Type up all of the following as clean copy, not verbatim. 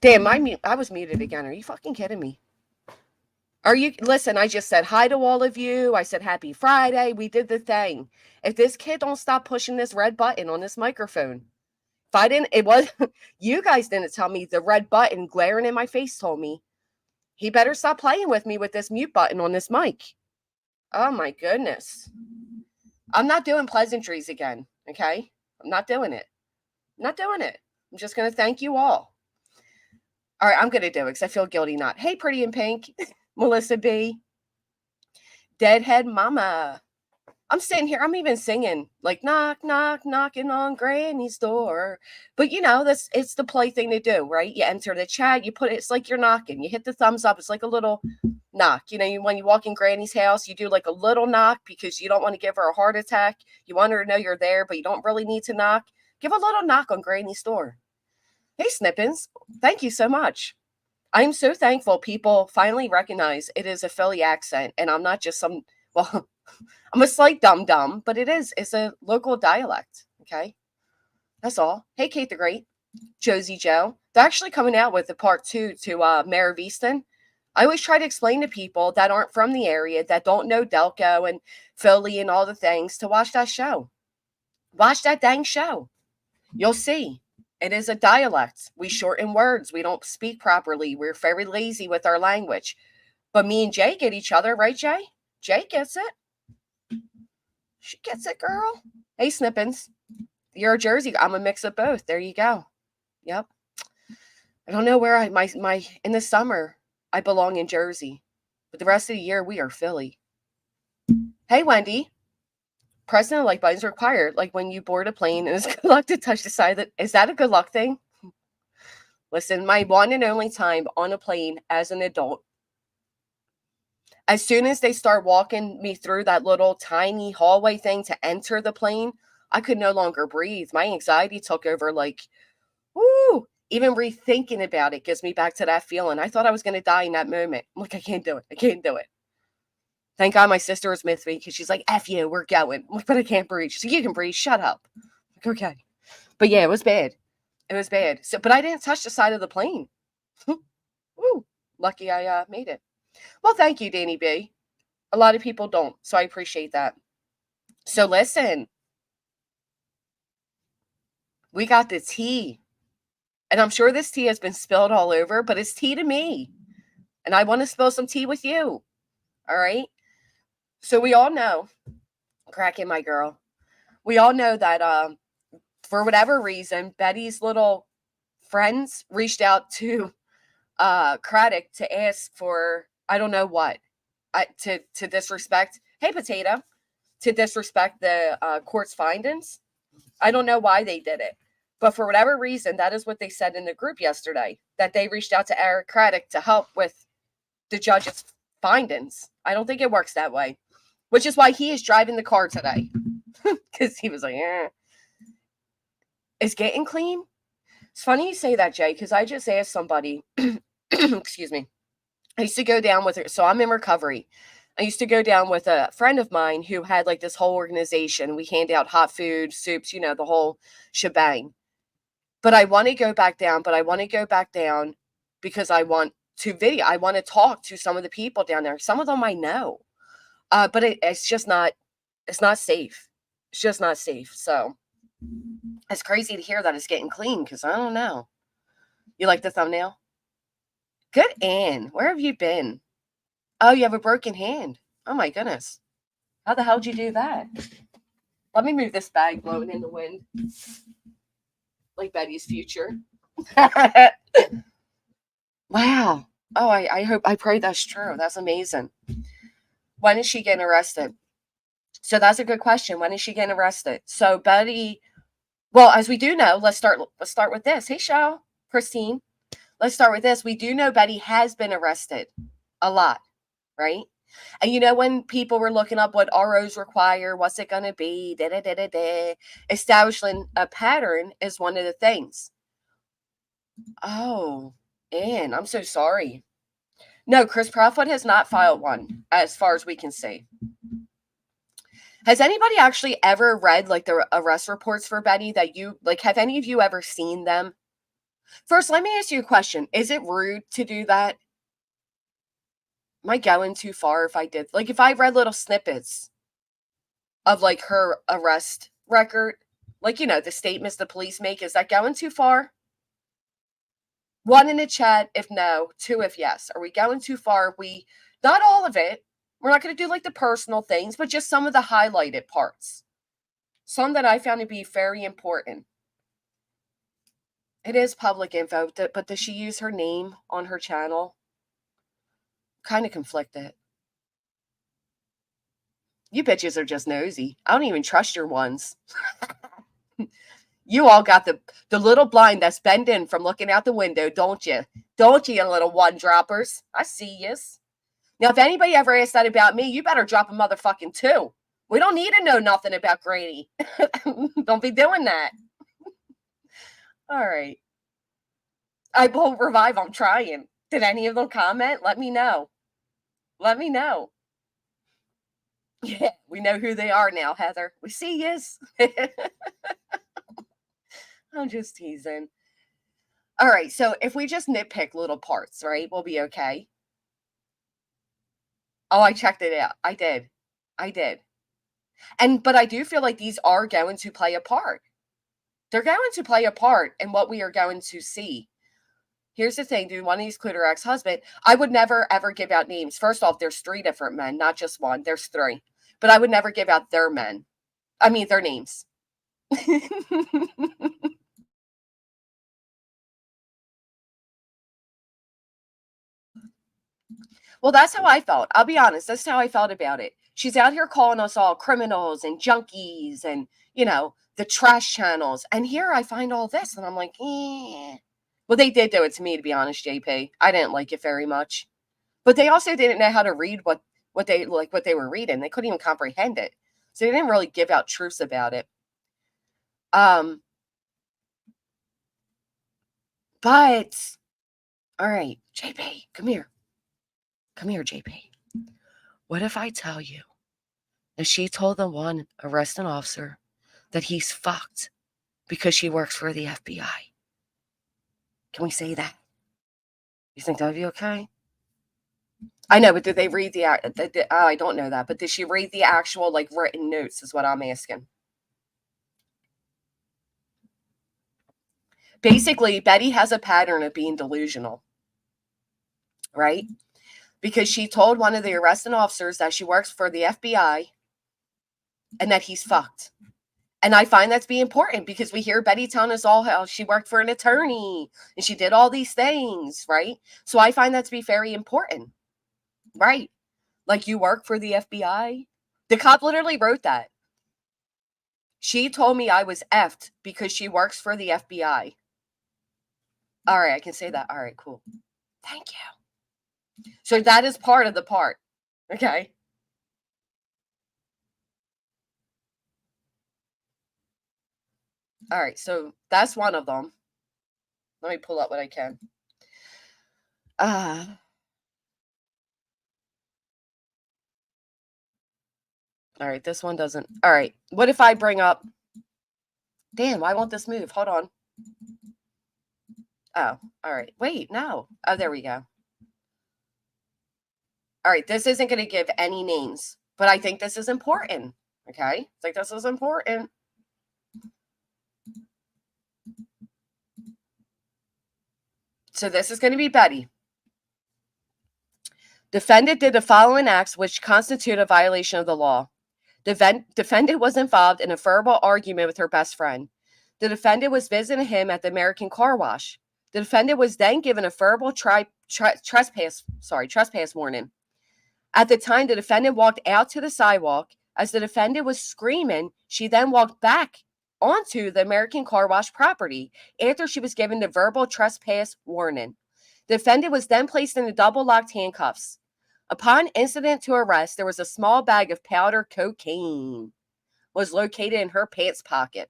Damn, I was muted again. Are you fucking kidding me? Are you listen, I just said hi to all of you. I said happy Friday. We did the thing. If this kid don't stop pushing this red button on this microphone, if I didn't, it was you guys didn't tell me the red button glaring in my face told me he better stop playing with me with this mute button on this mic. Oh my goodness. I'm not doing pleasantries again, okay? I'm not doing it. I'm not doing it. I'm just going to thank you all. All right, I'm going to do it because I feel guilty not. Hey, Pretty in Pink, Melissa B, Deadhead Mama. I'm sitting here, I'm even singing, like, knock, knock, knocking on Granny's door. But you know, it's the play thing to do, right? You enter the chat, you put it, it's like you're knocking. You hit the thumbs up, it's like a little knock. You know, when you walk in Granny's house, you do like a little knock because you don't want to give her a heart attack. You want her to know you're there, but you don't really need to knock. Give a little knock on Granny's door. Hey, Snippins, thank you so much. I'm so thankful people finally recognize it is a Philly accent and I'm not just some, well, I'm a slight dum-dum, but it's a local dialect, okay? That's all. Hey, Kate the Great, Josie Joe. They're actually coming out with a part 2 to Mare of Easton. I always try to explain to people that aren't from the area, that don't know Delco and Philly and all the things, to watch that show. Watch that dang show. You'll see. It is a dialect. We shorten words. We don't speak properly. We're very lazy with our language. But me and Jay get each other, right, Jay? Jay gets it. She gets it, girl. Hey, Snippins. You're a Jersey. I'm a mix of both. There you go. Yep. I don't know where my in the summer I belong in Jersey, but the rest of the year we are Philly. Hey, Wendy. Pressing the like button is required. Like when you board a plane and it's good luck to touch the side. Is that a good luck thing? Listen, my one and only time on a plane as an adult, as soon as they start walking me through that little tiny hallway thing to enter the plane, I could no longer breathe. My anxiety took over, like, woo. Even rethinking about it gives me back to that feeling. I thought I was going to die in that moment. I'm like, I can't do it. I can't do it. Thank God my sister was with me because she's like, F you, we're going. I'm like, but I can't breathe. She's like, you can breathe. Shut up. I'm like, okay. But yeah, it was bad. It was bad. So, but I didn't touch the side of the plane. Woo. Lucky I made it. Well, thank you, Danny B. A lot of people don't, so I appreciate that. So listen, we got the tea. And I'm sure this tea has been spilled all over, but it's tea to me. And I want to spill some tea with you. All right? So we all know, cracking my girl, we all know that for whatever reason, Betty's little friends reached out to Craddock to ask for, I don't know what, to disrespect, hey, Potato, to disrespect the court's findings. I don't know why they did it. But for whatever reason, that is what they said in the group yesterday, that they reached out to Eric Craddock to help with the judge's findings. I don't think it works that way, which is why he is driving the car today. Because he was like, Is getting clean? It's funny you say that, Jay, because I just asked somebody, excuse me, I used to go down with her. So I'm in recovery. I used to go down with a friend of mine who had like this whole organization. We hand out hot food, soups, you know, the whole shebang. But I want to go back down, because I want to video. I want to talk to some of the people down there. Some of them I know. But it's just not, it's not safe. It's just not safe. So it's crazy to hear that it's getting clean because I don't know. You like the thumbnail? Good, Ann. Where have you been? Oh, you have a broken hand. Oh my goodness. How the hell did you do that? Let me move this bag blowing in the wind. Like Betty's future. Wow. Oh, I pray that's true. That's amazing. When is she getting arrested? So that's a good question. When is she getting arrested? So Betty, well, as we do know, let's start with this. Hey, Shao, Christine. Let's start with this. We do know Betty has been arrested a lot, right? And you know, when people were looking up what ROs require, what's it going to be, establishing a pattern is one of the things. Oh, Anne, I'm so sorry. No, Chris Proudfoot has not filed one, as far as we can see. Has anybody actually ever read like the arrest reports for Betty that you like? Have any of you ever seen them? First, let me ask you a question. Is it rude to do that? Am I going too far if I did? Like, if I read little snippets of, like, her arrest record, like, you know, the statements the police make, is that going too far? 1 in the chat if no, 2 if yes. Are we going too far? Not all of it. We're not going to do, like, the personal things, but just some of the highlighted parts. Some that I found to be very important. It is public info, but does she use her name on her channel? Kind of conflicted. You bitches are just nosy. I don't even trust your ones. You all got the little blind that's bent in from looking out the window, don't you? Don't you little one droppers? I see yous. Now, if anybody ever asks that about me, you better drop a motherfucking 2. We don't need to know nothing about Grady. Don't be doing that. All right. I won't revive. I'm trying. Did any of them comment? Let me know. Let me know. Yeah, we know who they are now, Heather. We see yous. I'm just teasing. All right, so if we just nitpick little parts, right, we'll be okay. Oh, I checked it out. I did. But I do feel like these are going to play a part. They're going to play a part in what we are going to see. Here's the thing, dude. One of these include her ex-husband. I would never, ever give out names. First off, there's 3 different men, not just one. There's 3. But I would never give out their names. Well, that's how I felt. I'll be honest. That's how I felt about it. She's out here calling us all criminals and junkies and, you know, the trash channels. And here I find all this and I'm like, eh. Well, they did do it to me, to be honest, JP. I didn't like it very much. But they also didn't know how to read what they were reading. They couldn't even comprehend it. So they didn't really give out truths about it. But all right, JP, come here. Come here, JP. What if I tell you that she told the one arresting officer that he's fucked because she works for the FBI? Can we say that? You think that would be okay? I know, but did they read I don't know that, but did she read the actual, like, written notes is what I'm asking. Basically, Betty has a pattern of being delusional, right? Because she told one of the arresting officers that she works for the FBI and that he's fucked. And I find that to be important because we hear Betty telling us all how she worked for an attorney and she did all these things, right? So I find that to be very important, right? Like, you work for the FBI? The cop literally wrote that. She told me I was effed because she works for the FBI. All right, I can say that. All right, cool. Thank you. So that is part of the part, okay? All right, so that's one of them. Let me pull up what I can. All right, this one doesn't. All right, what if I bring up... Damn, why won't this move? Hold on. Oh, all right. Wait, no. Oh, there we go. All right, this isn't going to give any names, but I think this is important, okay? I think this is important. So this is going to be Betty. Defendant did the following acts which constitute a violation of the law. Defendant was involved in a verbal argument with her best friend. The defendant was visiting him at the American Car Wash. The defendant was then given a verbal trespass warning. At the time, the defendant walked out to the sidewalk. As the defendant was screaming, she then walked back onto the American Car Wash property after she was given the verbal trespass warning. The defendant was then placed in the double-locked handcuffs. Upon incident to arrest, there was a small bag of powder cocaine was located in her pants pocket.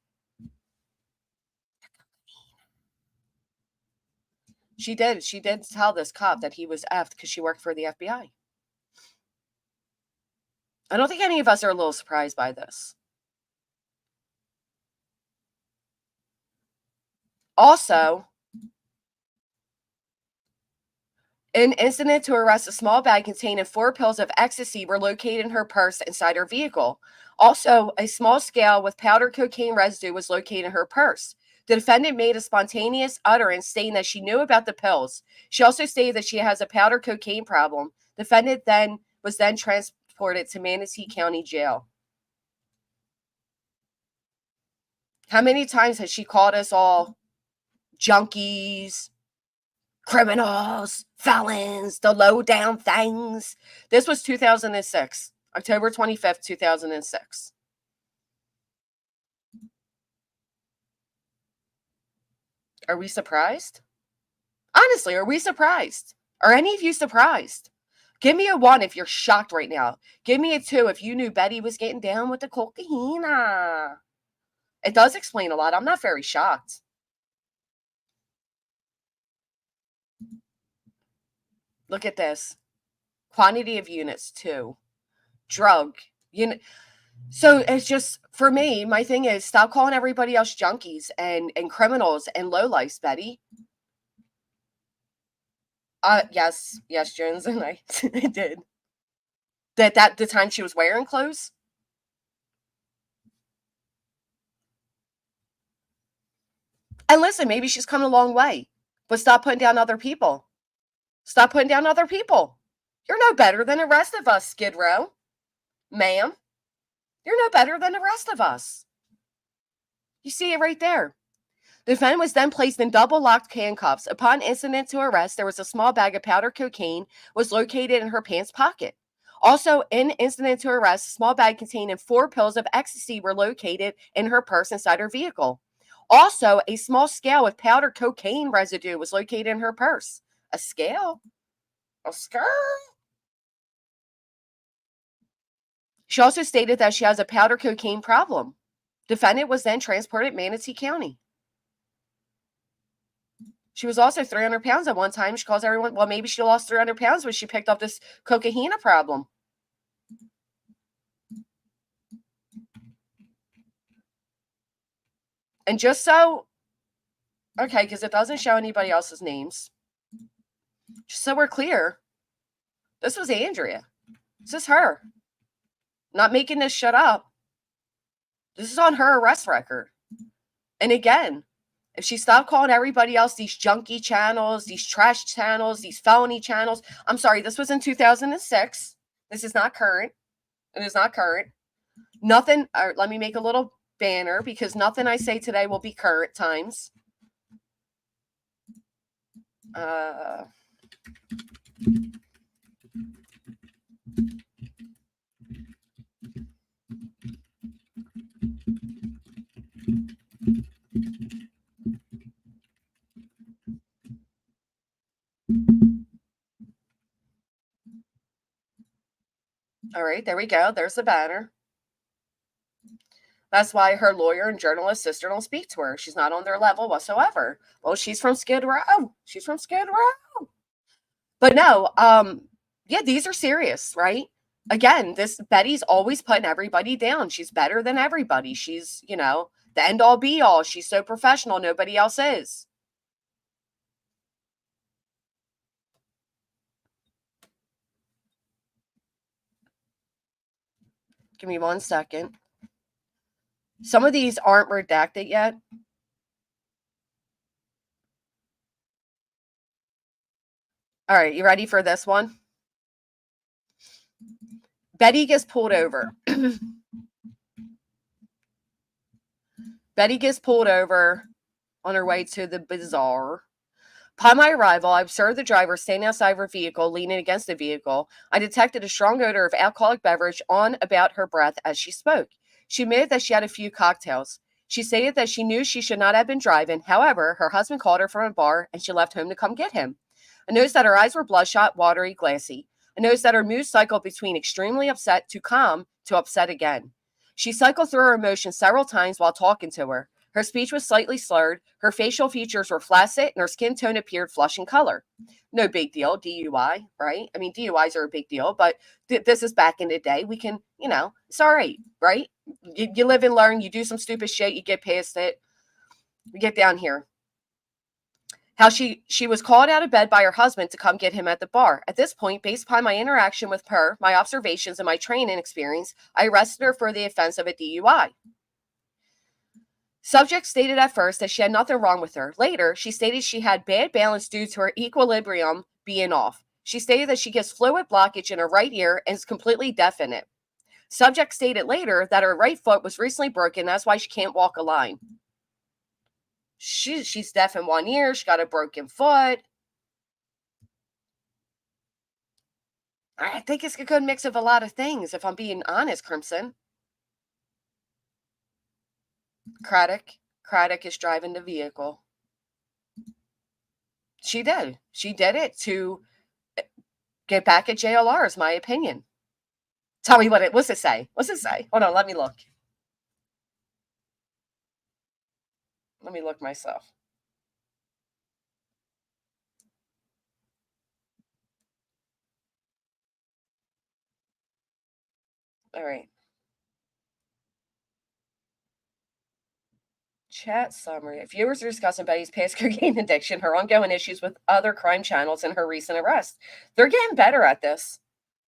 She did tell this cop that he was effed because she worked for the FBI. I don't think any of us are a little surprised by this. Also, An incident to arrest, a small bag containing 4 pills of ecstasy were located in her purse inside her vehicle. Also, a small scale with powdered cocaine residue was located in her purse. The defendant made a spontaneous utterance stating that she knew about the pills. She also stated that she has a powdered cocaine problem. The defendant was then transported to Manatee County Jail. How many times has she called us all junkies, criminals, felons, the low down things? This was 2006, October 25th, 2006. Are we surprised? Honestly, are we surprised? Are any of you surprised? Give me a 1 if you're shocked right now. Give me a 2 if you knew Betty was getting down with the cocaine. It does explain a lot. I'm not very shocked. Look at this. Quantity of units, 2. Drug. So it's just, for me, my thing is, stop calling everybody else junkies and criminals and lowlifes, Betty. Yes, Jones, and I did. That the time she was wearing clothes? And listen, maybe she's come a long way, but stop putting down other people. Stop putting down other people. You're no better than the rest of us, Skid Row. Ma'am, you're no better than the rest of us. You see it right there. The defendant was then placed in double-locked handcuffs. Upon incident to arrest, there was a small bag of powdered cocaine was located in her pants pocket. Also, in incident to arrest, a small bag containing 4 pills of ecstasy were located in her purse inside her vehicle. Also, a small scale with powdered cocaine residue was located in her purse. A scale? A scale? She also stated that she has a powdered cocaine problem. Defendant was then transported to Manatee County. She was also 300 pounds at one time. She calls everyone, well, maybe she lost 300 pounds when she picked up this cocaine problem. And just so, okay, because it doesn't show anybody else's names. Just so we're clear, this was Andrea. This is her. Not making this shit up. This is on her arrest record. And again, if she stopped calling everybody else these junkie channels, these trash channels, these felony channels. I'm sorry, this was in 2006. This is not current. It is not current. Nothing, let me make a little banner because nothing I say today will be current times. All right, there we go. There's the banner. That's why her lawyer and journalist sister don't speak to her. She's not on their level whatsoever. Well, she's from Skid Row. She's from Skid Row. But no, yeah, these are serious, right? Again, this Betty's always putting everybody down. She's better than everybody. She's, the end all be all. She's so professional. Nobody else is. Give me 1 second. Some of these aren't redacted yet. All right, you ready for this one? Betty gets pulled over. Betty gets pulled over on her way to the bazaar. Upon my arrival, I observed the driver standing outside her vehicle, leaning against the vehicle. I detected a strong odor of alcoholic beverage on about her breath as she spoke. She admitted that she had a few cocktails. She stated that she knew she should not have been driving. However, her husband called her from a bar and she left home to come get him. I noticed that her eyes were bloodshot, watery, glassy. I noticed that her mood cycled between extremely upset to calm to upset again. She cycled through her emotions several times while talking to her. Her speech was slightly slurred, her facial features were flaccid, and her skin tone appeared flush in color. No big deal, DUI, right? I mean, DUIs are a big deal, but this is back in the day. We can, it's all right, right? You live and learn, you do some stupid shit, you get past it. We get down here. How she was called out of bed by her husband to come get him at the bar. At this point, based upon my interaction with her, my observations, and my training experience, I arrested her for the offense of a DUI. Subject stated at first that she had nothing wrong with her. Later, she stated she had bad balance due to her equilibrium being off. She stated that she gets fluid blockage in her right ear and is completely deaf in it. Subject stated later that her right foot was recently broken. That's why she can't walk a line. She's deaf in one ear. She got a broken foot. I think it's a good mix of a lot of things, if I'm being honest, Crimson. Craddock is driving the vehicle. She did. She did it to get back at JLR, is my opinion. Tell me what's it say? What's it say? Hold on, let me look. Let me look myself. All right. Chat summary. Viewers are discussing Betty's past cocaine addiction, her ongoing issues with other crime channels, and her recent arrest. They're getting better at this.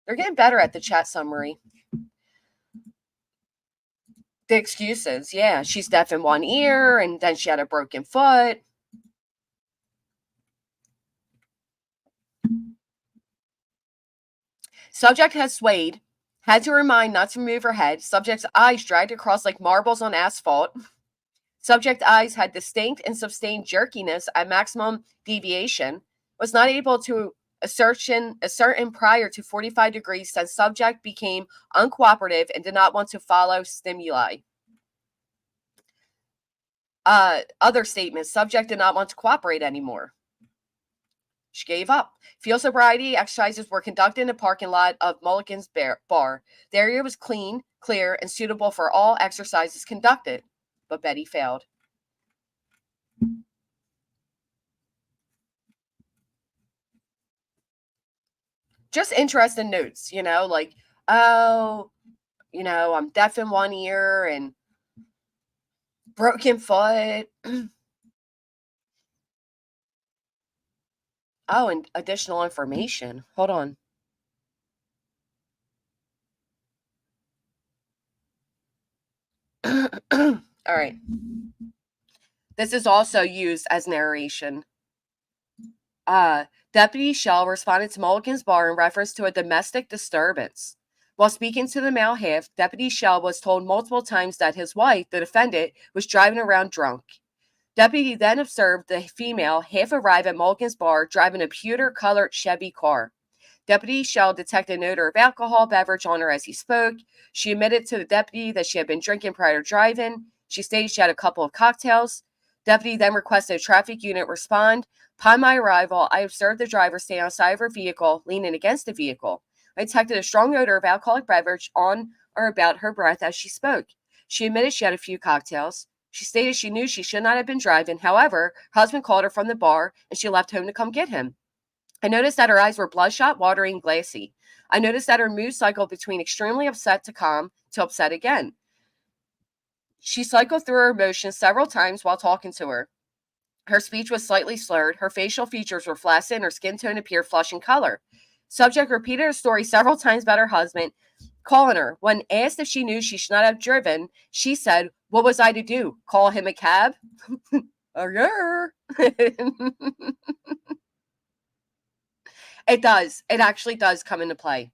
They're getting better at the chat summary. The excuses. Yeah, she's deaf in one ear, and then she had a broken foot. Subject has swayed, had to remind not to move her head. Subject's eyes dragged across like marbles on asphalt. Subject eyes had distinct and sustained jerkiness at maximum deviation. Was not able to ascertain prior to 45 degrees since subject became uncooperative and did not want to follow stimuli. Other statements. Subject did not want to cooperate anymore. She gave up. Field sobriety exercises were conducted in the parking lot of Mulligan's Bar. The area was clean, clear, and suitable for all exercises conducted, but Betty failed. Just interesting notes, like, oh, I'm deaf in one ear and broken foot. Oh, and additional information. Hold on. All right. This is also used as narration. Deputy Shell responded to Mulligan's Bar in reference to a domestic disturbance. While speaking to the male half, Deputy Shell was told multiple times that his wife, the defendant, was driving around drunk. Deputy then observed the female half arrive at Mulligan's Bar driving a pewter-colored Chevy car. Deputy Shell detected an odor of alcohol beverage on her as he spoke. She admitted to the deputy that she had been drinking prior to driving. She stated she had a couple of cocktails. Deputy then requested a traffic unit respond. Upon my arrival, I observed the driver stand outside of her vehicle, leaning against the vehicle. I detected a strong odor of alcoholic beverage on or about her breath as she spoke. She admitted she had a few cocktails. She stated she knew she should not have been driving. However, her husband called her from the bar, and she left home to come get him. I noticed that her eyes were bloodshot, watery, and glassy. I noticed that her mood cycled between extremely upset to calm to upset again. She cycled through her emotions several times while talking to her. Her speech was slightly slurred. Her facial features were flaccid, and her skin tone appeared flush in color. Subject repeated her story several times about her husband, calling her. When asked if she knew she should not have driven, she said, "What was I to do? Call him a cab?" Yeah. It does. It actually does come into play.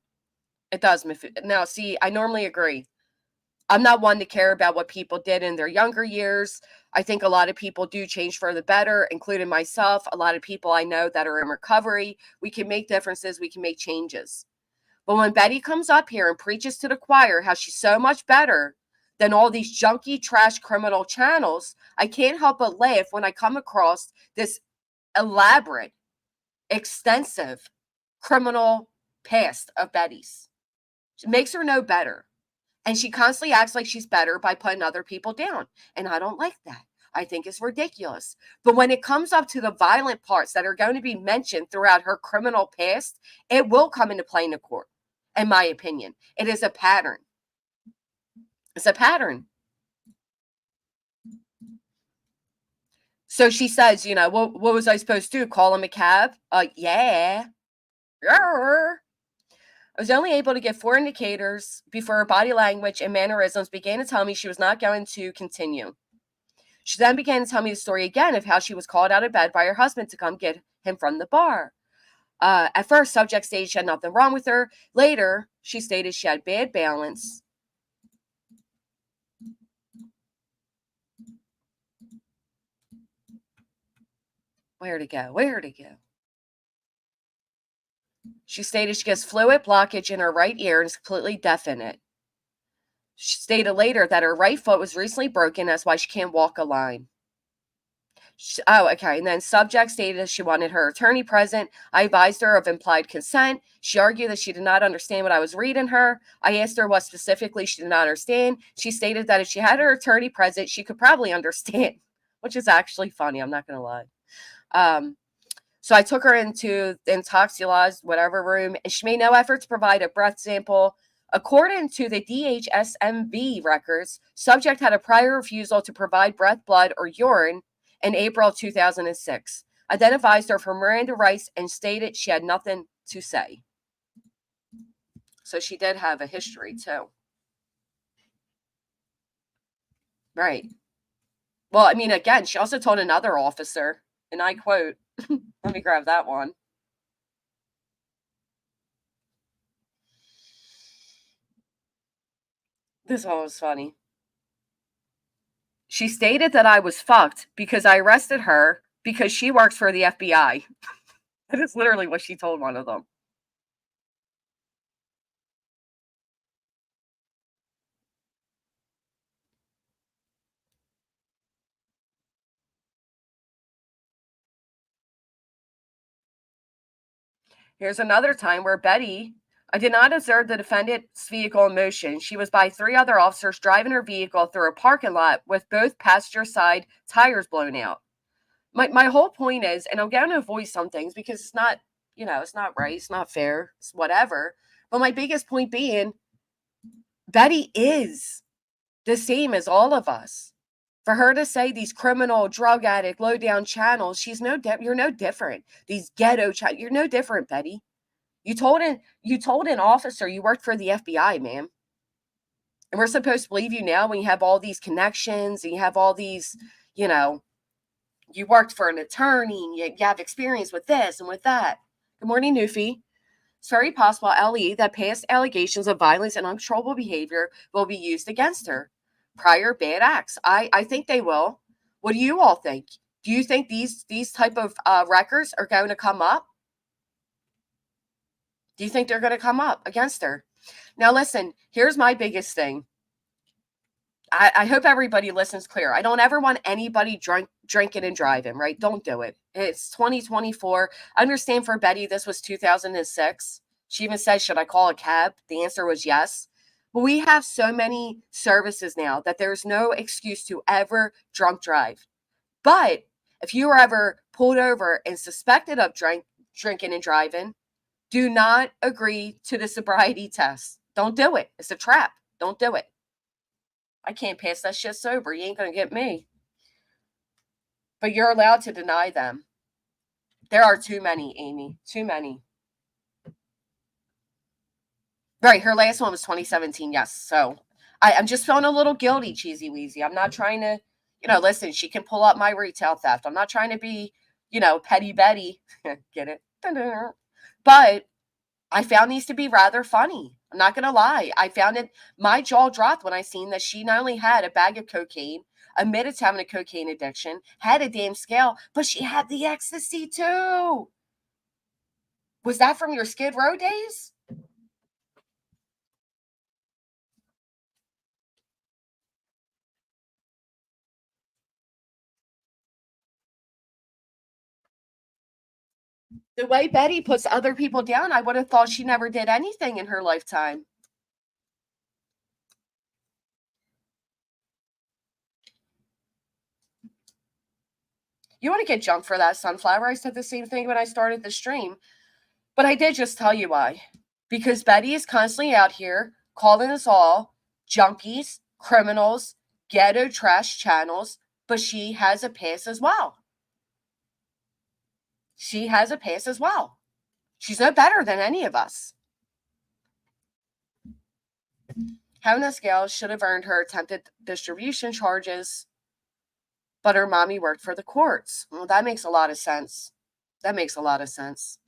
It does. Now, see, I normally agree. I'm not one to care about what people did in their younger years. I think a lot of people do change for the better, including myself. A lot of people I know that are in recovery. We can make differences. We can make changes. But when Betty comes up here and preaches to the choir how she's so much better than all these junky, trash, criminal channels, I can't help but laugh when I come across this elaborate, extensive criminal past of Betty's. It makes her no better. And she constantly acts like she's better by putting other people down. And I don't like that. I think it's ridiculous. But when it comes up to the violent parts that are going to be mentioned throughout her criminal past, it will come into play in the court, in my opinion. It is a pattern. It's a pattern. So she says, what was I supposed to do? Call him a cab? Yeah. Yarr. I was only able to get 4 indicators before her body language and mannerisms began to tell me she was not going to continue. She then began to tell me the story again of how she was called out of bed by her husband to come get him from the bar. At first, subject stated she had nothing wrong with her. Later, she stated she had bad balance. Where'd it go? She stated she gets fluid blockage in her right ear and is completely deaf in it. She stated later that her right foot was recently broken. That's why she can't walk a line. Okay. And then subject stated she wanted her attorney present. I advised her of implied consent. She argued that she did not understand what I was reading her. I asked her what specifically she did not understand. She stated that if she had her attorney present, she could probably understand, which is actually funny. I'm not going to lie. So I took her into the intoxilized whatever room, and she made no effort to provide a breath sample. According to the DHSMV records, subject had a prior refusal to provide breath, blood, or urine in April 2006. I then advised her of her Miranda rights and stated she had nothing to say. So she did have a history too. Right. Well, I mean, again, she also told another officer, and I quote, let me grab that one. This one was funny. She stated that I was fucked because I arrested her because she works for the FBI. That is literally what she told one of them. Here's another time where Betty, I did not observe the defendant's vehicle in motion. She was by 3 other officers driving her vehicle through a parking lot with both passenger side tires blown out. My whole point is, and I'm going to avoid some things because it's not, it's not right, it's not fair, it's whatever. But my biggest point being, Betty is the same as all of us. For her to say these criminal, drug addict, low down channels, you're no different. These ghetto you're no different, Betty. You told an officer you worked for the FBI, ma'am. And we're supposed to believe you now when you have all these connections and you have all these, you worked for an attorney and you have experience with this and with that. Good morning, Newfie. It's very possible, LE, that past allegations of violence and uncontrollable behavior will be used against her. Prior bad acts. I think they will. What do you all think? Do you think these type of records are going to come up? Do you think they're going to come up against her? Now, listen, here's my biggest thing. I hope everybody listens clear. I don't ever want anybody drinking and driving, right? Don't do it. It's 2024. I understand for Betty, this was 2006. She even said, should I call a cab? The answer was yes. But we have so many services now that there's no excuse to ever drunk drive. But if you were ever pulled over and suspected of drinking and driving, do not agree to the sobriety test. Don't do it. It's a trap. Don't do it. I can't pass that shit sober. You ain't going to get me. But you're allowed to deny them. There are too many, Amy. Too many. Right. Her last one was 2017. Yes. So I'm just feeling a little guilty, Cheesy Weezy. I'm not trying to, listen, she can pull up my retail theft. I'm not trying to be, petty Betty. Get it? But I found these to be rather funny. I'm not going to lie. I found it, my jaw dropped when I seen that she not only had a bag of cocaine, admitted to having a cocaine addiction, had a damn scale, but she had the ecstasy too. Was that from your Skid Row days? The way Betty puts other people down, I would have thought she never did anything in her lifetime. You want to get jumped for that, Sunflower? I said the same thing when I started the stream. But I did just tell you why. Because Betty is constantly out here calling us all junkies, criminals, ghetto trash channels, but she has a pass as well. She has a past as well. She's no better than any of us. Having scale should have earned her attempted distribution charges, but her mommy worked for the courts. Well, that makes a lot of sense. That makes a lot of sense.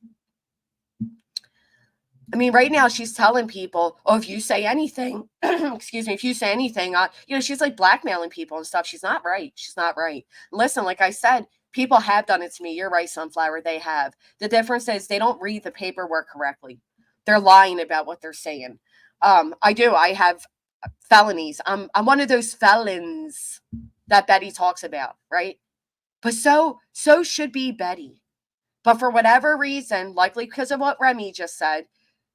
I mean, right now she's telling people, oh, if you say anything, excuse me, if you say anything, she's like blackmailing people and stuff. She's not right. She's not right. Listen, like I said, people have done it to me. You're right, Sunflower. They have. The difference is they don't read the paperwork correctly. They're lying about what they're saying. I do. I have felonies. I'm one of those felons that Betty talks about, right? But so should be Betty. But for whatever reason, likely because of what Remy just said,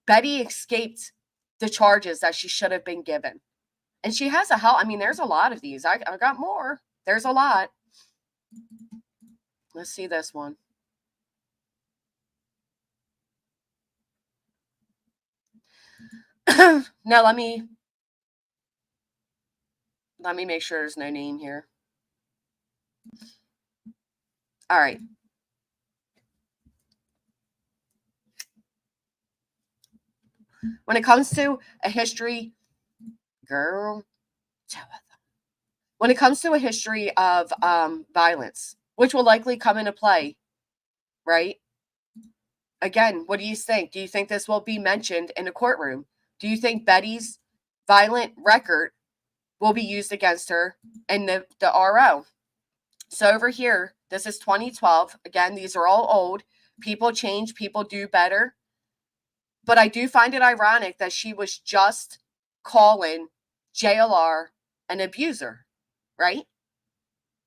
Betty escaped the charges that she should have been given. And she has a hell. I mean, there's a lot of these. I got more. There's a lot. Let's see this one. Now let me make sure there's no name here. All right. When it comes to a history, girl, when it comes to a history of violence, which will likely come into play, right? Again, what do you think? Do you think this will be mentioned in a courtroom? Do you think Betty's violent record will be used against her in the RO? So over here, this is 2012. Again, these are all old. People change, people do better. But I do find it ironic that she was just calling JLR an abuser, right?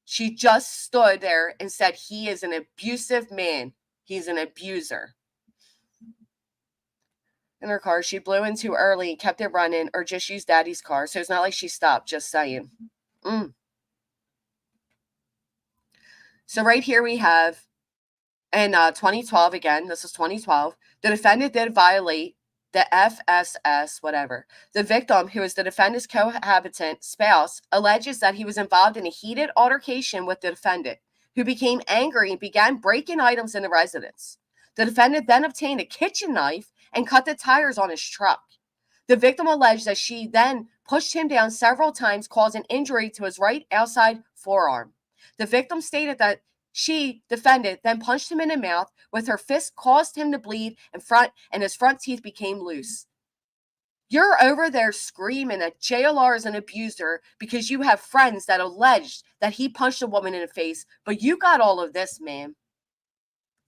She just stood there and said he is an abusive man. He's an abuser. In her car, she blew in too early, kept it running, or just used daddy's car. So it's not like she stopped, just saying. So right here we have, in 2012, again, this is 2012, the defendant did violate the FSS, whatever. The victim, who is the defendant's cohabitant spouse, alleges that he was involved in a heated altercation with the defendant, who became angry and began breaking items in the residence. The defendant then obtained a kitchen knife and cut the tires on his truck. The victim alleged that she then pushed him down several times, causing injury to his right outside forearm. The victim stated that she, defendant, then punched him in the mouth with her fist, caused him to bleed in front, and his front teeth became loose. You're over there screaming that JLR is an abuser because you have friends that alleged that he punched a woman in the face, but you got all of this, man.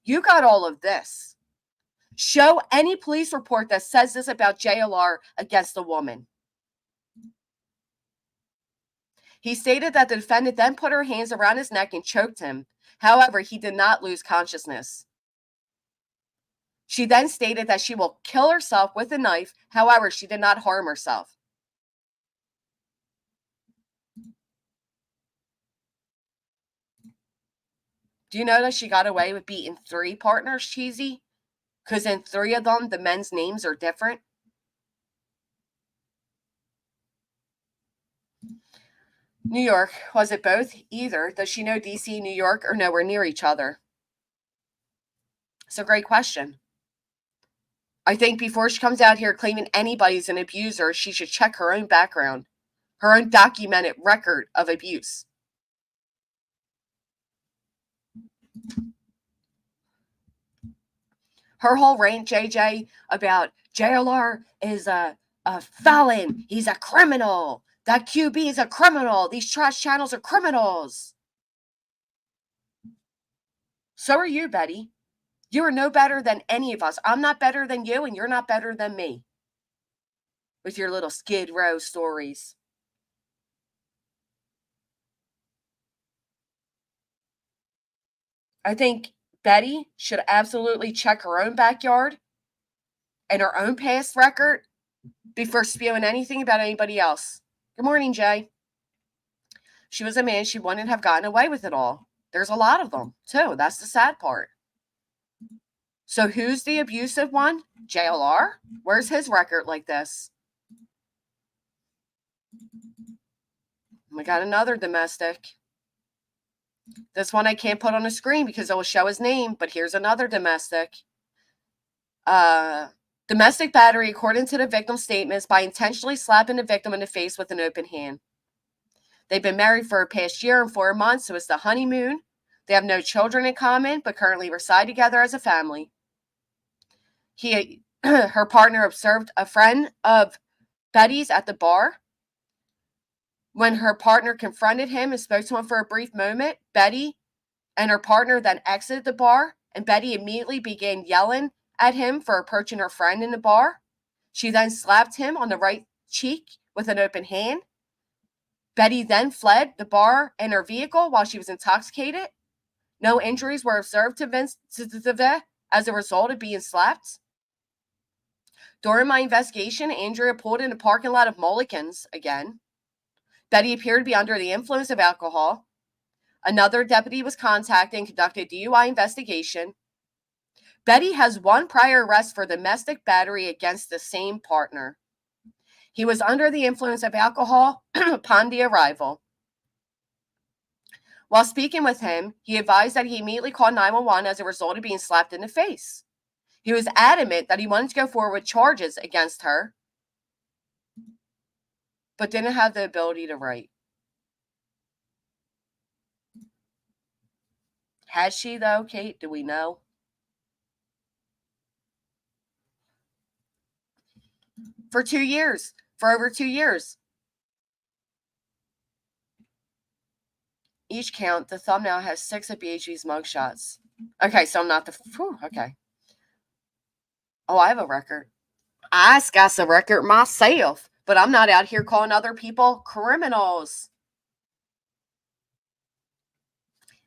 You got all of this. Show any police report that says this about JLR against a woman. He stated that the defendant then put her hands around his neck and choked him. However, he did not lose consciousness. She then stated that she will kill herself with a knife. However, she did not harm herself. Do you know that she got away with beating 3 partners, Cheesy? Because in 3 of them, the men's names are different. New York, was it both? Either. Does she know DC, New York, or nowhere near each other? It's a great question. I think before she comes out here claiming anybody's an abuser, she should check her own background, her own documented record of abuse. Her whole rant, JJ, about JLR is a felon. He's a criminal. That QB is a criminal. These trash channels are criminals. So are you, Betty. You are no better than any of us. I'm not better than you, and you're not better than me. With your little Skid Row stories. I think Betty should absolutely check her own backyard and her own past record before spewing anything about anybody else. Good morning, Jay. She was a man, she wouldn't have gotten away with it all. There's a lot of them, too. That's the sad part. So who's the abusive one? JLR? Where's his record like this? We got another domestic. This one I can't put on the screen because it will show his name, but here's another domestic. Domestic battery, according to the victim's statements, by intentionally slapping the victim in the face with an open hand. They've been married for a past year and 4 months, so it's the honeymoon. They have no children in common, but currently reside together as a family. Her partner observed a friend of Betty's at the bar. When her partner confronted him and spoke to him for a brief moment, Betty and her partner then exited the bar, and Betty immediately began yelling at him for approaching her friend in the bar. She then slapped him on the right cheek with an open hand. Betty then fled the bar in her vehicle while she was intoxicated. No injuries were observed to Vince as a result of being slapped. During my investigation, Andrea pulled in the parking lot of Mulligan's again. Betty appeared to be under the influence of alcohol. Another deputy was contacted and conducted a DUI investigation. Betty has one prior arrest for domestic battery against the same partner. He was under the influence of alcohol upon the arrival. While speaking with him, he advised that he immediately called 911 as a result of being slapped in the face. He was adamant that he wanted to go forward with charges against her, but didn't have the ability to write. Has she, though, Kate? Do we know? For over 2 years. Each count, the thumbnail has 6 of BHV's mugshots. Okay, so I'm not the... okay. Oh, I have a record. I got a record myself, but I'm not out here calling other people criminals.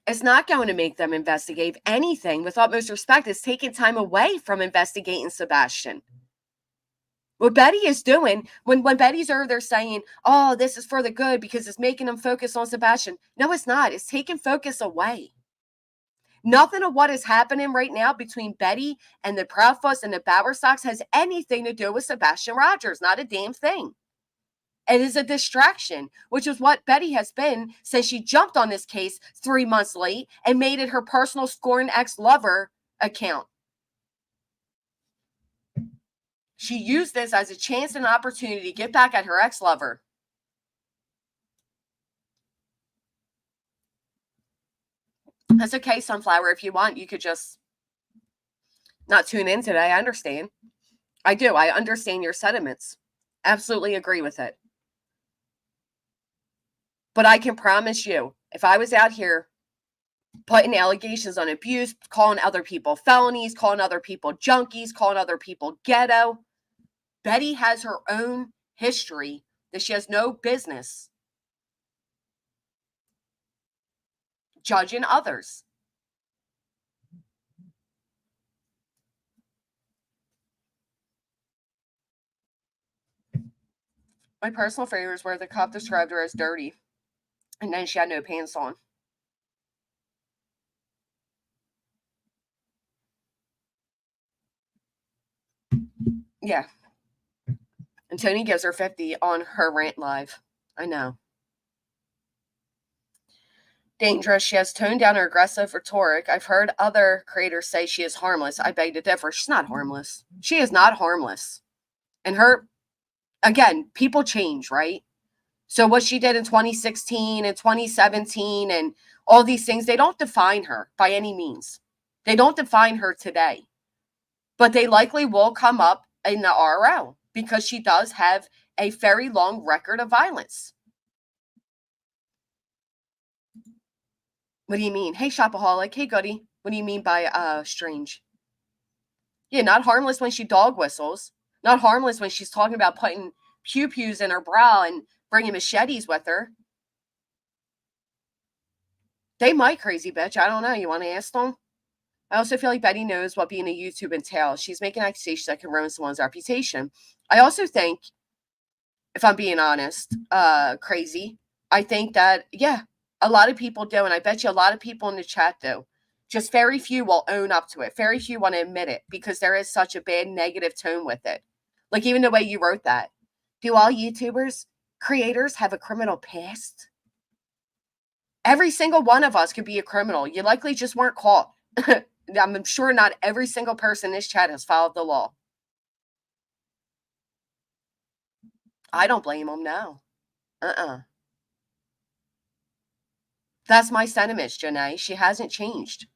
It's not going to make them investigate anything. With utmost respect, it's taking time away from investigating Sebastian. What Betty is doing, when Betty's over there saying, oh, this is for the good because it's making them focus on Sebastian. No, it's not. It's taking focus away. Nothing of what is happening right now between Betty and the Proudfoots and the Bowersox has anything to do with Sebastian Rogers. Not a damn thing. It is a distraction, which is what Betty has been since she jumped on this case 3 months late and made it her personal scorned ex-lover account. She used this as a chance and opportunity to get back at her ex-lover. That's okay, Sunflower. If you want, you could just not tune in today. I understand. I do. I understand your sentiments. Absolutely agree with it. But I can promise you, if I was out here putting allegations on abuse, calling other people felonies, calling other people junkies, calling other people ghetto, Betty has her own history that she has no business judging others. My personal favorites were the cop described her as dirty, and then she had no pants on. Yeah. And Tony gives her 50 on her rant live. I know. Dangerous. She has toned down her aggressive rhetoric. I've heard other creators say she is harmless. I beg to differ. She's not harmless. She is not harmless. And her, again, people change, right? So what she did in 2016 and 2017 and all these things, they don't define her by any means. They don't define her today. But they likely will come up in the RO because she does have a very long record of violence. What do you mean? Hey, shopaholic. Hey, goody. What do you mean by strange? Yeah, not harmless when she dog whistles. Not harmless when she's talking about putting pew-pews in her brow and bringing machetes with her. They might, crazy bitch. I don't know. You want to ask them? I also feel like Betty knows what being a YouTube entails. She's making accusations that can ruin someone's reputation. I also think, if I'm being honest, crazy, I think that, yeah, a lot of people do, and I bet you a lot of people in the chat do. Just very few will own up to it. Very few want to admit it because there is such a bad negative tone with it. Like even the way you wrote that. Do all YouTubers, creators have a criminal past? Every single one of us could be a criminal. You likely just weren't caught. I'm sure not every single person in this chat has followed the law. I don't blame them now. That's my sentiments, Janae. She hasn't changed.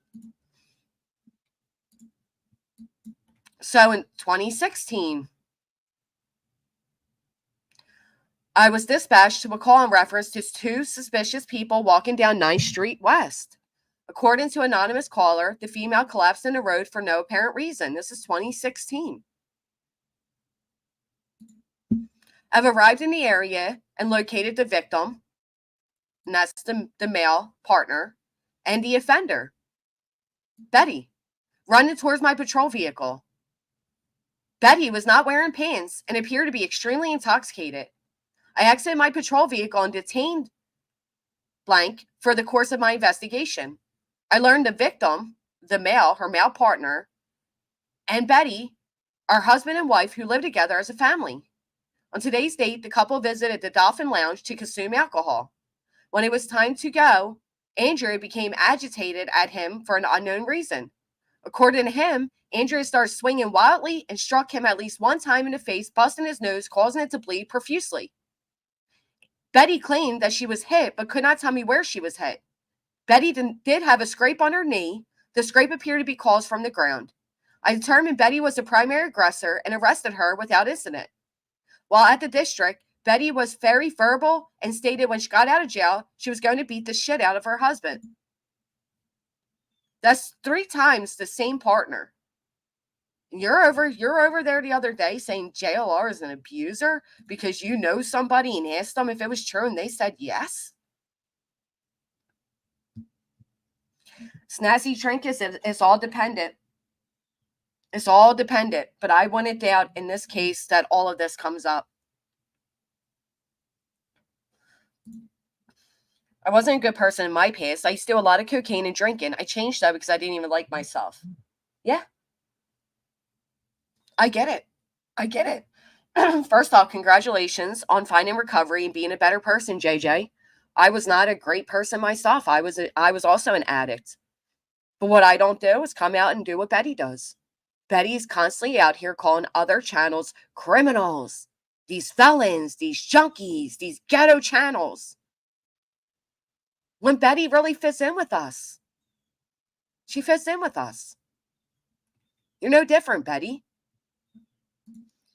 So in 2016, I was dispatched to a call in reference to 2 suspicious people walking down 9th Street West. According to anonymous caller, the female collapsed in the road for no apparent reason. This is 2016. I've arrived in the area and located the victim, and that's the male partner, and the offender, Betty, running towards my patrol vehicle. Betty was not wearing pants and appeared to be extremely intoxicated. I exited my patrol vehicle and detained blank for the course of my investigation. I learned the victim, the male, her male partner, and Betty are husband and wife who live together as a family. On today's date, the couple visited the Dolphin Lounge to consume alcohol. When it was time to go, Andrea became agitated at him for an unknown reason. According to him, Andrea started swinging wildly and struck him at least one time in the face, busting his nose, causing it to bleed profusely. Betty claimed that she was hit, but could not tell me where she was hit. Betty did have a scrape on her knee. The scrape appeared to be caused from the ground. I determined Betty was the primary aggressor and arrested her without incident. While at the district, Betty was very verbal and stated when she got out of jail, she was going to beat the shit out of her husband. That's 3 times the same partner. You're over there the other day saying JLR is an abuser because you know somebody and asked them if it was true and they said yes. Snazzy trinkets, it's all dependent. It's all dependent, but I wouldn't doubt in this case that all of this comes up. I wasn't a good person in my past. I used to do a lot of cocaine and drinking. I changed that because I didn't even like myself. Yeah. I get it. I get it. First off, congratulations on finding recovery and being a better person, JJ. I was not a great person myself. I was also an addict. But what I don't do is come out and do what Betty does. Betty's constantly out here calling other channels criminals, these felons, these junkies, these ghetto channels. When Betty really fits in with us. She fits in with us. You're no different, Betty.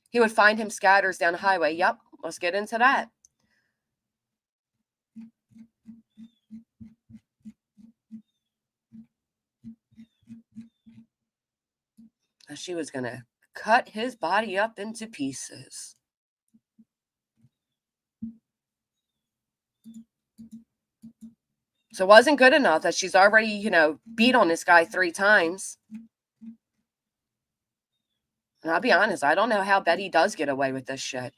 He would find him scatters down the highway. Yep, let's get into that. She was going to cut his body up into pieces. So it wasn't good enough that she's already, beat on this guy 3 times. And I'll be honest, I don't know how Betty does get away with this shit.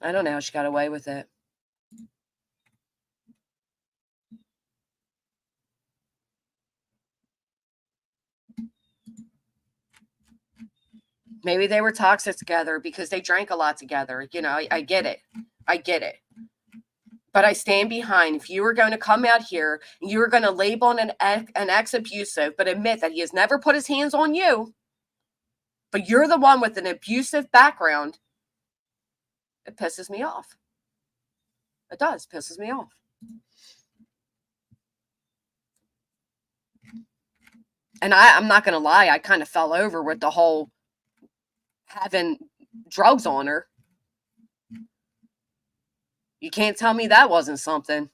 I don't know how she got away with it. Maybe they were toxic together because they drank a lot together. I get it. I get it. But I stand behind. If you were going to come out here and you were going to label an ex-abusive, but admit that he has never put his hands on you, but you're the one with an abusive background, it pisses me off. It does. Pisses me off. And I'm not going to lie. I kind of fell over with the whole having drugs on her. You can't tell me that wasn't something.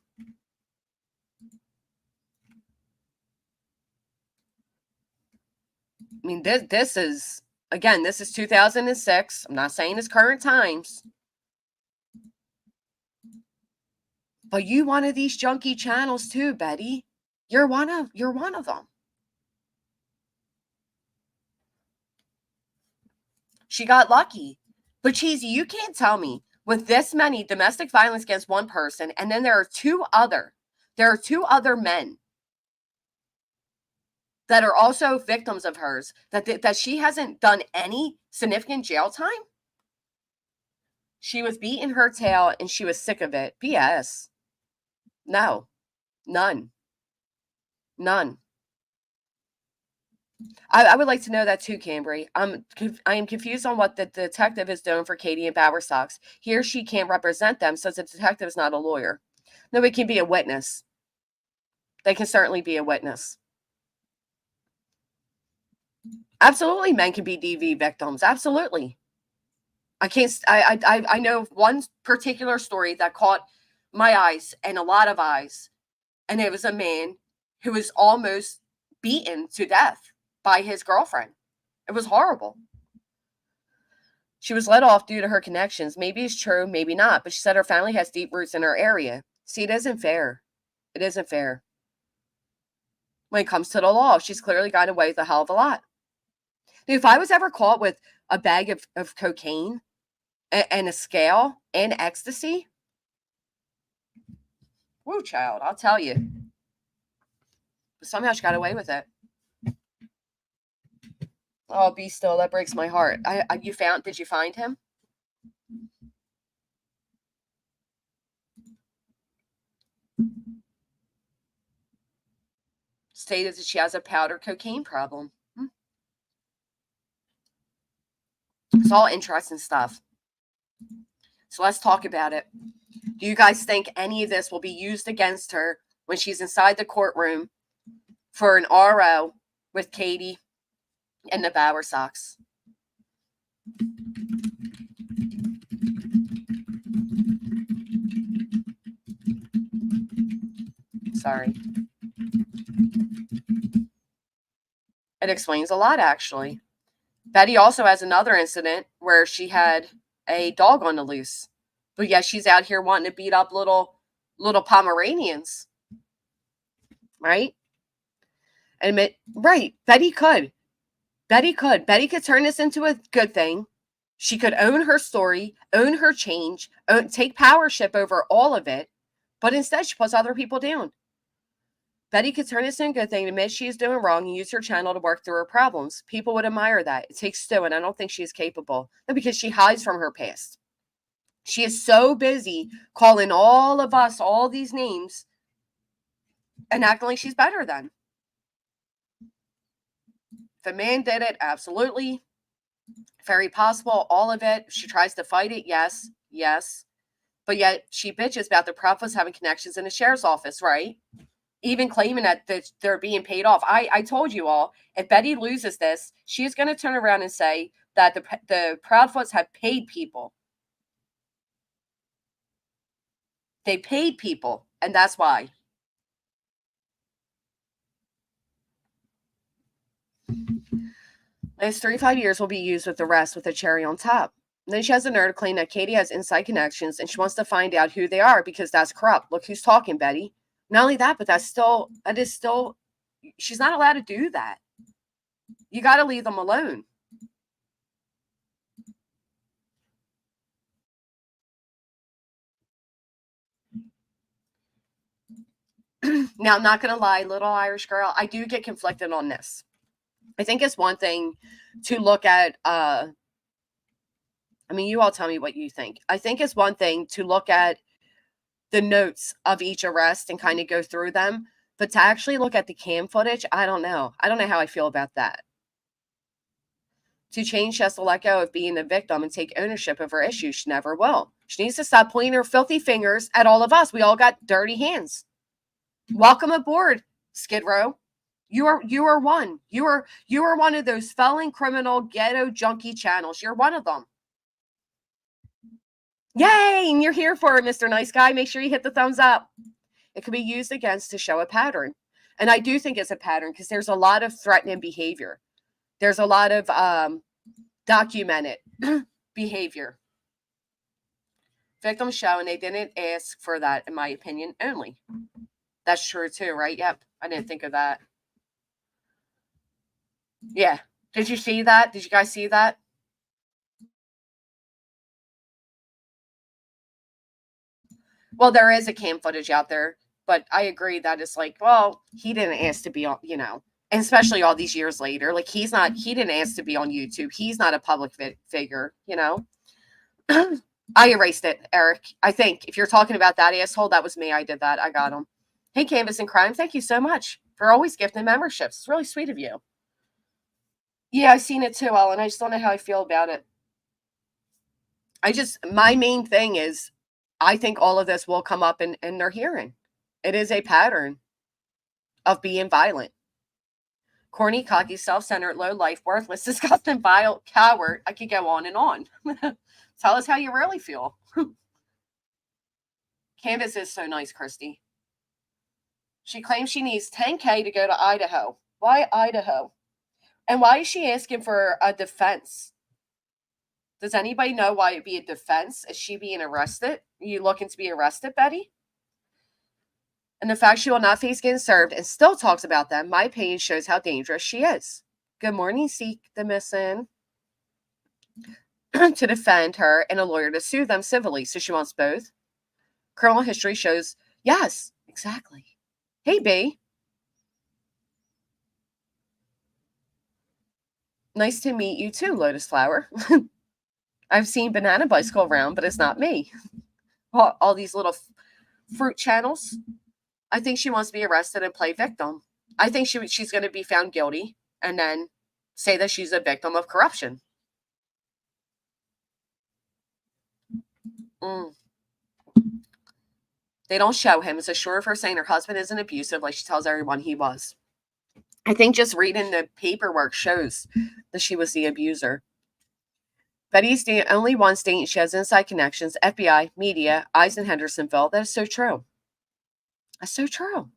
I mean, this is, again, this is 2006. I'm not saying it's current times. But you one of these junkie channels too, Betty. You're one of them. She got lucky. But Cheesy, you can't tell me with this many domestic violence against one person, and then there are two other men that are also victims of hers, that she hasn't done any significant jail time? She was beating her tail and she was sick of it. BS. No. None. None. I would like to know that too, Cambry. I am confused on what the detective is doing for Katie and Bowersox. He or she can't represent them since the detective is not a lawyer. No, it can be a witness. They can certainly be a witness. Absolutely, men can be DV victims. Absolutely. I know one particular story that caught my eyes and a lot of eyes, and it was a man who was almost beaten to death by his girlfriend. It was horrible. She was let off due to her connections. Maybe it's true, maybe not, but she said her family has deep roots in her area. See, it isn't fair. It isn't fair. When it comes to the law, she's clearly gotten away with a hell of a lot. Dude, if I was ever caught with a bag of cocaine and a scale and ecstasy, woo, child, I'll tell you. But somehow she got away with it. Oh, be still. That breaks my heart. Did you find him? Stated that she has a powder cocaine problem. It's all interesting stuff. So let's talk about it. Do you guys think any of this will be used against her when she's inside the courtroom for an RO with Katie and the Bowersox? Sorry. It explains a lot, actually. Betty also has another incident where she had a dog on the loose. But yeah, she's out here wanting to beat up little Pomeranians. Right? Right. Betty could. Betty could turn this into a good thing. She could own her story, own her change, take powership over all of it. But instead, she puts other people down. Betty could turn this into a good thing, admit she is doing wrong, and use her channel to work through her problems. People would admire that. It takes skill, and I don't think she is capable. No, because she hides from her past. She is so busy calling all of us all these names and acting like she's better than. If a man did it, absolutely. Very possible, all of it. She tries to fight it, yes. But yet she bitches about the Proudfoots having connections in the sheriff's office, right? Even claiming that they're being paid off. I told you all, if Betty loses this, she's going to turn around and say that the Proudfoots have paid people. They paid people, and that's why. Last 35 years will be used with the rest with a cherry on top. And then she has a nerve to claim that Katie has inside connections and she wants to find out who they are because that's corrupt. Look who's talking, Betty. Not only that, but that is still, she's not allowed to do that. You got to leave them alone. Now, I'm not going to lie, little Irish girl, I do get conflicted on this. I think it's one thing to look at, you all tell me what you think. I think it's one thing to look at the notes of each arrest and kind of go through them, but to actually look at the cam footage, I don't know. I don't know how I feel about that. To change, she has to let go of being the victim and take ownership of her issues. She never will. She needs to stop pointing her filthy fingers at all of us. We all got dirty hands. Welcome aboard, Skid Row. You are one. You are one of those felon criminal ghetto junkie channels. You're one of them. Yay! And you're here for it, Mr. Nice Guy. Make sure you hit the thumbs up. It can be used against to show a pattern. And I do think it's a pattern because there's a lot of threatening behavior. There's a lot of documented behavior. Victims show, and they didn't ask for that, in my opinion, only. That's true too, right? Yep. I didn't think of that. Yeah. Did you see that? Did you guys see that? Well, there is a cam footage out there, but I agree that it's like, well, he didn't ask to be on, and especially all these years later, like he didn't ask to be on YouTube. He's not a public figure, I erased it, Eric. I think if you're talking about that asshole, that was me. I did that. I got him. Hey, Canvas and Crime, thank you so much for always gifting memberships. It's really sweet of you. Yeah, I've seen it too, Ellen. I just don't know how I feel about it. My main thing is, I think all of this will come up in their hearing. It is a pattern of being violent. Corny, cocky, self-centered, low life, worthless, disgusting, vile, coward. I could go on and on. Tell us how you really feel. Canvas is so nice, Christy. She claims she needs 10K to go to Idaho. Why Idaho? And why is she asking for a defense? Does anybody know why it'd be a defense? Is she being arrested? Are you looking to be arrested, Betty? And the fact she will not face getting served and still talks about them, my opinion, shows how dangerous she is. Good morning, Seek the Missing. To defend her and a lawyer to sue them civilly. So she wants both. Criminal history shows, yes, exactly. Hey, B. Nice to meet you too, Lotus Flower. I've seen Banana Bicycle around, but it's not me. All these little fruit channels. I think she wants to be arrested and play victim. I think she's going to be found guilty and then say that she's a victim of corruption. They don't show him. It's a short of her saying her husband isn't abusive like she tells everyone he was. I think just reading the paperwork shows that she was the abuser. Betty's the only one stating she has inside connections, FBI, media, eyes in Hendersonville. That is so true. That's so true.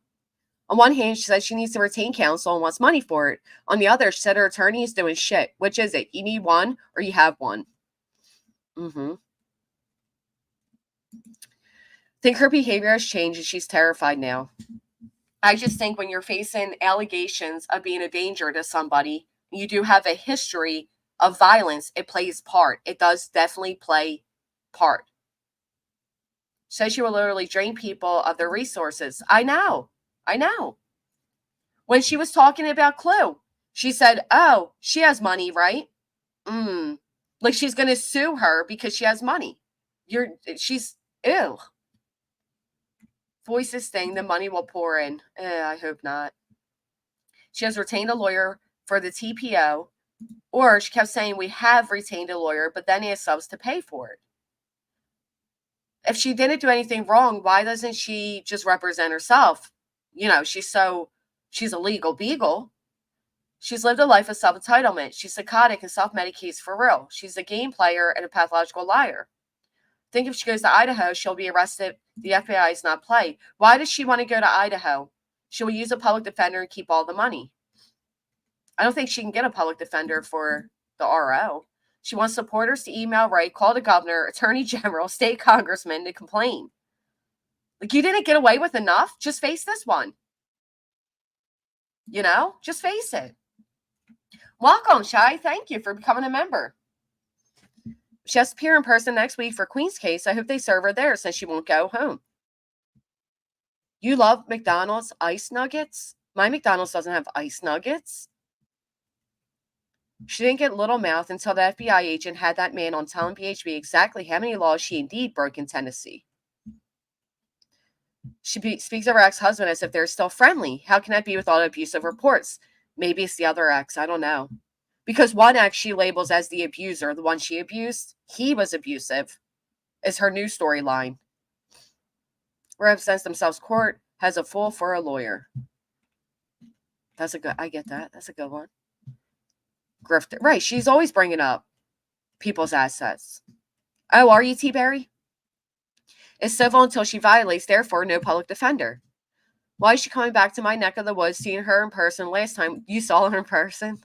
On one hand, she said she needs to retain counsel and wants money for it. On the other, she said her attorney is doing shit. Which is it? You need one or you have one? Think her behavior has changed and she's terrified now. I just think when you're facing allegations of being a danger to somebody, you do have a history of violence, it plays part. It does definitely play part. Says she will literally drain people of their resources. I know. When she was talking about Clue, she said, oh, she has money, right? Like she's going to sue her because she has money. She's, ew. Voices saying the money will pour in. I hope not. She has retained a lawyer for the TPO, or she kept saying we have retained a lawyer, but then asked subs to pay for it. If she didn't do anything wrong, why doesn't she just represent herself? You know, she's a legal beagle. She's lived a life of self-entitlement. She's psychotic and self-medicates for real. She's a game player and a pathological liar. Think if she goes to Idaho, she'll be arrested. The FBI is not play. Why does she want to go to Idaho? She will use a public defender and keep all the money. I don't think she can get a public defender for the RO. She wants supporters to email, write, call the governor, attorney general, state congressman to complain. Like, you didn't get away with enough? Just face this one. You know? Just face it. Welcome, Shai. Thank you for becoming a member. She has to appear in person next week for Queen's case. I hope they serve her there since she won't go home. You love McDonald's ice nuggets? My McDonald's doesn't have ice nuggets. She didn't get little mouth until the FBI agent had that man on telling BHB exactly how many laws she indeed broke in Tennessee. She speaks of her ex-husband as if they're still friendly. How can that be with all the abusive reports? Maybe it's the other ex. I don't know. Because one ex she labels as the abuser, the one she abused, he was abusive, is her new storyline. Represents themselves court, has a fool for a lawyer. I get that. That's a good one. Grifter. Right, she's always bringing up people's assets. Oh, are you, T-Berry? Is civil until she violates, therefore no public defender. Why is she coming back to my neck of the woods, seeing her in person? Last time you saw her in person.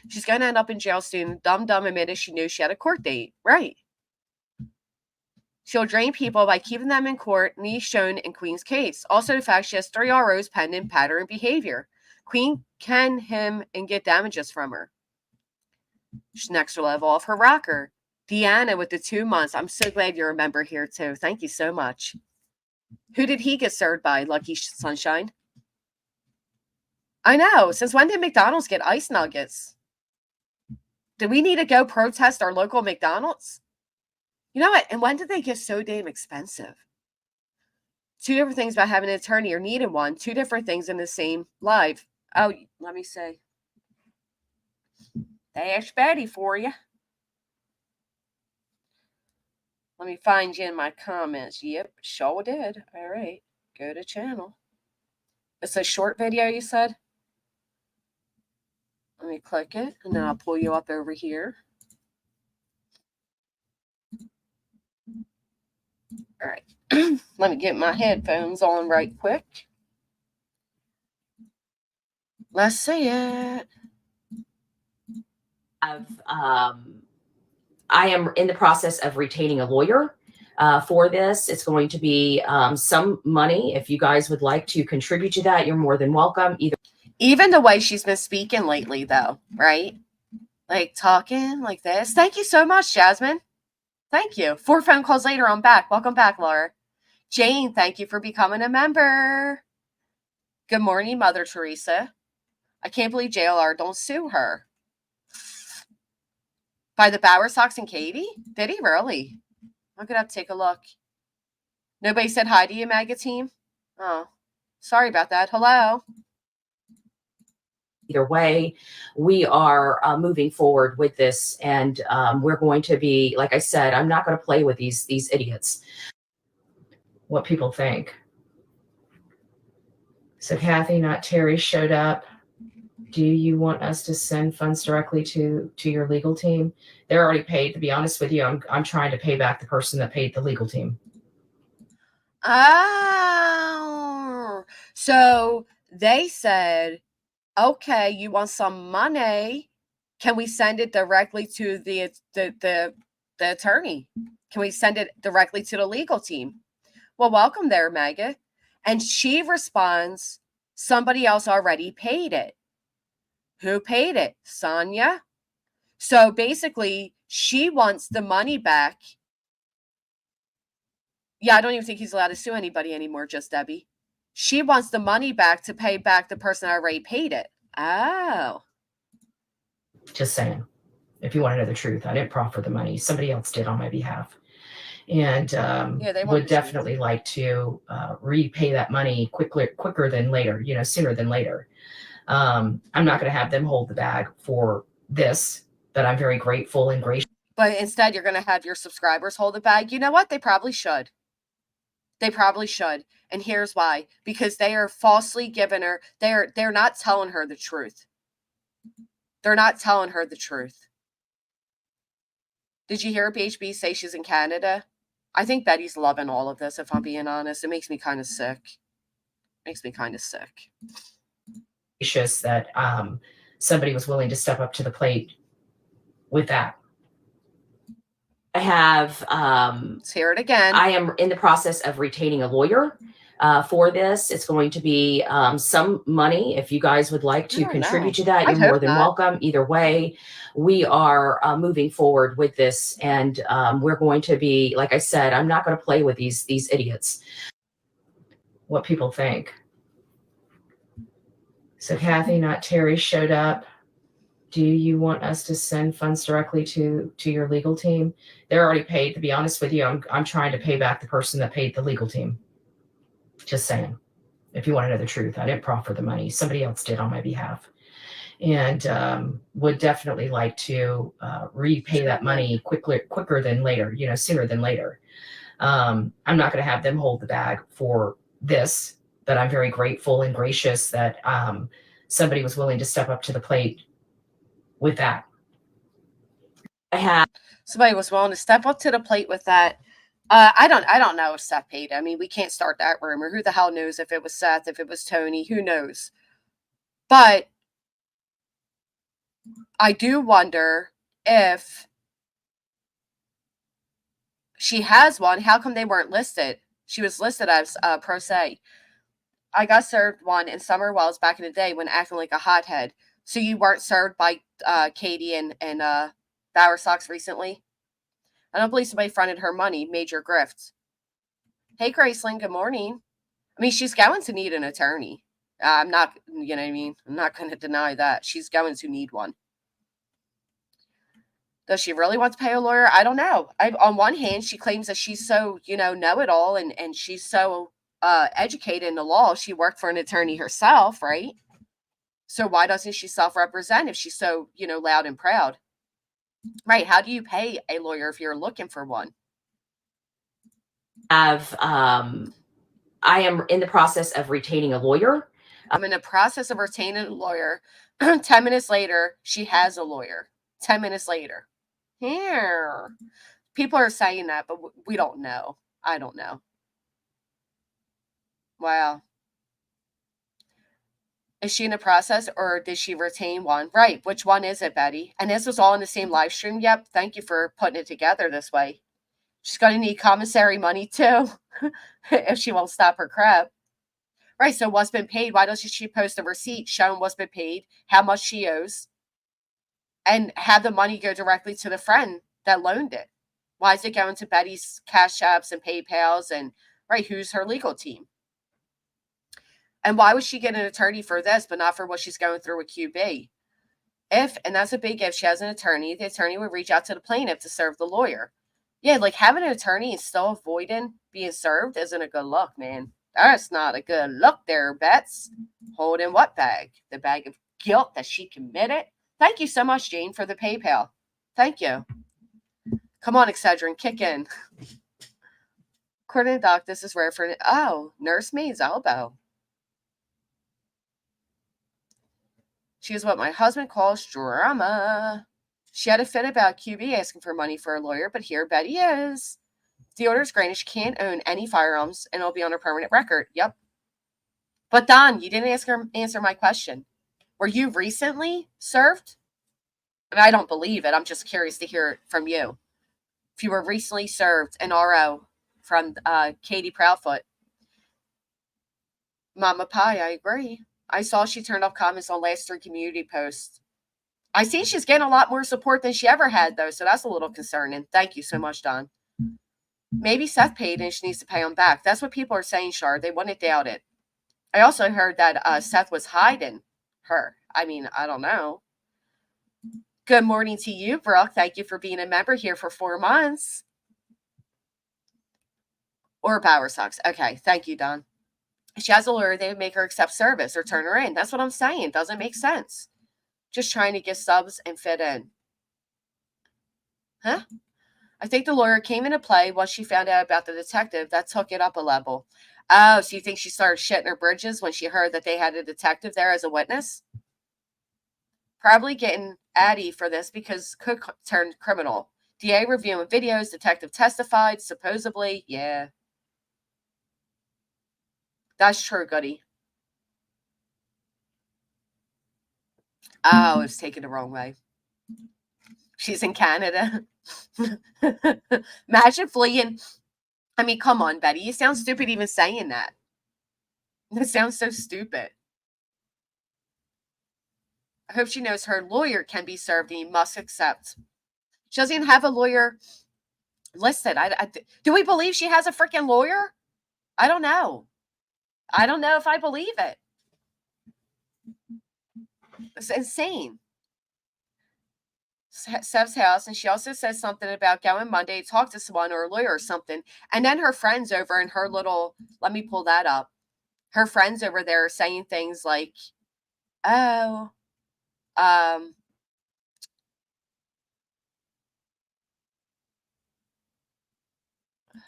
She's going to end up in jail soon. Dumb admitted she knew she had a court date. Right. She'll drain people by keeping them in court, niche shown in Queen's case. Also, the fact she has 3 ROs pending pattern behavior. Queen can him and get damages from her. She's next level off her rocker. Deanna with the 2 months. I'm so glad you're a member here too. Thank you so much. Who did he get served by, Lucky Sunshine? I know. Since when did McDonald's get ice nuggets? Do we need to go protest our local McDonald's? You know what? And when did they get so damn expensive? Two different things about having an attorney or needing one. Two different things in the same live. Oh, let me see. Dash Betty for you. Let me find you in my comments. Yep, sure did. All right. Go to channel. It's a short video, you said? Let me click it, and then I'll pull you up over here. All right. Let me get my headphones on right quick. Let's see it. I am in the process of retaining a lawyer for this. It's going to be some money. If you guys would like to contribute to that, you're more than welcome. Even the way she's been speaking lately, though, right? Like talking like this. Thank you so much, Jasmine. Thank you. 4 phone calls later, I'm back. Welcome back, Laura. Jane, thank you for becoming a member. Good morning, Mother Teresa. I can't believe JLR don't sue her. By the Bowersox and Katie? Did he really? I'm going to have to take a look. Nobody said hi to you, MAGA team? Oh, sorry about that. Hello. Either way, we are moving forward with this, and we're going to be, like I said, I'm not going to play with these idiots. What people think. So Kathy, not Terry, showed up. Do you want us to send funds directly to your legal team? They're already paid. To be honest with you, I'm trying to pay back the person that paid the legal team. Oh, so they said, okay, you want some money? Can we send it directly to the attorney? Can we send it directly to the legal team? Well, welcome there, Maggie. And she responds, somebody else already paid it. Who paid it? Sonia. So basically, she wants the money back. Yeah, I don't even think he's allowed to sue anybody anymore, just Debbie. She wants the money back to pay back the person that already paid it. Oh. Just saying. If you want to know the truth, I didn't proffer the money. Somebody else did on my behalf. And they would definitely like to repay that money quicker than later, sooner than later. I'm not going to have them hold the bag for this, but I'm very grateful and gracious. But instead, you're going to have your subscribers hold the bag. You know what? They probably should. They probably should. And here's why. Because they are falsely giving her, they're not telling her the truth. They're not telling her the truth. Did you hear BHB say she's in Canada? I think Betty's loving all of this, if I'm being honest. It makes me kind of sick. Gracious that somebody was willing to step up to the plate with that. I have let's hear it again. I am in the process of retaining a lawyer for this. It's going to be some money. If you guys would like to contribute to that, you're more than welcome. Either way, we are moving forward with this, and we're going to be, like I said, I'm not going to play with these idiots. What people think. So Kathy, not Terry, showed up. Do you want us to send funds directly to your legal team? They're already paid. To be honest with you, I'm trying to pay back the person that paid the legal team. Just saying. If you want to know the truth, I didn't proffer the money. Somebody else did on my behalf. And would definitely like to repay that money quicker than later, sooner than later. I'm not going to have them hold the bag for this, but I'm very grateful and gracious that somebody was willing to step up to the plate with that. Somebody was willing to step up to the plate with that. I don't know if Seth paid. I mean, we can't start that rumor. Who the hell knows if it was Seth, if it was Tony? Who knows? But I do wonder if she has one. How come they weren't listed? She was listed as pro se. I got served one in Summer Wells back in the day when acting like a hothead. So you weren't served by Katie and Bowersox recently? I don't believe somebody fronted her money, major grifts. Hey, Graceland, good morning. I mean, she's going to need an attorney. I'm not, you know what I mean? I'm not going to deny that. She's going to need one. Does she really want to pay a lawyer? I don't know. On one hand, she claims that she's so, know-it-all and she's so educated in the law. She worked for an attorney herself, right? So why doesn't she self-represent if she's so, loud and proud? Right. How do you pay a lawyer if you're looking for one? I am in the process of retaining a lawyer. I'm in the process of retaining a lawyer. 10 minutes later, she has a lawyer. 10 minutes later. Here. People are saying that, but we don't know. I don't know. Wow. Is she in the process or did she retain one? Right. Which one is it, Betty? And this was all in the same live stream. Yep. Thank you for putting it together this way. She's going to need commissary money too if she won't stop her crap. Right. So what's been paid? Why doesn't she post a receipt showing what's been paid, how much she owes, and have the money go directly to the friend that loaned it? Why is it going to Betty's Cash Apps and PayPals and, right, who's her legal team? And why would she get an attorney for this, but not for what she's going through with QB? If, and that's a big if, she has an attorney, the attorney would reach out to the plaintiff to serve the lawyer. Yeah, like having an attorney and still avoiding being served isn't a good look, man. That's not a good look there, Bets. Holding what bag? The bag of guilt that she committed? Thank you so much, Jane, for the PayPal. Thank you. Come on, Excedrin, kick in. According to Doc, this is rare for, nursemaid's elbow. She is what my husband calls drama. She had a fit about QB asking for money for a lawyer, but here Betty is. The order is granted. She can't own any firearms, and it'll be on her permanent record. Yep. But Don, you didn't answer my question. Were you recently served? And I don't believe it. I'm just curious to hear it from you. If you were recently served an RO from Katie Proudfoot. Mama Pie, I agree. I saw she turned off comments on last 3 community posts. I see she's getting a lot more support than she ever had, though, so that's a little concerning. Thank you so much, Don. Maybe Seth paid and she needs to pay him back. That's what people are saying, Shar. They wouldn't doubt it. I also heard that Seth was hiding her. I mean, I don't know. Good morning to you, Brooke. Thank you for being a member here for 4 months. Or Bowersox. Okay, thank you, Don. If she has a lawyer, they would make her accept service or turn her in. That's what I'm saying. Doesn't make sense. Just trying to get subs and fit in. Huh? I think the lawyer came into play once she found out about the detective. That took it up a level. Oh, so you think she started shitting her bridges when she heard that they had a detective there as a witness? Probably getting Addie for this because Cook turned criminal. DA reviewing videos, detective testified, supposedly. Yeah. That's true, Goody. Oh, it's taken the wrong way. She's in Canada. Imagine fleeing. I mean, come on, Betty. You sound stupid even saying that. It sounds so stupid. I hope she knows her lawyer can be served and he must accept. She doesn't even have a lawyer listed. Do we believe she has a freaking lawyer? I don't know. I don't know if I believe it. It's insane. Seth's house, and she also says something about going Monday to talk to someone or a lawyer or something. And then her friends over in her little, let me pull that up. Her friends over there are saying things like, oh,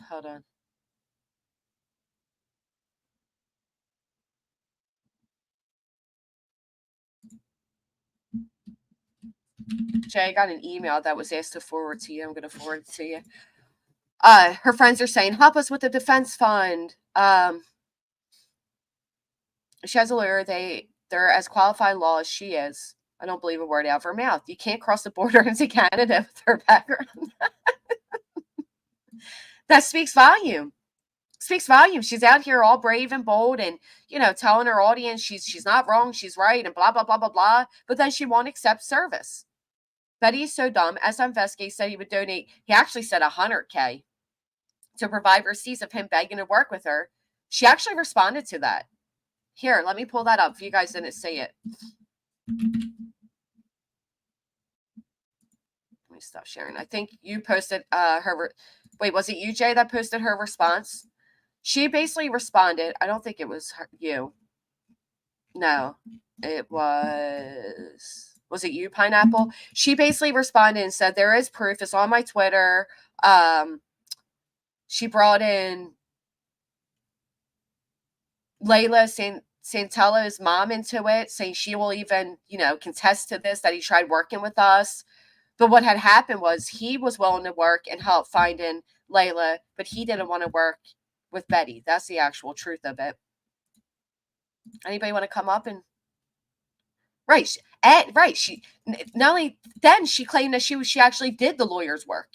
hold on. Jay, I got an email that was asked to forward to you. I'm going to forward it to you. Her friends are saying, help us with the defense fund. She has a lawyer. They're as qualified law as she is. I don't believe a word out of her mouth. You can't cross the border into Canada with her background. That speaks volume. Speaks volume. She's out here all brave and bold and, telling her audience she's not wrong, she's right, and blah, blah, blah, blah, blah. But then she won't accept service. Betty is so dumb. SM Vesky said he would donate, he actually said $100K to provide receipts of him begging to work with her. She actually responded to that. Here, let me pull that up if you guys didn't see it. Let me me stop sharing. I think you posted wait, was it you, Jay, that posted her response? She basically responded. I don't think it was you. No, it was it you, Pineapple? She basically responded and said, there is proof. It's on my Twitter. She brought in Layla Santella's mom into it, saying she will even, contest to this, that he tried working with us. But what had happened was he was willing to work and help finding Layla, but he didn't want to work with Betty. That's the actual truth of it. Anybody want to come up and... Right. She not only then, she claimed that she actually did the lawyer's work.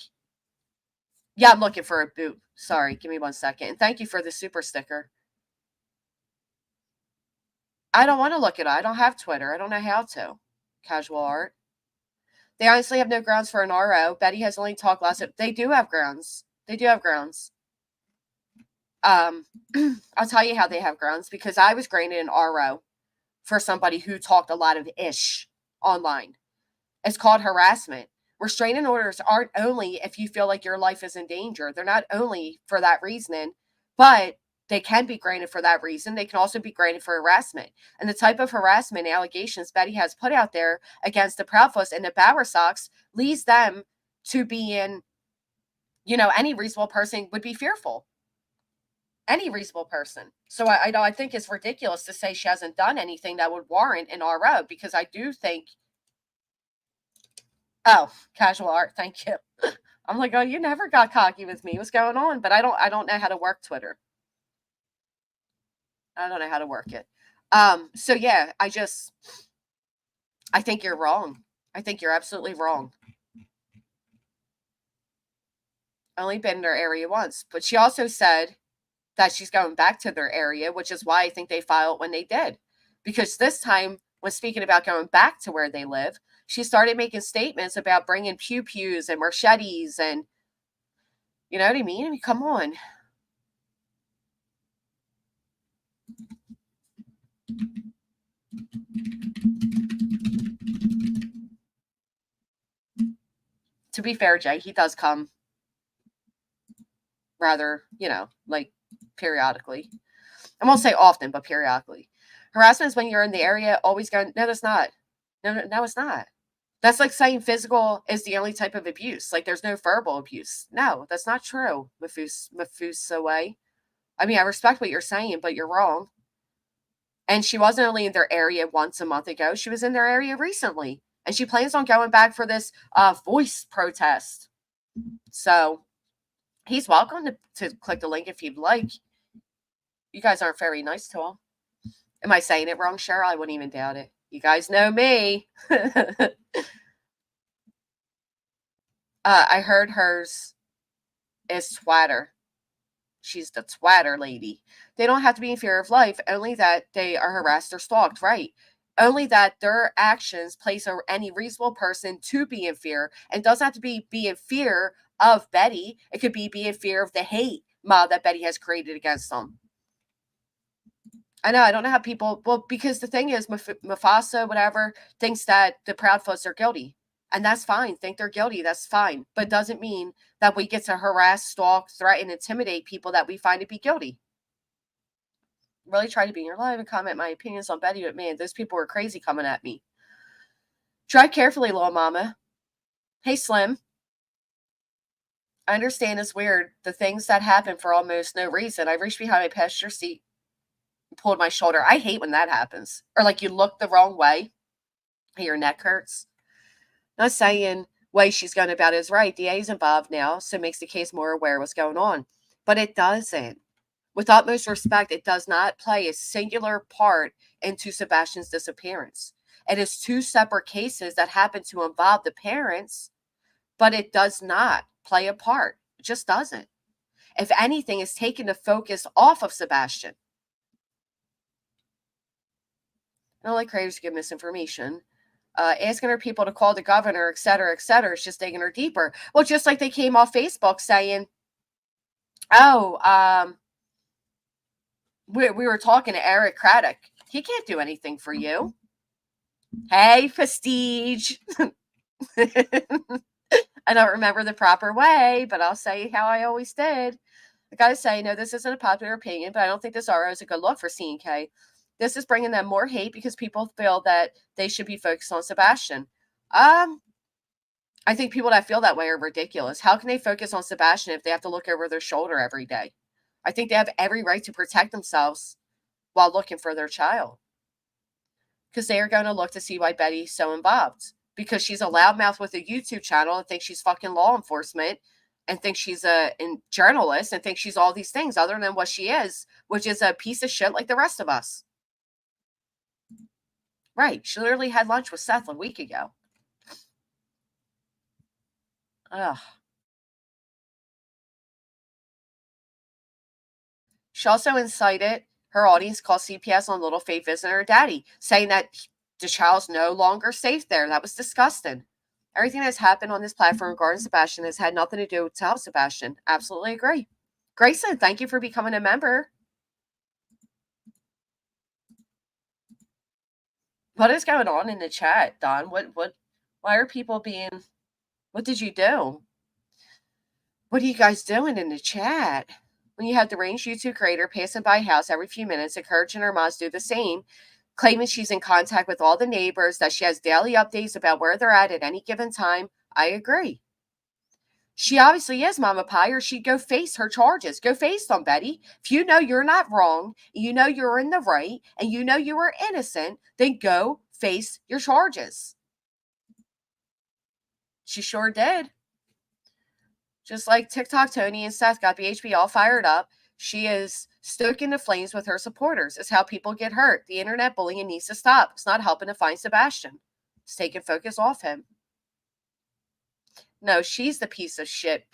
Yeah, I'm looking for a boot. Sorry, give me 1 second. And thank you for the super sticker. I don't want to look it up. I don't have Twitter. I don't know how to. Casual art. They honestly have no grounds for an RO. Betty has only talked last. They do have grounds. They do have grounds. I'll tell you how they have grounds, because I was granted an RO for somebody who talked a lot of ish online. It's called harassment. Restraining orders aren't only if you feel like your life is in danger. They're not only for that reason, but they can be granted for that reason. They can also be granted for harassment. And the type of harassment allegations Betty has put out there against the Proudfoots and the Bowersox leads them to being, any reasonable person would be fearful. Any reasonable person. So I think it's ridiculous to say she hasn't done anything that would warrant an RO, because I do think... Oh, casual art, thank you. I'm like, oh, you never got cocky with me. What's going on? But I don't know how to work Twitter. I don't know how to work it. So yeah, I think you're wrong. I think you're absolutely wrong. Only been in their area once. But she also said that she's going back to their area, which is why I think they filed when they did. Because this time, when speaking about going back to where they live, she started making statements about bringing pew-pews and machetes and, you know what I mean? I mean, come on. To be fair, Jay, he does come rather, periodically. I won't say often, but periodically. Harassment is when you're in the area always going, no, that's not. No, it's not. That's like saying physical is the only type of abuse. Like, there's no verbal abuse. No, that's not true, Mafusaway. I mean, I respect what you're saying, but you're wrong. And she wasn't only in their area once a month ago. She was in their area recently. And she plans on going back for this voice protest. So he's welcome to click the link if you'd like. You guys aren't very nice to him. Am I saying it wrong, Cheryl? I wouldn't even doubt it. You guys know me. I heard hers is twatter. She's the twatter lady. They don't have to be in fear of life, only that they are harassed or stalked, right? Only that their actions place any reasonable person to be in fear. And it doesn't have to be in fear of Betty. It could be in fear of the hate mob that Betty has created against them. I know, I don't know how people... Well, because the thing is, Mufasa, whatever, thinks that the Proudfoots are guilty. And that's fine. Think they're guilty. That's fine. But it doesn't mean that we get to harass, stalk, threaten, intimidate people that we find to be guilty. Really try to be in your live and comment my opinions on Betty, but man, those people were crazy coming at me. Drive carefully, little mama. Hey, Slim. I understand it's weird. The things that happen for almost no reason. I reached behind my passenger seat and pulled my shoulder. I hate when that happens. Or like you look the wrong way and your neck hurts. Not saying way she's going about it is right. DA's involved now, so it makes the case more aware of what's going on. But it doesn't. With utmost respect, it does not play a singular part into Sebastian's disappearance. It is two separate cases that happen to involve the parents, but it does not play a part. It just doesn't. If anything, it's taken the focus off of Sebastian. I don't like creators to give misinformation. Asking her people to call the governor, et cetera, is just digging her deeper. Well, just like they came off Facebook saying, we were talking to Eric Craddock. He can't do anything for you. Hey, Prestige. I don't remember the proper way, but I'll say how I always did. I gotta say, no, this isn't a popular opinion, but I don't think this RO is a good look for C&K. This is bringing them more hate because people feel that they should be focused on Sebastian. I think people that feel that way are ridiculous. How can they focus on Sebastian if they have to look over their shoulder every day? I think they have every right to protect themselves while looking for their child. Because they are going to look to see why Betty's so involved. Because she's a loudmouth with a YouTube channel and thinks she's fucking law enforcement and thinks she's a journalist and thinks she's all these things other than what she is, which is a piece of shit like the rest of us. Right. She literally had lunch with Seth a week ago. Ugh. She also incited her audience to call CPS on little Faith visiting her daddy, saying that the child's no longer safe there. That was disgusting. Everything that's happened on this platform regarding Sebastian has had nothing to do with to help Sebastian. Absolutely agree. Grayson, thank you for becoming a member. What is going on in the chat, Don? Why are people being, what did you do? What are you guys doing in the chat? When you have the deranged YouTube creator passing by a house every few minutes, encouraging her moms to do the same, claiming she's in contact with all the neighbors, that she has daily updates about where they're at any given time, I agree. She obviously is Mama Pie, or she'd go face her charges. Go face them, Betty. If you know you're not wrong, you know you're in the right, and you know you were innocent, then go face your charges. She sure did. Just like TikTok Tony and Seth got BHB all fired up, she is stoking the flames with her supporters. It's how people get hurt. The internet bullying needs to stop. It's not helping to find Sebastian. It's taking focus off him. No, she's the piece of shit.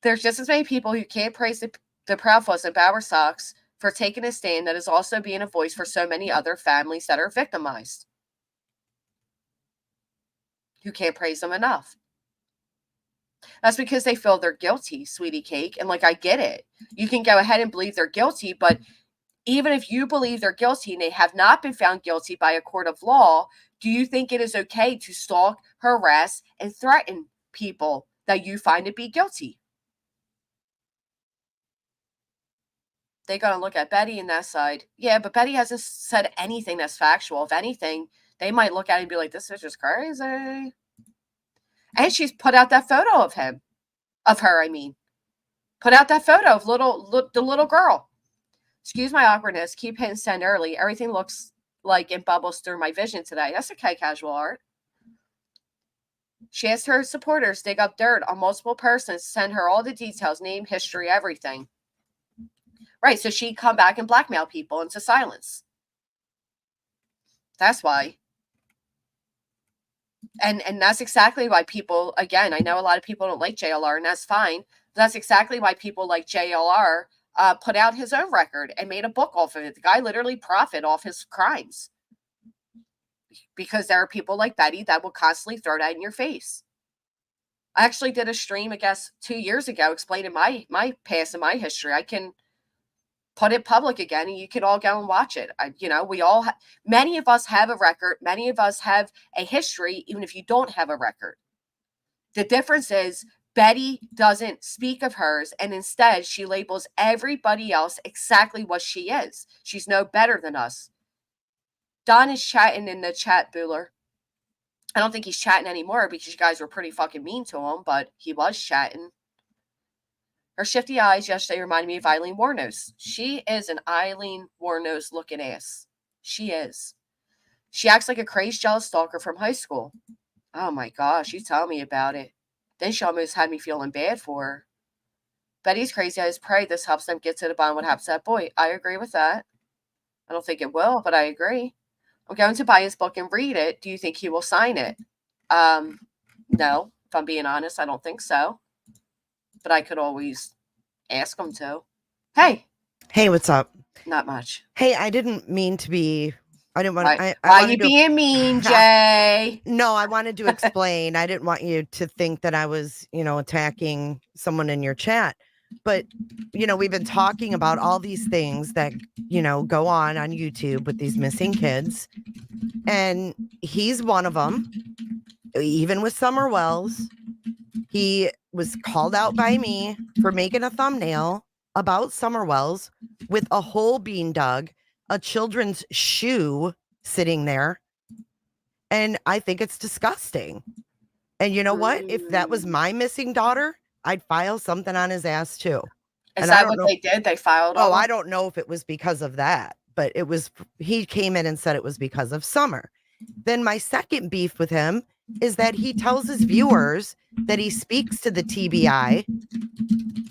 There's just as many people who can't praise the Proudfoots and Bowersox for taking a stand that is also being a voice for so many other families that are victimized. You can't praise them enough. That's because they feel they're guilty, sweetie cake. And like, I get it. You can go ahead and believe they're guilty, but even if you believe they're guilty and they have not been found guilty by a court of law, do you think it is okay to stalk, harass, and threaten people that you find to be guilty? They're going to look at Betty and that side. Yeah, but Betty hasn't said anything that's factual. If anything, they might look at it and be like, this is just crazy. And she's put out that photo of him. Of her, I mean. Put out that photo of the little girl. Excuse my awkwardness. Keep hitting send early. Everything looks like it bubbles through my vision today. That's okay, casual art. She asked her supporters dig up dirt on multiple persons, send her all the details, name, history, everything. Right, so she'd come back and blackmail people into silence. That's why. And that's exactly why people, again, I know a lot of people don't like JLR, and that's fine. That's exactly why people like JLR put out his own record and made a book off of it. The guy literally profited off his crimes. Because there are people like Betty that will constantly throw that in your face. I actually did a stream, I guess, 2 years ago explaining my past and my history. I can put it public again and you can all go and watch it. We all, many of us have a record. Many of us have a history, even if you don't have a record. The difference is Betty doesn't speak of hers, and instead she labels everybody else exactly what she is. She's no better than us. Don is chatting in the chat, Bueller. I don't think he's chatting anymore because you guys were pretty fucking mean to him, but he was chatting. Her shifty eyes yesterday reminded me of Eileen Warnos. She is an Eileen Warnos looking ass. She is. She acts like a crazed, jealous stalker from high school. Oh my gosh, you tell me about it. Then she almost had me feeling bad for her. Betty's crazy. I just pray this helps them get to the bottom of what happened to that boy. I agree with that. I don't think it will, but I agree. I'm going to buy his book and read it. Do you think he will sign it? No. If I'm being honest, I don't think so. But I could always ask him to. Hey. Hey, what's up? Not much. Hey, I didn't mean to be. I didn't want. Why are you being mean, Jay? No, I wanted to explain. I didn't want you to think that I was, attacking someone in your chat. But, we've been talking about all these things that, go on YouTube with these missing kids. And he's one of them. Even with Summer Wells, he was called out by me for making a thumbnail about Summer Wells with a hole being dug, a children's shoe sitting there. And I think it's disgusting. And you know what? If that was my missing daughter, I'd file something on his ass too. Is And I that don't what know. they did? They filed Oh, on I him? don't know if it was because of that, but he came in and said it was because of Summer. Then my second beef with him is that he tells his viewers that he speaks to the TBI.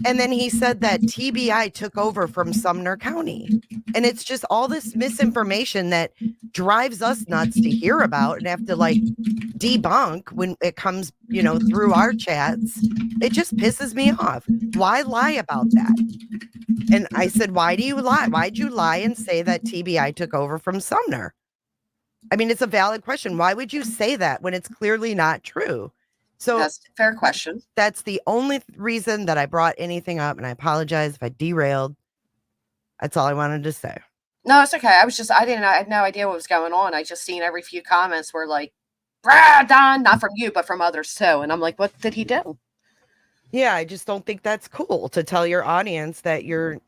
And then he said that TBI took over from Sumner County. And it's just all this misinformation that drives us nuts to hear about and have to debunk when it comes, through our chats. It just pisses me off. Why lie about that? And I said, why do you lie? Why'd you lie and say that TBI took over from Sumner? I mean, it's a valid question. Why would you say that when it's clearly not true? So That's a fair question. that's the only reason that I brought anything up. And I apologize if I derailed. That's all I wanted to say. No, it's okay. I had no idea what was going on. I just seen every few comments were like, "Brah, Don," not from you, but from others too. And I'm like, what did he do? Yeah, I just don't think that's cool to tell your audience that you're,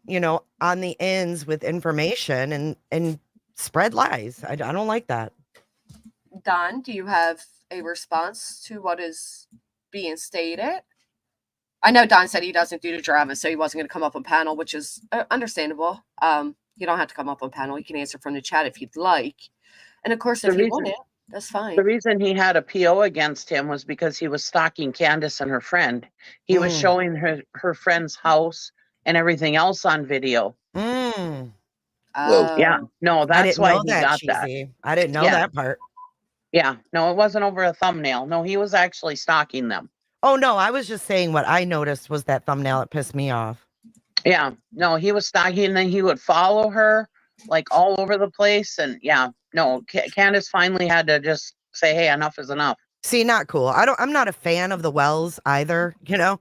on the ends with information and spread lies. I don't like that. Don, do you have a response to what is being stated? I know Don said he doesn't do the drama, so he wasn't going to come up on panel, which is understandable. You don't have to come up on panel. You can answer from the chat if you'd like. And of course, if you want it, that's fine. The reason he had a PO against him was because he was stalking Candace and her friend. He was showing her friend's house and everything else on video. Mm. Yeah, no, I that's didn't why know he that, got that. Cheesy. I didn't know Yeah. that part. Yeah, no, it wasn't over a thumbnail. No, he was actually stalking them. Oh, no, I was just saying what I noticed was that thumbnail. It pissed me off. Yeah, no, he was stalking, and then he would follow her like all over the place. And yeah, no, Candace finally had to just say, hey, enough is enough. See, not cool. I'm not a fan of the Wells either, No.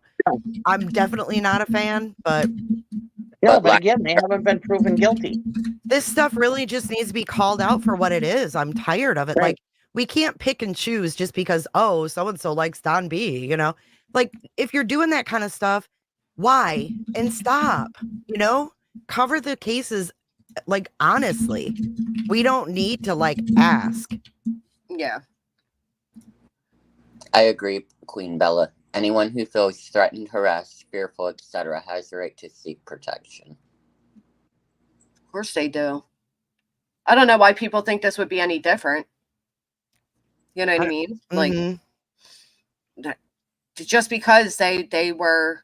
I'm definitely not a fan, but no, but again, they haven't been proven guilty. This stuff really just needs to be called out for what it is. I'm tired of it. Right. Like, we can't pick and choose just because, oh, so-and-so likes Don B, Like, if you're doing that kind of stuff, why? And stop, Cover the cases, honestly. We don't need to, ask. Yeah. I agree, Queen Bella. Anyone who feels threatened, harassed, fearful, etc. has the right to seek protection. Of course they do. I don't know why people think this would be any different. You know what I mean? Like, just because they were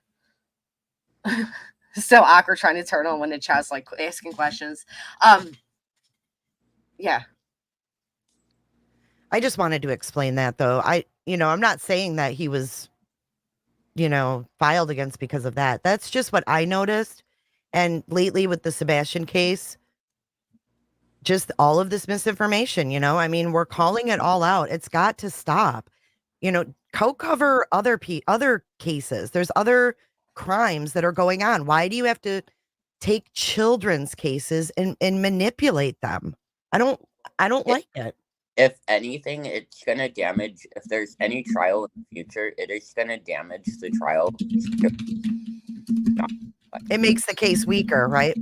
so awkward trying to turn on when the chat's asking questions. Yeah. I just wanted to explain that, though. I'm not saying that he was, filed against because of that. That's just what I noticed. And lately with the Sebastian case, just all of this misinformation, I mean, we're calling it all out. It's got to stop. Co-cover other cases. There's other crimes that are going on. Why do you have to take children's cases and manipulate them? I don't like it. If anything, it's going to damage, if there's any trial in the future, it is going to damage the trial. It makes the case weaker, right?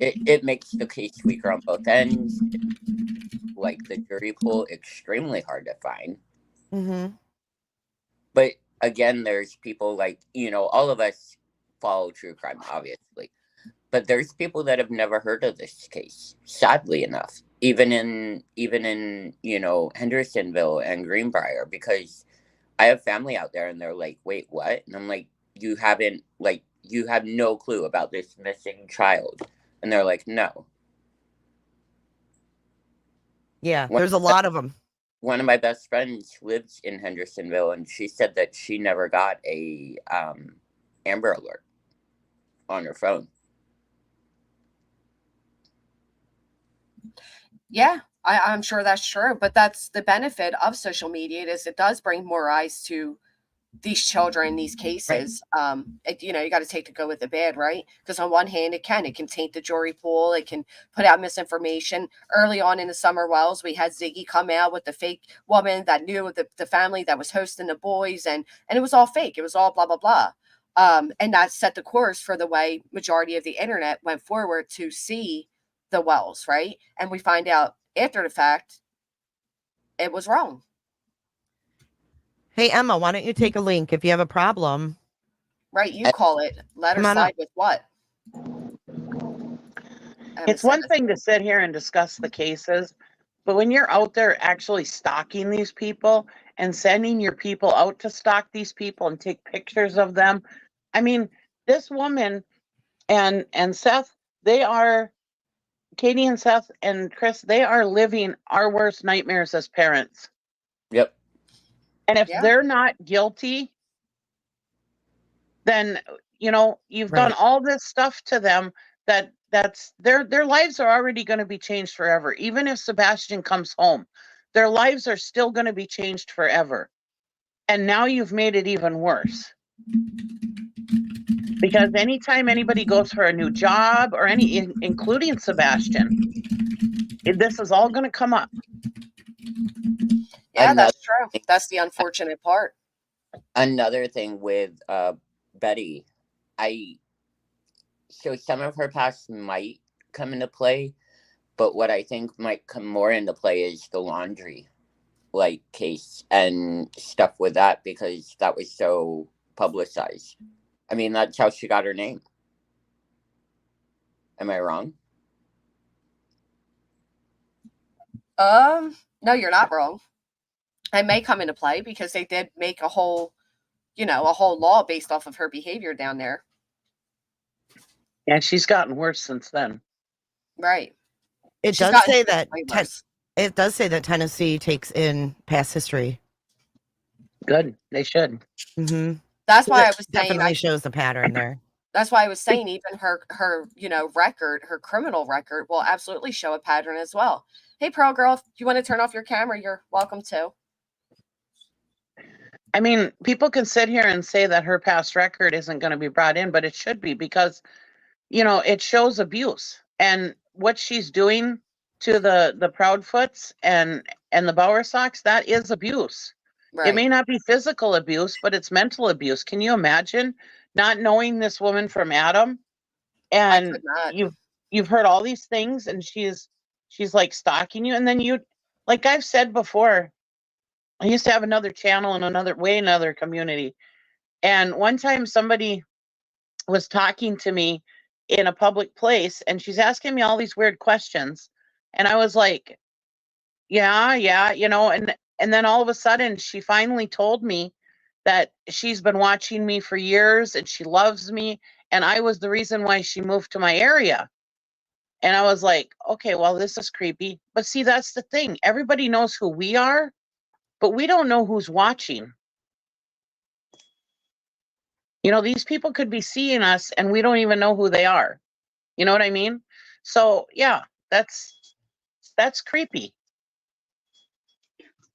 It makes the case weaker on both ends. Like, the jury pool, extremely hard to find. Mm-hmm. But again, there's people all of us follow true crime, obviously. But there's people that have never heard of this case, sadly enough. Even in Hendersonville and Greenbrier, because I have family out there and they're like, wait, what? And I'm like, you have no clue about this missing child. And they're like, no. Yeah, there's a lot of them. One of my best friends lives in Hendersonville, and she said that she never got a Amber Alert on her phone. Yeah, I'm sure that's true. But that's the benefit of social media is it does bring more eyes to these children, these cases. You know, you got to take the good with the bad, right? Because on one hand, it can taint the jury pool. It can put out misinformation. Early on in the Summer Wells, we had Ziggy come out with the fake woman that knew the family that was hosting the boys, and it was all fake. It was all blah blah blah. And that set the course for the way majority of the internet went forward to see the Wells, right? And we find out after the fact it was wrong. Hey, Emma, why don't you take a link if you have a problem? Right, you call it. Let her Come on slide up. with what? It's one thing to sit here and discuss the cases, but when you're out there actually stalking these people and sending your people out to stalk these people and take pictures of them, I mean, this woman and Seth, they are, Katie and Seth and Chris, they are living our worst nightmares as parents. Yep. And if they're not guilty, then, you know, you've done all this stuff to them that's their lives are already going to be changed forever. Even if Sebastian comes home, their lives are still going to be changed forever. And now you've made it even worse. Because anytime anybody goes for a new job or including Sebastian, this is all going to come up. Yeah, that's true. That's the unfortunate part. Another thing with Betty, so some of her past might come into play, but what I think might come more into play is the laundry case and stuff with that, because that was so publicized. I mean, that's how she got her name. Am I wrong? No, you're not wrong. It may come into play because they did make a whole law based off of her behavior down there. And she's gotten worse since then. Right. It does say that it does say that Tennessee takes in past history. Good. They should. Mm-hmm. That's why I was saying definitely shows the pattern there. That's why I was saying even her record, her criminal record will absolutely show a pattern as well. Hey, Pearl Girl, if you want to turn off your camera, you're welcome to. I mean, people can sit here and say that her past record isn't going to be brought in, but it should be, because, you know, it shows abuse. And what she's doing to the Proudfoots and the Bowersox, that is abuse. Right. It may not be physical abuse, but it's mental abuse. Can you imagine not knowing this woman from Adam? And you've heard all these things, and she's like stalking you. And then you, like I've said before, I used to have another channel in another community. And one time somebody was talking to me in a public place, and she's asking me all these weird questions. And I was like, yeah, you know, and then all of a sudden she finally told me that she's been watching me for years and she loves me. And I was the reason why she moved to my area. And I was like, okay, well, this is creepy. But see, that's the thing. Everybody knows who we are, but we don't know who's watching. You know, these people could be seeing us and we don't even know who they are. You know what I mean? So yeah, that's creepy.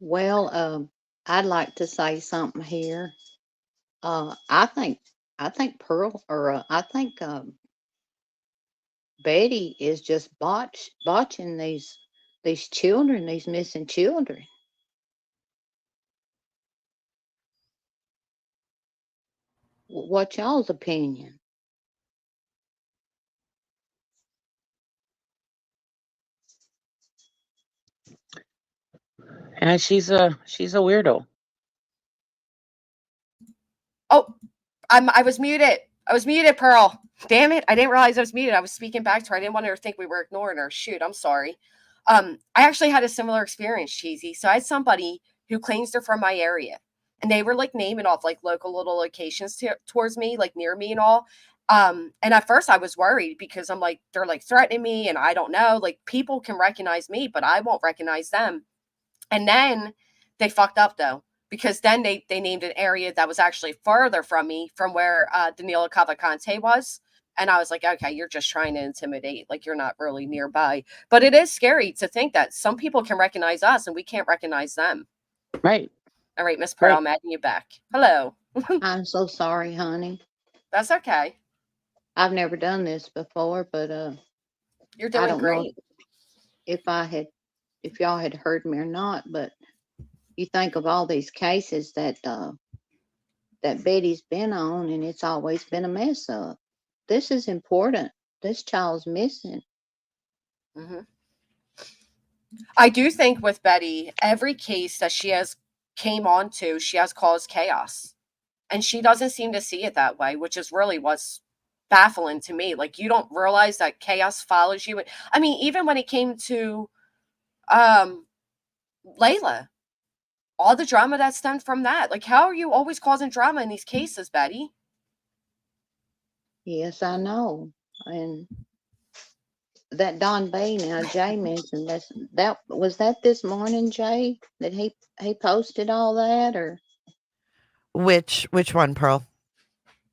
Well, I'd like to say something here. I think Pearl, or I think Betty is just botching these children, these missing children. What's y'all's opinion? And she's a weirdo. Oh, I was muted. Pearl. Damn it. I didn't realize I was muted. I was speaking back to her. I didn't want her to think we were ignoring her. Shoot, I'm sorry. I actually had a similar experience, Cheesy. So I had somebody who claims they're from my area. And they were like naming off like local little locations towards me, like near me and all. And at first I was worried because I'm like, they're like threatening me and I don't know. Like people can recognize me, but I won't recognize them. And then they fucked up though, because then they named an area that was actually further from me, from where Danilo Cavalcante was. And I was like, okay, you're just trying to intimidate. Like, you're not really nearby. But it is scary to think that some people can recognize us and we can't recognize them. Right. All right, Miss Pearl, I'm adding you back. Hello. I'm so sorry, honey. That's okay. I've never done this before, but You're I doing don't know great. if y'all had heard me or not, but you think of all these cases that Betty's been on, and it's always been a mess up. This is important. This child's missing. Hmm. I do think with Betty, every case that she has came on to, she has caused chaos. And she doesn't seem to see it that way, which is really what's baffling to me. Like, you don't realize that chaos follows you. I mean, even when it came to um Layla, all the drama that stemmed from that. Like, how are you always causing drama in these cases, Betty? Yes, I know. And that Don B now, Jay mentioned that was that this morning, Jay, that he posted all that, or Which one, Pearl?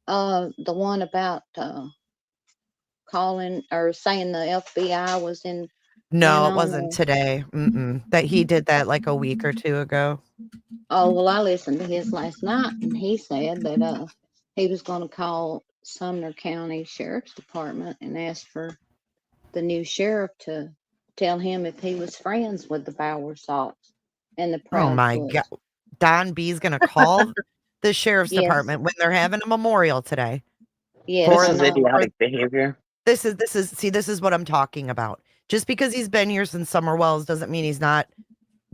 the one about calling or saying the FBI was in No, it on wasn't today. That he did that like a week or two ago. Oh, well, I listened to his last night, and he said that he was going to call Sumner County Sheriff's Department and ask for the new sheriff to tell him if he was friends with the Bowersox and the Oh my Proudfoot. God. Don B's going to call the sheriff's Yes, department when they're having a memorial today. yes, This I is know. idiotic behavior. This is what I'm talking about. Just because he's been here since Summer Wells doesn't mean he's not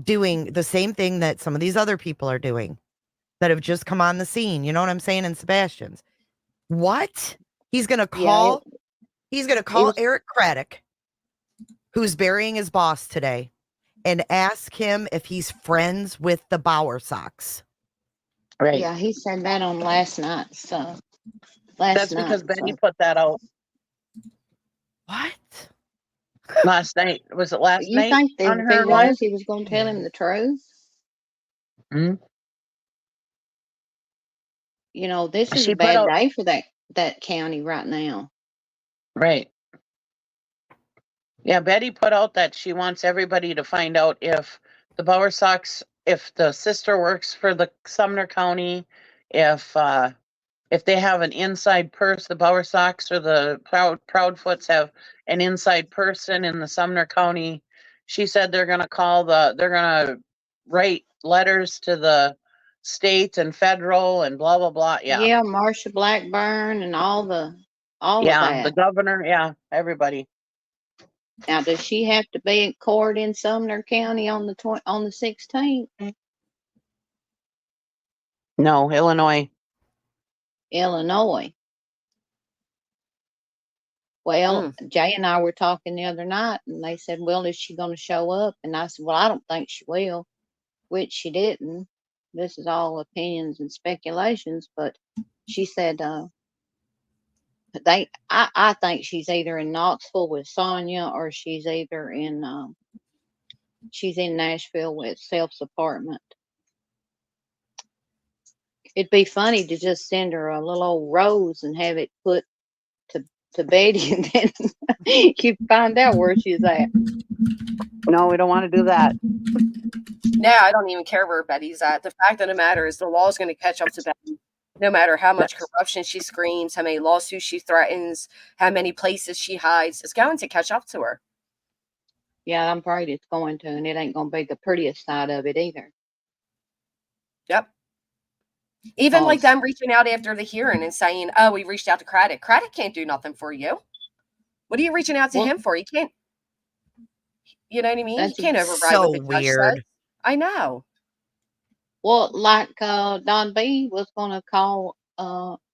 doing the same thing that some of these other people are doing that have just come on the scene. You know what I'm saying? In Sebastian's. What? He's going to Yeah, call it was. Eric Craddock, who's burying his boss today, and ask him if he's friends with the Bowersox. Right. Yeah, he said that on last night's. That's because Betty put that out What? last night. Was it last You night think that on if her he live? was, he was going to tell him the truth? Hmm? You know, this is She a put bad out, day for that county right now. right. Yeah, Betty put out that she wants everybody to find out if the Bowersox, if the sister works for the Sumner County, if they have an inside person, the Bowersox or the Proudfoots have an inside person in the Sumner County. She said they're gonna write letters to the state and federal and blah blah blah. Yeah. Yeah, Marsha Blackburn and all of Yeah, the that. governor, yeah, everybody. Now, does she have to be in court in Sumner County on the 16th? No, Illinois. Illinois. Well, Mm. Jay and I were talking the other night, and they said, "Well, is she going to show up?" And I said, "Well, I don't think she will," which she didn't. This is all opinions and speculations, but she said I think she's either in Knoxville with Sonia, or she's either in Nashville with Self's apartment. It'd be funny to just send her a little old rose and have it put to Betty, and then you find out where she's at. No, we don't want to do that. Now, I don't even care where Betty's at. The fact of the matter is the law is going to catch up to Betty. No matter how much corruption she screams, how many lawsuits she threatens, how many places she hides, it's going to catch up to her. Yeah, I'm afraid it's going to, and it ain't going to be the prettiest side of it either. Yep. Even like them reaching out after the hearing and saying, "Oh, we reached out to Craddock." Craddock can't do nothing for you. What are you reaching out to him for? He can't. You know what I mean? He can't override so what the judge weird. says. I know. Well, like Don B was going to call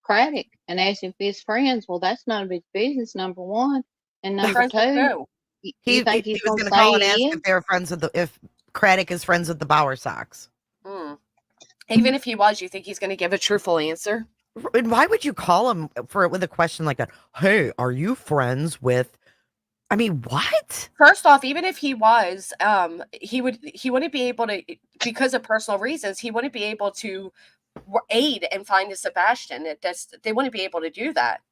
Craddock and ask if he's friends. Well, that's none of his business, number one. And number Friends with two, who? you think He he's was going going to to call say and ask he if is? they're friends with if Craddock is friends with the Bowersox. Hmm. Even if he was, you think he's going to give a truthful answer? And why would you call him with a question like that? Hey, are you friends with? I mean, what? First off, even if he was, he wouldn't be able to, because of personal reasons, he wouldn't be able to aid and find a Sebastian. They wouldn't be able to do that.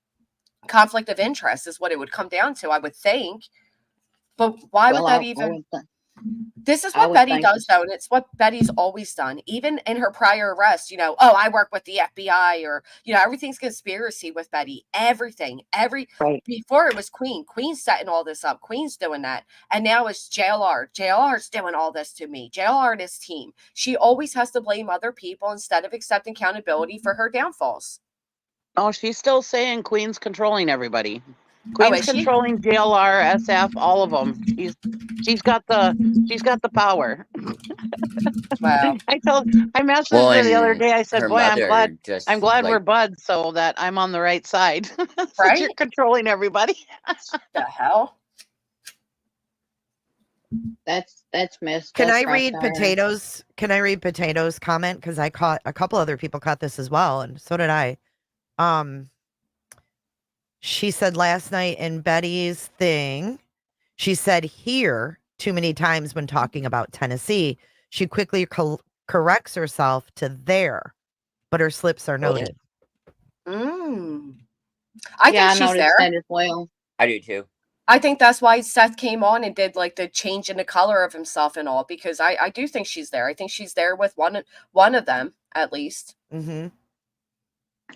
Conflict of interest is what it would come down to, I would think. But why would that even? This is I what would Betty think does, though, and it's what Betty's always done. Even in her prior arrest, oh, I work with the FBI, or everything's conspiracy with Betty. Everything, Right. before it was Queen. Queen's setting all this up. Queen's doing that, and now it's JLR. JLR's doing all this to me. JLR and his team. She always has to blame other people instead of accepting accountability for her downfalls. Oh, she's still saying Queen's controlling everybody. Oh, Queen's is she? controlling JLR, SF, all of them. She's got the power. Well, I messaged Well, her the other and day. I said, her "Boy, I'm mother I'm just glad we're like, buds, so that I'm on the right side." Since you're right? controlling everybody. The hell? that's messed Can up I right read there. potatoes? Can I read potatoes comment? Because I caught a couple other people caught this as well, and so did I. She said last night in Betty's thing, she said here too many times when talking about Tennessee. She quickly corrects herself to there, but her slips are oh, noted. I Yeah, think I she's noticed there. that as well. I do too. I think that's why Seth came on and did like the change in the color of himself and all, because I do think she's there. I think she's there with one of them at least. Mm-hmm.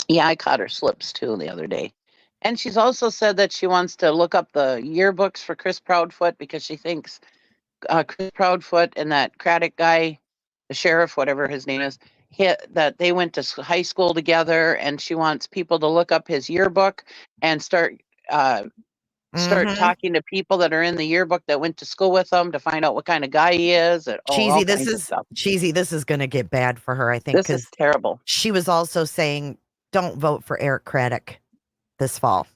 Yeah, I caught her slips too the other day. And she's also said that she wants to look up the yearbooks for Chris Proudfoot because she thinks Chris Proudfoot and that Craddock guy, the sheriff, whatever his name is, that they went to high school together, and she wants people to look up his yearbook and start Mm-hmm. talking to people that are in the yearbook that went to school with him to find out what kind of guy he is, and all Cheesy, this kinds of is stuff. cheesy. This is going to get bad for her, I think, This is because terrible. she was also saying, "Don't vote for Eric Craddock this fall."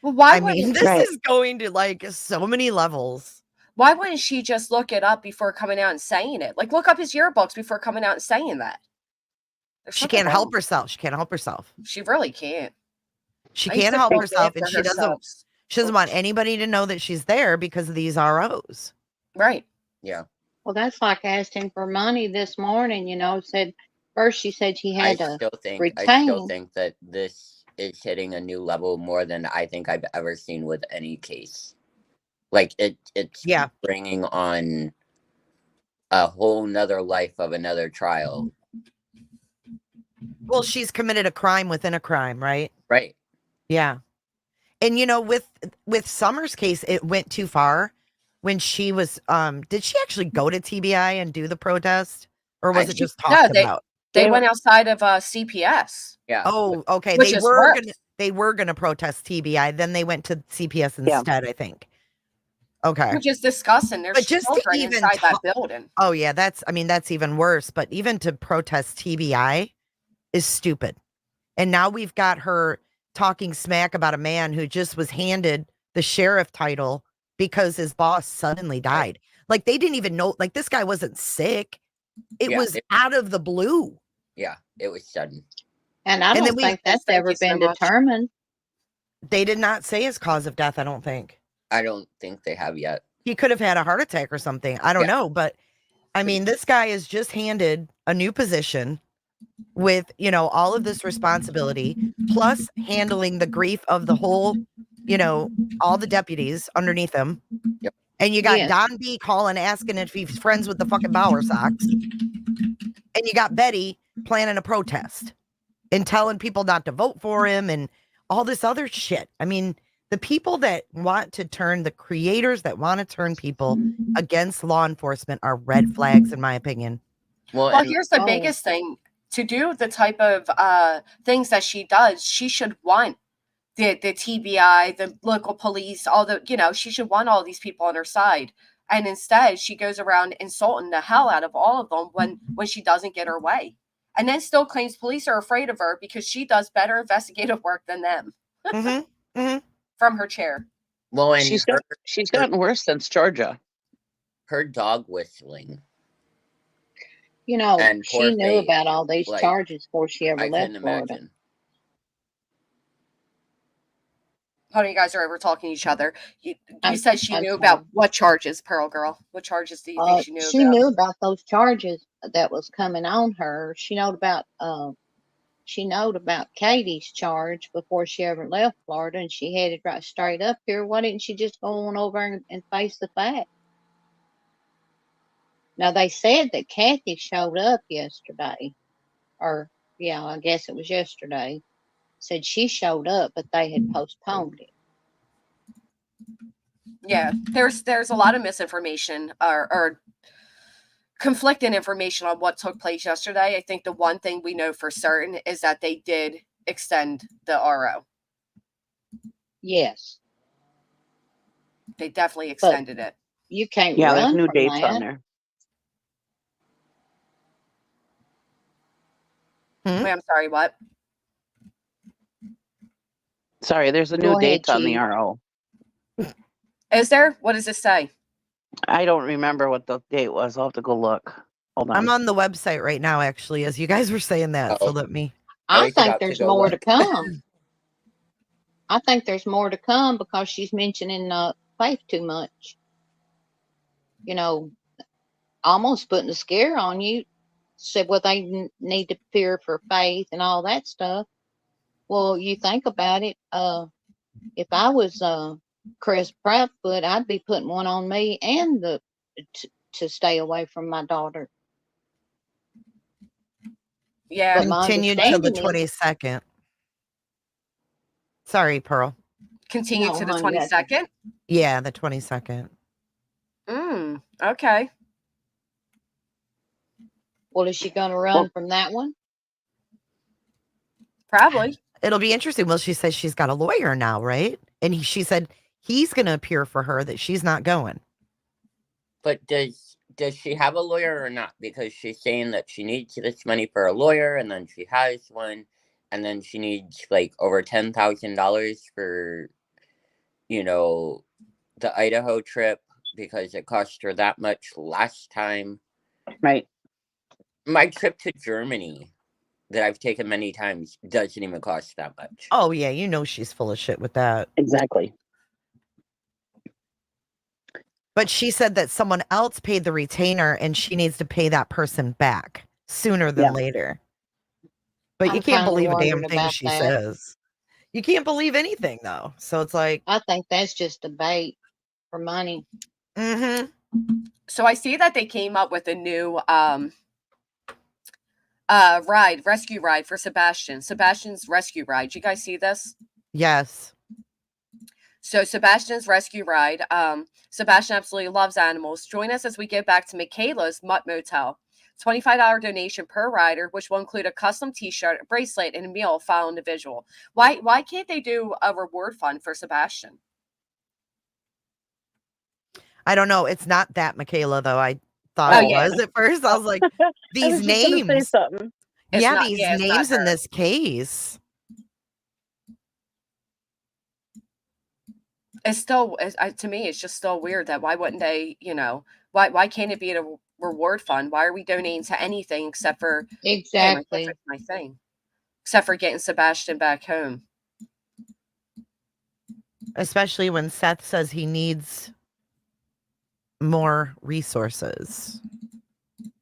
Well, why I mean, wouldn't this Right. is going to like so many levels. why wouldn't she just look it up before coming out and saying it? Like, look up his yearbooks before coming out and saying that. There's She something can't help wrong. herself. She can't help herself. She really can't. She I used can't to help feel herself, bad and for she doesn't. herself. She doesn't want anybody to know that she's there because of these ROs. Right. Yeah. Well, that's like asking for money this morning, said first she said she I had to still think retain. that this is hitting a new level more than I think I've ever seen with any case. Like it's Yeah. bringing on a whole nother life of another trial. Well, she's committed a crime within a crime, right? Right. Yeah. And with Summer's case, it went too far when she was did she actually go to TBI and do the protest? Or was it just No, talked about? they went outside of Yeah. CPS. Oh, okay. Which is worse. They were gonna protest TBI, then they went to CPS Yeah. instead, I think. Okay. Which is disgusting. There's But just to children even inside that building. Oh yeah, that's even worse. But even to protest TBI is stupid. And now we've got her talking smack about a man who just was handed the sheriff title because his boss suddenly died. Like they didn't even know, like this guy wasn't sick. It was out of the blue. Yeah, it was sudden. And I don't think that's ever been determined. They did not say his cause of death, I don't think. I don't think they have yet. He could have had a heart attack or something. I don't know. But I mean, this guy is just handed a new position with, all of this responsibility, plus handling the grief of the whole, all the deputies underneath him. Yep. And you got Don B calling, asking if he's friends with the fucking Bowersox. And you got Betty planning a protest and telling people not to vote for him and all this other shit. I mean, the people that want to turn, the creators that want to turn people against law enforcement are red flags, in my opinion. Well, here's the biggest thing. To do the type of things that she does, she should want the TBI, the local police, all the, she should want all these people on her side. And instead, she goes around insulting the hell out of all of them when she doesn't get her way. And then still claims police are afraid of her because she does better investigative work than them. From her chair. Well, and she's gotten worse since Georgia. Her dog whistling. She knew about all these charges before she ever left Florida. Imagine. Hold on, you guys are over talking to each other. You said she knew about what charges, Pearl Girl? What charges do you think she knew about? She knew about those charges that was coming on her. She knowed about Katie's charge before she ever left Florida, and she headed right straight up here. Why didn't she just go on over and face the fact? Now they said that Kathy showed up yesterday, or yeah, I guess it was yesterday. Said she showed up, but they had postponed it. Yeah, there's a lot of misinformation or conflicting information on what took place yesterday. I think the one thing we know for certain is that they did extend the RO. Yes, They definitely extended it. you can't Yeah, there's run new from dates on that. there. Wait, I'm sorry, what? Sorry, there's a Go new ahead, date on the Chief. RO. Is there? What does it say? I don't remember what the date was. I'll have to go look. Hold on. I'm on the website right now, actually, as you guys were saying that. So Oh. let me. I I was think about to there's go more to look. come. I think there's more to come because she's mentioning Faith too much. You know, almost putting a scare on you. Said, well, they need to fear for Faith and all that stuff. Well, you think about it. If I was Chris Proudfoot, I'd be putting one on me and to stay away from my daughter. Yeah. But my Continued till the understanding is 22nd. Sorry, Pearl. Continue No, to the honey, that's- 22nd. Yeah, the 22nd. Okay. well, is she going to run from that one? Probably. It'll be interesting. Well, she says she's got a lawyer now, right? And she said he's going to appear for her, that she's not going. But does she have a lawyer or not? Because she's saying that she needs this money for a lawyer, and then she has one, and then she needs like over $10,000 for, you know, the Idaho trip because it cost her that much last time. Right. My trip to Germany that I've taken many times doesn't even cost that much. Oh, yeah. You know she's full of shit with that. Exactly. But she said that someone else paid the retainer and she needs to pay that person back sooner than Yeah. later. But you I'm can't kinda believe a damn wondering thing about she that. says. You can't believe anything, though. So it's like, I think that's just a bait for money. mm-hmm. So I see that they came up with a new rescue ride for Sebastian. Sebastian's rescue ride. You guys see this? Yes. So Sebastian's rescue ride. Sebastian absolutely loves animals. Join us as we give back to Michaela's Mutt Motel. $25 donation per rider, which will include a custom T-shirt, a bracelet, and a meal file individual. Why can't they do a reward fund for Sebastian? I don't know. It's not that Michaela, though. I thought Oh, it yeah. was at first. I was like, these names. Something. It's Yeah, not- these yeah, it's not names in her. this case. It's still, to me, it's just still weird that why wouldn't they, why can't it be a reward fund? Why are we donating to anything except for, hey, Exactly. my thing, except for getting Sebastian back home? Especially when Seth says he needs more resources.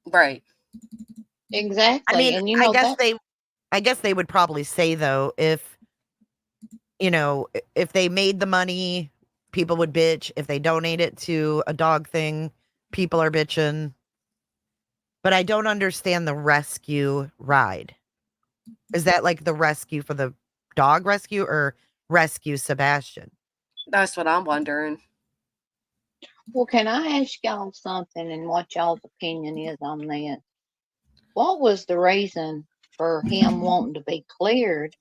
Right. Exactly. I mean, and you I know guess they would probably say, though, if they made the money, people would bitch. If they donate it to a dog thing, people are bitching. But I don't understand the rescue ride. Is that like the rescue for the dog rescue or rescue Sebastian? That's what I'm wondering. Well, can I ask y'all something and what y'all's opinion is on this? What was the reason for him wanting to be cleared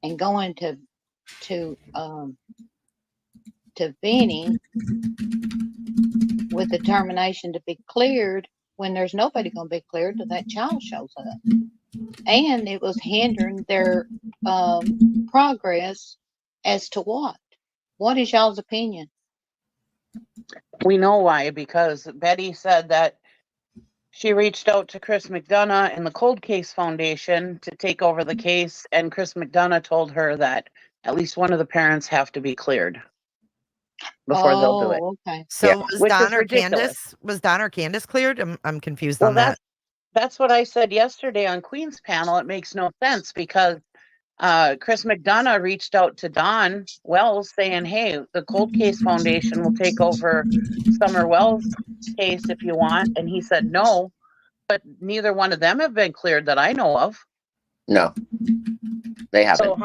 and going to Vinny with determination to be cleared when there's nobody going to be cleared till that child shows up? And it was hindering their progress as to what? What is y'all's opinion? We know why, because Betty said that she reached out to Chris McDonough and the Cold Case Foundation to take over the case, and Chris McDonough told her that at least one of the parents have to be cleared before they'll do it. Okay. So Yeah. was Which is Don or ridiculous. Candace cleared? I'm confused Well, on that. that's what I said yesterday on Queen's panel. It makes no sense because Chris McDonough reached out to Don Wells saying, hey, the Cold Case Foundation will take over Summer Wells' case if you want. And he said no, but neither one of them have been cleared that I know of. No, they haven't. So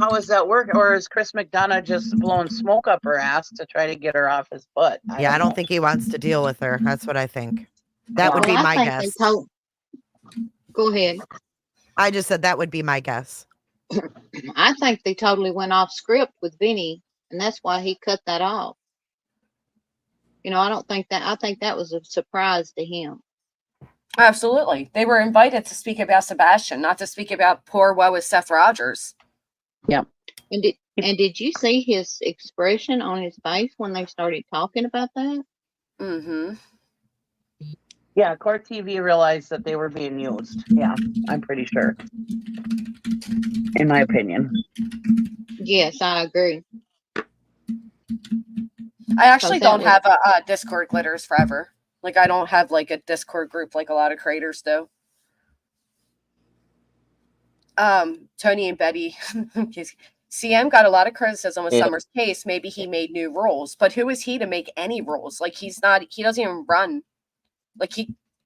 how is that work? Or is Chris McDonough just blowing smoke up her ass to try to get her off his butt? I don't know. think he wants to deal with her. That's what I think. That would Well, be I my think guess. Go ahead. I just said that would be my guess. I think they totally went off script with Vinny, and that's why he cut that off. You know, I think that was a surprise to him. Absolutely. They were invited to speak about Sebastian, not to speak about poor woe with Seth Rogers. Yeah. And did you see his expression on his face when they started talking about that? Mm-hmm. Yeah, Court TV realized that they were being used. Yeah, I'm pretty sure. In my opinion. Yes, I agree. I actually don't was- have a Discord glitters forever. Like, I don't have like a Discord group like a lot of creators do. Tony and Betty, CM got a lot of criticism with Yeah. Summer's case. Maybe he made new rules, but who is he to make any rules? Like, he doesn't even run. Like,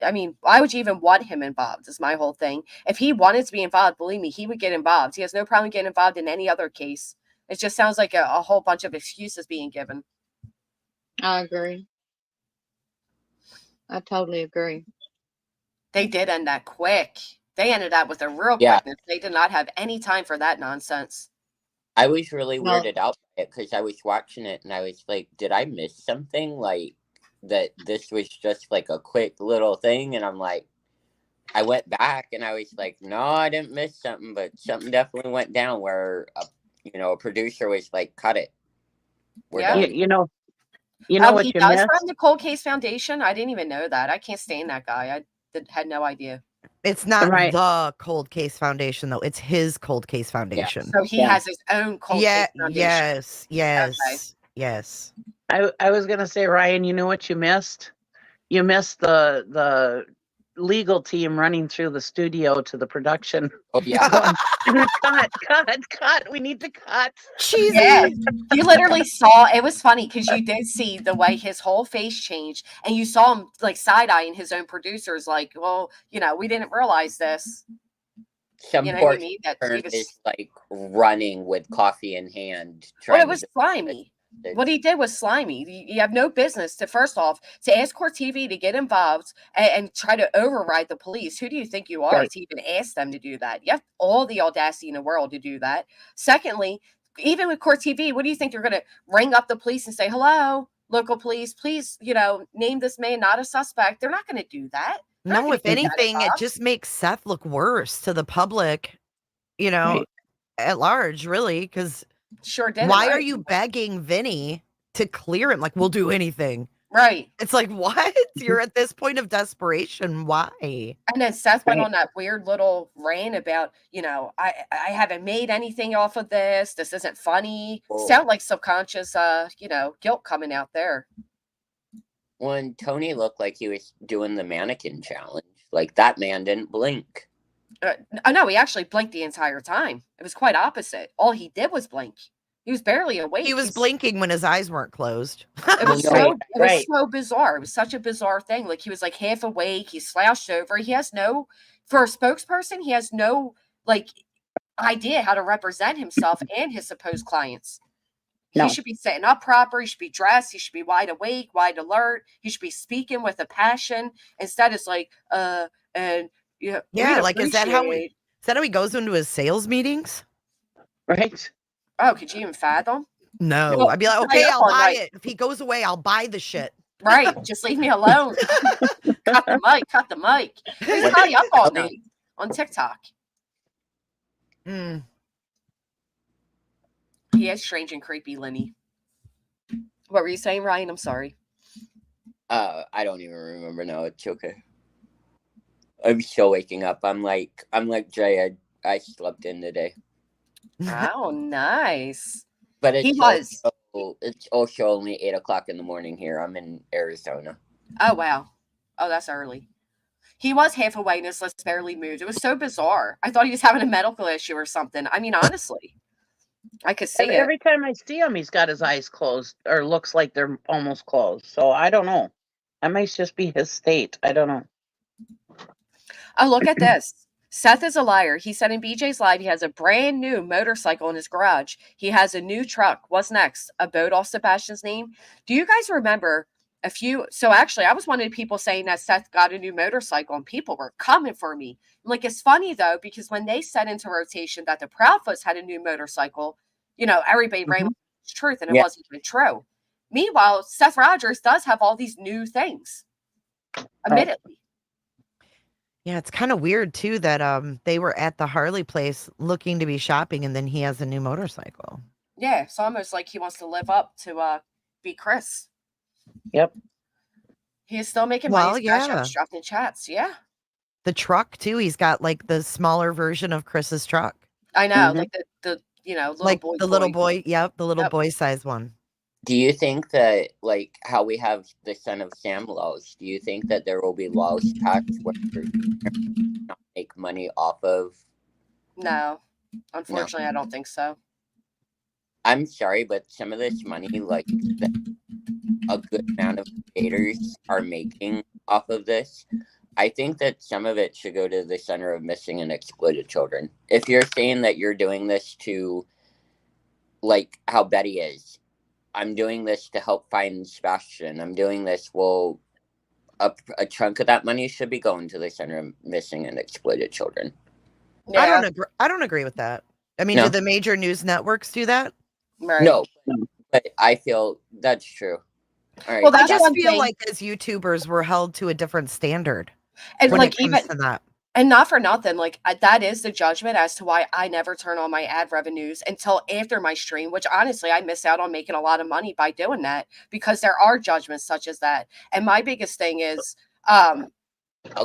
I mean, why would you even want him involved is my whole thing. If he wanted to be involved, believe me, he would get involved. He has no problem getting involved in any other case. It just sounds like a whole bunch of excuses being given. I agree. I totally agree. They did end that quick. They ended that with a real quickness. They did not have any time for that nonsense. I was really No. weirded out by it because I was watching it and I was like, did I miss something? Like, that this was just like a quick little thing? And I'm like, I went back and I was like, no, I didn't miss something, but something definitely went down where, a producer was like, cut it. We're Yeah. done. You know what he you does missed? run the Cold Case Foundation. I didn't even know that. I can't stand that guy. Had no idea. It's not Right. the Cold Case Foundation, though. It's his Cold Case Foundation. So he has his own Cold Case Foundation. Yes. I was gonna say, Ryan, you know what you missed? You missed the legal team running through the studio to the production. Oh, yeah. Cut. We need to cut. Cheesy. Yeah, you literally saw, it was funny because you did see the way his whole face changed and you saw him like side-eyeing his own producers like, well, we didn't realize this. Some You know poor what I mean? That he intern was, is like running with coffee in hand. well, Trying it was slimy. What he did was slimy. You have no business to, first off, to ask Court TV to get involved and try to override the police. Who do you think you are Right. to even ask them to do that? You have all the audacity in the world to do that. Secondly, even with Court TV, what do you think you're going to ring up the police and say, hello, local police, please, name this man not a suspect? They're not going to do that. They're not No, gonna if get that anything, it involved. just makes Seth look worse to the public, Right. at large, really, because Sure did. why are you begging Vinny to clear him? Like, we'll do anything. Right. It's like, what? You're at this point of desperation. Why? And then Seth went Right. on that weird little rant about, I haven't made anything off of this. This isn't funny. Oh. Sound like subconscious, guilt coming out there. When Tony looked like he was doing the mannequin challenge, like that man didn't blink. No, he actually blinked the entire time. It was quite opposite. All he did was blink. He was barely awake. He was blinking when his eyes weren't closed. It was Right. so bizarre. It was such a bizarre thing. Like, he was like half awake. He slouched over. He has no, for a spokesperson, he has no like idea how to represent himself and his supposed clients. No. He should be sitting up proper. He should be dressed. He should be wide awake, wide alert. He should be speaking with a passion. Instead, it's like, and Yeah, like, is that how he goes into his sales meetings? Right. Oh, could you even fathom? No. Well, I'd be like, stay okay, up I'll all buy night. it. If he goes away, I'll buy the shit. Right. Just leave me alone. Cut the mic. He's probably up all night on TikTok. Mm. He is strange and creepy, Lenny. What were you saying, Ryan? I'm sorry. I don't even remember now. It's okay. I'm still waking up. I'm like Jay. I slept in today. Oh, nice. But it's He was. It's also only 8:00 in the morning here. I'm in Arizona. Oh, wow. Oh, that's early. He was half awake and his lips barely moved. It was so bizarre. I thought he was having a medical issue or something. I mean, honestly, I could see it. Every time I see him, he's got his eyes closed or looks like they're almost closed. So I don't know. That might just be his state. I don't know. Oh, look at this. Seth is a liar. He said in BJ's live he has a brand new motorcycle in his garage. He has a new truck. What's next? A boat off Sebastian's name? Do you guys remember a few? So actually, I was one of the people saying that Seth got a new motorcycle and people were coming for me. Like, it's funny though, because when they set into rotation that the Proudfoots had a new motorcycle, everybody ran with the truth and it wasn't even true. Meanwhile, Seth Rogers does have all these new things, admittedly. Yeah, it's kind of weird too that they were at the Harley place looking to be shopping, and then he has a new motorcycle. Yeah, it's almost like he wants to live up to be Chris. Yep. He is still making Well, money. yeah. Dropping chats. Yeah, The truck too. He's got like the smaller version of Chris's truck, I know. Like the little like boy. the little boy. Yep, the little Yep. boy size one. Do you think that, like, how we have the Son of Sam laws, do you think that there will be laws passed where not make money off of? No, unfortunately, I don't think so. I'm sorry, but some of this money, like, a good amount of creators are making off of this, I think that some of it should go to the Center of Missing and Exploited Children. If you're saying that you're doing this to, like, how Betty is, I'm doing this to help find Sebastian. I'm doing this. Well, a chunk of that money should be going to the Center of Missing and Exploited Children. Yeah, I don't agree with that. I mean, No. do the major news networks do that? right. No, but I feel that's true. All right. Well, I that's just one feel thing. like as YouTubers, we're held to a different standard And when like it comes to that. And not for nothing, like that is the judgment as to why I never turn on my ad revenues until after my stream, which honestly I miss out on making a lot of money by doing that because there are judgments such as that. And my biggest thing is I'll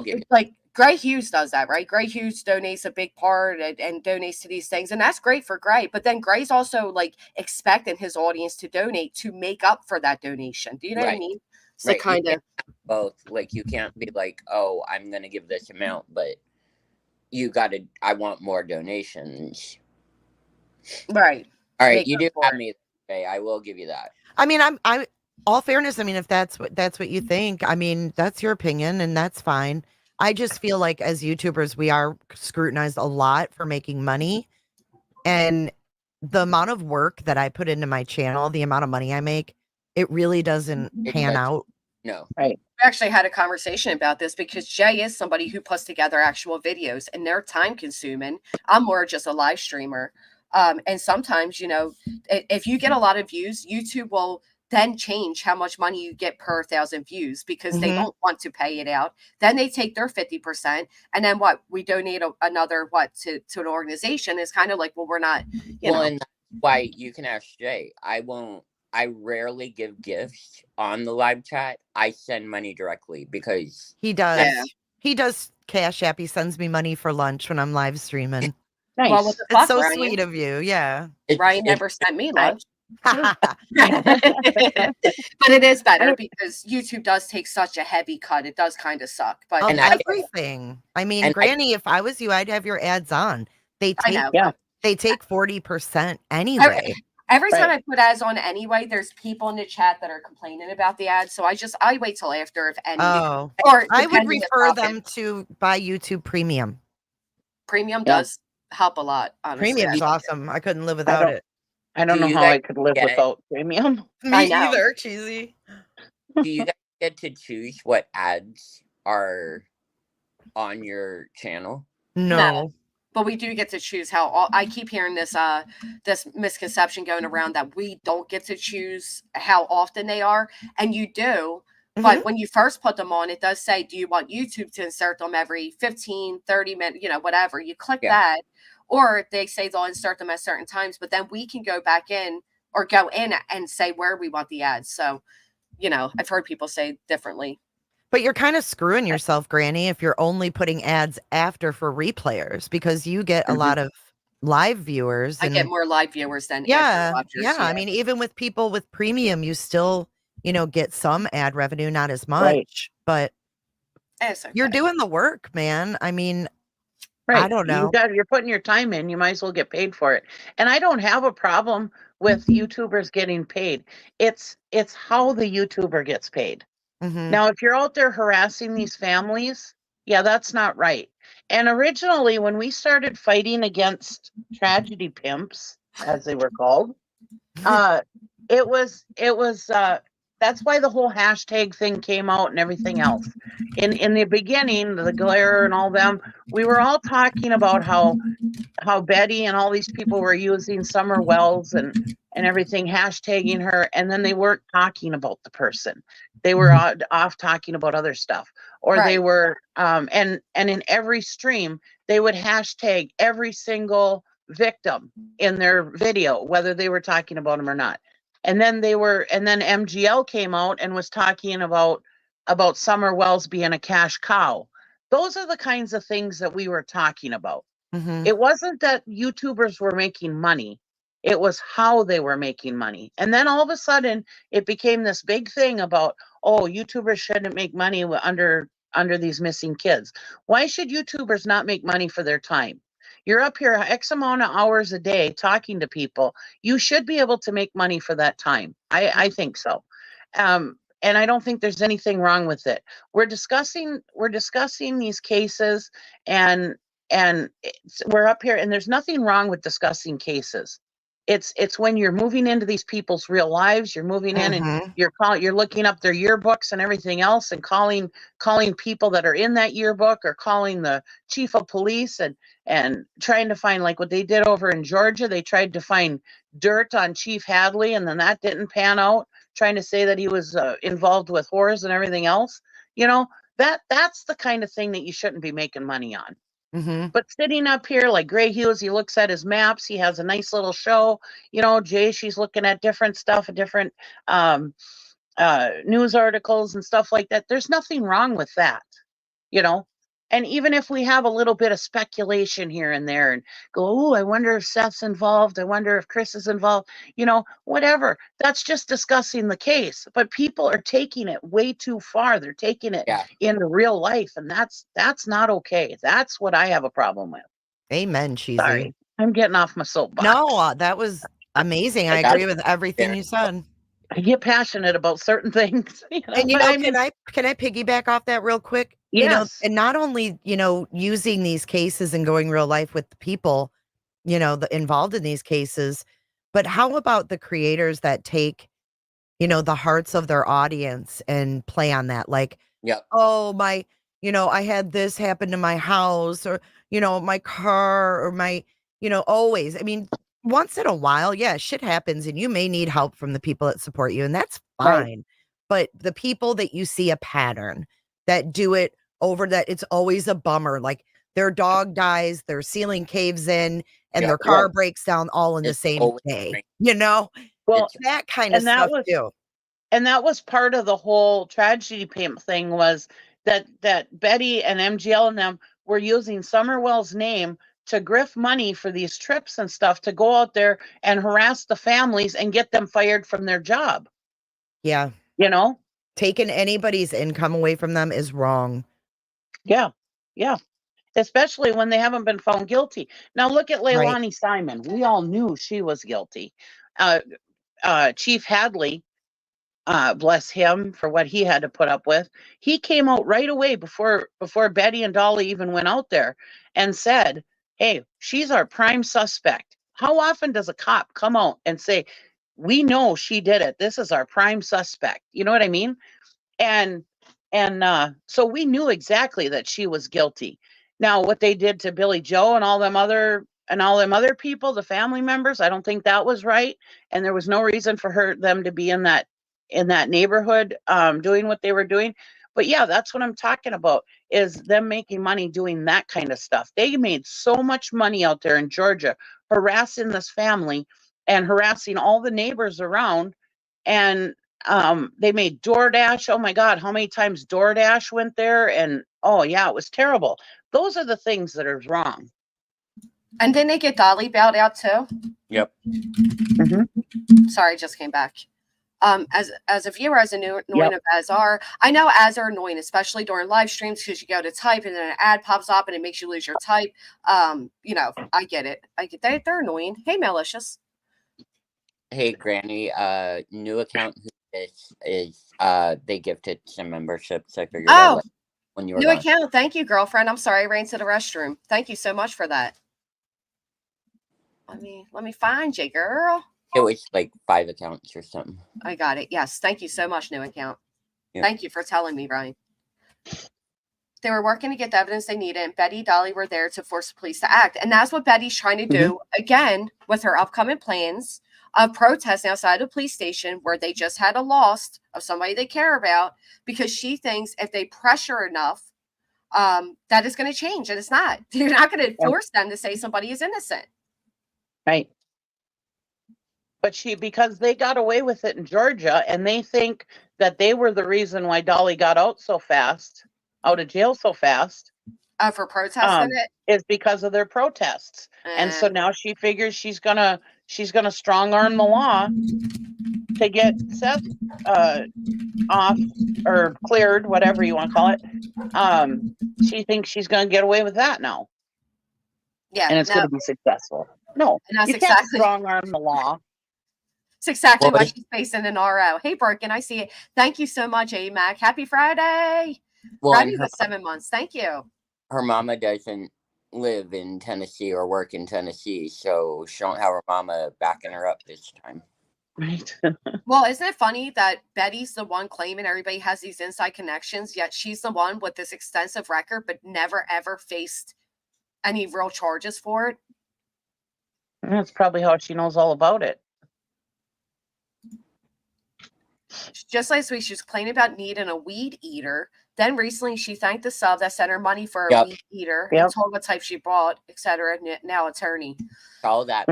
give you. like Gray Hughes does that, right? Gray Hughes donates a big part and donates to these things, and that's great for Gray. But then Gray's also like expecting his audience to donate to make up for that donation. Do you know what I Right. mean? So Right. kind of Both. Like, you can't be like, oh, I'm gonna give this amount, but I want more donations. right. All right, Make you up do for have it. me today. I will give you that. I mean, I all fairness, I mean, if that's what you think, I mean, that's your opinion and that's fine. I just feel like as YouTubers, we are scrutinized a lot for making money, and the amount of work that I put into my channel, the amount of money I make, it really doesn't It pan does. out. No. We actually had a conversation about this because Jay is somebody who puts together actual videos and they're time consuming. I'm more just a live streamer. And sometimes, if you get a lot of views, YouTube will then change how much money you get per 1,000 views because they Mhm. don't want to pay it out. Then they take their 50%. And then we donate another to an organization. It's kind of like, well, we're not, And that's why you can ask Jay. I rarely give gifts on the live chat. I send money directly because He does. Yeah. He does Cash App. He sends me money for lunch when I'm live streaming. Nice. well, what the It's fuck, so Ryan? sweet of you. Yeah. Ryan never sent me lunch. But it is better because YouTube does take such a heavy cut. It does kind of suck. But Of And I- everything. I mean, and I- Granny, if I was you, I'd have your ads on. They I take know. Yeah. they take 40% anyway. Every time Right. I put ads on anyway, there's people in the chat that are complaining about the ads. So I wait till after if any. Oh, Or I would depending if refer topic. them to buy YouTube Premium. Premium Yeah. does help a lot. Honestly, Premium's I- awesome. I couldn't live without it. I don't Do know you how guys I could live get it? without premium. Me I know. either, cheesy. do you guys get to choose what ads are on your channel? No. But we do get to choose how. I keep hearing this misconception going around that we don't get to choose how often they are, and you do. But when you first put them on, it does say, do you want YouTube to insert them every 15, 30 minutes, whatever. You click Yeah. that, or they say they'll insert them at certain times, but then we can go back in or go in and say where we want the ads. So, I've heard people say differently. But you're kind of screwing yourself, Granny, if you're only putting ads after for replayers, because you get a lot of live viewers. I And get more live viewers than yeah, after watchers. yeah. I mean, even with people with premium, you still, get some ad revenue, not as much, Right. but It's okay. You're doing the work, man. I mean, Right. I don't know. You're putting your time in. You might as well get paid for it. And I don't have a problem with YouTubers getting paid. It's how the YouTuber gets paid. Mhm. Now, if you're out there harassing these families, yeah, that's not right. And originally, when we started fighting against tragedy pimps, as they were called, it was that's why the whole hashtag thing came out and everything else. In the beginning, the glare and all them, we were all talking about how Betty and all these people were using Summer Wells and everything, hashtagging her, and then they weren't talking about the person. They were off talking about other stuff, or they Right. were and in every stream they would hashtag every single victim in their video, whether they were talking about them or not. And then MGL came out and was talking about Summer Wells being a cash cow. Those are the kinds of things that we were talking about. Mhm. It wasn't that YouTubers were making money. It was how they were making money. And then all of a sudden it became this big thing about, oh, YouTubers shouldn't make money under these missing kids. Why should YouTubers not make money for their time? You're up here X amount of hours a day talking to people. You should be able to make money for that time. I think so. And I don't think there's anything wrong with it. We're discussing these cases, and we're up here, and there's nothing wrong with discussing cases. It's when you're moving into these people's real lives, you're moving in and Mhm. you're looking up their yearbooks and everything else, and calling people that are in that yearbook, or calling the chief of police, and trying to find, like what they did over in Georgia. They tried to find dirt on Chief Hadley, and then that didn't pan out, trying to say that he was involved with whores and everything else. That's the kind of thing that you shouldn't be making money on. Mhm. But sitting up here like Gray Hughes, he looks at his maps. He has a nice little show. Jay, she's looking at different stuff, different um, news articles and stuff like that. There's nothing wrong with that, you know. And even if we have a little bit of speculation here and there, and go, oh, I wonder if Seth's involved. I wonder if Chris is involved. Whatever. That's just discussing the case. But people are taking it way too far. They're taking it Yeah. into real life, and that's not okay. That's what I have a problem with. Amen, cheesy. Sorry, I'm getting off my soapbox. No, that was amazing. I agree with everything you said. I get passionate about certain things, And but I mean, can I piggyback off that real quick? yes. And not only, using these cases and going real life with the people, involved in these cases, but how about the creators that take, the hearts of their audience and play on that? Like, Yep. oh, I had this happen to my house, or, my car, or my, always. I mean, once in a while, yeah, shit happens and you may need help from the people that support you, and that's fine. Right. But the people that you see a pattern that do it over, that it's always a bummer. Like their dog dies, their ceiling caves in, and Yeah. their car breaks down all in the It's same always day. right. Well, It's- That kind of and that stuff was too. and that was part of the whole tragedy pimp thing, was that Betty and MGL and them were using Summerwell's name to grift money for these trips and stuff, to go out there and harass the families and get them fired from their job. Yeah. Taking anybody's income away from them is wrong. Yeah. Especially when they haven't been found guilty. Now look at Leilani Simon. We all knew she was guilty. Chief Hadley, bless him for what he had to put up with. He came out right away before Betty and Dolly even went out there and said, hey, she's our prime suspect. How often does a cop come out and say, we know she did it, this is our prime suspect? You know what I mean? And so we knew exactly that she was guilty. Now what they did to Billy Joe and all them other people, the family members, I don't think that was right. And there was no reason for them to be in that neighborhood doing what they were doing. But yeah, that's what I'm talking about, is them making money doing that kind of stuff. They made so much money out there in Georgia harassing this family and harassing all the neighbors around. And they made DoorDash. Oh my God, how many times DoorDash went there? And oh yeah, it was terrible. Those are the things that are wrong. And didn't they get Dolly bailed out too? Yep. Mm-hmm. Sorry, just came back. As a viewer, as annoying as are, I know ads are annoying, especially during live streams, because you go to type and then an ad pops up and it makes you lose your type. I get it. They're annoying. Hey, malicious. Hey, Granny. New account who this is. They gifted some memberships. I figured I'd Oh, let when you were new gone. account. Thank you, girlfriend. I'm sorry, I ran to the restroom. Thank you so much for that. Let me find you, girl. It was like 5 accounts or something. I got it. Yes. Thank you so much, new account. Yeah. Thank you for telling me, Ryan. They were working to get the evidence they needed, and Betty Dolly were there to force the police to act. And that's what Betty's trying to do again with her upcoming plans of protesting outside the police station where they just had a loss of somebody they care about, because she thinks if they pressure enough, that it's going to change. And it's not. You're not going to force them to say somebody is innocent. Right. But because they got away with it in Georgia, and they think that they were the reason why Dolly got out of jail so fast. For protesting it? Is because of their protests. And so now she figures she's gonna strong arm the law to get Seth off or cleared, whatever you want to call it. She thinks she's gonna get away with that now. Yeah. And it's gonna be successful. No, you can't strong arm the law. It's exactly why she's facing an RO. Hey, Birkin, I see it. Thank you so much, AMAC. Happy Friday. Friday was 7 months. Thank you. Her mama doesn't live in Tennessee or work in Tennessee, so she don't have her mama backing her up this time. Right. Well, isn't it funny that Betty's the one claiming everybody has these inside connections, yet she's the one with this extensive record, but never, ever faced any real charges for it? That's probably how she knows all about it. Just last week, she was complaining about needing a weed eater. Then recently, she thanked the sub that sent her money for a weed eater and told what type she bought, etc. Now attorney. All that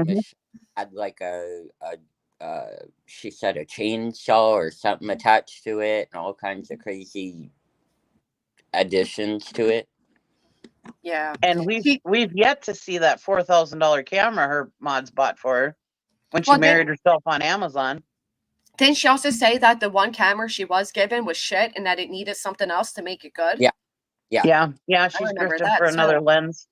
had like she said a chainsaw or something attached to it, and all kinds of crazy additions to it. Yeah, and we've yet to see that $4,000 camera her mods bought for her when she married herself on Amazon. Didn't she also say that the one camera she was given was shit and that it needed something else to make it good? Yeah. She's drifting for another lens.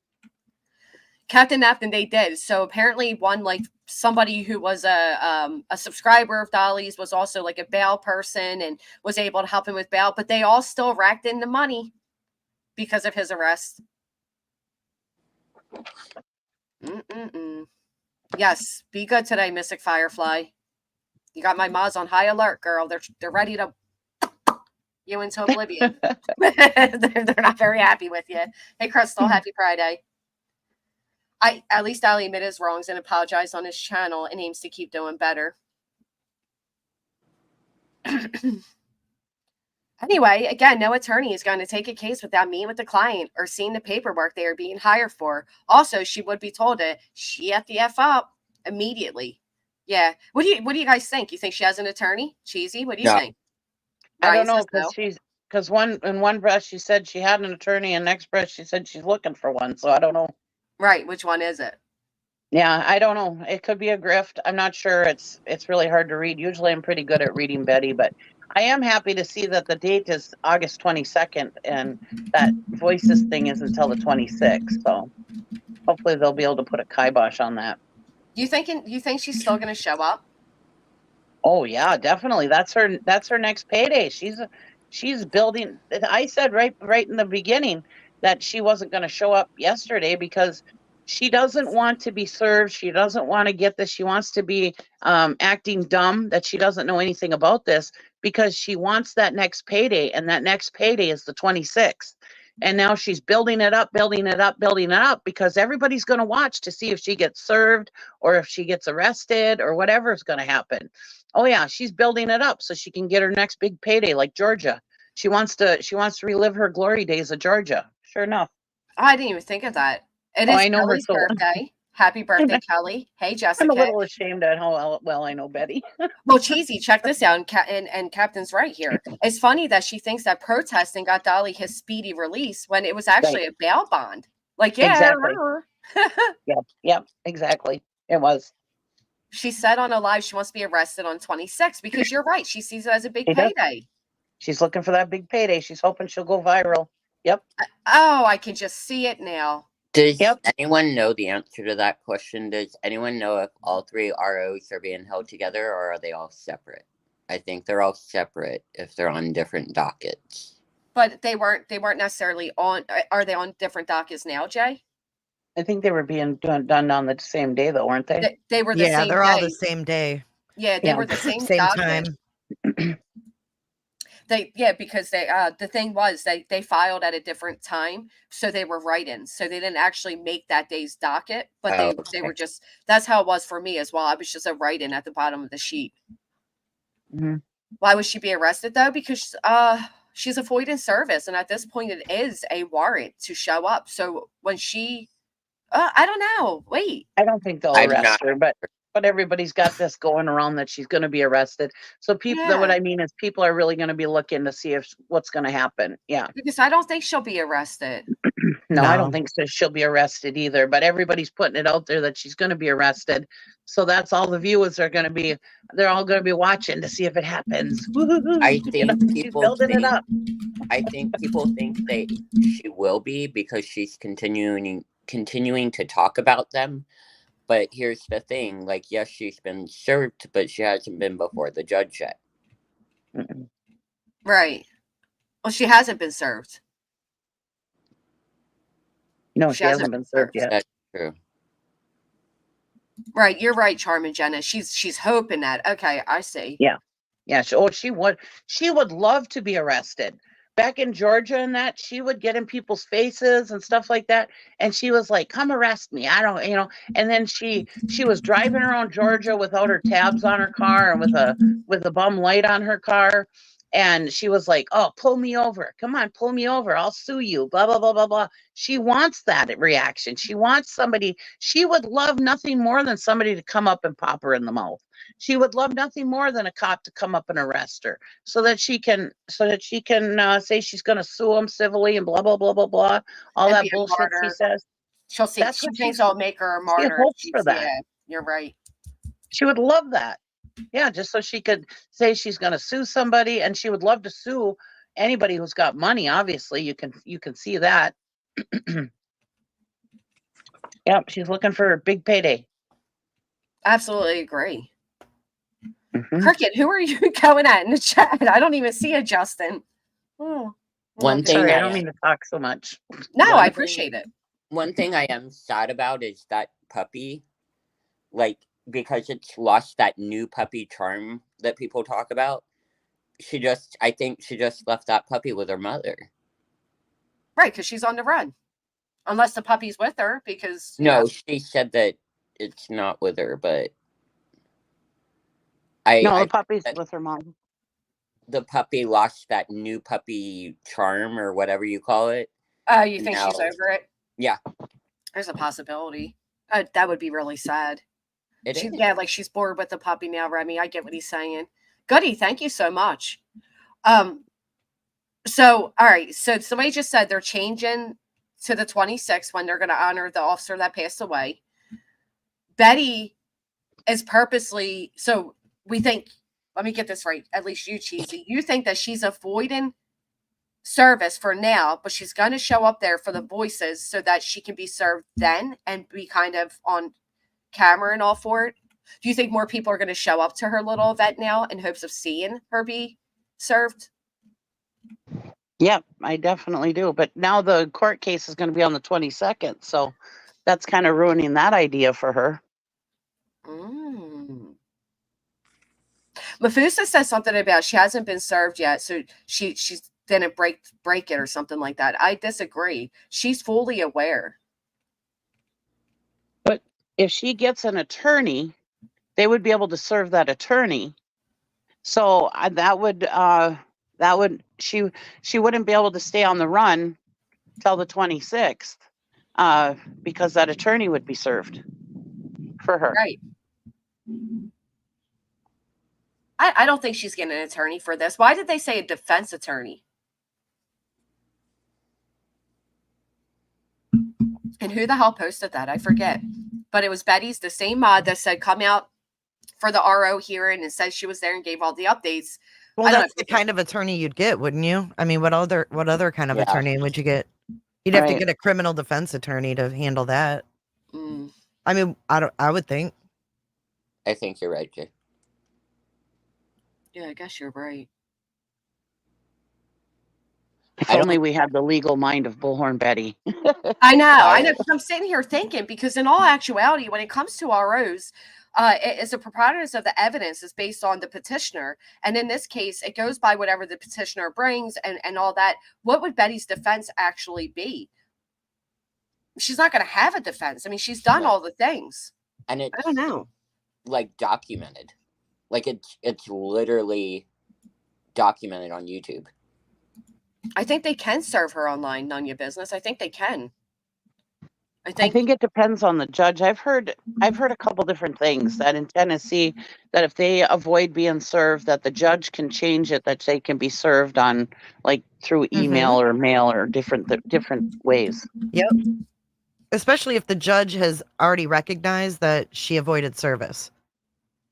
Captain Napton, they did. So apparently one, like somebody who was a subscriber of Dolly's was also like a bail person and was able to help him with bail, but they all still racked in the money because of his arrest. Yes, be good today, Mystic Firefly. You got my mods on high alert, girl. They're ready to you into oblivion. They're not very happy with you. Hey, Crystal, happy Friday. At least Ali admitted his wrongs and apologized on his channel and aims to keep doing better. Anyway, again, no attorney is going to take a case without meeting with the client or seeing the paperwork they are being hired for. Also, she would be told to shut the F up immediately. Yeah. What do you guys think? You think she has an attorney? Cheesy? What do you think? I don't know, because in one breath she said she had an attorney, and next breath she said she's looking for one. So I don't know. Right. Which one is it? Yeah, I don't know. It could be a grift. I'm not sure. It's really hard to read. Usually I'm pretty good at reading Betty, but I am happy to see that the date is August 22nd and that voices thing is until the 26th. So hopefully they'll be able to put a kibosh on that. You think she's still going to show up? Oh yeah, definitely. That's her next payday. She's building. I said right in the beginning that she wasn't going to show up yesterday because she doesn't want to be served. She doesn't want to get this. She wants to be acting dumb that she doesn't know anything about this because she wants that next payday, and that next payday is the 26th. And now she's building it up because everybody's going to watch to see if she gets served or if she gets arrested or whatever is going to happen. Oh yeah, she's building it up so she can get her next big payday like Georgia. She wants to relive her glory days of Georgia. Sure enough. Oh, I didn't even think of that. It is Kelly's birthday. Happy birthday, Kelly. Hey, Jessica. I'm a little ashamed at how well I know Betty. Well, Cheesy, check this out. And Captain's right here. It's funny that she thinks that protesting got Dolly his speedy release when it was actually a bail bond. Like, yeah. Exactly. Yep, exactly. It was. She said on a live she wants to be arrested on 26 because you're right. She sees it as a big She does. payday. She's looking for that big payday. She's hoping she'll go viral. Yep. Oh, I can just see it now. Does Yep. anyone know the answer to that question? Does anyone know if all three ROs are being held together or are they all separate? I think they're all separate if they're on different dockets. But they weren't necessarily on. Are they on different dockets now, Jay? I think they were being done on the same day, though, weren't they? They were the Yeah, same they're all day. the same day, Yeah, they Yeah. were the same same docket. time. Because they the thing was they filed at a different time, so they were write-ins, so they didn't actually make that day's docket, but they Okay. were just, that's how it was for me as well. I was just a write-in at the bottom of the sheet. Mhm. Why would she be arrested though? Because she's avoiding service, and at this point it is a warrant to show up. So when she I don't know, wait, I don't think they'll I'm arrest not- her, but everybody's got this going around that she's going to be arrested. So people, what Yeah. I mean is people are really going to be looking to see if what's going to happen. Yeah. because I don't think she'll be arrested. No, I don't No. think so. She'll be arrested either, but everybody's putting it out there that she's going to be arrested. So that's all the viewers are going to be, they're all going to be watching to see if it happens. I You know, think she's people building it think, up. I think people think she will be because she's continuing to talk about them. But here's the thing, like, yes, she's been served, but she hasn't been before the judge yet. Mm-mm. Right. Well, she hasn't been served. No, she hasn't been served yet. That's true. Right, you're right, Charmin Jenna. She's hoping that. Okay, I see. Yeah. Yeah, she would love to be arrested. Back in Georgia and that, she would get in people's faces and stuff like that. And she was like, come arrest me. I don't, you know, and then she was driving around Georgia without her tabs on her car and with a bum light on her car. And she was like, oh, pull me over. Come on, pull me over. I'll sue you. Blah, blah, blah, blah, blah. She wants that reaction. She wants somebody, she would love nothing more than somebody to come up and pop her in the mouth. She would love nothing more than a cop to come up and arrest her so that she can say she's going to sue him civilly and blah, blah, blah, blah, blah. All And that be a bullshit she martyr. says. She'll see. That's She what thinks I'll make her a she martyr. hopes for that. Yeah, you're right. She would love that. Yeah, just so she could say she's going to sue somebody, and she would love to sue anybody who's got money. Obviously, you can see that. Yep, she's looking for a big payday. Absolutely agree. Mhm. Cricket, who are you going at in the chat? I don't even see it, Justin. Oh, One thing Sorry, I I don't mean to talk so much. No, One I thing- appreciate it. One thing I am sad about is that puppy, like, because it's lost that new puppy charm that people talk about. I think she just left that puppy with her mother. Right, because she's on the run. Unless the puppy's with her, because No, she said that it's not with her, but No, I the puppy's that- with her mom. the puppy lost that new puppy charm or whatever you call it. you think she's No. over it? Yeah. There's a possibility. That would be really sad. It is. Yeah, like she's bored with the puppy now, Remy. I get what he's saying. Goody, thank you so much. So all right, so somebody just said they're changing to the 26th when they're going to honor the officer that passed away. Betty is purposely, so we think, let me get this right, at least you, Cheesy, you think that she's avoiding service for now, but she's going to show up there for the voices so that she can be served then and be kind of on camera and all for it. Do you think more people are going to show up to her little event now in hopes of seeing her be served? Yep, I definitely do. But now the court case is going to be on the 22nd, so that's kind of ruining that idea for her. Mafusa says something about she hasn't been served yet, so she's didn't break it or something like that. I disagree. She's fully aware. But if she gets an attorney, they would be able to serve that attorney. So she wouldn't be able to stay on the run till the 26th because that attorney would be served for her. Right. I don't think she's getting an attorney for this. Why did they say a defense attorney? And who the hell posted that? I forget. But it was Betty's, the same mod that said, come out for the RO hearing and said she was there and gave all the updates. Well, I don't that's know. the kind of attorney you'd get, wouldn't you? I mean, what other kind of Yeah. attorney would you get? You'd have to Right. get a criminal defense attorney to handle that. Mm, I mean, I would think. I think you're right, Jay. yeah, I guess you're right. If I don't- only we had the legal mind of Bullhorn Betty. I know. I- Because I'm sitting here thinking, because in all actuality, when it comes to ROs, it's the preponderance of the evidence is based on the petitioner. And in this case, it goes by whatever the petitioner brings and all that. What would Betty's defense actually be? She's not going to have a defense. I mean, she's done No. all the things. And it's I don't know. like documented. Like it's literally documented on YouTube. I think they can serve her online, none of your business. I think they can. I I think think it depends on the judge. I've heard a couple different things that in Tennessee, that if they avoid being served, that the judge can change it, that they can be served on like through email or mail or different ways. Yep. Especially if the judge has already recognized that she avoided service.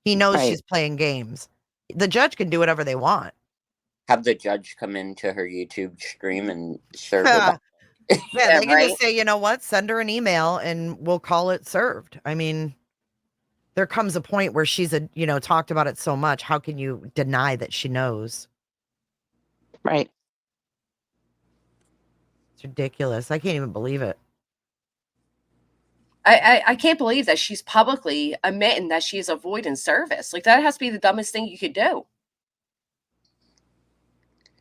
He knows Right. she's playing games. The judge can do whatever they want. Have the judge come into her YouTube stream and serve her. Yeah, Yeah, they can right. just say, you know what, send her an email and we'll call it served. I mean, there comes a point where she's talked about it so much. How can you deny that she knows? Right. It's ridiculous. I can't even believe it. I can't believe that she's publicly admitting that she's avoiding service. Like, that has to be the dumbest thing you could do.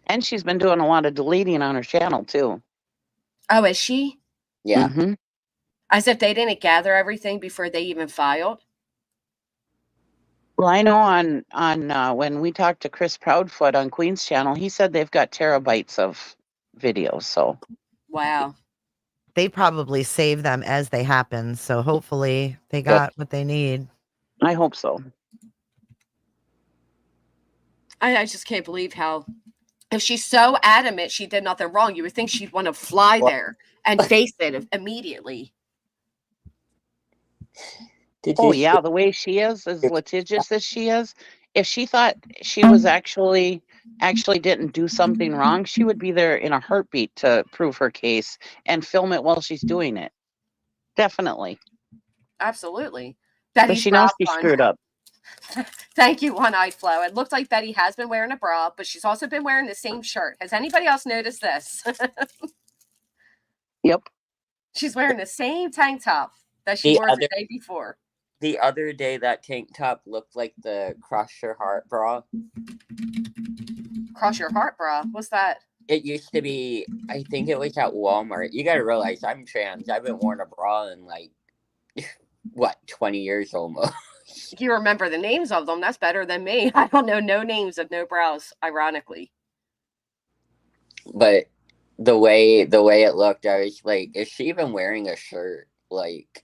And she's been doing a lot of deleting on her channel too. Oh, is she? Yeah. Mhm. As if they didn't gather everything before they even filed. Well, I know on when we talked to Chris Proudfoot on Queen's channel, he said they've got terabytes of videos. So Wow. They probably save them as they happen. So hopefully they got what they need. I hope so. I just can't believe how, if she's so adamant she did nothing wrong, you would think she'd want to fly Well- there and face it immediately. Did Oh you yeah, the way she is, as litigious as she is, if she thought she was actually didn't do something wrong, she would be there in a heartbeat to prove her case and film it while she's doing it. Definitely. Absolutely. But Betty's she knows bra she fun. screwed up. Thank you, One Eye Flow. It looked like Betty has been wearing a bra, but she's also been wearing the same shirt. Has anybody else noticed this? Yep. She's wearing the same tank top that she The wore the other- day before. The other day, that tank top looked like the Cross Your Heart bra. Cross your heart bra. What's that? It used to be, I think it was at Walmart. You gotta realize I'm trans. I haven't worn a bra in like, what, 20 years almost. You remember the names of them. That's better than me. I don't know no names of no brows, ironically. But the way it looked, I was like, is she even wearing a shirt? Like,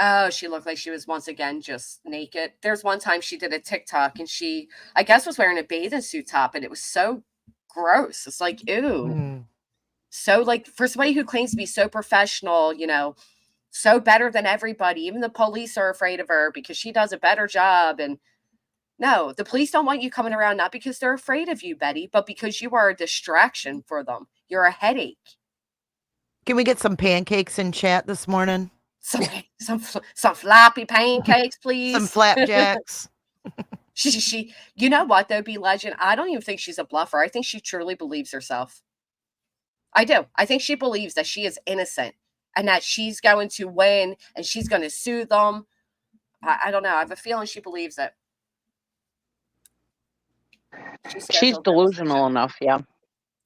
Oh, she looked like she was once again just naked. There's one time she did a TikTok and she, I guess, was wearing a bathing suit top and it was so gross. It's like, ew. Mm. So, like, for somebody who claims to be so professional, so better than everybody, even the police are afraid of her because she does a better job. And no, the police don't want you coming around, not because they're afraid of you, Betty, but because you are a distraction for them. You're a headache. Can we get some pancakes in chat this morning? Some floppy pancakes, please. Some flapjacks. She you know what though, be legend. I don't even think she's a bluffer. I think she truly believes herself. I do. I think she believes that she is innocent and that she's going to win and she's going to sue them. I don't know. I have a feeling she believes it. She's delusional enough, yeah.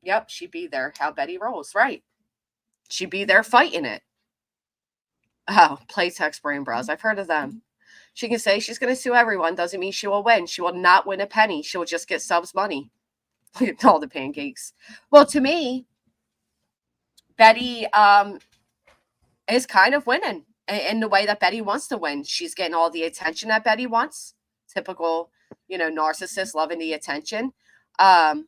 Yep, she'd be there. How Betty rolls, right? She'd be there fighting it. Oh, Playtex brain bras. I've heard of them. She can say she's going to sue everyone. Doesn't mean she will win. She will not win a penny. She will just get subs money. All the pancakes. Well, to me, Betty is kind of winning in the way that Betty wants to win. She's getting all the attention that Betty wants. Typical, narcissist loving the attention. I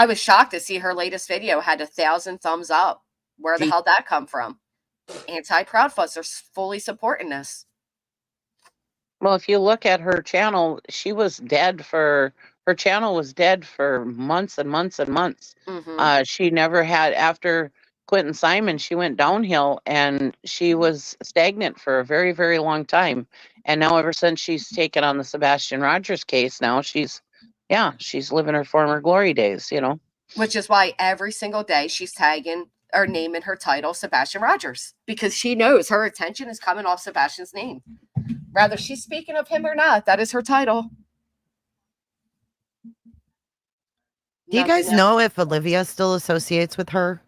was shocked to see her latest video had 1,000 thumbs up. Where the hell did that come from? Anti-Proudfoots are fully supporting this. Well, if you look at her channel, her channel was dead for months and months and months. She never had, after Quentin Simon, she went downhill and she was stagnant for a very, very long time. And now ever since she's taken on the Sebastian Rogers case, now she's living her former glory days, you know. Which is why every single day she's tagging or naming her title Sebastian Rogers, because she knows her attention is coming off Sebastian's name. Whether she's speaking of him or not, that is her title. Do you guys know if Olivia still associates with her?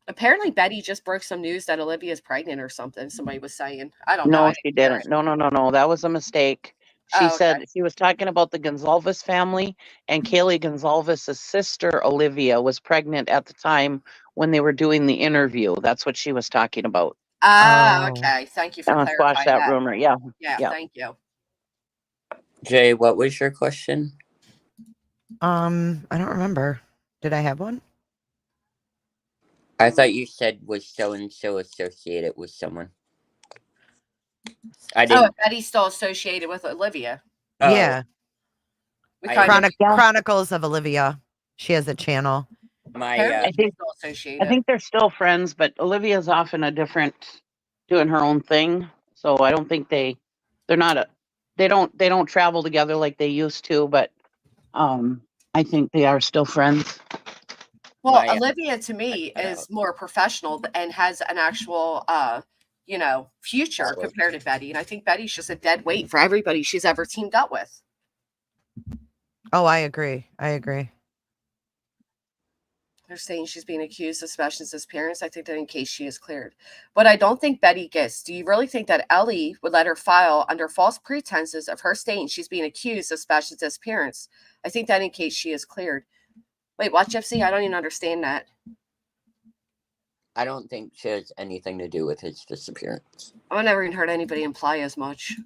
Apparently Betty just broke some news that Olivia's pregnant or something. Somebody was saying. I don't know. No, I she hear didn't. No. That was a mistake. She said she was talking about the Gonzalez family, and Kaylee Gonzalez's sister, Olivia, was pregnant at the time when they were doing the interview. That's what she was talking about. Okay. Thank you for clarifying squash that rumor. Yeah. Yeah, thank you. Jay, what was your question? I don't remember. Did I have one? I thought you said was so and so associated with someone. I didn't. Oh, Betty's still associated with Olivia. Yeah. We Chronicles of Olivia. She has a channel. I think they're still friends, but Olivia's off in a different, doing her own thing. So I don't think they don't travel together like they used to, but I think they are still friends. Well, Olivia to me is more professional and has an actual future compared to Betty. And I think Betty's just a dead weight for everybody she's ever teamed up with. Oh, I agree. They're saying she's being accused of Sebastian's disappearance. I think that in case she is cleared. But I don't think Betty gets. Do you really think that Ellie would let her file under false pretenses of her stating she's being accused of Sebastian's disappearance? I think that in case she is cleared. Wait, what, Gypsy? I don't even understand that. I don't think she has anything to do with his disappearance. I've never even heard anybody imply as much.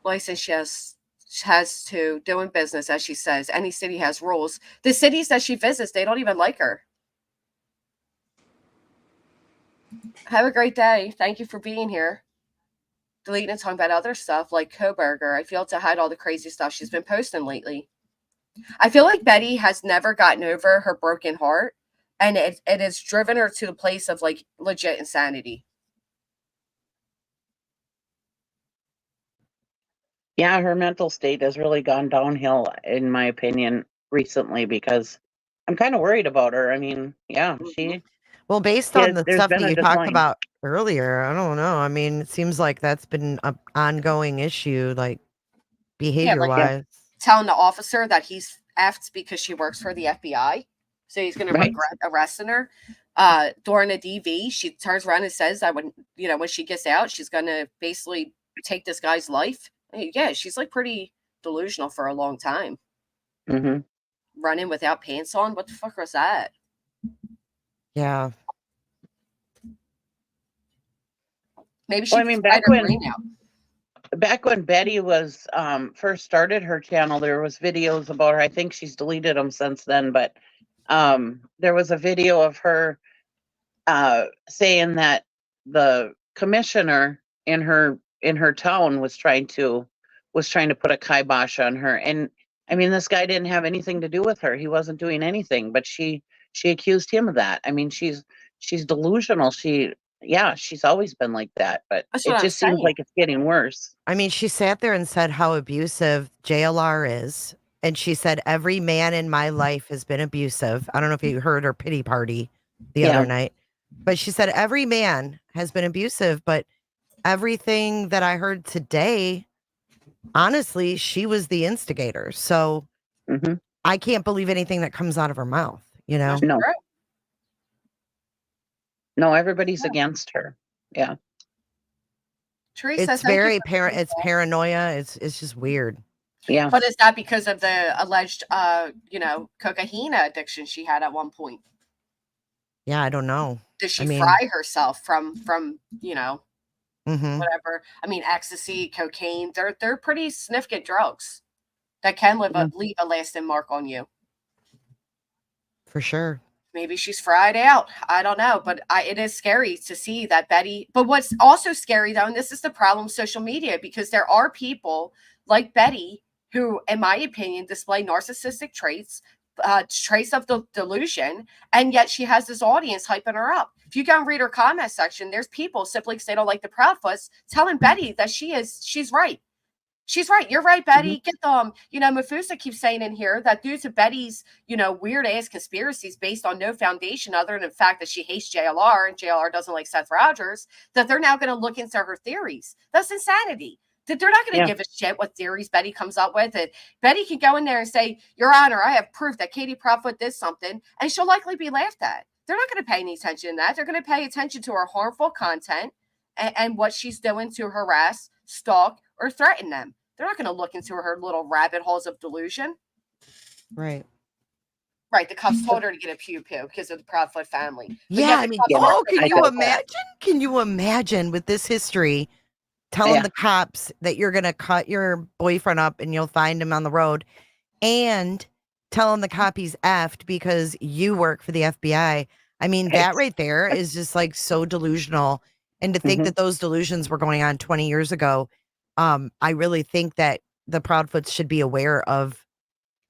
Well, I say she has to doing business, as she says. Any city has rules. The cities that she visits, they don't even like her. Have a great day. Thank you for being here. Deleting and talking about other stuff like Koberger. I feel to hide all the crazy stuff she's been posting lately. I feel like Betty has never gotten over her broken heart, and it has driven her to the place of like legit insanity. Yeah, her mental state has really gone downhill, in my opinion, recently, because I'm kind of worried about her. I mean, well, based on the stuff that you talked about earlier, I don't know. I mean, it seems like that's been an ongoing issue, like behavior-wise. Telling the officer that he's effed because she works for the FBI. So he's going to regret arresting her. During the DV, she turns around and says that when she gets out, she's going to basically take this guy's life. Yeah, she's like pretty delusional for a long time. Mm-hmm. Running without pants on? What the fuck was that? Yeah. Maybe she back when Betty was first started her channel, there was videos about her. I think she's deleted them since then, but there was a video of her saying that the commissioner in her town was trying to put a kibosh on her. And I mean, this guy didn't have anything to do with her. He wasn't doing anything, but she accused him of that. I mean, she's delusional. She's always been like that, but it just seems like it's getting worse. I mean, she sat there and said how abusive JLR is. And she said, every man in my life has been abusive. I don't know if you heard her pity party the other night, but she said, every man has been abusive. But everything that I heard today, honestly, she was the instigator. So I can't believe anything that comes out of her mouth, you know? No, everybody's against her. Yeah. Teresa, it's very it's paranoia. It's just weird. Yeah. But is that because of the alleged cocaine addiction she had at one point? Yeah, I don't know. Does she fry herself from whatever? I mean, ecstasy, cocaine, they're pretty significant drugs that can leave a lasting mark on you. For sure. maybe she's fried out. I don't know, but it is scary to see that Betty. But what's also scary though, and this is the problem with social media, because there are people like Betty who, in my opinion, display narcissistic traits, trace of the delusion, and yet she has this audience hyping her up. If you go and read her comment section, there's people simply because they don't like the Proudfoots telling Betty that she's right. She's right. You're right, Betty. Get them. Mafusa keeps saying in here that due to Betty's, weird ass conspiracies based on no foundation other than the fact that she hates JLR and JLR doesn't like Seth Rogers, that they're now going to look into her theories. That's insanity. That they're not going to give a shit what theories Betty comes up with. And Betty can go in there and say, Your Honor, I have proof that Katie Proudfoot did something, and she'll likely be laughed at. They're not going to pay any attention to that. They're going to pay attention to her harmful content and what she's doing to harass, stalk, or threaten them. They're not going to look into her little rabbit holes of delusion. Right. Right. The cops told her to get a pew-pew because of the Proudfoot family. But Yeah, yet I the mean, cops can I you know that. imagine? Can you imagine with this history telling Yeah. the cops that you're going to cut your boyfriend up and you'll find him on the road, and telling the cop he's effed because you work for the FBI? I mean, that right there is just like so delusional. And to think that those delusions were going on 20 years ago, I really think that the Proudfoots should be aware of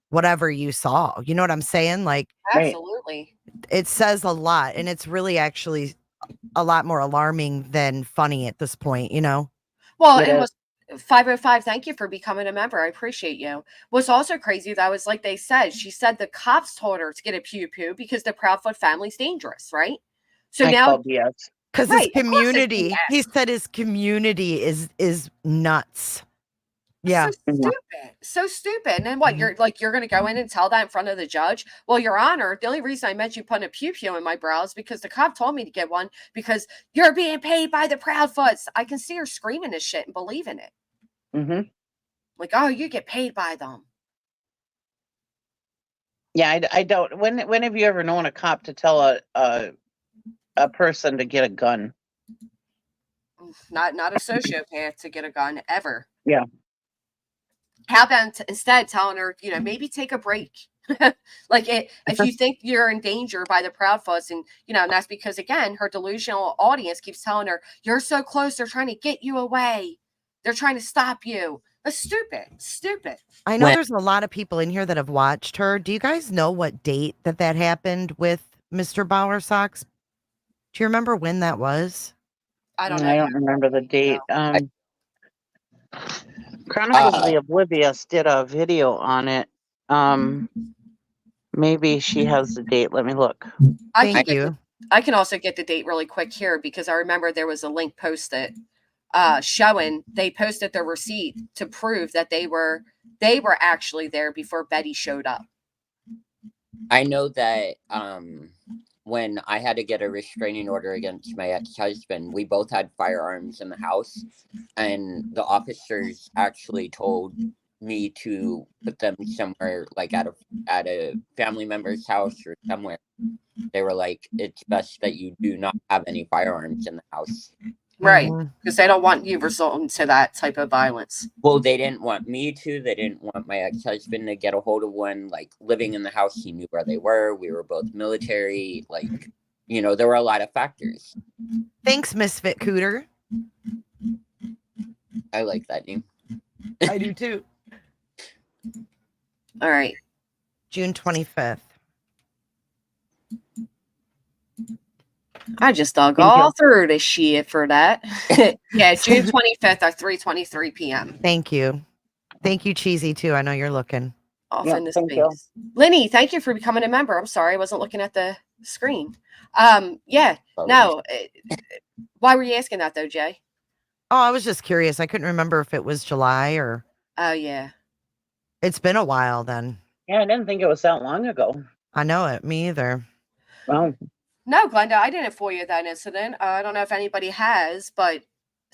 whatever you saw. You know what I'm saying? Like, absolutely. it says a lot, and it's really actually a lot more alarming than funny at this point, Well, It it is. was 505. Thank you for becoming a member. I appreciate you. What's also crazy though is like they said, she said the cops told her to get a pew-pew because the Proudfoot family's dangerous, right? So I now, call BS. because right, his of course it's community, BS. he said his community is nuts. Yeah. So stupid. And then what? You're going to go in and tell that in front of the judge? Well, Your Honor, the only reason I meant you putting a pew-pew in my brows because the cop told me to get one because you're being paid by the Proudfoots. I can see her screaming this shit and believing it. Like, oh, you get paid by them. Yeah, I don't. When have you ever known a cop to tell a person to get a gun? Not a sociopath to get a gun ever. Yeah. How about instead telling her, maybe take a break. Like if you think you're in danger by the Proudfoots, and and that's because again her delusional audience keeps telling her you're so close, they're trying to get you away, they're trying to stop you. That's stupid. I know there's a lot of people in here that have watched her. Do you guys know what date that happened with Mr. Bowersox? Do you remember when that was? I don't know. I don't remember the date. Chronicles of the Oblivious did a video on it. Maybe she has the date. Let me look. Thank you. I can also get the date really quick here because I remember there was a link posted showing they posted their receipt to prove that they were actually there before Betty showed up. I know that when I had to get a restraining order against my ex-husband, we both had firearms in the house, and the officers actually told me to put them somewhere, like at a family member's house or somewhere. They were like, it's best that you do not have any firearms in the house. Right, because they don't want you resorting to that type of violence. Well, they didn't want me to. They didn't want my ex-husband to get a hold of one. Like, living in the house, he knew where they were. We were both military. Like, there were a lot of factors. Thanks, Misfit Cooter. I like that name. I do too. All right. June 25th. I just dug all through the shit for that. Yeah, June 25th at 3:23 p.m. Thank you. Thank you, Cheesy, too. I know you're looking. Off in the space. Lenny, thank you for becoming a member. I'm sorry, I wasn't looking at the screen. Yeah, no. Why were you asking that, though, Jay? Oh, I was just curious. I couldn't remember if it was July or... Oh, yeah. It's been a while then. Yeah, I didn't think it was that long ago. I know it. Me either. Well... No, Glenda, I didn't fool you that incident. I don't know if anybody has, but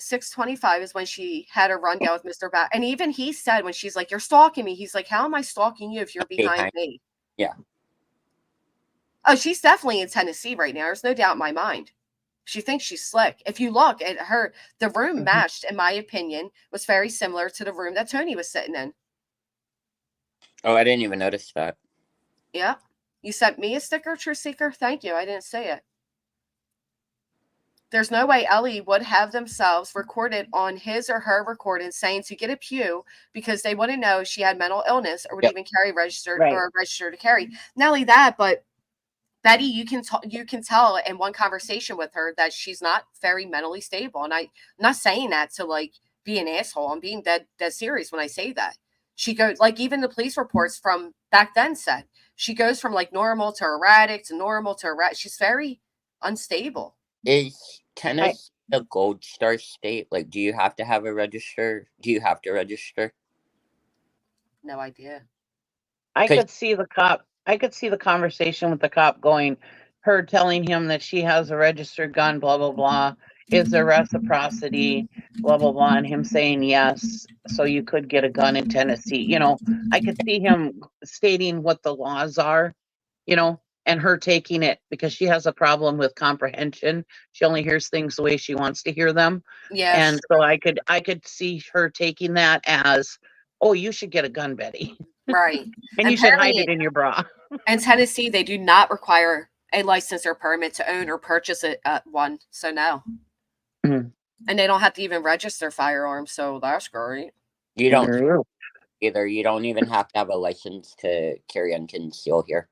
6:25 is when she had a rundown with Mr. Bat. And even he said when she's like, you're stalking me. He's like, how am I stalking you if you're behind me? Yeah. Oh, she's definitely in Tennessee right now. There's no doubt in my mind. She thinks she's slick. If you look at her, the room matched, in my opinion, was very similar to the room that Tony was sitting in. Oh, I didn't even notice that. Yeah. You sent me a sticker, True Seeker? Thank you. I didn't say it. There's no way Ellie would have themselves recorded on his or her recording saying to get a pew because they wouldn't know she had mental illness or would even carry registered or register to carry. Not only that, but Betty, you can tell in one conversation with her that she's not very mentally stable. And I'm not saying that to like be an asshole. I'm being dead serious when I say that. She goes, like, even the police reports from back then said she goes from like normal to erratic to normal to erratic. She's very unstable. Is Tennessee a gold star state? Like, do you have to have a register? Do you have to register? No idea. I could see the cop. I could see the conversation with the cop going, her telling him that she has a registered gun, blah, blah, blah. Is there reciprocity, blah, blah, blah, and him saying yes, so you could get a gun in Tennessee. You know, I could see him stating what the laws are, you know, and her taking it because she has a problem with comprehension. She only hears things the way she wants to hear them. Yes. And so I could see her taking that as, oh, you should get a gun, Betty. Right. And you should hide it in your bra. In Tennessee, they do not require a license or permit to own or purchase one. So no. Mm-hmm. And they don't have to even register firearms. So that's great. You don't either. You don't even have to have a license to carry and conceal here.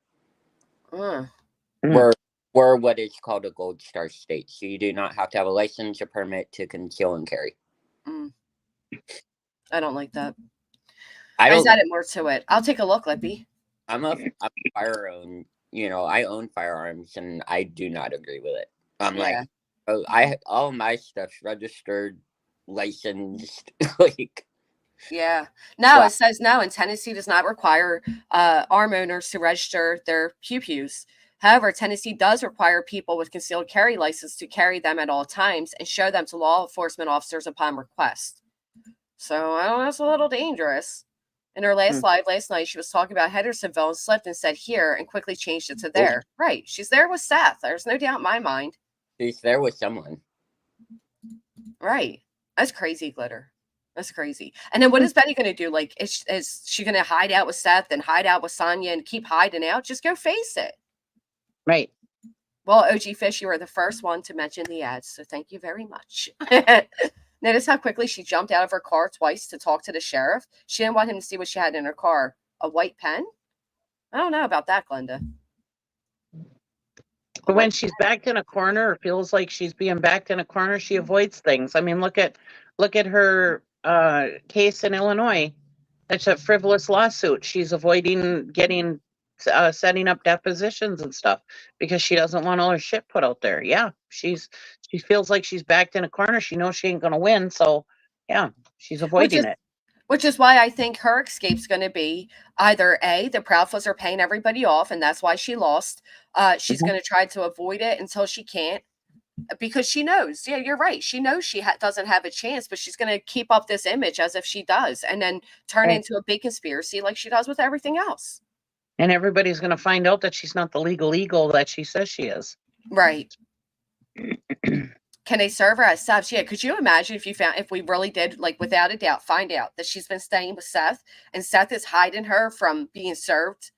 We're what is called a gold star state. So you do not have to have a license or permit to conceal and carry. I don't like that. I added more to it. I'll take a look, Lippy. I'm a firearm. You know, I own firearms, and I do not agree with it. I'm like, oh, all my stuff's registered, licensed, like. Yeah. No, it says no. And Tennessee does not require arm owners to register their pew-pews. However, Tennessee does require people with concealed carry license to carry them at all times and show them to law enforcement officers upon request. So I don't know, it's a little dangerous. In her last live last night, she was talking about Hendersonville and slipped and said here and quickly changed it to there. Right. She's there with Seth. There's no doubt in my mind. She's there with someone. Right. That's crazy, Glitter. That's crazy. And then what is Betty going to do? Like, is she going to hide out with Seth and hide out with Sonia and keep hiding out? Just go face it. Right. Well, OG Fish, you were the first one to mention the ads, so thank you very much. Notice how quickly she jumped out of her car twice to talk to the sheriff. She didn't want him to see what she had in her car. A white pen? I don't know about that, Glenda. But when she's backed in a corner or feels like she's being backed in a corner, she avoids things. I mean, look at her case in Illinois. That's a frivolous lawsuit. She's avoiding setting up depositions and stuff because she doesn't want all her shit put out there. Yeah, she feels like she's backed in a corner. She knows she ain't gonna win, so yeah, she's avoiding it. Which is why I think her escape's going to be either A, the Proudfoots are paying everybody off, and that's why she lost. She's going to try to avoid it until she can't, because she knows. Yeah, you're right. She knows she doesn't have a chance, but she's going to keep up this image as if she does, and then turn into a big conspiracy like she does with everything else. And everybody's going to find out that she's not the legal eagle that she says she is. Right. Can they serve her as Seth? Yeah. Could you imagine if we really did, like, without a doubt, find out that she's been staying with Seth and Seth is hiding her from being served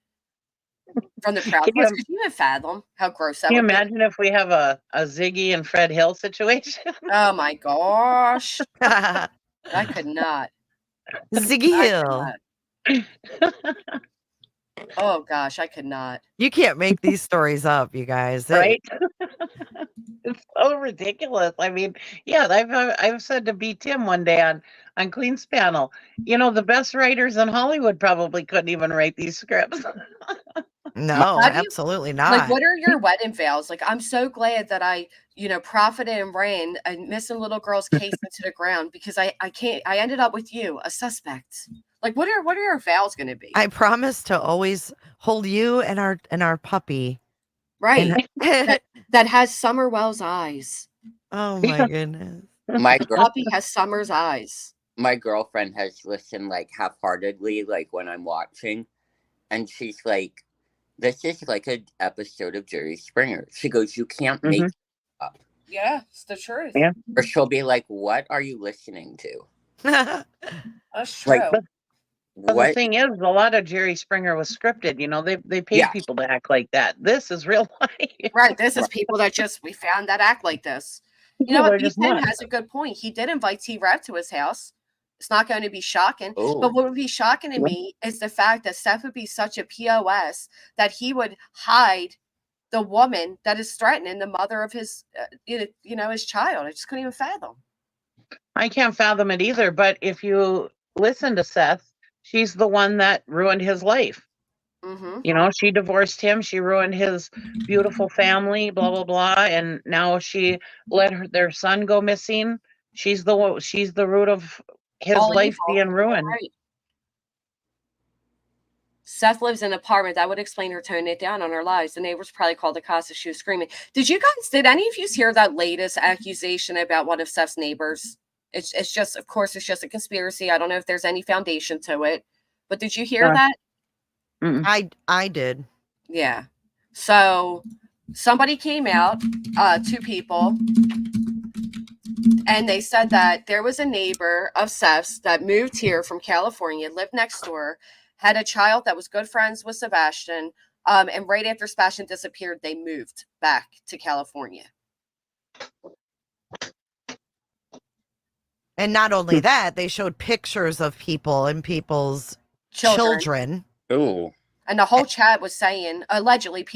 from the Proudfoots? Could you even fathom how gross that would be? Can you imagine if we have a Ziggy and Fred Hill situation? Oh my gosh. I could not. Ziggy Hill. Oh gosh, I could not. You can't make these stories up, you guys. Right? It's so ridiculous. I mean, yeah, I've said to B. Tim one day on Queen's panel, you know, the best writers in Hollywood probably couldn't even write these scripts. No, absolutely not. Like, what are your wedding vows? Like, I'm so glad that I, profited and ran a missing little girl's case into the ground because I ended up with you, a suspect. Like, what are your vows going to be? I promise to always hold you and our puppy. Right. that has Summerwell's eyes. Oh my goodness. My puppy has Summer's eyes. My girlfriend has listened like half-heartedly, like when I'm watching, and she's like, "This is like an episode of Jerry Springer." She goes, "You can't make it up." Yeah, it's the truth. Yeah. Or she'll be like, "What are you listening to?" That's true. Well, the What? thing is, a lot of Jerry Springer was scripted. You know, they paid Yeah. people to act like that. This is real life. Right. This is people that we found that act like this. You know People what? are just B10 nuts. has a good point. He did invite T-Rev to his house. It's not going to be shocking. Oh. But what would be shocking to me is the fact that Seth would be such a POS that he would hide the woman that is threatening the mother of his, his child. I just couldn't even fathom. I can't fathom it either. But if you listen to Seth, she's the one that ruined his life. Mm-hmm. You know, she divorced him. She ruined his beautiful family, blah, blah, blah. And now she let their son go missing. She's the root of his All life evil. being ruined. Right. Seth lives in an apartment. That would explain her toning it down on her lives. The neighbors probably called the cops as she was screaming. Did any of you hear that latest accusation about one of Seth's neighbors? It's just, of course, it's just a conspiracy. I don't know if there's any foundation to it. But did you hear that? Mm-mm. I did. Yeah. So somebody came out, 2 people, and they said that there was a neighbor of Seth's that moved here from California, lived next door, had a child that was good friends with Sebastian, and right after Sebastian disappeared, they moved back to California. And not only that, they showed pictures of people and people's children. Oh. And the whole chat was saying, allegedly,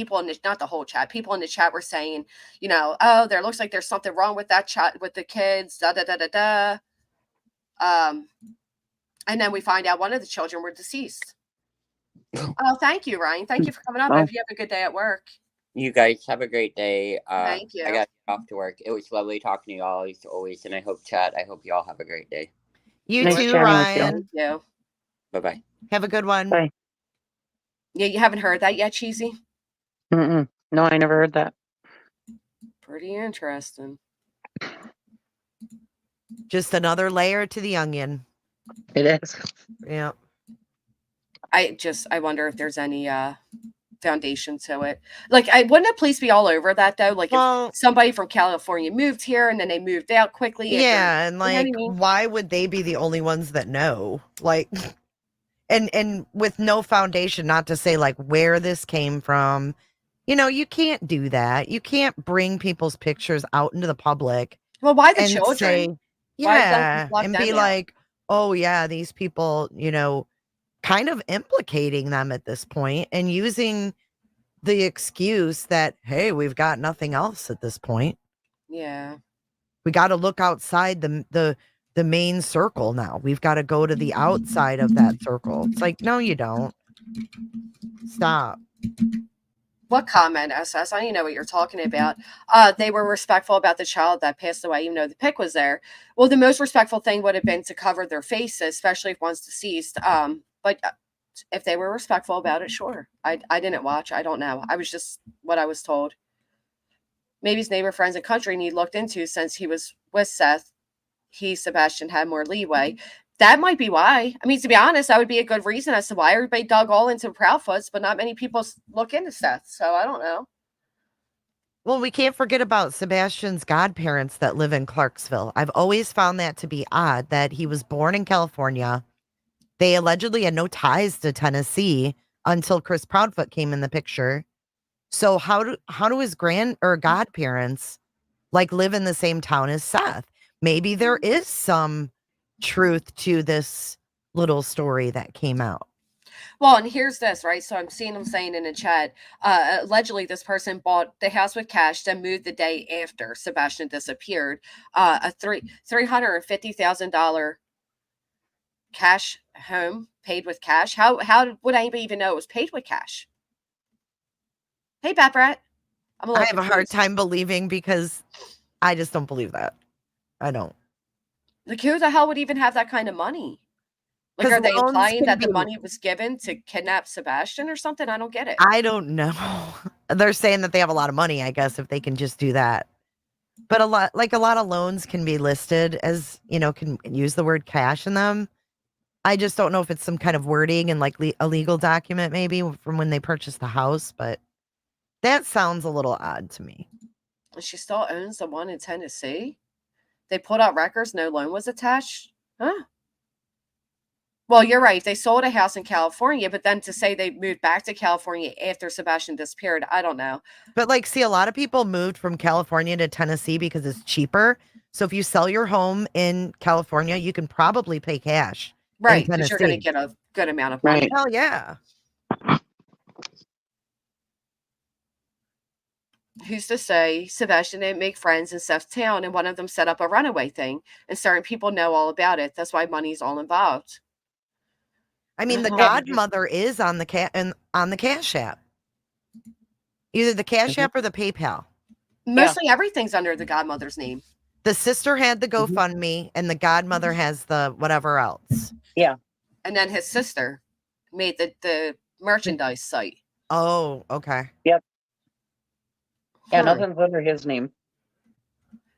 not the whole chat, people in the chat were saying, oh, there looks like there's something wrong with that chat with the kids, da da da da da. And then we find out one of the children were deceased. Oh, thank you, Ryan. Thank you for coming up. I hope you have a good day at work. You guys have a great day. Thank you. I got to get off to work. It was lovely talking to you all as always, and I hope you all have a great day. You Nice too, chatting with you. Ryan. Thank you. Bye-bye. Have a good one. Bye. Yeah, you haven't heard that yet, Cheesy? Mm-mm. No, I never heard that. Pretty interesting. Just another layer to the onion. It is. Yeah. I wonder if there's any foundation to it. Like, wouldn't the police be all over that though? Like, Well, if somebody from California moved here and then they moved out quickly. yeah, and you know what I like, mean? why would they be the only ones that know? Like, and with no foundation, not to say like where this came from. You can't do that. You can't bring people's pictures out into the public Well, why the and children? say, Why don't yeah, you block and them be out? like, oh yeah, these people, kind of implicating them at this point and using the excuse that, hey, we've got nothing else at this point. Yeah. We got to look outside the main circle now. We've got to go to the outside of that circle. It's like, no, you don't. Stop. What comment, SS? I don't even know what you're talking about. They were respectful about the child that passed away, even though the pic was there. Well, the most respectful thing would have been to cover their faces, especially if one's deceased. But if they were respectful about it, sure. I didn't watch. I don't know. I was just what I was told. Maybe his neighbor, friends, and country need looked into since he was with Seth. Sebastian, had more leeway. That might be why. I mean, to be honest, that would be a good reason as to why everybody dug all into Proudfoots, but not many people look into Seth. So I don't know. Well, we can't forget about Sebastian's godparents that live in Clarksville. I've always found that to be odd that he was born in California. They allegedly had no ties to Tennessee until Chris Proudfoot came in the picture. So how do his godparents like live in the same town as Seth? Maybe there is some truth to this little story that came out. Well, and here's this, right? So I'm seeing them saying in the chat, allegedly this person bought the house with cash, then moved the day after Sebastian disappeared. A $350,000 cash home paid with cash. How would anybody even know it was paid with cash? Hey, Bat Brat. I have a hard time believing because I just don't believe that. I don't. Like, who the hell would even have that kind of money? Like, are they implying that the money was given to kidnap Sebastian or something? I don't get it. I don't know. They're saying that they have a lot of money, I guess, if they can just do that. But a lot of loans can be listed as, can use the word cash in them. I just don't know if it's some kind of wording and like a legal document maybe from when they purchased the house, but that sounds a little odd to me. She still owns the one in Tennessee? They pulled out records, no loan was attached? Huh? Well, you're right. They sold a house in California, but then to say they moved back to California after Sebastian disappeared, I don't know. But like, see, a lot of people moved from California to Tennessee because it's cheaper. So if you sell your home in California, you can probably pay cash in Right, because you're going to Tennessee. get a good amount of money. Right. Hell yeah. Who's to say Sebastian didn't make friends in Seth's town and one of them set up a runaway thing and certain people know all about it. That's why money's all involved. I mean, the Mhm. godmother is on the on the Cash App. Either the Cash Mhm. App or the PayPal. Mostly everything's under the godmother's name. The sister had the Mhm. GoFundMe, and the godmother has the whatever else. And then his sister made the merchandise site. Oh, okay. Yeah, Hmm. nothing's under his name.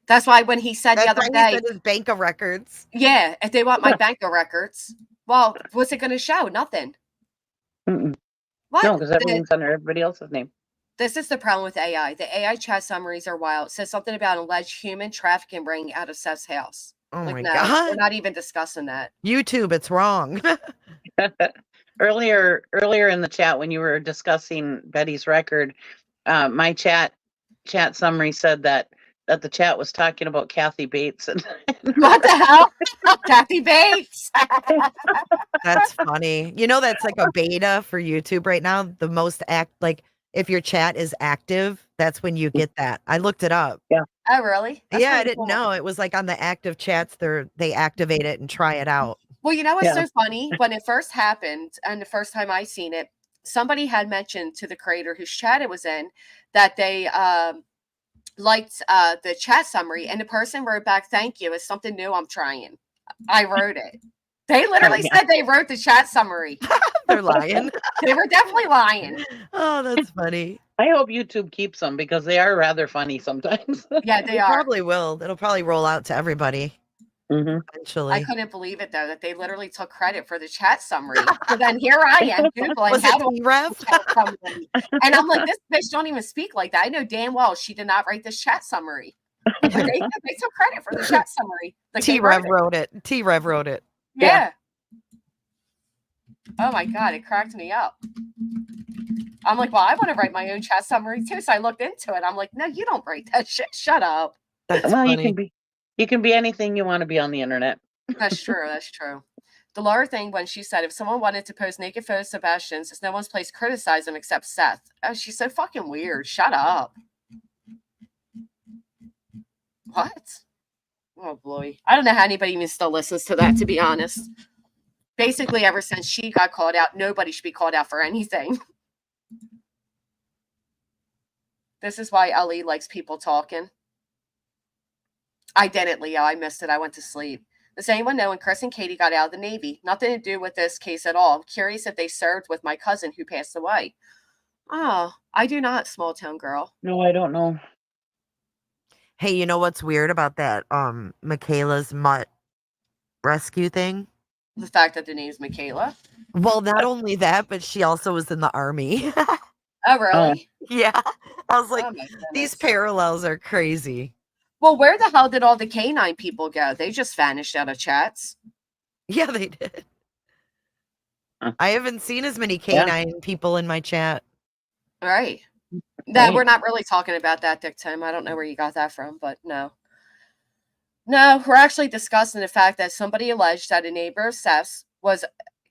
That's why when he said the That's other why he day, said his bank of records. yeah, if they want my bank of records, well, what's it going to show? Nothing. Mm-mm. What? No, because everything's under everybody else's name. This is the problem with AI. The AI chat summaries are wild. It says something about an alleged human trafficking ring out of Seth's house. Oh Like, my no, God. we're not even discussing that. YouTube, it's wrong. Earlier in the chat when you were discussing Betty's record, my chat summary said that the chat was talking about Kathy Bates and What the hell? Kathy Bates. That's funny. You know, that's like a beta for YouTube right now. The most like if your chat is active, that's when you get that. I looked it up. Oh, really? That's Yeah, I pretty didn't cool. know. It was like on the active chats, they activate it and try it out. Well, you know what's Yeah. so funny? When it first happened, and the first time I seen it, somebody had mentioned to the creator whose chat it was in that they liked the chat summary, and the person wrote back, "Thank you. It's something new. I'm trying." I wrote it. They literally yeah. said they wrote the chat summary. They're lying. They were definitely lying. Oh, that's funny. I hope YouTube keeps them because they are rather funny sometimes. Yeah, they They are. probably will. It'll probably roll out to everybody Mhm. I eventually. couldn't believe it though that they literally took credit for the chat summary. So then here I am googling Was how it to T-Rev? chat summary, and I'm like, this bitch don't even speak like that. I know damn well she did not write this chat summary. But they took credit for the chat summary. Like they T-Rev wrote it. wrote it. T-Rev wrote it. Yeah. Oh my God, it cracked me up. I'm like, well, I want to write my own chat summary too. So I looked into it. I'm like, no, you don't write that shit. Shut up. That's Well, funny. you can be anything you want to be on the internet. That's true. That's true. The Laura thing when she said if someone wanted to post naked photos of Sebastian's, it's no one's place to criticize him except Seth. Oh, she's so fucking weird. Shut up. What? Oh boy. I don't know how anybody even still listens to that, to be honest. Basically, ever since she got called out, nobody should be called out for anything. This is why Ellie likes people talking. I didn't, Leo. I missed it. I went to sleep. Does anyone know when Chris and Katie got out of the Navy? Nothing to do with this case at all. I'm curious if they served with my cousin who passed away. Oh, I do not, small town girl. No, I don't know. Hey, you know what's weird about that Michaela's mutt rescue thing? The fact that the name's Michaela. Well, not only that, but she also was in the army. Oh, really? Yeah. I was like, Oh, my these goodness. parallels are crazy. Well, where the hell did all the canine people go? They just vanished out of chats. Yeah, they did. Huh. I haven't seen as many Yeah. canine people in my chat. All right. That Right. we're not really talking about that, Dick Tim. I don't know where you got that from, but no. No, we're actually discussing the fact that somebody alleged that a neighbor of Seth's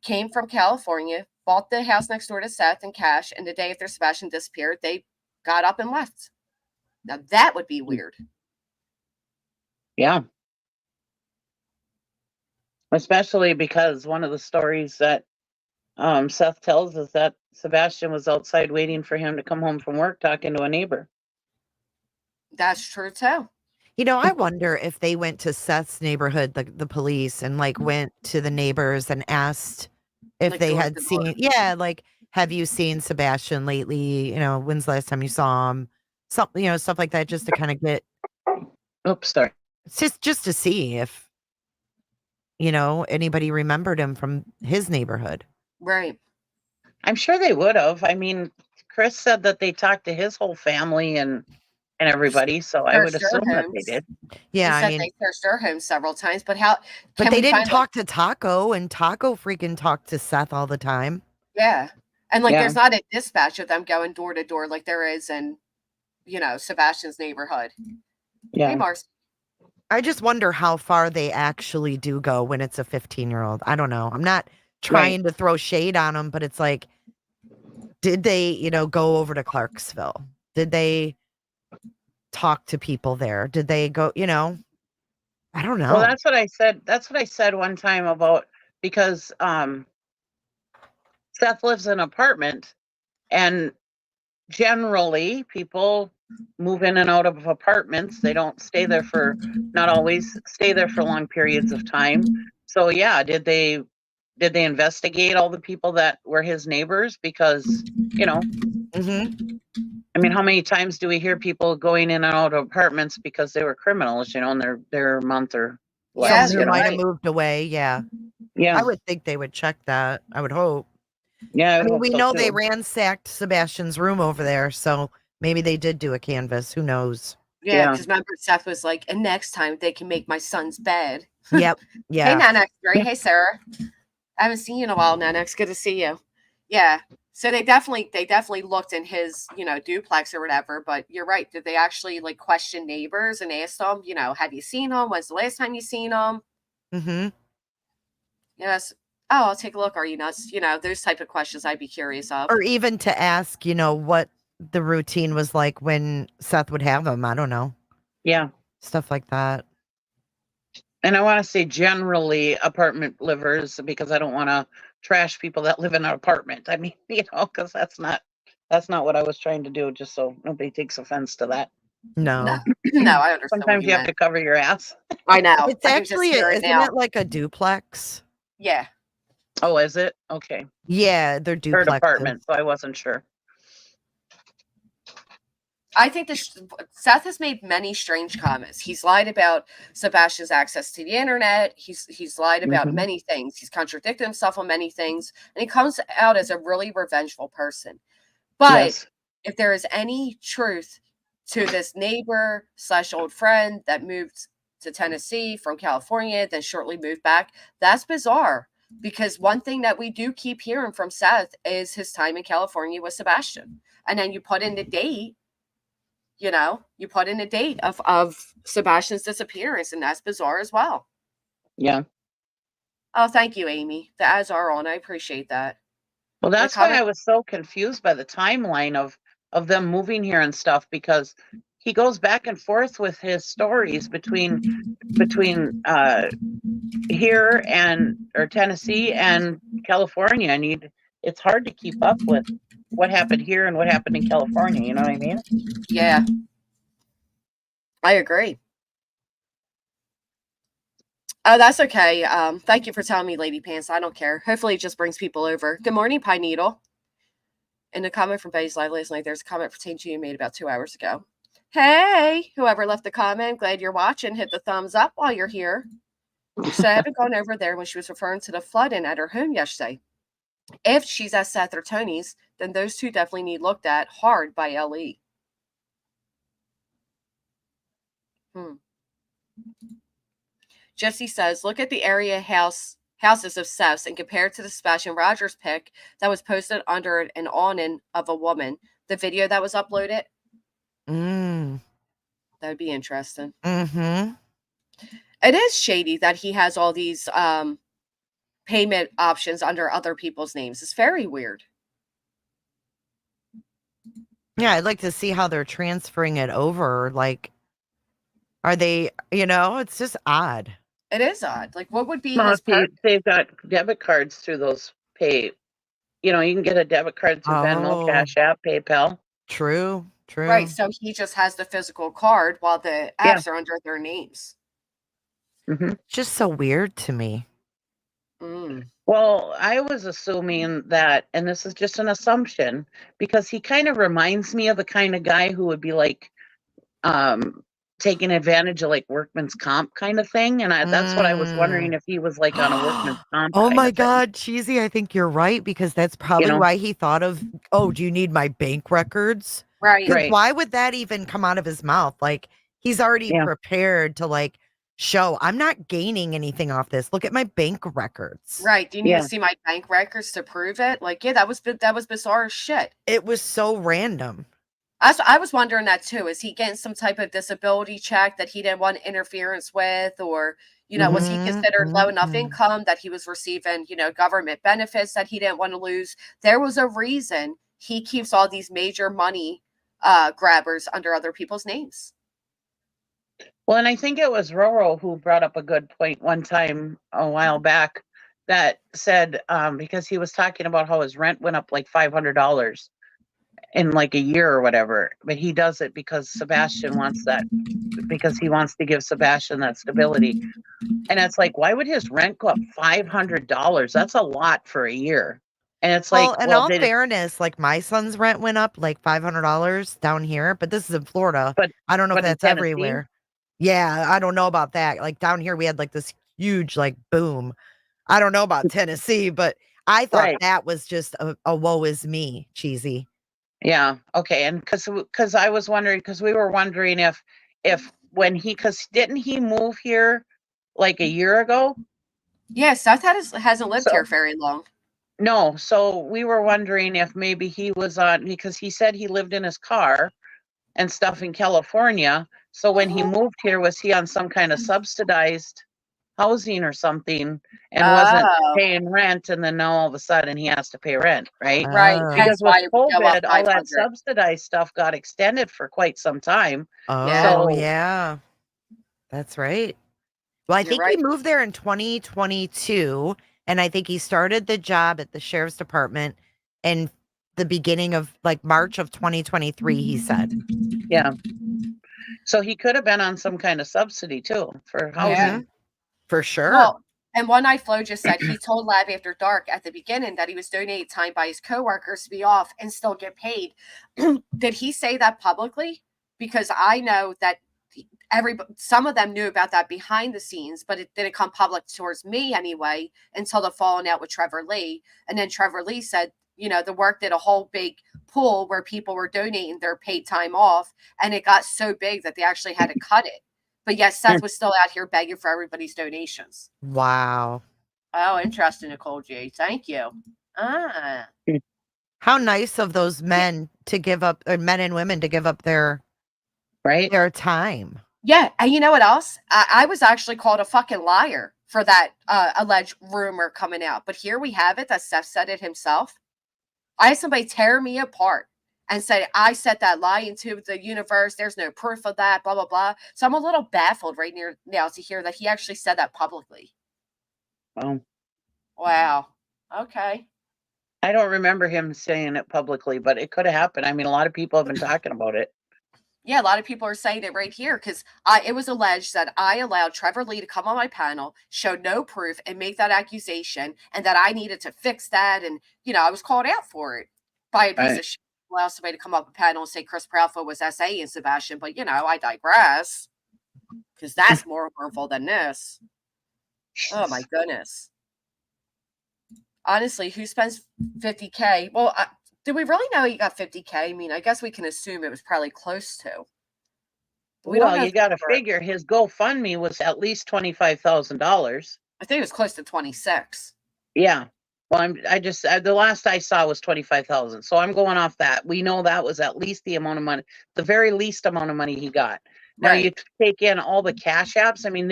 came from California, bought the house next door to Seth in cash, and the day after Sebastian disappeared, they got up and left. Now that would be weird. Yeah. Especially because one of the stories that Seth tells is that Sebastian was outside waiting for him to come home from work talking to a neighbor. That's true too. You know, I wonder if they went to Seth's neighborhood, the police, and like went to the neighbors and asked if Like they door had to door. seen, yeah, like, have you seen Sebastian lately? You know, when's the last time you saw him? Something, you know, stuff like that, just to kind of get, Oops, sorry. it's just to see if, you know, anybody remembered him from his neighborhood. Right. I'm sure they would have. I mean, Chris said that they talked to his whole family and and everybody. So I would Searched their assume that they homes. did. Yeah, They I said mean, they searched their home several times, but how? but Can they we didn't find, talk to Taco, and Taco freaking talked to Seth all the time. yeah, and like Yeah. there's not a dispatch of them going door to door like there is in, Sebastian's neighborhood. Hey, Yeah. Mars. I just wonder how far they actually do go when it's a 15-year-old. I don't know. I'm not trying to throw shade on them, but it's like, did they, go over to Clarksville? Did they talk to people there? Did they go, I don't know. Well, that's what I said. That's what I said one time about, because Seth lives in an apartment, and generally people move in and out of apartments. They don't stay there not always stay there for long periods of time. So yeah, did they investigate all the people that were his neighbors? Because, Mhm. I mean, how many times do we hear people going in and out of apartments because they were criminals, and they're a month or less, Someone who might have right. moved away. Yeah. Yeah. I would think they would check that. I would hope. Yeah. I would mean, hope we so, know they too. ransacked Sebastian's room over there, so maybe they did do a canvas. Who knows? Yeah, Yeah. because remember Seth was like, and next time they can make my son's bed. Yep. Hey, Yeah. Nanex. Great. Yeah. Hey, Sarah. I haven't seen you in a while, Nanex. Good to see you. Yeah. So they definitely looked in his, duplex or whatever. But you're right. Did they actually like question neighbors and ask them, have you seen him? When's the last time you seen him? Mm-hmm. Yes. Oh, I'll take a look. Are you nuts? Those type of questions I'd be curious of. Or even to ask, what the routine was like when Seth would have them. I don't know. Yeah. Stuff like that. And I want to say generally apartment livers, because I don't want to trash people that live in an apartment. I mean, because that's not what I was trying to do, just so nobody takes offense to that. No. No, I understand. Sometimes you have to cover your ass. I know. It's I can just actually, hear it isn't now. it like a duplex? Yeah. Oh, is it? Okay. Yeah, they're Third duplexes. apartment, so I wasn't sure. I think Seth has made many strange comments. He's lied about Sebastian's access to the internet. He's lied about Mhm. many things. He's contradicted himself on many things, and he comes out as a really revengeful person. But Yes. if there is any truth to this neighbor / old friend that moved to Tennessee from California, then shortly moved back, that's bizarre. Because one thing that we do keep hearing from Seth is his time in California with Sebastian. And then you put in the date, of Sebastian's disappearance, and that's bizarre as well. Yeah. Oh, thank you, Amy. The ads are on. I appreciate that. Well, My that's why comment- I was so confused by the timeline of them moving here and stuff, because he goes back and forth with his stories between here or Tennessee and California, and it's hard to keep up with what happened here and what happened in California. You know what I mean? Yeah. I agree. Oh, that's okay. Thank you for telling me, Lady Pants. I don't care. Hopefully it just brings people over. Good morning, Pine Needle. In a comment from Betty's Live last night, there's a comment pertaining to you made about 2 hours ago. Hey, whoever left the comment, glad you're watching. Hit the thumbs up while you're here. So I haven't gone over there when she was referring to the flooding at her home yesterday. If she's at Seth or Tony's, then those two definitely need looked at hard by LE. Jesse says, look at the area houses of Seth's and compare it to the Sebastian Rogers pic that was posted under an awning of a woman. The video that was uploaded. Mm. That would be interesting. Mm-hmm. It is shady that he has all these payment options under other people's names. It's very weird. Yeah, I'd like to see how they're transferring it over. Like, are they, it's just odd. It is odd. Like, what would be Well, his they've got debit cards through those pay. You can get a debit card through Venmo, Oh. Cash App, PayPal. True. Right, so he just has the physical card while the apps are under their names. Mm-hmm. Just so weird to me. Well, I was assuming that, and this is just an assumption, because he kind of reminds me of the kind of guy who would be like taking advantage of like workman's comp kind of thing. And that's what I was wondering, if he was like on a workman's comp. Oh kind my of thing. God, Cheesy, I think you're right, because that's probably why he thought of, do you need my bank records? Right. Because Right. why would that even come out of his mouth? Like, he's already Yeah. prepared to like show I'm not gaining anything off this. Look at my bank records. Right. Do you need Yeah. to see my bank records to prove it? Like, yeah, that was bizarre as shit. It was so random. I was wondering that too. Is he getting some type of disability check that he didn't want interference with, or was he Mhm, considered low enough mhm. income that he was receiving government benefits that he didn't want to lose? There was a reason he keeps all these major money grabbers under other people's names. Well, and I think it was Roro who brought up a good point one time a while back that said, because he was talking about how his rent went up like $500 in like a year or whatever, but he does it because Sebastian wants that, because he wants to give Sebastian that stability. And it's like, why would his rent go up $500? That's a lot for a year. And it's Well, like, in well, all did it, fairness, like my son's rent went up like $500 down here, but this is in Florida. but I don't know if but in that's Tennessee, everywhere. Yeah, I don't know about that. Like down here, we had like this huge like boom. I don't know about Tennessee, but I thought right? that was just a woe is me cheesy. Yeah. Okay. And because I was wondering, because we were wondering if when because didn't he move here like a year ago? Yeah, Seth hasn't lived So here very long. no. So we were wondering if maybe he was on, because he said he lived in his car and stuff in California. So when he moved here, was he on some kind of subsidized housing or something and wasn't Oh, paying rent, and then now all of a sudden he has to pay rent, right? right. Oh. Because Hence with why it would go up COVID, all that 500. subsidized stuff got extended for quite some time. Yeah. Oh, So yeah. That's right. Well, I You're think right. he moved there in 2022, and I think he started the job at the sheriff's department in the beginning of like March of 2023, he said. yeah. So he could have been on some kind of subsidy too for Yeah. housing. For sure. Well, and One Night Flo just said he told Lab After Dark at the beginning that he was donating time by his coworkers to be off and still get paid. Did he say that publicly? Because I know that some of them knew about that behind the scenes, but it didn't come public towards me anyway until the falling out with Trevor Lee. And then Trevor Lee said, the work did a whole big pool where people were donating their paid time off, and it got so big that they actually had to cut it. But yes, Seth was still out here begging for everybody's donations. Wow. Oh, interesting, Nicole G. Thank you. Ah. How nice of those men to give up, or men and women to give up their Right? time. Yeah, and you know what else? I was actually called a fucking liar for that alleged rumor coming out. But here we have it that Seth said it himself. I had somebody tear me apart and say I set that lie into the universe. There's no proof of that, blah, blah, blah. So I'm a little baffled right now to hear that he actually said that publicly. Well, Wow. Okay. I don't remember him saying it publicly, but it could have happened. I mean, a lot of people have been talking about it. Yeah, a lot of people are saying it right here because it was alleged that I allowed Trevor Lee to come on my panel, show no proof, and make that accusation, and that I needed to fix that. And, I was called out for it by a piece Right. of shit. Allow somebody to come up a panel and say Chris Proudfoot was SA and Sebastian, but, I digress because that's more harmful than this. Oh, my goodness. Honestly, who spends $50K? Well, do we really know he got $50K? I mean, I guess we can assume it was probably close to. We don't Well, know you for got to sure. figure his GoFundMe was at least $25,000. I think it was close to 26. Yeah. Well, the last I saw was 25,000. So I'm going off that. We know that was at least the amount of money, the very least amount of money he got. Now you Right. take in all the cash apps. I mean,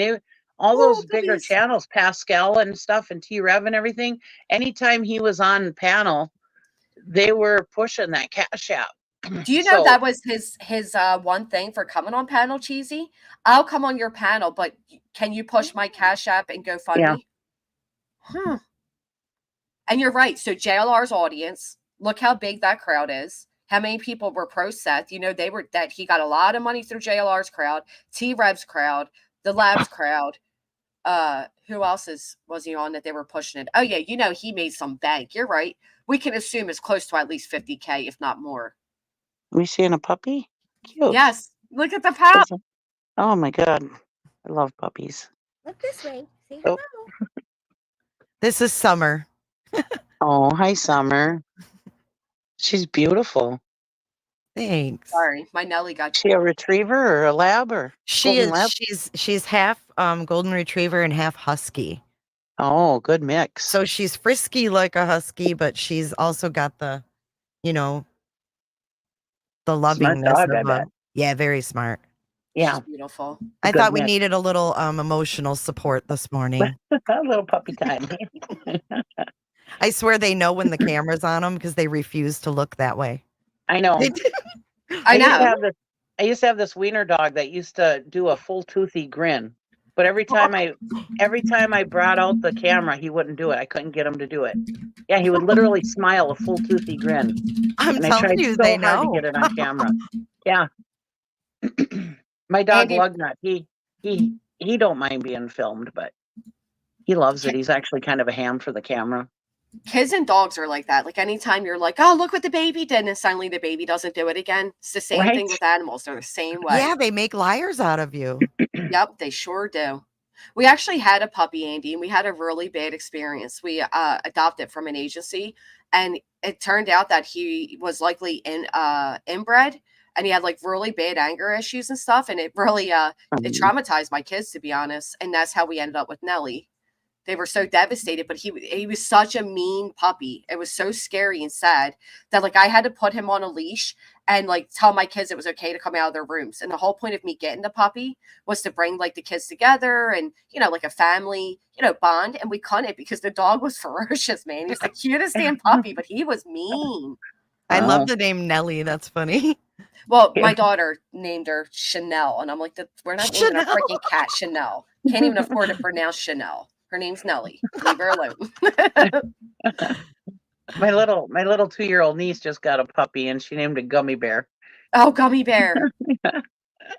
all Oh, those bigger goodies. channels, Pascal and stuff, and T-Rev and everything. Anytime he was on panel, they were pushing that cash app. Do you know So that was his one thing for coming on panel, Cheesy? I'll come on your panel, but can you push my Cash App and GoFundMe? Yeah. And you're right. So JLR's audience, look how big that crowd is. How many people were pro Seth? He got a lot of money through JLR's crowd, T-Rev's crowd, the Labs crowd. Who else was he on that they were pushing it? Oh yeah, he made some bank. You're right. We can assume it's close to at least $50K, if not more. we seeing a puppy? Cute. Yes. Look at the pup. Oh my God. I love puppies. Look this way. Say Oh. hello. This is Summer. Oh, hi, Summer. She's beautiful. Thanks. Sorry, my Nelly got Is she a retriever or a lab or She golden is. lab? She's half golden retriever and half husky. Oh, good mix. So she's frisky like a husky, but she's also got the, you know, the Smart lovingness dog, I of bet. yeah, very smart. Yeah, She's beautiful. I good thought we mix. needed a little emotional support this morning. A little puppy time. I swear they know when the camera's on them because they refuse to look that way. I know. They do. I know. I used to have this wiener dog that used to do a full toothy grin. But every time I brought out the camera, he wouldn't do it. I couldn't get him to do it. Yeah, he would literally smile a full toothy grin. I'm And I telling tried you, so they hard to know. get it on camera. Yeah. My dog Andy- Lugnut, he don't mind being filmed, but he loves it. He's actually kind of a ham for the camera. Kids and dogs are like that. Like anytime you're like, oh, look what the baby did, and suddenly the baby doesn't do it again. It's the same thing Right. with animals. They're the same way. Yeah, they make liars out of you. Yep, they sure do. We actually had a puppy, Andy, and we had a really bad experience. We adopted from an agency, and it turned out that he was likely inbred, and he had like really bad anger issues and stuff, and it really it traumatized my kids, to be honest. And that's how we ended up with Nelly. They were so devastated, but he was such a mean puppy. It was so scary and sad that like I had to put him on a leash and like tell my kids it was okay to come out of their rooms. And the whole point of me getting the puppy was to bring like the kids together and, you know, like a family, you know, bond. And we couldn't because the dog was ferocious, man. He's the cutest damn puppy, but he was mean. I Wow. love the name Nelly. That's funny. Well, Yeah. my daughter named her Chanel, and I'm like, we're not naming a Chanel. freaking cat Chanel. Can't even afford to pronounce Chanel. Her name's Nelly. Leave her alone. My little 2-year-old niece just got a puppy and she named it Gummy Bear. Oh, Gummy Bear.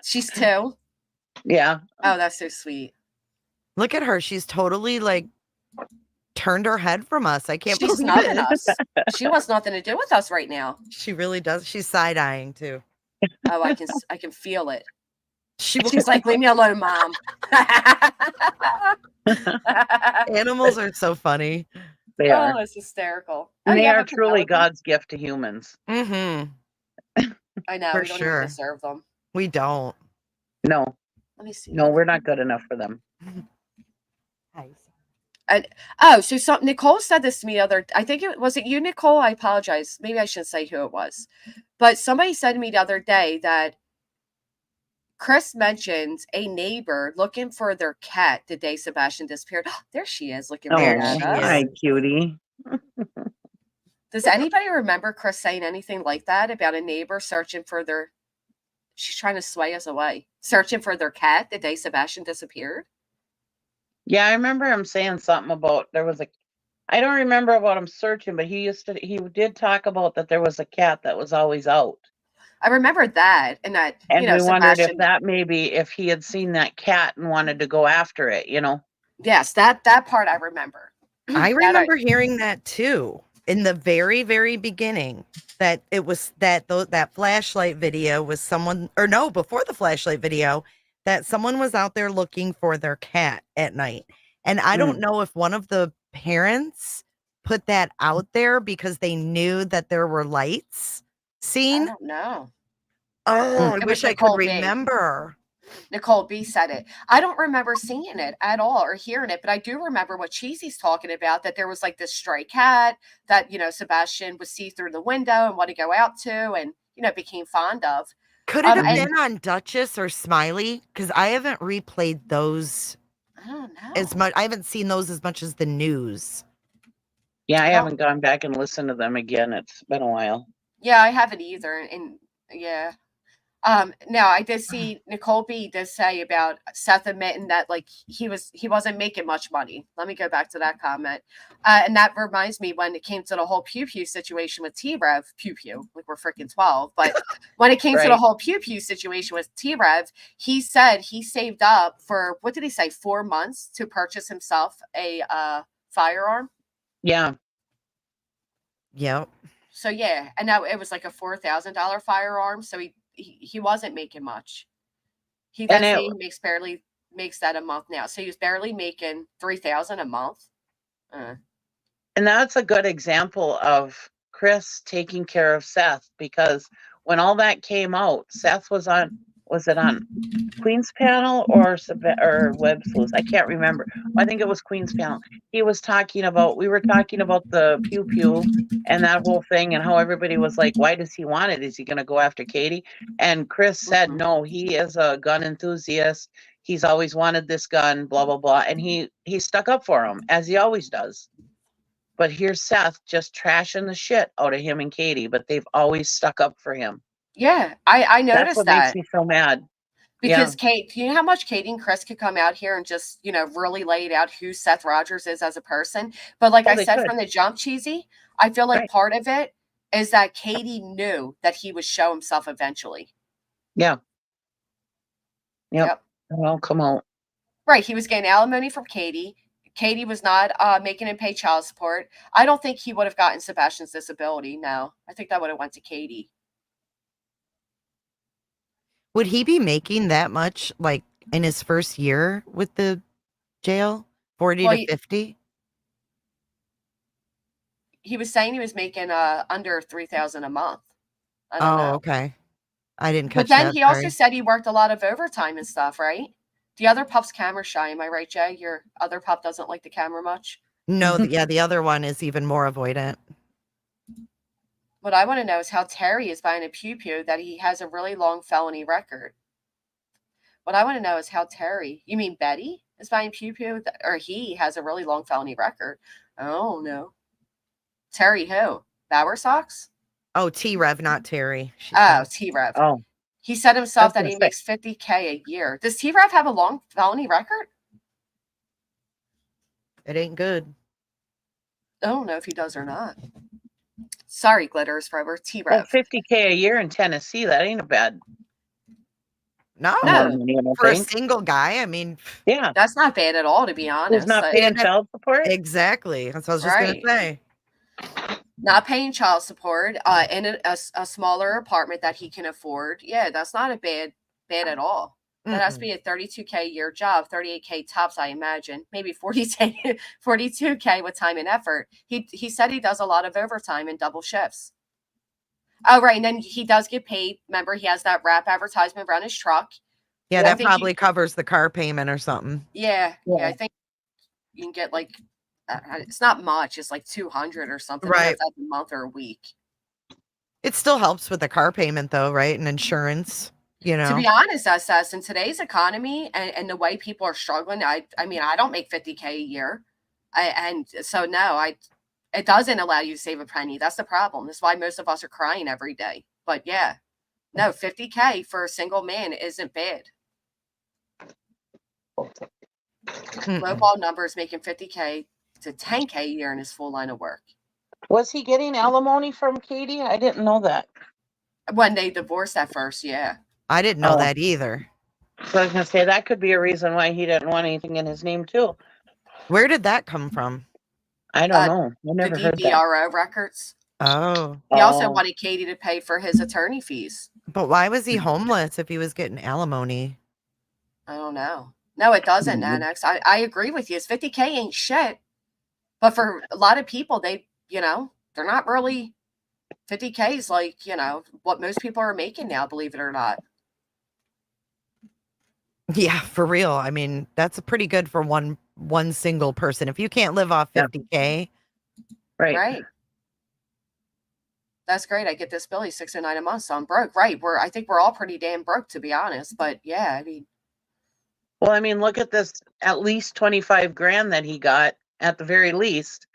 She's 2. Yeah. Oh, that's so sweet. Look at her. She's totally like turned her head from us. I can't She's believe snubbing it. us. She wants nothing to do with us right now. She really does. She's side-eyeing too. Oh, I can feel it. She's She's like, leave me alone, Mom. animals are so funny. They are. Oh, it's hysterical. And Oh, they you have are a truly Penelope? God's gift to humans. Mm-hmm. I know. For We don't sure. even deserve them. We don't. No, Let me see. no, we're not good enough for them. Oh, so Nicole said this to me I think was it you, Nicole? I apologize. Maybe I shouldn't say who it was. But somebody said to me the other day that Chris mentioned a neighbor looking for their cat the day Sebastian disappeared. There she is looking Oh, right at she us. hi, cutie. Does anybody remember Chris saying anything like that about a neighbor searching for their she's trying to sway us away. Searching for their cat the day Sebastian disappeared? Yeah, I remember him saying something about I don't remember about him searching, but he did talk about that there was a cat that was always out. I remember that, and that, And you know, we wondered Sebastian. if he had seen that cat and wanted to go after it, you know. Yes, that part I remember. I remember hearing that too in the very, very beginning. That it was that flashlight video was someone, or no, before the flashlight video, that someone was out there looking for their cat at night. And I don't know if one of the parents put that out there because they knew that there were lights seen. I don't know. Oh, I It wish was I could Nicole B. remember. Nicole B said it. I don't remember seeing it at all or hearing it, but I do remember what Cheesy's talking about, that there was like this stray cat that, you know, Sebastian would see through the window and want to go out to and, you know, became fond of. Could it have and- been on Duchess or Smiley? Because I haven't replayed those I don't know. as much. I haven't seen those as much as the news. Yeah, I Oh. haven't gone back and listened to them again. It's been a while. Yeah, I haven't either. And yeah. Now I did see Nicole B did say about Seth admitting that like he wasn't making much money. Let me go back to that comment. And that reminds me when it came to the whole Pew Pew situation with T-Rev, Pew Pew, like we're freaking 12. But when it came to the Right. whole Pew Pew situation with T-Rev, he said he saved up for, what did he say, 4 months to purchase himself a firearm. Yeah. Yep. So yeah, and now it was like a $4,000 firearm. So he wasn't making much. He And does it- say he makes that a month now. So he was barely making $3,000 a month. And that's a good example of Chris taking care of Seth, because when all that came out, Seth was it on Queen's panel or Web Sleuth? I can't remember. I think it was Queen's panel. We were talking about the pew pew and that whole thing and how everybody was like, why does he want it? Is he going to go after Katie? And Chris said, no, he is a gun enthusiast. He's always wanted this gun, blah, blah, blah. And he stuck up for him, as he always does. But here's Seth just trashing the shit out of him and Katie, but they've always stuck up for him. Yeah, I That's noticed what that. makes me so mad. Because Kate, you know how much Katie and Chris could come out here and just, really lay it out who Seth Rogers is as a person. But like I said from the jump, Cheesy, I feel like part of it is that Katie knew that he would show himself eventually. Yeah. Yep. Well, come on. Right. He was getting alimony from Katie. Katie was not making him pay child support. I don't think he would have gotten Sebastian's disability. No, I think that would have went to Katie. Would he be making that much, like, in his first year with the jail? 40 to 50? He was saying he was making under $3,000 a month. I don't know. Okay. I didn't catch that. But then he also said he worked a lot of overtime and stuff, right? The other pup's camera shy. Am I right, Jay? Your other pup doesn't like the camera much? No, the other one is even more avoidant. What I want to know is how Terry is buying a pew-pew that he has a really long felony record. What I want to know is how Terry, you mean Betty, is buying pew-pew, or he has a really long felony record? Oh, no. Terry who? Bowersox? Oh, T-Rev, not Terry. T-Rev. Oh. He said himself that he makes $50K a year. Does T-Rev have a long felony record? It ain't good. I don't know if he does or not. Sorry, Glitters forever. T-Rev. Well, $50K a year in Tennessee, that ain't a bad. No. For a single guy, I mean. Yeah. That's not bad at all, to be honest. He's not paying child support? Exactly. That's what I was just going to say. Not paying child support in a smaller apartment that he can afford. Yeah, that's not a bad at all. That has to be a $32K a year job, $38K tops, I imagine. Maybe $42K with time and effort. He said he does a lot of overtime and double shifts. Oh, right. And then he does get paid. Remember, he has that wrap advertisement around his truck. Yeah, that probably covers the car payment or something. Yeah, I think you can get like, it's not much. It's like 200 or something. Right. A month or a week. It still helps with the car payment though, right? And insurance, To be honest, SS, in today's economy and the way people are struggling, I mean, I don't make $50K a year. It doesn't allow you to save a penny. That's the problem. That's why most of us are crying every day. But yeah, no, $50K for a single man isn't bad. Lowball numbers making $50K to $10K a year in his full line of work. Was he getting alimony from Katie? I didn't know that. When they divorced at first, yeah. I didn't know that either. So I was going to say that could be a reason why he didn't want anything in his name too. Where did that come from? I don't know. I never heard that. The DVRO records. Oh. He also wanted Katie to pay for his attorney fees. But why was he homeless if he was getting alimony? I don't know. No, it doesn't, Annex. I agree with you. It's $50K ain't shit. But for a lot of people, they're not really, 50K is like, what most people are making now, believe it or not. Yeah, for real. I mean, that's pretty good for one single person. If you can't live off 50K. Right. That's great. I get this Billy $609 a month, so I'm broke. Right. I think we're all pretty damn broke, to be honest. But yeah, I mean. Well, I mean, look at this, at least 25 grand that he got at the very least.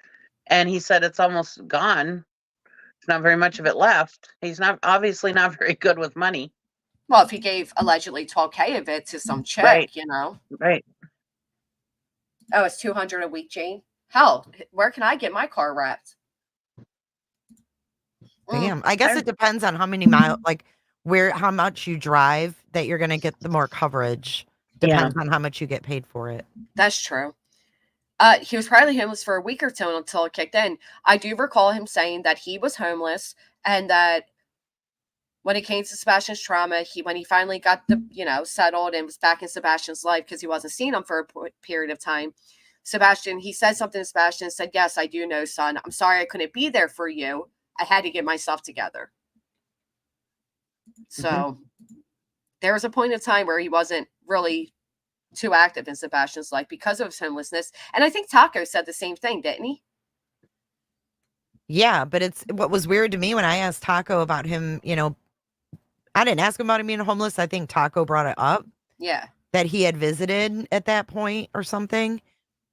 And he said it's almost gone. There's not very much of it left. He's obviously not very good with money. Well, if he gave allegedly 12K of it to some chick, Right. Oh, it's $200 a week, Jane. Hell, where can I get my car wrapped? Damn. I guess it depends on how many miles, like how much you drive that you're going to get the more coverage. Depends on how much you get paid for it. That's true. He was probably homeless for a week or two until it kicked in. I do recall him saying that he was homeless and that when it came to Sebastian's trauma, when he finally got settled and was back in Sebastian's life because he wasn't seeing him for a period of time. He said something to Sebastian and said, "Yes, I do know, son. I'm sorry I couldn't be there for you. I had to get myself together." So there was a point in time where he wasn't really too active in Sebastian's life because of his homelessness. And I think Taco said the same thing, didn't he? Yeah, but it's what was weird to me when I asked Taco about him, I didn't ask him about him being homeless. I think Taco brought it up. Yeah. That he had visited at that point or something.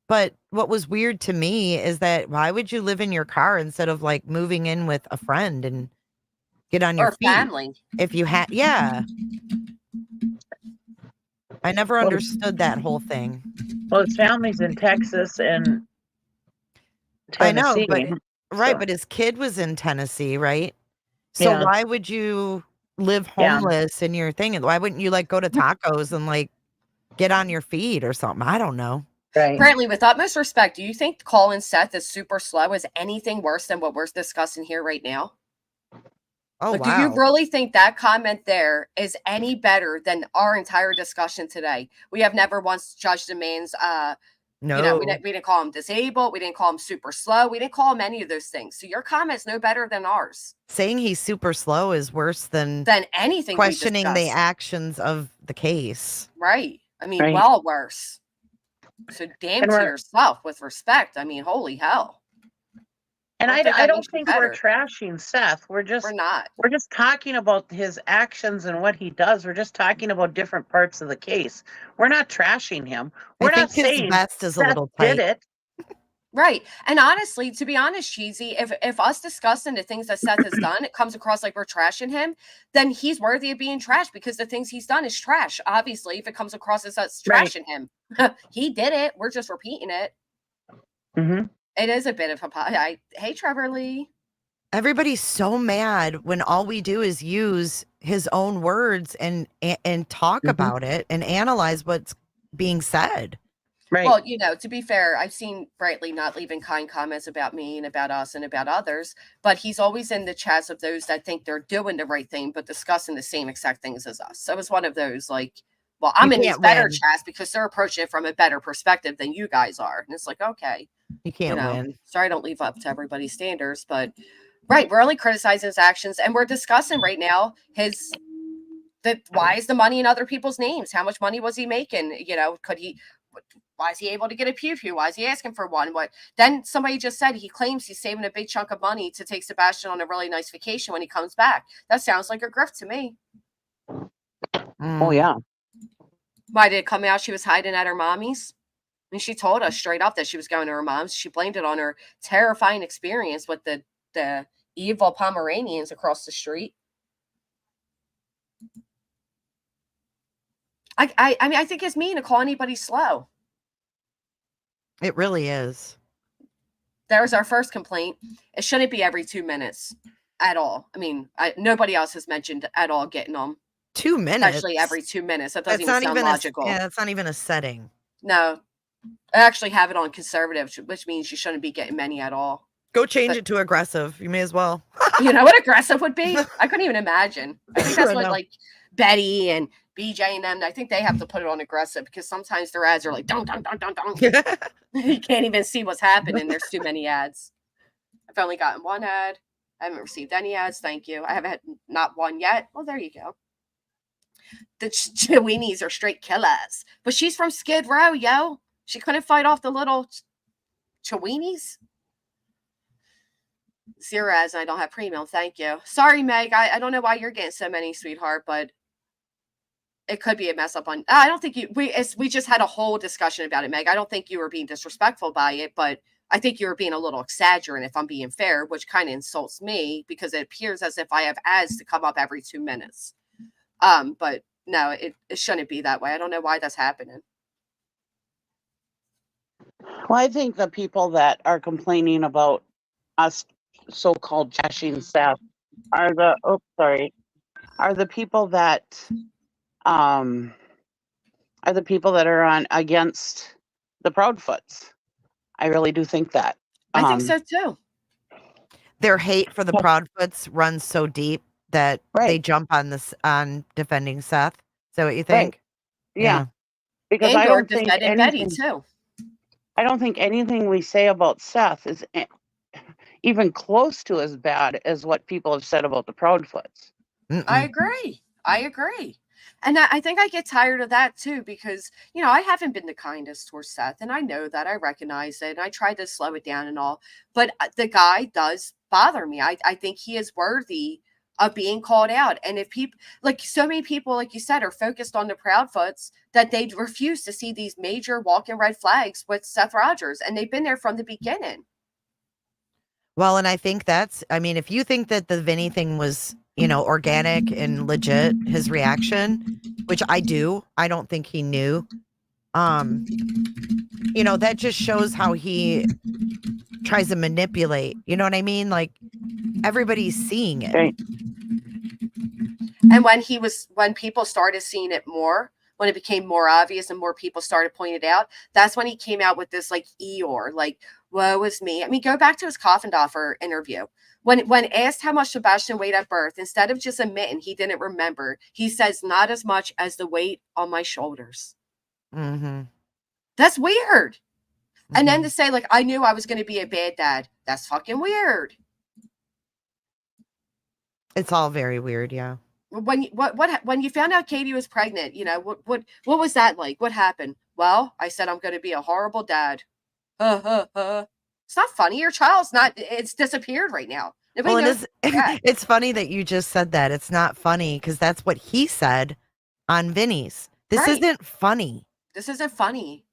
But what was weird to me is that why would you live in your car instead of like moving in with a friend and get on your Or feet? family. If you had, yeah. I never understood that whole thing. Well, his family's in Texas and I know, Tennessee. but right, so- but his kid was in Tennessee, right? So Yeah. why would you live Yeah. homeless in your thing? And why wouldn't you like go to tacos and like get on your feet or something? I don't know. Right. Apparently, with utmost respect, do you think calling Seth is super slow is anything worse than what we're discussing here right now? Oh, Like, wow. do you really think that comment there is any better than our entire discussion today? We have never once judged a man's, No. we didn't call him disabled. We didn't call him super slow. We didn't call him any of those things. So your comment's no better than ours. Saying he's super slow is worse than Anything we questioning the discussed. actions of the case. Right. I mean, Right. well worse. So damn And to we're- yourself with respect. I mean, holy hell. And I think I that don't makes you think we're better. trashing Seth. We're We're not. just talking about his actions and what he does. We're just talking about different parts of the case. We're not trashing him. We're I not think his saying vest is a Seth little tight. did it. Right. And honestly, to be honest, Cheesy, if us discussing the things that Seth has done, it comes across like we're trashing him, then he's worthy of being trashed because the things he's done is trash. Obviously, if it comes across as us Right. trashing him, he did it. We're just repeating it. Mm-hmm. It is a bit of a hey, Trevor Lee. Everybody's so mad when all we do is use his own words and talk Mhm. about it and analyze what's being said. Right. Well, to be fair, I've seen Brightly not leaving kind comments about me and about us and about others, but he's always in the chats of those that think they're doing the right thing, but discussing the same exact things as us. So it's one of those like, well, I'm You in these can't better win. chats because they're approaching it from a better perspective than you guys are. And it's like, okay, You can't win. sorry, I don't leave up to everybody's standards, but right, we're only criticizing his actions, and we're discussing right now why is the money in other people's names? How much money was he making? Why is he able to get a pew-pew? Why is he asking for one? What? Then somebody just said he claims he's saving a big chunk of money to take Sebastian on a really nice vacation when he comes back. That sounds like a grift to me. Oh yeah. Why did it come out she was hiding at her mommy's? I mean, she told us straight up that she was going to her mom's. She blamed it on her terrifying experience with the evil Pomeranians across the street. I mean, I think it's mean to call anybody slow. It really is. There's our first complaint. It shouldn't be every 2 minutes at all. I mean, nobody else has mentioned at all getting them. 2 minutes. Actually, every 2 minutes. That doesn't That's not even sound even logical. that's not even a setting. No. I actually have it on conservative, which means you shouldn't be getting many at all. Go change it to aggressive. You may as well. You know what aggressive would be? I couldn't even imagine. I think that's I what know. like Betty and BJ and them, I think they have to put it on aggressive because sometimes their ads are like dong dong dong dong dong. You can't even see what's happening. There's too many ads. I've only gotten one ad. I haven't received any ads. Thank you. I haven't had not one yet. Well, there you go. The Cheweenies are straight killers. But she's from Skid Row, yo. She couldn't fight off the little Cheweenies. 0 ads. I don't have premium. Thank you. Sorry, Meg. I don't know why you're getting so many, sweetheart, but it could be a mess up on. I don't think we just had a whole discussion about it, Meg. I don't think you were being disrespectful by it, but I think you were being a little exaggerant, if I'm being fair, which kind of insults me because it appears as if I have ads to come up every 2 minutes. But no, it shouldn't be that way. I don't know why that's happening. Well, I think the people that are complaining about us so-called trashing Seth are the people that are on against the Proudfoots. I really do think that. I think so too. Their hate for the Proudfoots runs so deep that they Right. jump on defending Seth. Is that what you think? Yeah. Because And I or don't think defended Betty anything, too. I don't think anything we say about Seth is even close to as bad as what people have said about the Proudfoots. Mm-mm. I agree. I agree. And I think I get tired of that too, because, I haven't been the kindest towards Seth. And I know that. I recognize it. And I try to slow it down and all. But the guy does bother me. I think he is worthy of being called out. And if people, like so many people, like you said, are focused on the Proudfoots, that they refuse to see these major walking red flags with Seth Rogers. And they've been there from the beginning. Well, and I think if you think that the Vinny thing was, organic and legit, his reaction, which I do, I don't think he knew. That just shows how he tries to manipulate. You know what I mean? Like, everybody's seeing it. Right. And when people started seeing it more, when it became more obvious and more people started pointing it out, that's when he came out with this like Eeyore, like, woe is me. I mean, go back to his Coffindoffer interview. When asked how much Sebastian weighed at birth, instead of just admitting he didn't remember, he says, not as much as the weight on my shoulders. Mm-hmm. That's weird. Mm-hmm. And then to say, like, I knew I was going to be a bad dad. That's fucking weird. It's all very weird, yeah. When you found out Katie was pregnant, what was that like? What happened? Well, I said I'm going to be a horrible dad. It's not funny. Your child's not. It's disappeared right now. Nobody knows. It's funny that you just said that. It's not funny because that's what he said on Vinny's. This Right. isn't funny. This isn't funny.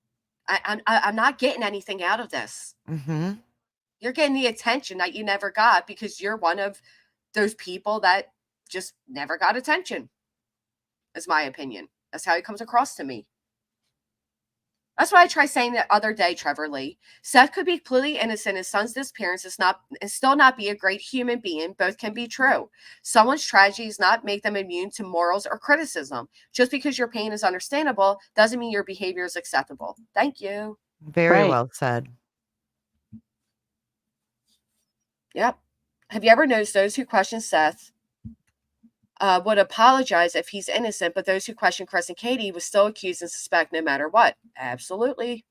I'm not getting anything out of this. Mm-hmm. You're getting the attention that you never got because you're one of those people that just never got attention. Is my opinion. That's how he comes across to me. That's why I tried saying the other day, Trevor Lee. Seth could be completely innocent. His son's disappearance and still not be a great human being. Both can be true. Someone's tragedy does not make them immune to morals or criticism. Just because your pain is understandable doesn't mean your behavior is acceptable. Thank you. Very Right. well said. Yep. Have you ever noticed those who question Seth would apologize if he's innocent, but those who question Chris and Katie would still accuse and suspect no matter what? Absolutely.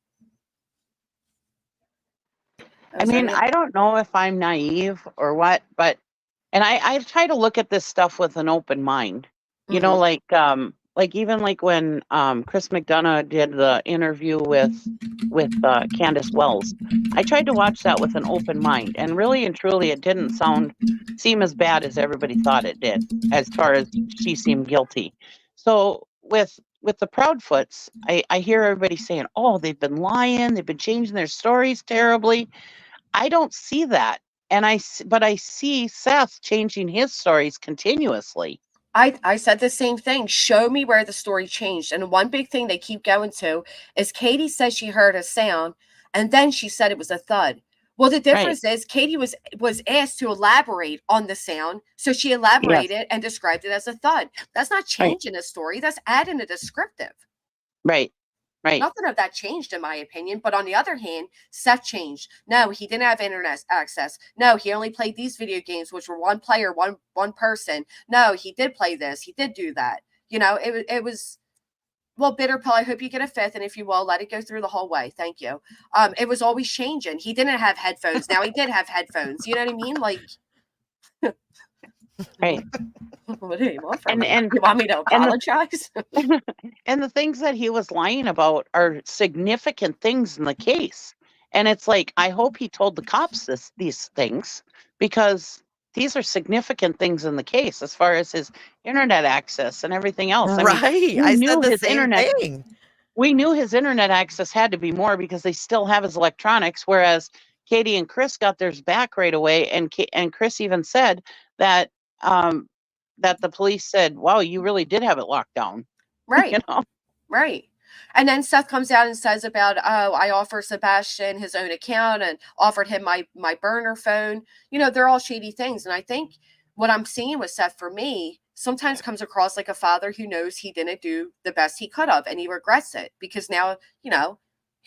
I mean, I don't know if I'm naive or what, but I try to look at this stuff with an open mind. You know, like even like when Chris McDonough did the interview with Candace Wells, I tried to watch that with an open mind, and really and truly, it didn't seem as bad as everybody thought it did, as far as she seemed guilty. So with the Proudfoots, I hear everybody saying, "Oh, they've been lying, they've been changing their stories terribly." I don't see that, but I see Seth changing his stories continuously. I said the same thing. Show me where the story changed. And one big thing they keep going to is Katie says she heard a sound and then she said it was a thud. Well, the difference is Katie was asked to elaborate on the sound. So she elaborated and described it as a thud. That's not changing the story. That's adding a descriptive. Right. Nothing of that changed, in my opinion. But on the other hand, Seth changed. No, he didn't have internet access. No, he only played these video games, which were one player, one person. No, he did play this. He did do that. It was, well, bitter pill. I hope you get a fifth. And if you will, let it go through the whole way. Thank you. It was always changing. He didn't have headphones. Now he did have headphones. You know what I mean? Like, right. What do you want from me? You want me to apologize? And the things that he was lying about are significant things in the case. And it's like, I hope he told the cops these things, because these are significant things in the case as far as his internet access and everything else. Right. I mean, I said the same thing. We knew his internet access had to be more because they still have his electronics, whereas Katie and Chris got theirs back right away. And Chris even said that that the police said, "Wow, you really did have it locked down." Right. Right. And then Seth comes out and says about, oh, I offered Sebastian his own account and offered him my burner phone. They're all shady things. And I think what I'm seeing with Seth, for me, sometimes comes across like a father who knows he didn't do the best he could have and he regrets it because now,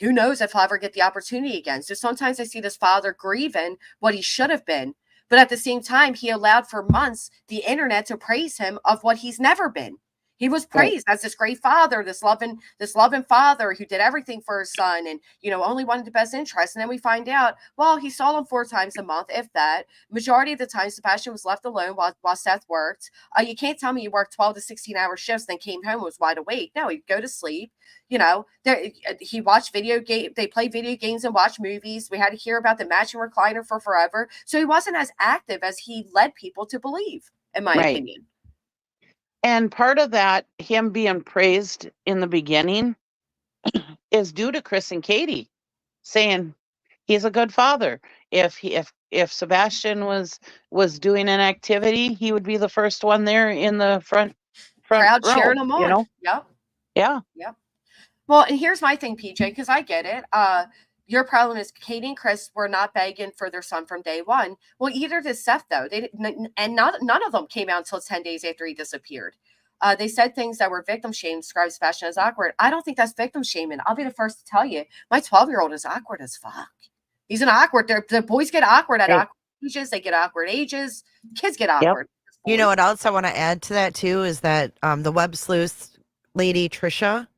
who knows if he'll ever get the opportunity again. So sometimes I see this father grieving what he should have been. But at the same time, he allowed for months the internet to praise him of what he's never been. He was Right. praised as this great father, this loving father who did everything for his son and, only wanted the best interest. And then we find out, well, he saw him 4 times a month, if that. Majority of the time, Sebastian was left alone while Seth worked. You can't tell me you worked 12 to 16-hour shifts, then came home and was wide awake. No, he'd go to sleep. He watched video game. They play video games and watch movies. We had to hear about the matching recliner for forever. So he wasn't as active as he led people to believe, in my Right. opinion. And part of that, him being praised in the beginning, is due to Chris and Katie saying he's a good father. If Sebastian was doing an activity, he would be the first one there in the front Crowd row. cheering him on. Yep. Yeah. Well, and here's my thing, PJ, because I get it. Your problem is Katie and Chris were not begging for their son from day one. Well, either did Seth, though. They didn't, and none of them came out until 10 days after he disappeared. They said things that were victim shaming, described Sebastian as awkward. I don't think that's victim shaming. I'll be the first to tell you, my 12-year-old is awkward as fuck. He's an awkward. The boys get awkward at awkward ages. They get awkward ages. Kids get awkward. You know what else I want to add to that too is that the web sleuth lady Trisha,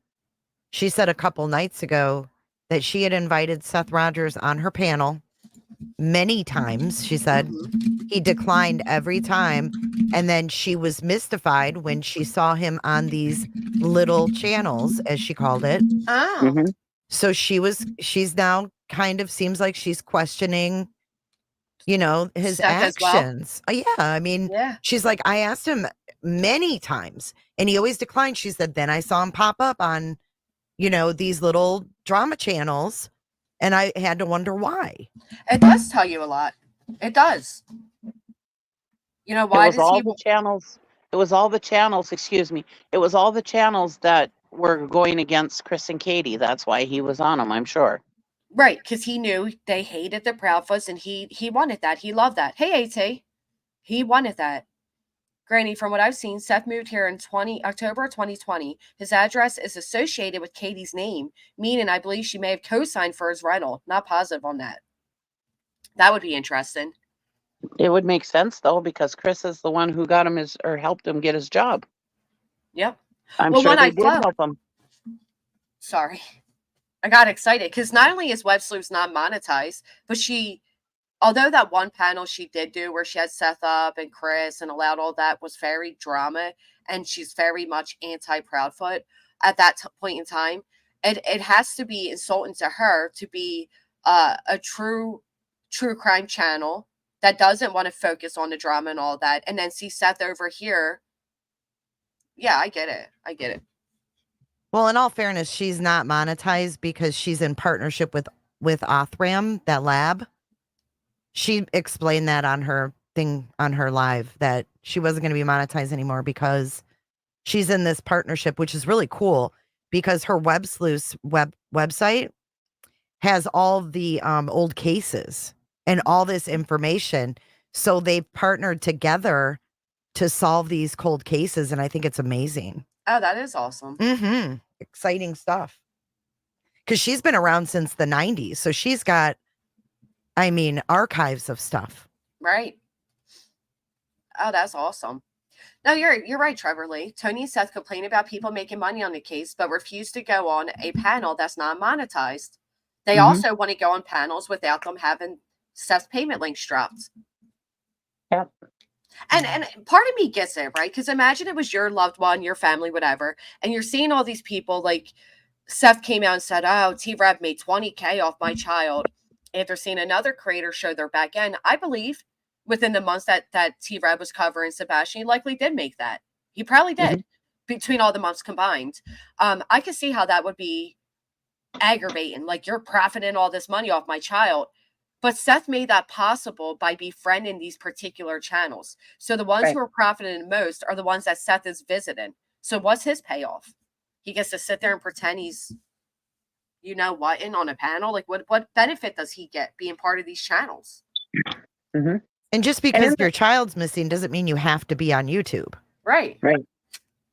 she said a couple nights ago that she had invited Seth Rogers on her panel many times. She said he declined every time, and then she was mystified when she saw him on these little channels, as she called it. Oh. Mm-hmm. So she's now kind of seems like she's questioning, his Seth as well? actions. Yeah, I mean, she's like, I asked him many times and he always declined. She said, then I saw him pop up on, these little drama channels and I had to wonder why. It does tell you a lot. It does. Why It was all the channels. It was all the channels, excuse me. It was all the channels that were going against Chris and Katie. That's why he was on them, I'm sure. Right, because he knew they hated the Proudfoots and he wanted that. He loved that. Hey, AT. He wanted that. Granny, from what I've seen, Seth moved here in October 2020. His address is associated with Katie's name, meaning I believe she may have co-signed for his rental. Not positive on that. That would be interesting. It would make sense though, because Chris is the one who got him helped him get his job. Yep. I'm sure they did help him. Sorry. I got excited because not only is Web Sleuths not monetized, but although that one panel she did do where she had Seth up and Chris and allowed all that was very drama, and she's very much anti-Proudfoot at that point in time, it has to be insulting to her to be a true crime channel that doesn't want to focus on the drama and all that, and then see Seth over here. Yeah, I get it. Well, in all fairness, she's not monetized because she's in partnership with Othram, that lab. She explained that on her thing on her live that she wasn't going to be monetized anymore because she's in this partnership, which is really cool because her web sleuth's website has all the old cases and all this information. So they've partnered together to solve these cold cases, and I think it's amazing. Oh, that is awesome. Mm-hmm. Exciting stuff. Because she's been around since the 90s. So she's got, archives of stuff. Right. Oh, that's awesome. No, you're right, Trevor Lee. Tony and Seth complain about people making money on the case, but refuse to go on a panel that's not monetized. They also want to go on panels without them having Seth's payment links dropped. Yep. And part of me gets it, right? Because imagine it was your loved one, your family, whatever, and you're seeing all these people like Seth came out and said, oh, T-Rev made $20K off my child. After seeing another creator show their back end, I believe within the months that T-Rev was covering Sebastian, he likely did make that. He probably did between all the months combined. I could see how that would be aggravating. Like, you're profiting all this money off my child. But Seth made that possible by befriending these particular channels. So the ones who are profiting the most are the ones that Seth is visiting. So what's his payoff? He gets to sit there and pretend he's, in on a panel. Like, what benefit does he get being part of these channels? Mm-hmm. And just because your child's missing doesn't mean you have to be on YouTube. Right. Right.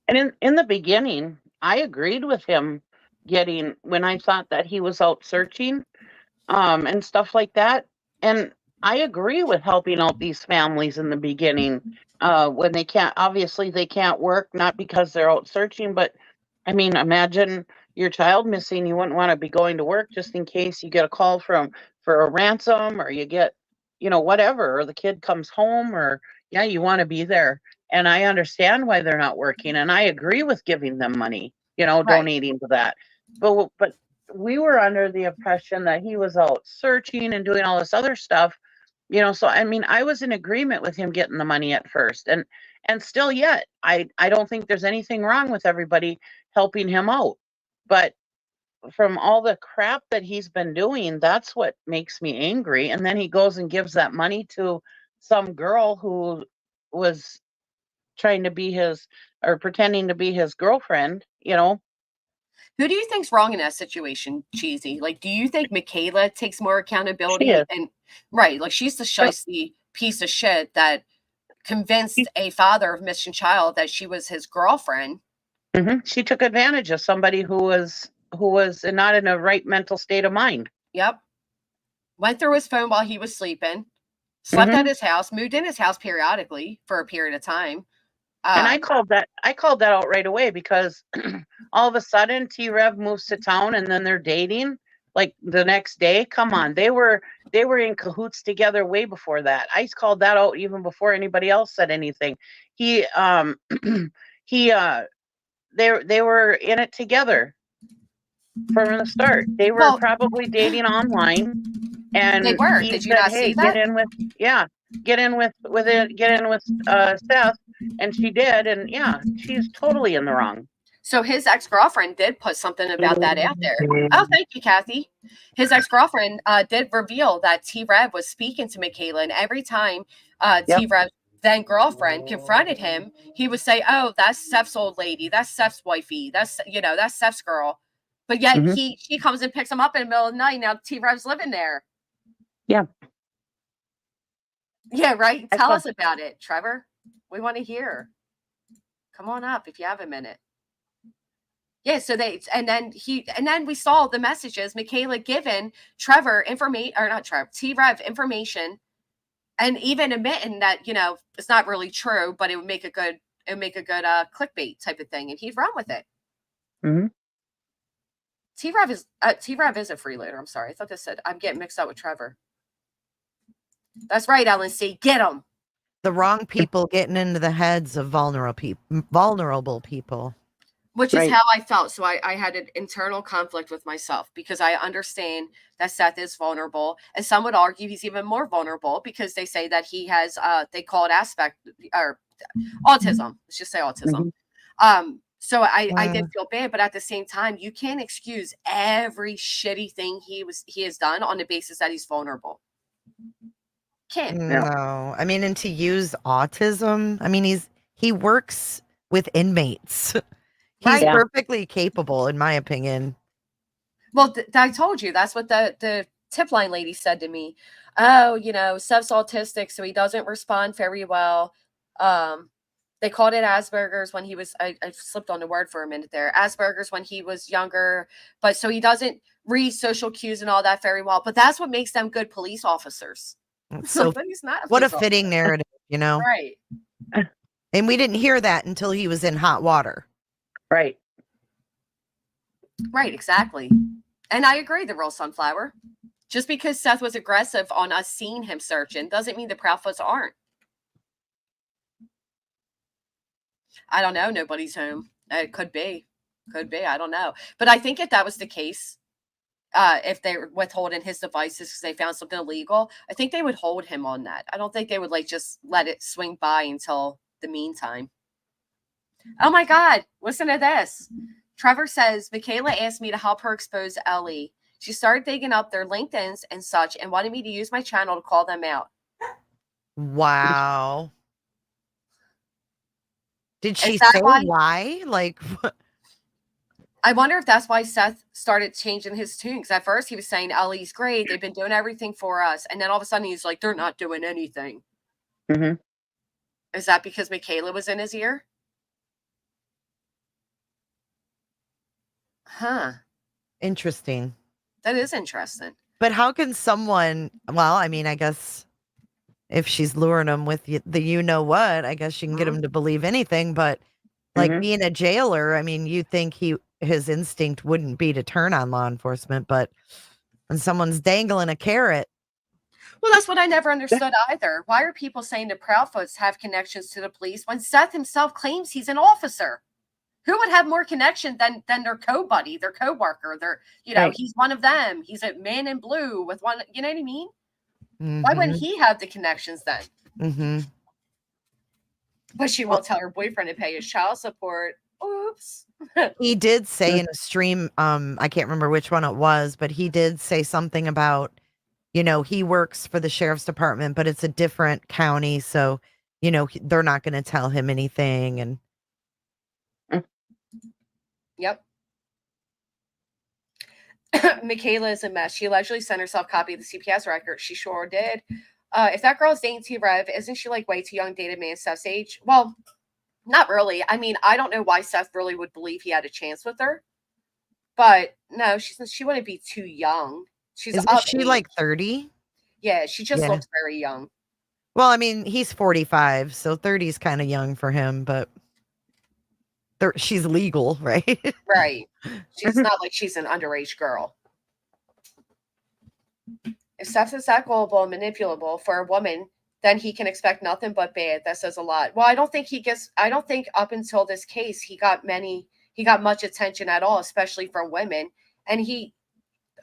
And in the beginning, I agreed with him when I thought that he was out searching. And stuff like that. And I agree with helping out these families in the beginning when they can't, obviously they can't work, not because they're out searching, but I mean, imagine your child missing. You wouldn't want to be going to work just in case you get a call for a ransom, or you get, whatever, or the kid comes home, or yeah, you want to be there. And I understand why they're not working, and I agree with giving them money, Right. donating to that. But we were under the impression that he was out searching and doing all this other stuff. So I mean, I was in agreement with him getting the money at first, and still yet, I don't think there's anything wrong with everybody helping him out. But from all the crap that he's been doing, that's what makes me angry. And then he goes and gives that money to some girl who was trying to be his, or pretending to be his girlfriend. Who do you think's wrong in that situation, Cheesy? Like, do you think Michaela takes more accountability? She is. And right, like she's the shisty piece of shit that convinced a father of missing child that she was his girlfriend. She took advantage of somebody who was not in a right mental state of mind. Yep. Went through his phone while he was sleeping, slept at his house, moved in his house periodically for a period of time. And I called that out right away, because all of a sudden T-Rev moves to town and then they're dating like the next day. Come on, they were in cahoots together way before that. I called that out even before anybody else said anything. He they were in it together from the start. They were probably dating online, and they were. he Did you said, not "Hey, see that? get in with Seth," and she did, and yeah, she's totally in the wrong. So his ex-girlfriend did put something about that out there. Oh, thank you, Kathy. His ex-girlfriend did reveal that T-Rev was speaking to Michaela, and every time T-Rev's then girlfriend confronted him, he would say, "Oh, that's Seth's old lady. That's Seth's wifey. That's that's Seth's girl." But yet she comes and picks him up in the middle of the night. Now T-Rev's living there. Yeah. Yeah, right. Tell us about it, Trevor. We want to hear. Come on up if you have a minute. Yeah, so then we saw the messages, Michaela giving Trevor information, or not Trevor, T-Rev information, and even admitting that, it's not really true, but it would make a good clickbait type of thing, and he'd run with it. T-Rev is a freeloader. I'm sorry. I thought this said I'm getting mixed up with Trevor. That's right, LNC. Get him. The wrong people getting into the heads of vulnerable people. Which is how I felt. So I had an internal conflict with myself, because I understand that Seth is vulnerable. And some would argue he's even more vulnerable, because they say that he has, they call it autism. Let's just say autism. So I did feel bad, but at the same time, you can't excuse every shitty thing he has done on the basis that he's vulnerable. Can't. No. I mean, and to use autism, I mean, he works with inmates. He's perfectly capable, in my opinion. Well, I told you, that's what the tip line lady said to me. Oh, Seth's autistic, so he doesn't respond very well. They called it Asperger's when he was, I slipped on the word for a minute there, Asperger's when he was younger, but so he doesn't read social cues and all that very well. But that's what makes them good police officers. So but he's not. What a fitting narrative, Right. And we didn't hear that until he was in hot water. Right. Right, exactly. And I agree, the real sunflower. Just because Seth was aggressive on us seeing him searching doesn't mean the Proudfoots aren't. I don't know. Nobody's home. It could be. I don't know. But I think if that was the case, if they were withholding his devices because they found something illegal, I think they would hold him on that. I don't think they would just let it swing by until the meantime. Oh my God. Listen to this. Trevor says, Michaela asked me to help her expose Ellie. She started digging up their LinkedIns and such and wanted me to use my channel to call them out. Wow. Did she say why? Like, what? I wonder if that's why Seth started changing his tune. Because at first he was saying, Ellie's great. They've been doing everything for us. And then all of a sudden he's like, they're not doing anything. Is that because Michaela was in his ear? Huh. Interesting. That is interesting. But how can someone, well, I mean, I guess if she's luring him with the you know what, I guess she can get him to believe anything. But like Mhm. being a jailer, I mean, you think his instinct wouldn't be to turn on law enforcement, but when someone's dangling a carrot, Well, that's what I never understood either. Why are people saying the Proudfoots have connections to the police when Seth himself claims he's an officer? Who would have more connection than their co-buddy, their co-worker? Their, Right. he's one of them. He's a man in blue with one, you know what I mean? Why mm-hmm, wouldn't he have the connections then? mm-hmm. But she won't tell her boyfriend to pay his child support. Oops. He did say in a stream, I can't remember which one it was, but he did say something about, he works for the sheriff's department, but it's a different county, so they're not going to tell him anything. And Yep. Michaela is a mess. She allegedly sent herself a copy of the CPS record. She sure did. If that girl's dating T Rev, isn't she like way too young, dated man Seth's age? Well, not really. I mean, I don't know why Seth really would believe he had a chance with her. But no, she wouldn't be too young. She's isn't she like 30? Yeah, she just Yeah. looks very young. Well, I mean, he's 45, so 30 is kind of young for him, but she's legal, right? Right. She's not like she's an underage girl. If Seth is that gullible and manipulable for a woman, then he can expect nothing but bad. That says a lot. Well, I don't think up until this case he got much attention at all, especially from women. And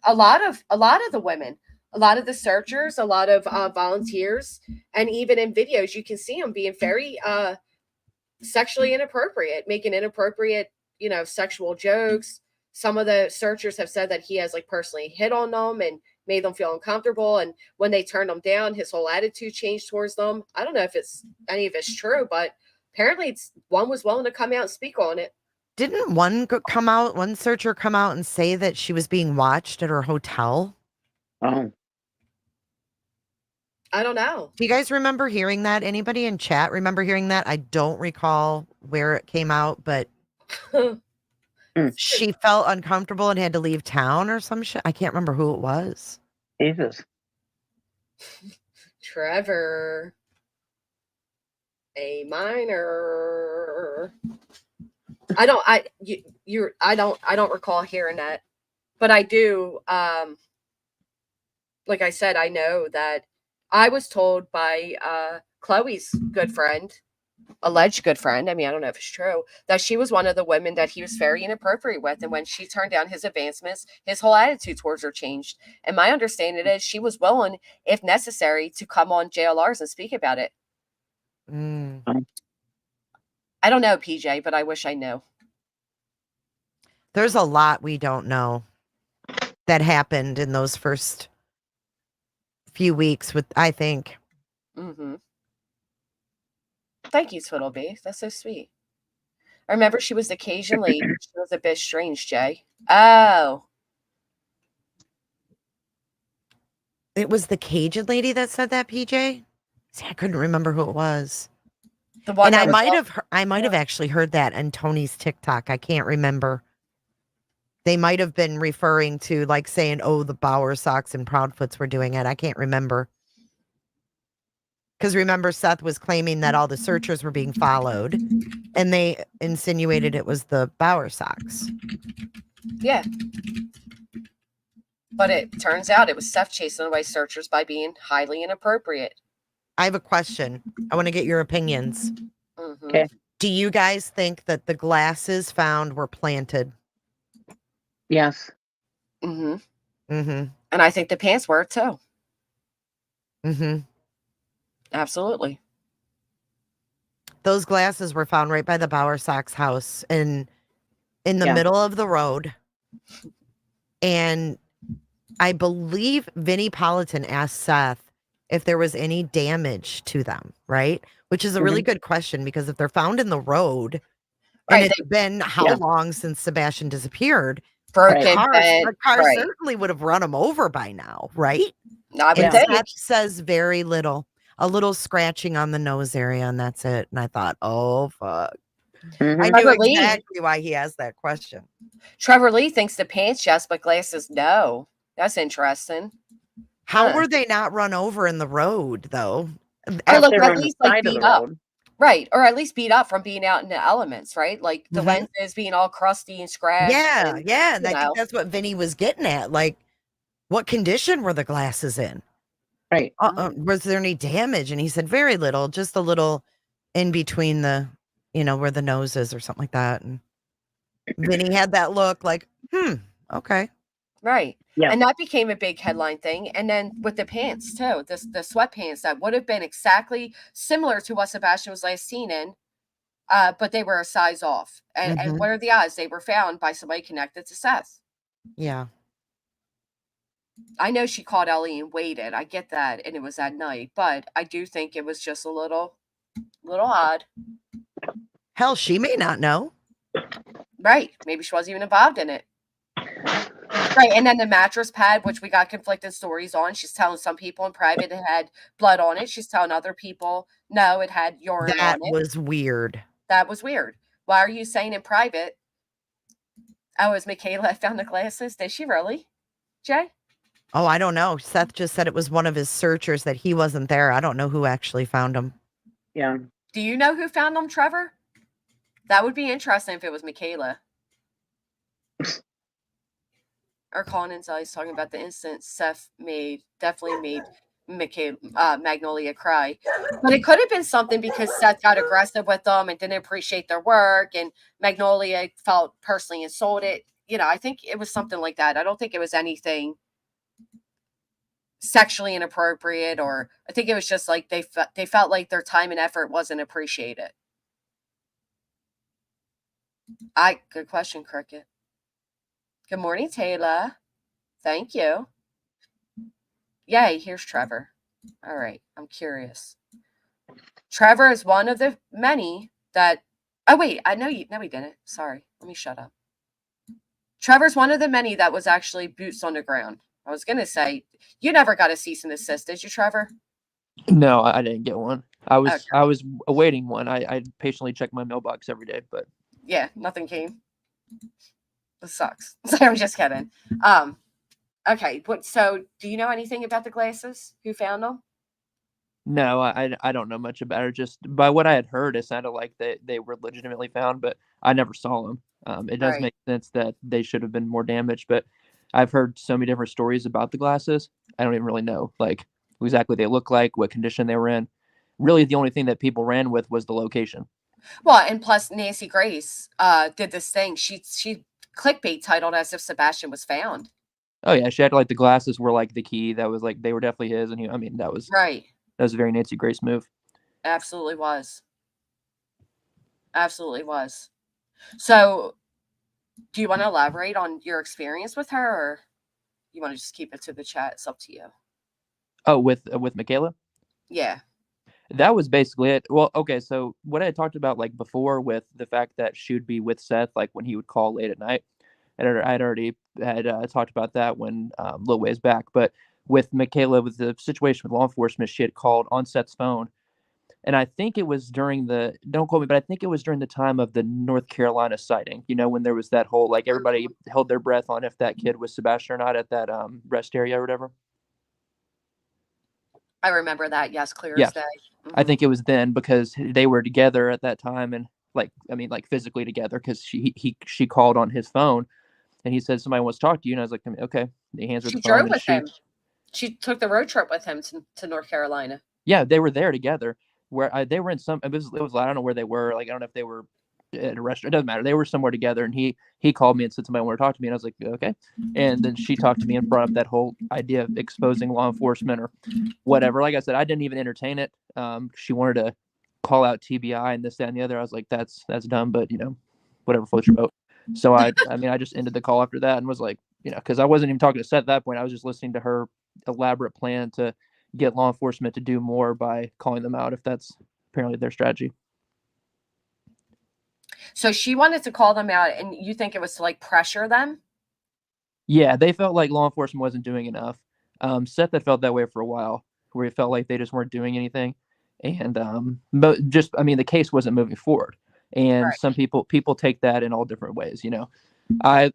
a lot of the women, a lot of the searchers, a lot of volunteers, and even in videos, you can see him being very sexually inappropriate, making inappropriate, sexual jokes. Some of the searchers have said that he has like personally hit on them and made them feel uncomfortable. And when they turned him down, his whole attitude changed towards them. I don't know if any of it's true, but apparently one was willing to come out and speak on it. Didn't one searcher come out and say that she was being watched at her hotel? Oh. I don't know. Do you guys remember hearing that? Anybody in chat remember hearing that? I don't recall where it came out, but she felt uncomfortable and had to leave town or some shit. I can't remember who it was. Jesus. Trevor. A minor. I don't recall hearing that. But I do, like I said, I know that I was told by Chloe's good friend, alleged good friend, I mean, I don't know if it's true, that she was one of the women that he was very inappropriate with. And when she turned down his advancements, his whole attitude towards her changed. And my understanding is she was willing, if necessary, to come on JLRs and speak about it. I don't know, PJ, but I wish I knew. There's a lot we don't know that happened in those first few weeks I think. Mm-hmm. Thank you, Twiddleby. That's so sweet. I remember she was the Cajun lady. She was a bit strange, Jay. Oh. It was the Cajun lady that said that, PJ? See, I couldn't remember who it was. The one and I might have actually heard that on Tony's TikTok. I can't remember. They might have been referring to like saying, oh, the Bowersox and Proudfoots were doing it. I can't remember. Because remember, Seth was claiming that all the searchers were being followed, and they insinuated it was the Bowersox. Yeah. But it turns out it was Seth chasing away searchers by being highly inappropriate. I have a question. I want to get your opinions. Mm-hmm. Okay. Do you guys think that the glasses found were planted? Yes. Mm-hmm. Mm-hmm. And I think the pants were too. Mm-hmm. Absolutely. Those glasses were found right by the Bowersox house in the middle of the road. And I believe Vinnie Politan asked Seth if there was any damage to them, right? Which is a really good question, because if they're found in the road, and it's been how long since Sebastian disappeared, the car certainly would have run him over by now, right? I would think. Seth says very little, a little scratching on the nose area, and that's it. And I thought, oh, fuck. I knew exactly why he asked that question. Trevor Lee thinks the pants yes, but glasses no. That's interesting. How were they not run over in the road, though? Or If look, they're at on the least like side of beat the up. road. Right. Or at least beat up from being out in the elements, right? Like the Mhm. lenses being all crusty and scratched. Yeah, and, yeah. And you I think know. that's what Vinny was getting at. Like, what condition were the glasses in? Right. Was there any damage? And he said, very little, just a little in between the, where the nose is or something like that. And Vinny had that look like, okay. Right. Yeah. And that became a big headline thing. And then with the pants too, the sweatpants that would have been exactly similar to what Sebastian was last seen in, but they were a size off. And Mhm. what are the odds? They were found by somebody connected to Seth. Yeah. I know she called Ellie and waited. I get that, and it was at night, but I do think it was just a little odd. Hell, she may not know. Right. Maybe she wasn't even involved in it. Right. And then the mattress pad, which we got conflicting stories on. She's telling some people in private it had blood on it. She's telling other people, no, it had urine That on it. was weird. That was weird. Why are you saying in private? Oh, is Michaela found the glasses? Did she really? Jay? Oh, I don't know. Seth just said it was one of his searchers that he wasn't there. I don't know who actually found them. Yeah. Do you know who found them, Trevor? That would be interesting if it was Michaela. Or Colin's always talking about the incident Seth definitely made Magnolia cry. But it could have been something because Seth got aggressive with them and didn't appreciate their work, and Magnolia felt personally insulted. I think it was something like that. I don't think it was anything sexually inappropriate, or I think it was just like they felt like their time and effort wasn't appreciated. Good question, Cricket. Good morning, Taylor. Thank you. Yay, here's Trevor. All right, I'm curious. Trevor is one of the many that. Oh, wait, I know you. No, he didn't. Sorry, let me shut up. Trevor's one of the many that was actually boots on the ground. I was going to say, you never got a cease and desist, did you, Trevor? No, I didn't get one. I was Okay. I was awaiting one. I patiently check my mailbox every day, but Yeah, nothing came. This sucks. I'm just kidding. Okay, so do you know anything about the glasses? Who found them? no, I don't know much about it. Just by what I had heard, it sounded like they were legitimately found, but I never saw them. It does Right. make sense that they should have been more damaged, but I've heard so many different stories about the glasses. I don't even really know like exactly they look like, what condition they were in. Really, the only thing that people ran with was the location. Well, and plus Nancy Grace did this thing. She clickbait titled as if Sebastian was found. Oh yeah, she had like the glasses were like the key. That was like they were definitely his, and that was Right. a very Nancy Grace move. Absolutely was. Absolutely was. So, do you want to elaborate on your experience with her, or you want to just keep it to the chat? It's up to you. Oh, with Michaela? Yeah. That was basically it. Well, okay, so what I had talked about like before with the fact that she would be with Seth, like when he would call late at night, and I'd already had talked about that when a little ways back. But with Michaela, with the situation with law enforcement, she had called on Seth's phone, and I think it was during don't quote me, but I think it was during the time of the North Carolina sighting. When there was that whole like everybody held their breath on if that kid was Sebastian or not at that rest area or whatever. I remember that. Yes, clear Yeah. as day. I think it was then because they were together at that time and like physically together because she called on his phone and he said somebody wants to talk to you and I was like, okay. He hands her She the phone drove and with him. She took the road trip with him to North Carolina. Yeah, they were there together. Where they were in some it was I don't know where they were. Like I don't know if they were at a restaurant. It doesn't matter. They were somewhere together and he called me and said somebody wanted to talk to me and I was like, okay. And then she talked to me and brought up that whole idea of exposing law enforcement or whatever. Like I said, I didn't even entertain it. She wanted to call out TBI and this, that, and the other. I was like, that's dumb, but whatever floats your boat. So I just ended the call after that and was like, because I wasn't even talking to Seth at that point. I was just listening to her elaborate plan to get law enforcement to do more by calling them out if that's apparently their strategy. So she wanted to call them out, and you think it was to like pressure them? Yeah, they felt like law enforcement wasn't doing enough. Seth had felt that way for a while, where he felt like they just weren't doing anything, and the case wasn't moving forward. And Right. some people take that in all different ways. I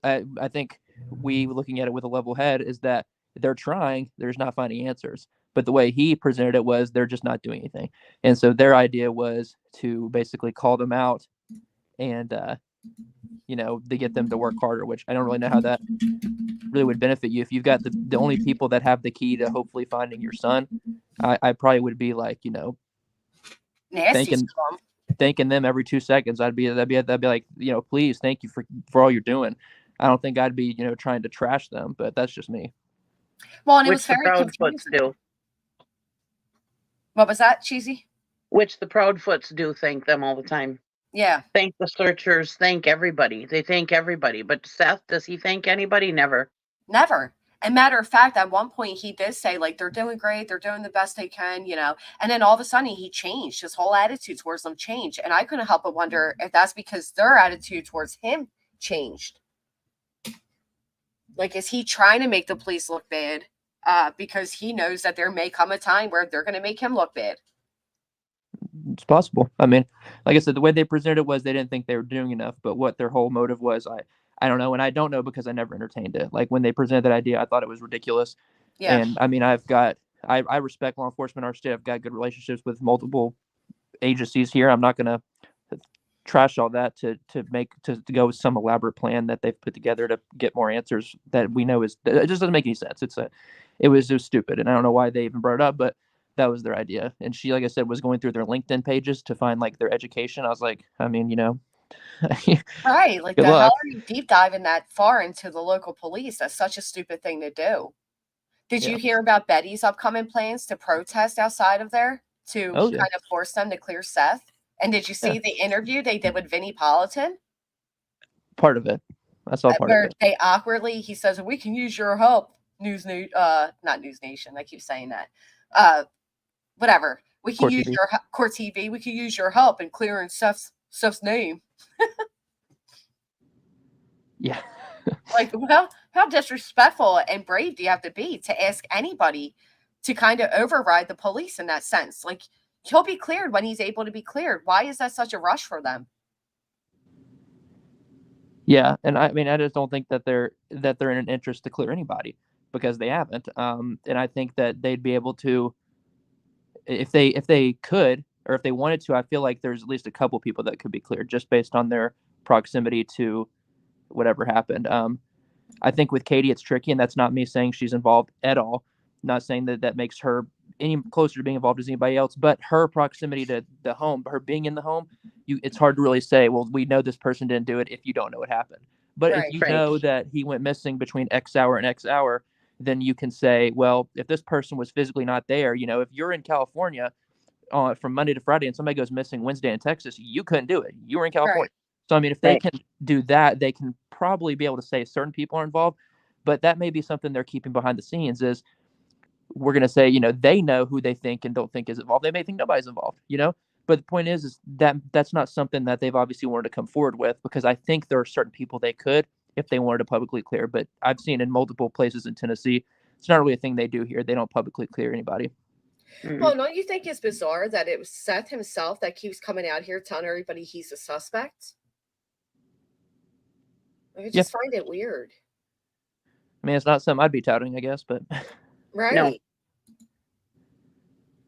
think we looking at it with a level head is that they're trying, they're just not finding answers. But the way he presented it was they're just not doing anything. And so their idea was to basically call them out and, to get them to work harder, which I don't really know how that really would benefit you. If you've got the only people that have the key to hopefully finding your son, I probably would be like, Nasty scum. thanking them every 2 seconds. That'd be like, please, thank you for all you're doing. I don't think I'd be, trying to trash them, but that's just me. Well, and it was Which the very Proudfoots confusing. do. What was that, Cheesy? Which the Proudfoots do thank them all the time. Yeah. Thank the searchers, thank everybody. They thank everybody. But Seth, does he thank anybody? Never. Never. And matter of fact, at one point he did say, like, they're doing great, they're doing the best they can, and then all of a sudden he changed. His whole attitude towards them changed. And I couldn't help but wonder if that's because their attitude towards him changed. Like, is he trying to make the police look bad because he knows that there may come a time where they're going to make him look bad? It's possible. I mean, like I said, the way they presented it was they didn't think they were doing enough, but what their whole motive was, I don't know. And I don't know because I never entertained it. Like when they presented that idea, I thought it was ridiculous. Yeah. And I mean, I respect law enforcement in our state. I've got good relationships with multiple agencies here. I'm not going to trash all that to go with some elaborate plan that they've put together to get more answers that we know it just doesn't make any sense. It was just stupid. And I don't know why they even brought it up, but that was their idea. And she, like I said, was going through their LinkedIn pages to find like their education. I was like, I mean, right. Like good the hell luck. are you deep diving that far into the local police? That's such a stupid thing to do. Did you hear about Betty's upcoming plans to protest outside of there to kind of force them to clear Seth? And did you see the interview they did with Vinnie Politan? Part of it. I saw part of it. They awkwardly, he says, we can use your help. Not News Nation. I keep saying that. Whatever. We can use your Court TV. We can use your help in clearing Seth's name. Yeah. Like, well, how disrespectful and brave do you have to be to ask anybody to kind of override the police in that sense? Like, he'll be cleared when he's able to be cleared. Why is that such a rush for them? Yeah, and I mean, I just don't think that they're in an interest to clear anybody because they haven't. And I think that they'd be able to, if they could or if they wanted to. I feel like there's at least a couple people that could be cleared just based on their proximity to whatever happened. I think with Katie, it's tricky, and that's not me saying she's involved at all. I'm not saying that makes her any closer to being involved as anybody else, but her proximity to the home, her being in the home, it's hard to really say, well, we know this person didn't do it if you don't know what happened. But if you know that he went missing between X hour and X hour, then you can say, well, if this person was physically not there, if you're in California from Monday to Friday and somebody goes missing Wednesday in Texas, you couldn't do it. You were in California. Right. So, I mean, if they can do that, they can probably be able to say certain people are involved, but that may be something they're keeping behind the scenes is we're going to say, they know who they think and don't think is involved. They may think nobody's involved, but the point is that that's not something that they've obviously wanted to come forward with because I think there are certain people they could if they wanted to publicly clear, but I've seen in multiple places in Tennessee, it's not really a thing they do here. They don't publicly clear anybody. Well, don't you think it's bizarre that it was Seth himself that keeps coming out here telling everybody he's a suspect? I just find it weird. I mean, it's not something I'd be touting, I guess, but right. No.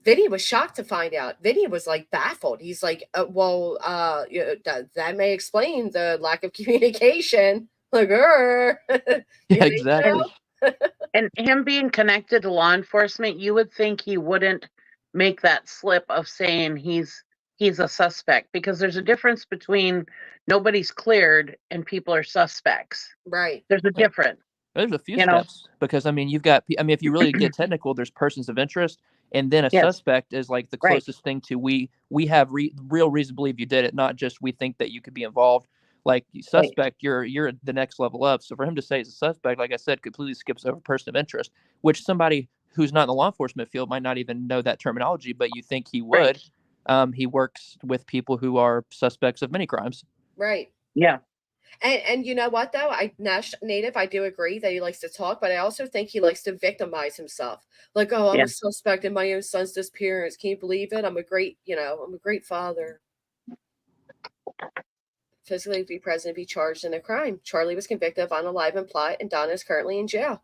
Vinny was shocked to find out. Vinny was like baffled. He's like, that may explain the lack of communication. Like, yeah, exactly. And him being connected to law enforcement, you would think he wouldn't make that slip of saying he's a suspect because there's a difference between nobody's cleared and people are suspects. Right. There's a difference. There's a few steps because you've got, if you really get technical, there's persons of interest, and then a suspect is like the closest thing to we have real reason to believe you did it, not just we think that you could be involved. Like suspect, you're the next level up. So for him to say he's a suspect, like I said, completely skips over person of interest, which somebody who's not in the law enforcement field might not even know that terminology, but you think he would. He works with people who are suspects of many crimes. Right. Yeah. And you know what though? Nash Native, I do agree that he likes to talk, but I also think he likes to victimize himself. Like, I'm a suspect in my own son's disappearance. Can you believe it? I'm a great father. Physically be present, be charged in a crime. Charlie was convicted of unalive and plot, and Donna is currently in jail.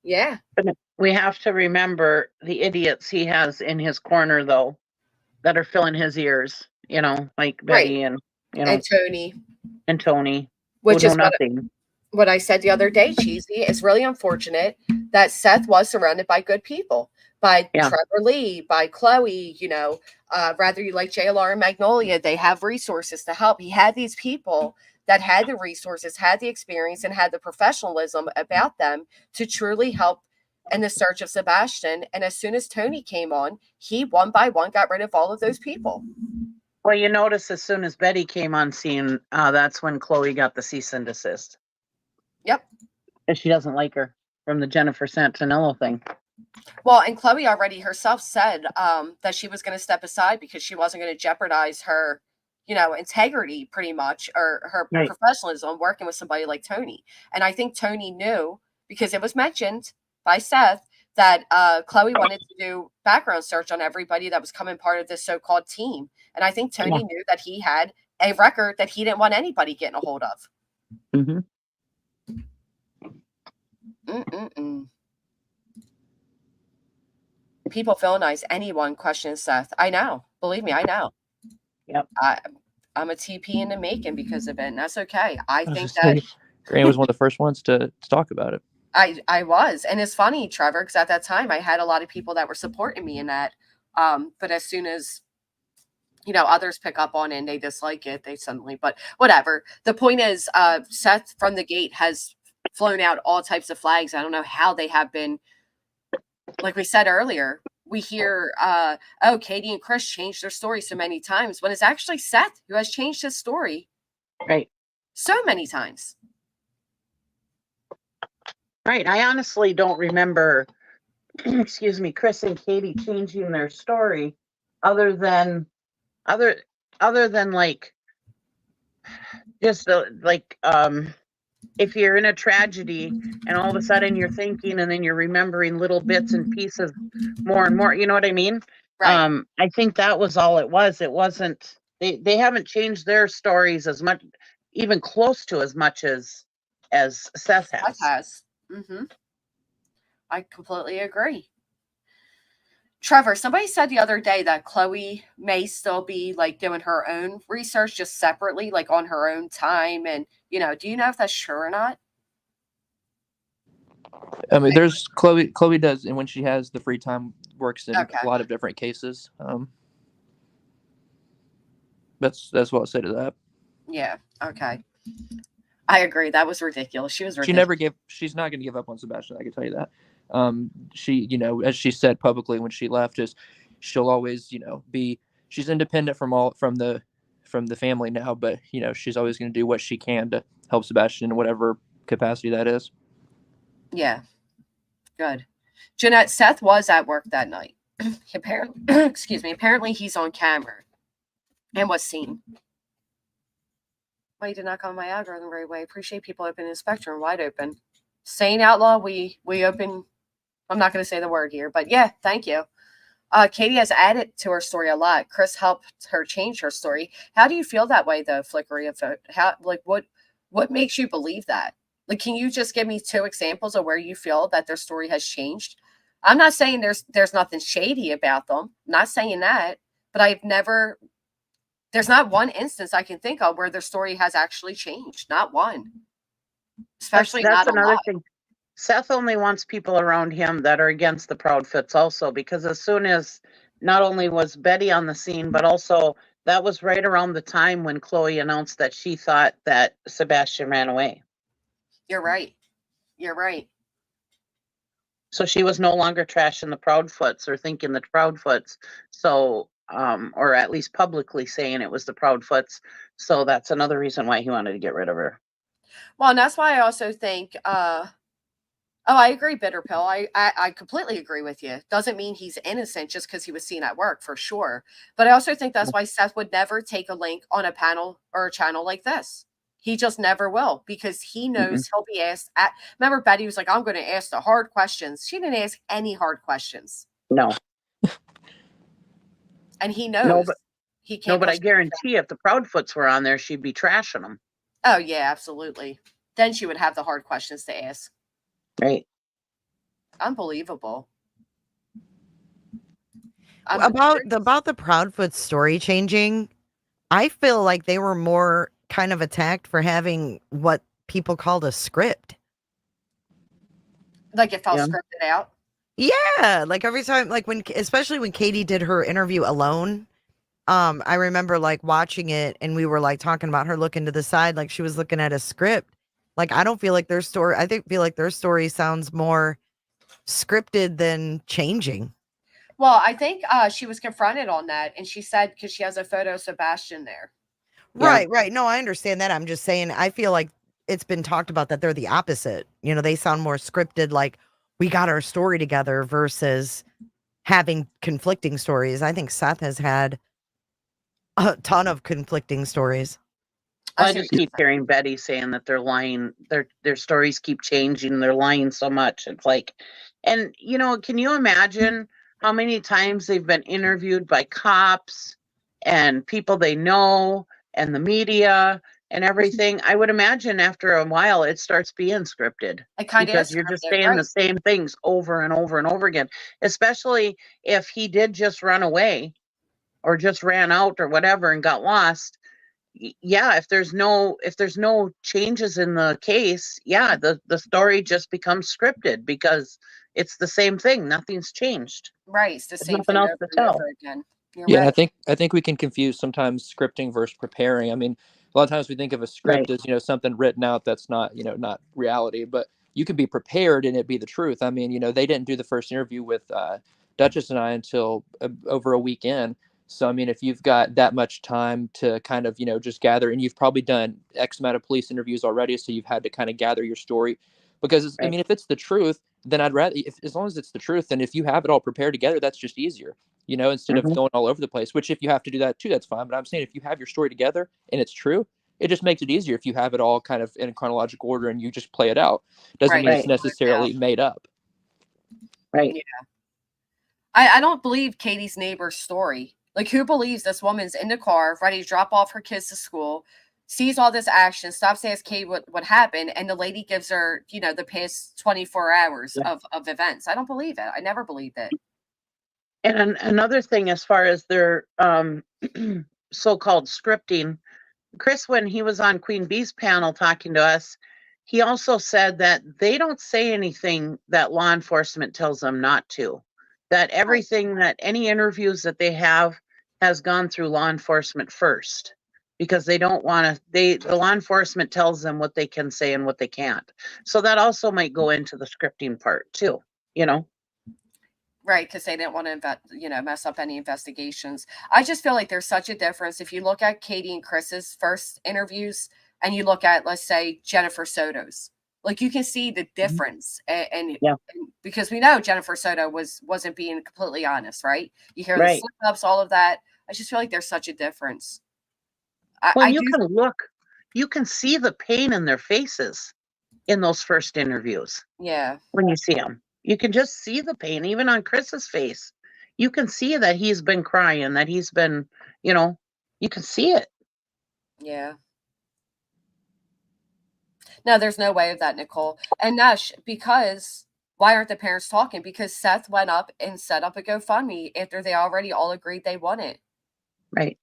Yeah. But we have to remember the idiots he has in his corner, though, that are filling his ears, like Right. Betty and, And Tony, and Tony, who which know is nothing. what I said the other day, Cheesy. It's really unfortunate that Seth was surrounded by good people, by Yeah. Trevor Lee, by Chloe, rather you like JLR and Magnolia, they have resources to help. He had these people that had the resources, had the experience, and had the professionalism about them to truly help in the search of Sebastian. And as soon as Tony came on, he one by one got rid of all of those people. Well, you notice as soon as Betty came on scene, that's when Chloe got the cease and desist. Yep. And she doesn't like her from the Jennifer Santinello thing. Well, and Chloe already herself said that she was going to step aside because she wasn't going to jeopardize her, integrity pretty much, or her Right. professionalism working with somebody like Tony. And I think Tony knew, because it was mentioned by Seth, that Chloe wanted to do background search on everybody that was coming part of this so-called team. And I think Tony knew that he had a record that he didn't want anybody getting a hold of. Mm-hmm. People villainize anyone questioning Seth. I know. Believe me, I know. Yep. I'm a TP in the making because of it, and that's okay. I think just that saying, Granny was one of the first ones to talk about it. I was. And it's funny, Trevor, because at that time I had a lot of people that were supporting me in that. But as soon as others pick up on it and they dislike it, they suddenly, but whatever. The point is, Seth from the gate has flown out all types of flags. I don't know how they have been. Like we said earlier, we hear, Katie and Chris changed their story so many times, when it's actually Seth who has changed his story. Right. So many times. Right. I honestly don't remember, excuse me, Chris and Katie changing their story other than like, just if you're in a tragedy and all of a sudden you're thinking and then you're remembering little bits and pieces more and more, you know what I mean? Right. I think that was all it was. It wasn't, they haven't changed their stories as much, even close to as much as Seth has. Mm-hmm. I completely agree. Trevor, somebody said the other day that Chloe may still be like doing her own research just separately, like on her own time. And, do you know if that's true or not? I mean, there's Chloe does, and when she has the free time, works in Okay. a lot of different cases. That's what I'll say to that. Yeah. Okay. I agree. That was ridiculous. She was ridiculous. She's not going to give up on Sebastian. I can tell you that. She, as she said publicly when she left, is she'll always, she's independent from the family now, but she's always going to do what she can to help Sebastian in whatever capacity that is. Yeah. Good. Jeanette, Seth was at work that night. Apparently he's on camera and was seen. Well, you did not call my algorithm very way. Appreciate people opening the spectrum wide open. Sane Outlaw, we open. I'm not going to say the word here, but yeah, thank you. Katie has added to her story a lot. Chris helped her change her story. How do you feel that way, though, Flickery? What makes you believe that? Like, can you just give me 2 examples of where you feel that their story has changed? I'm not saying there's nothing shady about them. I'm not saying that, but there's not one instance I can think of where their story has actually changed. Not one. Especially That's not another a lot. thing. Seth only wants people around him that are against the Proudfoots also, because as soon as not only was Betty on the scene, but also that was right around the time when Chloe announced that she thought that Sebastian ran away. You're right. So she was no longer trashing the Proudfoots or thinking the Proudfoots. So, or at least publicly saying it was the Proudfoots. So that's another reason why he wanted to get rid of her. Well, and that's why I also think, I agree, Bitter Pill. I completely agree with you. Doesn't mean he's innocent just because he was seen at work, for sure. But I also think that's why Seth would never take a link on a panel or a channel like this. He just never will, because he knows he'll be asked remember, Betty was like, I'm going to ask the hard questions. She didn't ask any hard questions. No. And he knows he can't. No, but I guarantee if the Proudfoots were on there, she'd be trashing them. Oh, yeah, absolutely. Then she would have the hard questions to ask. Right. Unbelievable. About the Proudfoot story changing, I feel like they were more kind of attacked for having what people called a script. like it felt Yeah. scripted out. Yeah, like every time, like especially when Katie did her interview alone, I remember like watching it and we were like talking about her looking to the side like she was looking at a script. Like I don't feel like their story. Feel like their story sounds more scripted than changing. Well, I think she was confronted on that, and she said because she has a photo of Sebastian there. Right, right. No, I understand that. I'm just saying I feel like it's been talked about that they're the opposite. You know, they sound more scripted, like we got our story together versus having conflicting stories. I think Seth has had a ton of conflicting stories. I just keep hearing Betty saying that they're lying. Their stories keep changing. They're lying so much. It's like, and you know, can you imagine how many times they've been interviewed by cops and people they know and the media and everything? I would imagine after a while it starts being scripted It kind of because is you're just scripted, saying right? the same things over and over and over again, especially if he did just run away or just ran out or whatever and got lost. Yeah, if there's no changes in the case, yeah, the story just becomes scripted because it's the same thing, nothing's changed. Right, it's the There's same nothing thing else over to and tell. over again. You're Yeah, right. I think we can confuse sometimes scripting versus preparing. I mean, a lot of times we think of a script Right. as, something written out that's not, not reality, but you can be prepared and it be the truth. I mean, they didn't do the first interview with Duchess and I until over a weekend. So, I mean, if you've got that much time to kind of, just gather, and you've probably done X amount of police interviews already, so you've had to kind of gather your story. Because, I Right. mean, if it's the truth, then I'd rather, as long as it's the truth, then if you have it all prepared together, that's just easier. Instead of Mhm. going all over the place, which if you have to do that too, that's fine. But I'm saying if you have your story together and it's true, it just makes it easier if you have it all kind of in chronological order and you just play it out. Doesn't Right, mean it's Right. necessarily made up. Right. Yeah. I don't believe Katie's neighbor's story. Like, who believes this woman's in the car, ready to drop off her kids to school, sees all this action, stops to ask Katie what happened, and the lady gives her, the past 24 hours Yeah. of events. I don't believe it. I never believed it. And another thing, as far as their so-called scripting, Chris, when he was on Queen Bee's panel talking to us, he also said that they don't say anything that law enforcement tells them not to. That everything that any interviews that they have has gone through law enforcement first because they don't want to, the law enforcement tells them what they can say and what they can't. So that also might go into the scripting part too, Right, because they didn't want to, mess up any investigations. I just feel like there's such a difference. If you look at Katie and Chris's first interviews and you look at, let's say, Jennifer Soto's, like you can see the difference. And because we know Jennifer Soto wasn't being completely honest, right? You hear the Right. slip ups, all of that. I just feel like there's such a difference. Well, I you do. can look, you can see the pain in their faces in those first interviews. Yeah. When you see them, you can just see the pain, even on Chris's face. You can see that he's been crying, that he's been, you can see it. Yeah. No, there's no way of that, Nicole. And Nash, because why aren't the parents talking? Because Seth went up and set up a GoFundMe after they already all agreed they won it. Right.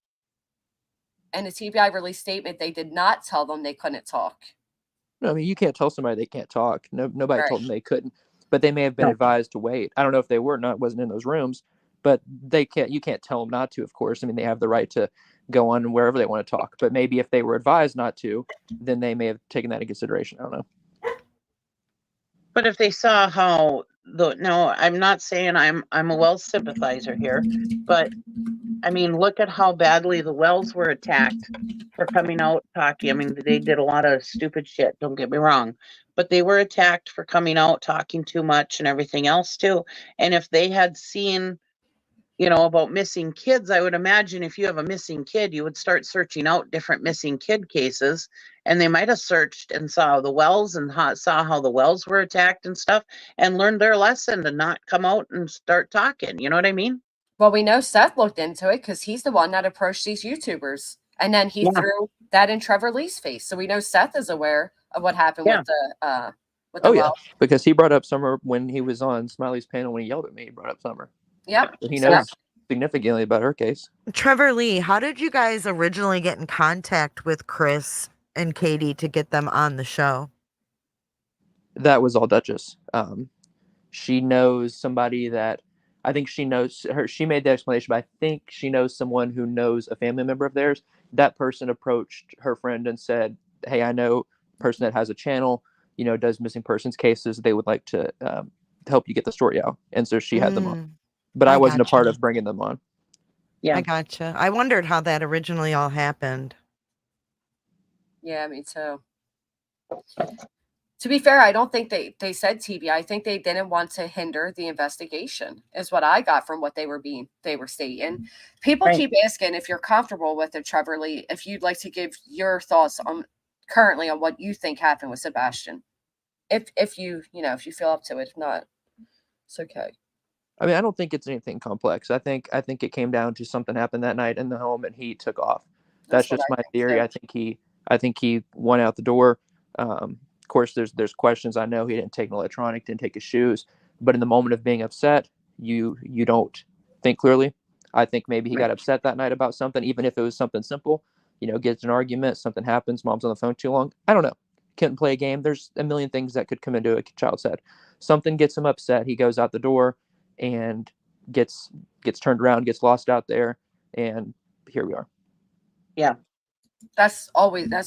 And the TBI released statement they did not tell them they couldn't talk. No, I mean, you can't tell somebody they can't talk. Nobody told Right. them they couldn't, but they may have been No. advised to wait. I don't know if they were not, wasn't in those rooms, but you can't tell them not to, of course. I mean, they have the right to go on wherever they want to talk, but maybe if they were advised not to, then they may have taken that into consideration. I don't know. But if they saw how no, I'm not saying I'm a Wells sympathizer here, but I mean, look at how badly the Wells were attacked for coming out talking. I mean, they did a lot of stupid shit, don't get me wrong, but they were attacked for coming out talking too much and everything else too. And if they had seen, about missing kids, I would imagine if you have a missing kid, you would start searching out different missing kid cases, and they might have searched and saw the Wells and saw how the Wells were attacked and stuff, and learned their lesson to not come out and start talking. You know what I mean? Well, we know Seth looked into it because he's the one that approached these YouTubers. And then he Yeah. threw that in Trevor Lee's face. So we know Seth is aware of what happened Yeah. with the with the Oh yeah, well. because he brought up Summer when he was on Smiley's panel when he yelled at me. He brought up Summer. Yep. So he So- knows significantly about her case. Trevor Lee, how did you guys originally get in contact with Chris and Katie to get them on the show? That was all Duchess. She knows somebody that I think she knows her. She made the explanation, but I think she knows someone who knows a family member of theirs. That person approached her friend and said, "Hey, I know a person that has a channel, does missing persons cases. They would like to help you get the story out." And so she had them on. But I wasn't a part of bringing them on. Yeah. I gotcha. I wondered how that originally all happened. Yeah, me too. To be fair, I don't think they said TV. I think they didn't want to hinder the investigation, is what I got from what they were stating. People Right. keep asking if you're comfortable with it, Trevor Lee, if you'd like to give your thoughts on currently on what you think happened with Sebastian. If you feel up to it. If not, it's okay. I mean, I don't think it's anything complex. I think it came down to something happened that night in the home and he took off. That's what just I my think, theory. too. I think he went out the door. Of course, there's questions. I know he didn't take an electronic, didn't take his shoes, but in the moment of being upset, you don't think clearly. I think maybe he got upset that night about something, even if it was something simple. Gets an argument, something happens, mom's on the phone too long. I don't know. Couldn't play a game. There's a million things that could come into a child's head. Something gets him upset. He goes out the door and gets turned around, gets lost out there, and here we are. Yeah. That's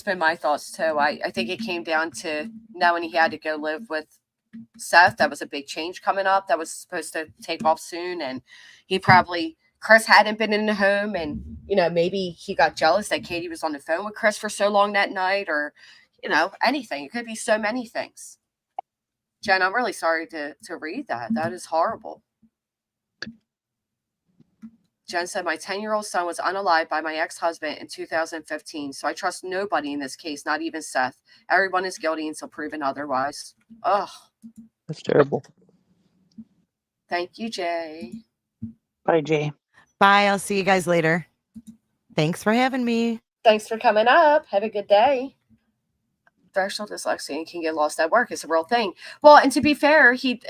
been my thoughts too. I think it came down to knowing he had to go live with Seth. That was a big change coming up that was supposed to take off soon, and Chris hadn't been in the home, and maybe he got jealous that Katie was on the phone with Chris for so long that night, or anything. It could be so many things. Jen, I'm really sorry to read that. That is horrible. Jen said, my 10-year-old son was unalived by my ex-husband in 2015, so I trust nobody in this case, not even Seth. Everyone is guilty until proven otherwise. Ugh. That's terrible. Thank you, Jay. Bye, Jay. Bye. I'll see you guys later. Thanks for having me. Thanks for coming up. Have a good day. Functional dyslexia can get lost at work. It's a real thing. Well, and to be fair, he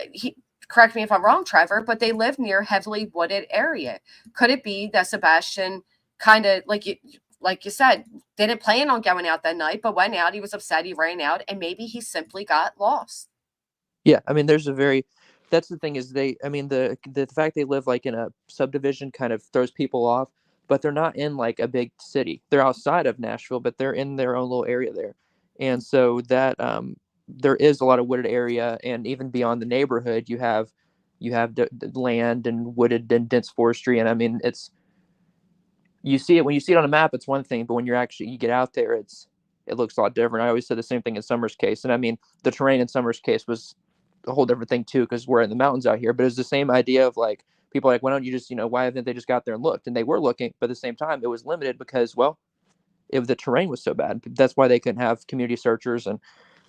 correct me if I'm wrong, Trevor, but they live near heavily wooded area. Could it be that Sebastian kind of, like you said, didn't plan on going out that night, but went out, he was upset, he ran out, and maybe he simply got lost? Yeah, I mean, that's the thing is the fact they live like in a subdivision kind of throws people off, but they're not in like a big city. They're outside of Nashville, but they're in their own little area there. And so that there is a lot of wooded area, and even beyond the neighborhood, you have the land and wooded and dense forestry. And I mean, you see it when you see it on a map, it's one thing, but when you get out there, it looks a lot different. I always said the same thing in Summer's case, and I mean, the terrain in Summer's case was a whole different thing too, because we're in the mountains out here. But it's the same idea of like people are like, why don't you just why haven't they just got there and looked? And they were looking, but at the same time, it was limited because the terrain was so bad. That's why they couldn't have community searchers, and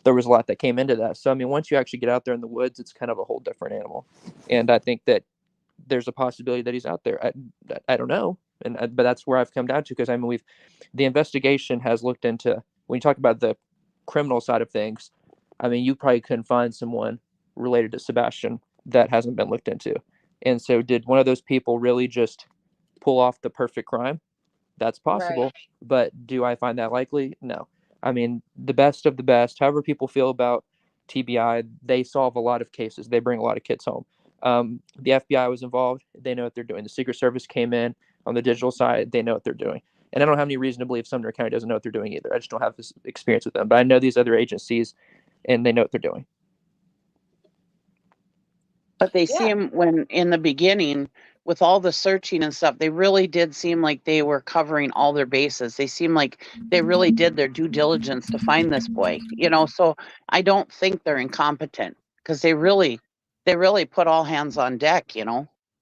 there was a lot that came into that. So I mean, once you actually get out there in the woods, it's kind of a whole different animal. And I think that there's a possibility that he's out there. I don't know, but that's where I've come down to, because I mean, the investigation has looked into, when you talk about the criminal side of things, I mean, you probably couldn't find someone related to Sebastian that hasn't been looked into. And so did one of those people really just pull off the perfect crime? That's possible, Right. but do I find that likely? No. I mean, the best of the best, however people feel about TBI, they solve a lot of cases. They bring a lot of kids home. The FBI was involved. They know what they're doing. The Secret Service came in on the digital side. They know what they're doing. And I don't have any reason to believe Sumner County doesn't know what they're doing either. I just don't have this experience with them. But I know these other agencies, and they know what they're doing. But they seem, when in the beginning, with all the searching and stuff, they really did seem like they were covering all their bases. They seem like they really did their due diligence to find this boy, so I don't think they're incompetent, because they really put all hands on deck,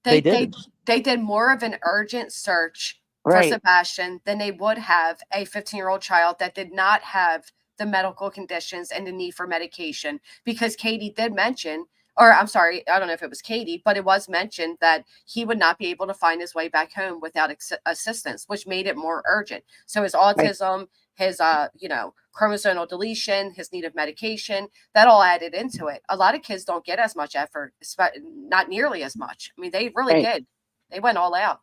They did. They did more of an urgent search for Right. Sebastian than they would have a 15-year-old child that did not have the medical conditions and the need for medication, because Katie did mention, or I'm sorry, I don't know if it was Katie, but it was mentioned that he would not be able to find his way back home without assistance, which made it more urgent. So his autism, his chromosomal deletion, his need of medication, that all added into it. A lot of kids don't get as much effort, not nearly as much. I mean, they really Right. did. They went all out.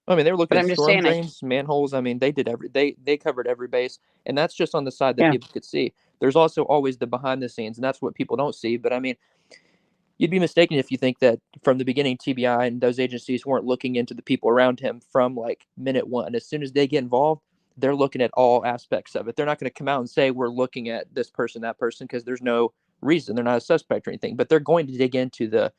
I mean, they were looking But at I'm just storm saying, drains, manholes. I mean, they did they covered every base, and that's just on the side that Yeah. people could see. There's also always the behind the scenes, and that's what people don't see. But I mean, you'd be mistaken if you think that from the beginning, TBI and those agencies weren't looking into the people around him from like minute one. As soon as they get involved, they're looking at all aspects of it. They're not going to come out and say we're looking at this person, that person, because there's no reason. They're not a suspect or anything. But they're going to dig into the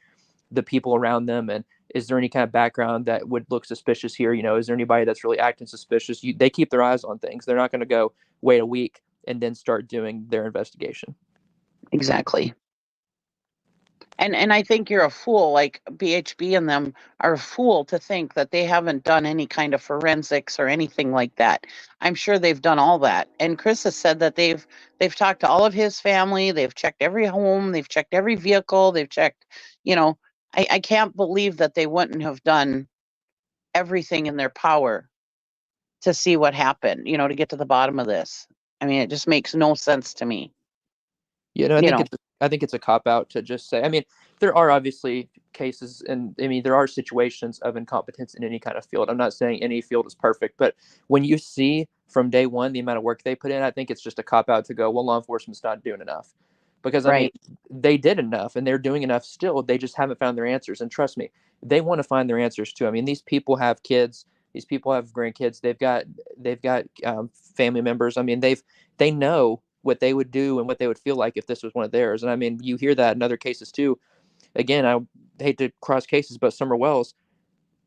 people around them, and is there any kind of background that would look suspicious here? You know, is there anybody that's really acting suspicious? They keep their eyes on things. They're not going to go wait a week and then start doing their investigation. Exactly. And I think you're a fool, like BHB and them are a fool to think that they haven't done any kind of forensics or anything like that. I'm sure they've done all that. And Chris has said that they've talked to all of his family, they've checked every home, they've checked every vehicle, they've checked, I can't believe that they wouldn't have done everything in their power to see what happened, to get to the bottom of this. I mean, it just makes no sense to me. I think it's a cop out to just say. I mean, there are obviously cases, and I mean, there are situations of incompetence in any kind of field. I'm not saying any field is perfect, but when you see from day one the amount of work they put in, I think it's just a cop out to go, well, law enforcement's not doing enough. Because I mean, they did enough, and they're doing enough still. They just haven't found their answers. And trust me, they want to find their answers too. I mean, these people have kids. These people have grandkids. They've got family members. I mean, they know what they would do and what they would feel like if this was one of theirs. And I mean, you hear that in other cases too. Again, I hate to cross cases, but Summer Wells,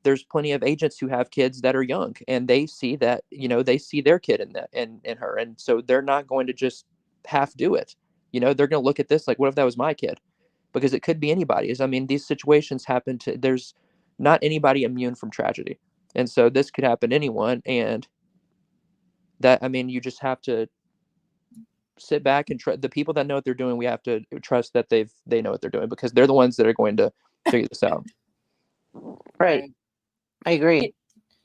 there's plenty of agents who have kids that are young, and they see that, they see their kid in that in her. And so they're not going to just half do it. They're going to look at this like, what if that was my kid? Because it could be anybody's. I mean, these situations happen there's not anybody immune from tragedy. And so this could happen to anyone. And that, I mean, you just have to sit back and the people that know what they're doing. We have to trust that they know what they're doing, because they're the ones that are going to figure this out. Right. I agree.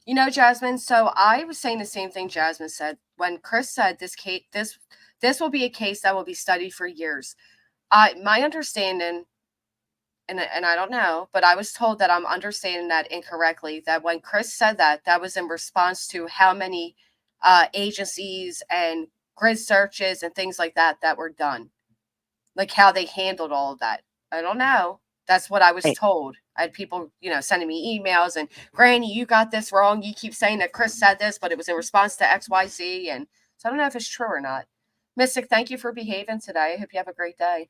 Jasmine, so I was saying the same thing Jasmine said when Chris said this will be a case that will be studied for years. My understanding, and I don't know, but I was told that I'm understanding that incorrectly, that when Chris said that was in response to how many agencies and grid searches and things like that were done, like how they handled all of that. I don't know. That's what I was told. I had people, sending me emails and, Granny, you got this wrong. You keep saying that Chris said this, but it was in response to XYZ. And so I don't know if it's true or not. Mystic, thank you for behaving today. I hope you have a great day.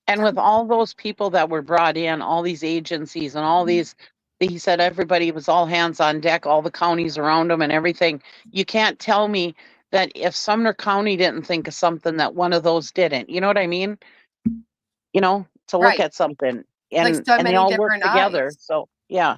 And with all those people that were brought in, all these agencies and all these, he said everybody was all hands on deck, all the counties around them and everything. You can't tell me that if Sumner County didn't think of something, that one of those didn't. You know what I mean? To look at something, and they all work together. So yeah.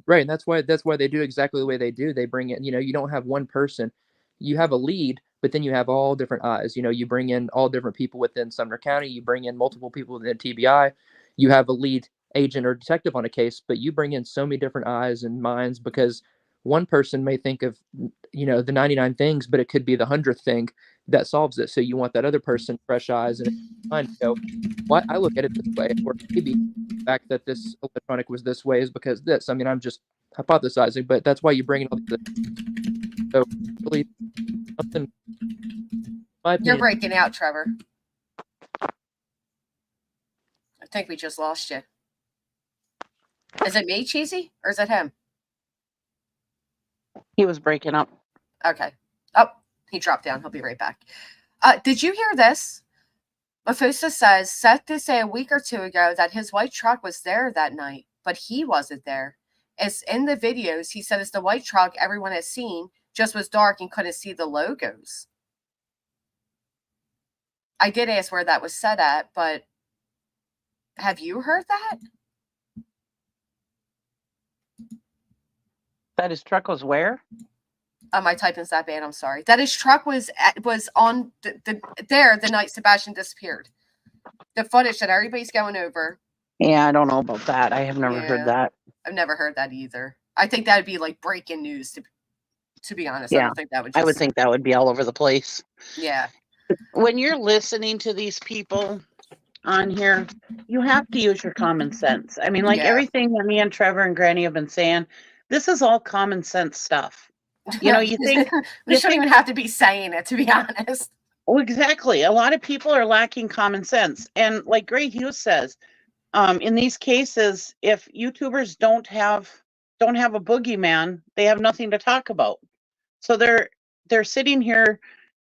Right. And that's why they do exactly the way they do. They bring in, you don't have one person. You have a lead, but then you have all different eyes. You bring in all different people within Sumner County. You bring in multiple people within TBI. You have a lead agent or detective on a case, but you bring in so many different eyes and minds, because one person may think of, the 99 things, but it could be the 100th thing that solves it. So you want that other person, fresh eyes, and mind to go, well, I look at it this way, or maybe the fact that this electronic was this way is because this. I mean, I'm just hypothesizing, but that's why you bring in all these. So really, something. You're breaking out, Trevor. I think we just lost you. Is it me, Cheesy, or is it him? He was breaking up. Okay. Oh, he dropped down. He'll be right back. Did you hear this? Mafusa says Seth did say a week or two ago that his white truck was there that night, but he wasn't there. It's in the videos. He said it's the white truck everyone has seen, just was dark and couldn't see the logos. I did ask where that was set at, but have you heard that? That his truck was where? My typing's that bad. I'm sorry. That his truck was on the night Sebastian disappeared. The footage that everybody's going over. Yeah, I don't know about that. I have never heard that. I've never heard that either. I think that would be like breaking news. To be honest, yeah, I don't think that would. I would think that would be all over the place. Yeah. when you're listening to these people on here, you have to use your common sense. I mean, like Yeah. everything that me and Trevor and Granny have been saying, this is all common sense stuff. You know, you think we shouldn't even have to be saying it, to be honest. well, exactly. A lot of people are lacking common sense. And like Gray Hughes says, in these cases, if YouTubers don't have a boogeyman, they have nothing to talk about. So they're sitting here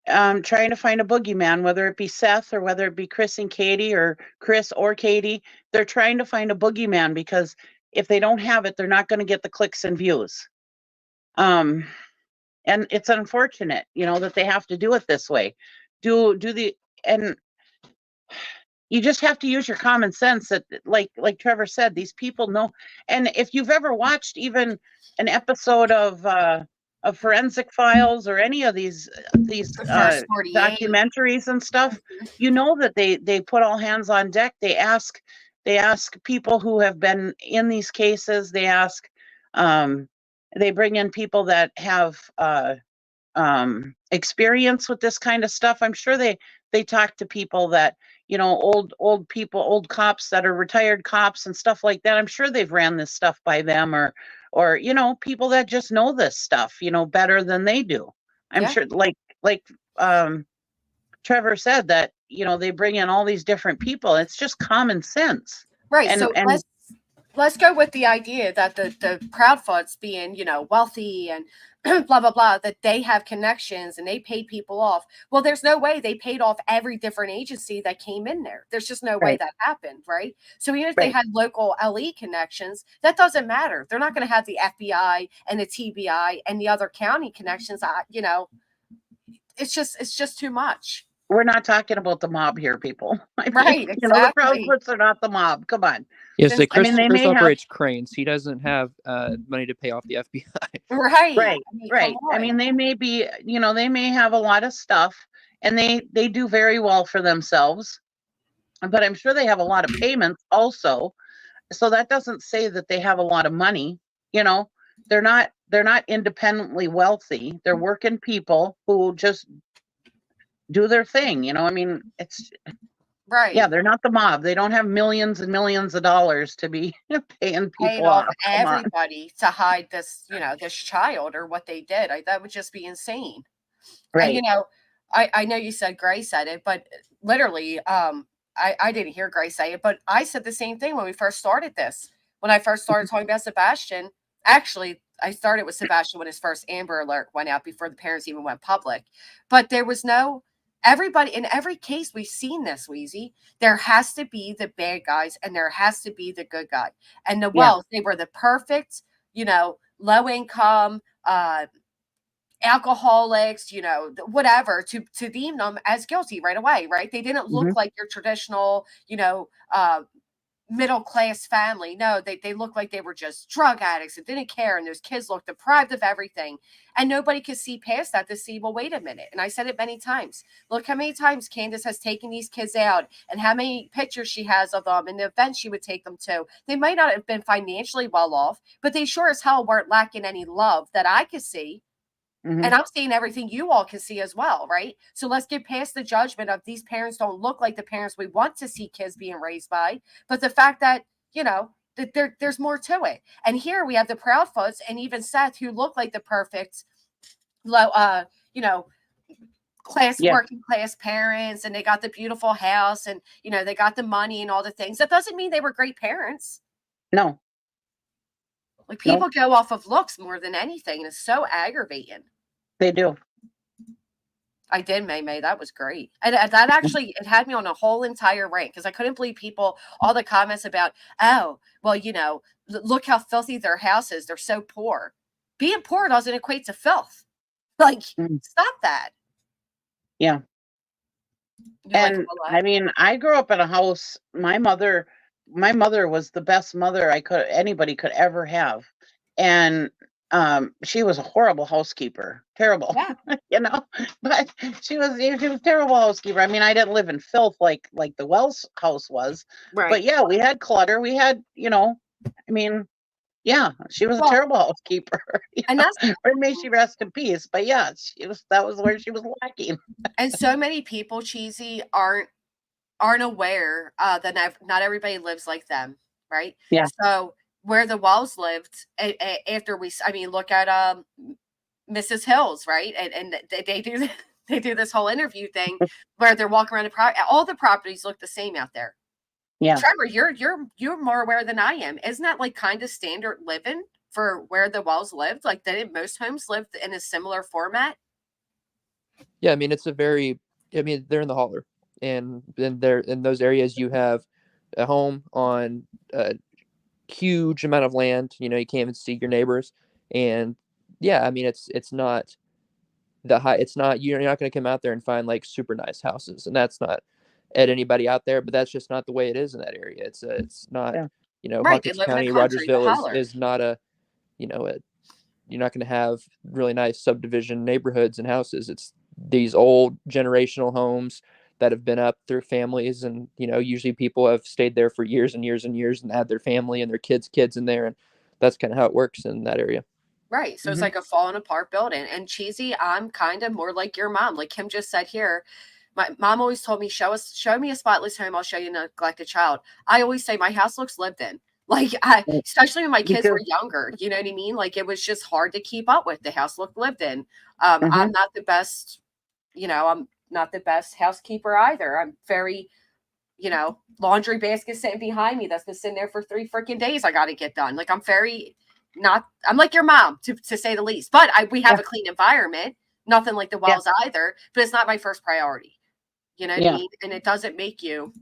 trying to find a boogeyman, whether it be Seth or whether it be Chris and Katie or Chris or Katie. They're trying to find a boogeyman because if they don't have it, they're not going to get the clicks and views. And it's unfortunate, you know, that they have to do it this way. And you just have to use your common sense that like Trevor said, these people know. And if you've ever watched even an episode of Forensic Files or any of these The first 48. documentaries and stuff, you know that they put all hands on deck. They ask people who have been in these cases. They bring in people that have experience with this kind of stuff. I'm sure they talk to people that, you know, old people, old cops that are retired cops and stuff like that. I'm sure they've ran this stuff by them, or you know, people that just know this stuff, you know, better than they do. I'm Yeah. sure, like Trevor said, that, you know, they bring in all these different people. It's just common sense. Right. And So let's go with the idea that the Proudfoots, being, you know, wealthy and blah blah blah, that they have connections and they paid people off. Well, there's no way they paid off every different agency that came in there. There's just no way Right. that happened, right? So even if they Right. had local LE connections, that doesn't matter. They're not going to have the FBI and the TBI and the other county connections. You know, it's just too much. We're not talking about the mob here, people. I mean, Right, you know, the exactly. Proudfoots are not the mob. Come on. Yeah, so Since- Chris, I mean, they Chris may have- operates cranes. He doesn't have money to pay off the FBI. Right. Right, I mean, right. come I on. mean, they may be, you know, they may have a lot of stuff and they do very well for themselves, but I'm sure they have a lot of payments also. So that doesn't say that they have a lot of money. You know, they're not independently wealthy. They're working people who just do their thing. You know, I mean, it's Right. yeah, they're not the mob. They don't have millions and millions of dollars to be paying Paid people off off. Come on. everybody to hide this, you know, this child or what they did. That would just be insane. And, you Right. know, I know you said Gray said it, but literally, I didn't hear Gray say it, but I said the same thing when we first started this. When I first started talking about Sebastian, actually, I started with Sebastian when his first Amber Alert went out before the parents even went public. But there was no, everybody, in every case, we've seen this, Wheezy. There has to be the bad guys and there has to be the good guy. And the Yeah. wealth, they were the perfect, you know, low income, alcoholics, you know, whatever, to deem them as guilty right away, right? They didn't look like your traditional, you know, middle class family. No, they looked like they were just drug addicts and didn't care. And those kids looked deprived of everything. And nobody could see past that to see, well, wait a minute. And I said it many times. Look how many times Candace has taken these kids out and how many pictures she has of them and the events she would take them to. They might not have been financially well off, but they sure as hell weren't lacking any love that I could see. Mhm. And I'm seeing everything you all can see as well, right? So let's get past the judgment of these parents don't look like the parents we want to see kids being raised by, but the fact that, you know, that there's more to it. And here we have the Proudfoots and even Seth, who look like the perfect low, you know, Yeah. working class parents, and they got the beautiful house and, you know, they got the money and all the things. That doesn't mean they were great parents. No. Like, people go off of looks more than anything, and it's so aggravating. They do. I did, May. That was great. And that actually, it had me on a whole entire rant because I couldn't believe all the comments about, oh, well, you know, look how filthy their house is. They're so poor. Being poor doesn't equate to filth. Like, stop that. Yeah. And I mean, I grew up in a house. My mother was the best mother anybody could ever have. And she was a horrible housekeeper. Terrible. Yeah. You know, but she was a terrible housekeeper. I mean, I didn't live in filth like the Wells house was. Right. But yeah, we had clutter. We had, you know, I mean, Yeah, she was a Well, terrible housekeeper. and that's Or may she rest in peace. But yeah, that was where she was lacking. and so many people, Cheesy, aren't aware that not everybody lives like them, right? Yeah. So where the Wells lived, after I mean, look at Mrs. Hills, right? And they do they do this whole interview thing where they're walking around all the properties look the same out there. Yeah. Trevor, you're more aware than I am. Isn't that like kind of standard living for where the Wells lived? Like, didn't most homes live in a similar format? Yeah, I mean, they're in the holler, and then there in those areas you have a home on a huge amount of land. You can't even see your neighbors, and yeah, I mean, it's not the high. It's not you're not going to come out there and find like super nice houses, and that's not at anybody out there, but that's just not the way it is in that area. It's not, Yeah. Right. They Hawkins live in the County, country, the Rogersville holler. is not you're not going to have really nice subdivision neighborhoods and houses. It's these old generational homes that have been up through families, and usually people have stayed there for years and years and years and had their family and their kids in there, and that's kind of how it works in that area. Right. So it's Mhm. like a falling apart building. And Cheesy, I'm kind of more like your mom. Like Kim just said here, my mom always told me, show me a spotless home, I'll show you a neglected child. I always say my house looks lived in. Like especially when my kids were younger, you know what I mean? Like it was just hard to keep up with. The house looked lived in. I'm not the best, I'm not the best housekeeper either. I'm very, laundry basket sitting behind me that's been sitting there for 3 freaking days. I got to get done. Like I'm like your mom to say the least, but we have a clean environment, nothing like the Wells either, but it's not my first priority. You know what I mean? And it doesn't make you,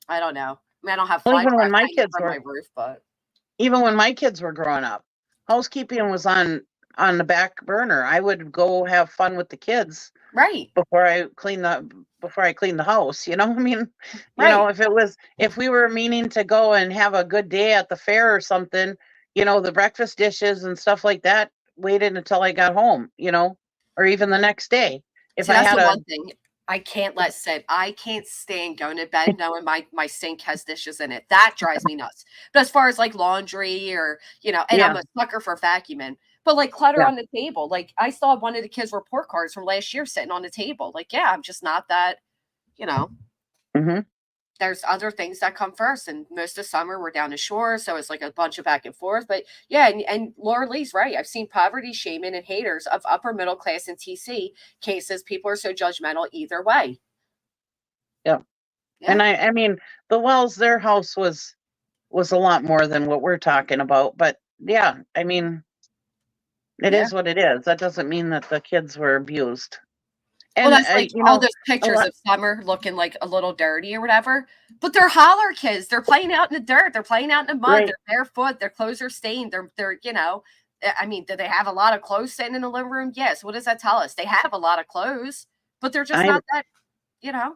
I don't know. I mean, I don't have Well, fly even when trap my hanging kids from were my roof, but even when my kids were growing up, housekeeping was on the back burner. I would go have fun with the kids right, before I clean the house. I mean, right. if we were meaning to go and have a good day at the fair or something, the breakfast dishes and stuff like that waited until I got home, or even the next day. If See, I that's had the a one thing I can't let sit. I can't stand going to bed knowing my sink has dishes in it. That drives me nuts. But as far as like laundry or, and I'm yeah, a sucker for vacuuming, but like clutter yeah, on the table. Like I saw one of the kids' report cards from last year sitting on the table. Like, yeah, I'm just not that, you know, hmm there's other things that come first. And most of summer we're down the shore. So it's like a bunch of back and forth. But yeah, and Laura Lee's right. I've seen poverty shaming and haters of upper middle class and TC cases. People are so judgmental either way. yeah. Yeah. And I mean, the Wells, their house was a lot more than what we're talking about. But yeah, I mean, it Yeah. is what it is. That doesn't mean that the kids were abused. Well, And that's like all those a pictures lot, of summer looking like a little dirty or whatever. But they're holler kids. They're playing out in the dirt. They're playing out in the mud. right, They're barefoot. Their clothes are stained. They're I mean, do they have a lot of clothes sitting in the living room? Yes. What does that tell us? They have a lot of clothes, but they're just I'm not that, you know.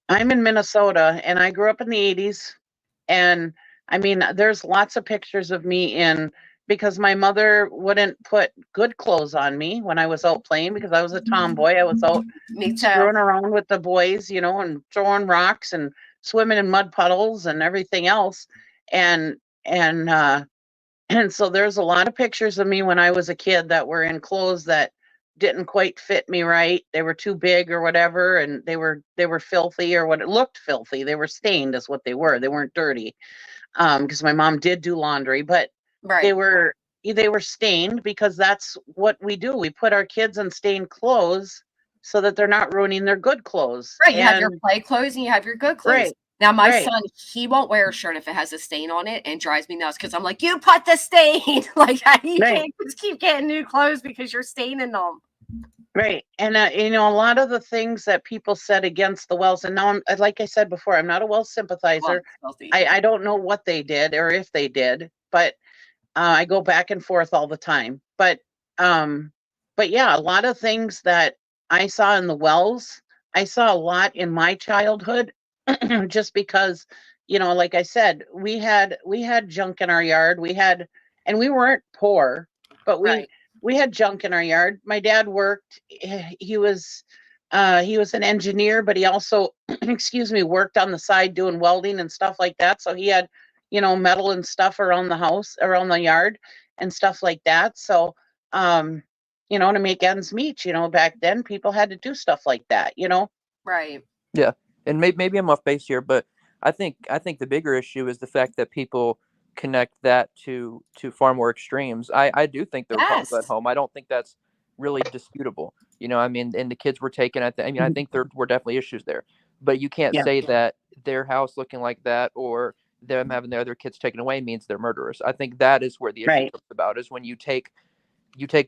I'm in Minnesota, and I grew up in the 80s. And I mean, there's lots of pictures of me because my mother wouldn't put good clothes on me when I was out playing because I was a tomboy. I was out Me too. screwing around with the boys, and throwing rocks and swimming in mud puddles and everything else. And and uh and so there's a lot of pictures of me when I was a kid that were in clothes that didn't quite fit me right. They were too big or whatever, and they were filthy, or what it looked filthy. They were stained is what they were. They weren't dirty. Because my mom did do laundry, but they Right. were they were stained because that's what we do. We put our kids in stained clothes so that they're not ruining their good clothes. Right. You have your And play clothes and you have your good clothes. right, Now, my right, son, he won't wear a shirt if it has a stain on it and drives me nuts because I'm like, you put the stain. Like, you right. can't just keep getting new clothes because you're staining them. Right. And, a lot of the things that people said against the Wells, and now like I said before, I'm not a Wells Well, sympathizer. it's filthy. I don't know what they did or if they did, but I go back and forth all the time. But yeah, a lot of things that I saw in the Wells, I saw a lot in my childhood, just because, like I said, we had junk in our yard. And we weren't poor, but we Right. we had junk in our yard. My dad worked. He was an engineer, but he also, excuse me, worked on the side doing welding and stuff like that. So he had metal and stuff around the house, around the yard and stuff like that. So, to make ends meet, back then people had to do stuff like that, Right. Yeah, and maybe I'm off base here, but I think the bigger issue is the fact that people connect that to far more extremes. I do think there were problems at Yes. home. I don't think that's really disputable. I mean, and the kids were taken at the. I mean, I think there were definitely issues there, but you can't Yeah. say that their house looking like that or them having their other kids taken away means they're murderers. I think that is where the issue Right. comes about, is when you take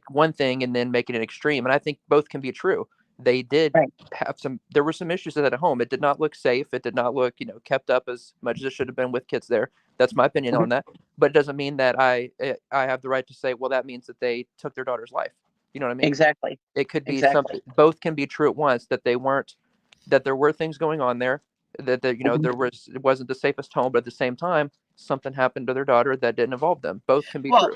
one thing and then make it an extreme. And I think both can be true. They did Right. have there were some issues at home. It did not look safe. It did not look, kept up as much as it should have been with kids there. That's my opinion on that. But it doesn't mean that I have the right to say, well, that means that they took their daughter's life. You know what I mean? Exactly. It could be Exactly. something. Both can be true at once. That there were things going on there. That it wasn't the safest home, but at the same time, something happened to their daughter that didn't involve them. Both can be true.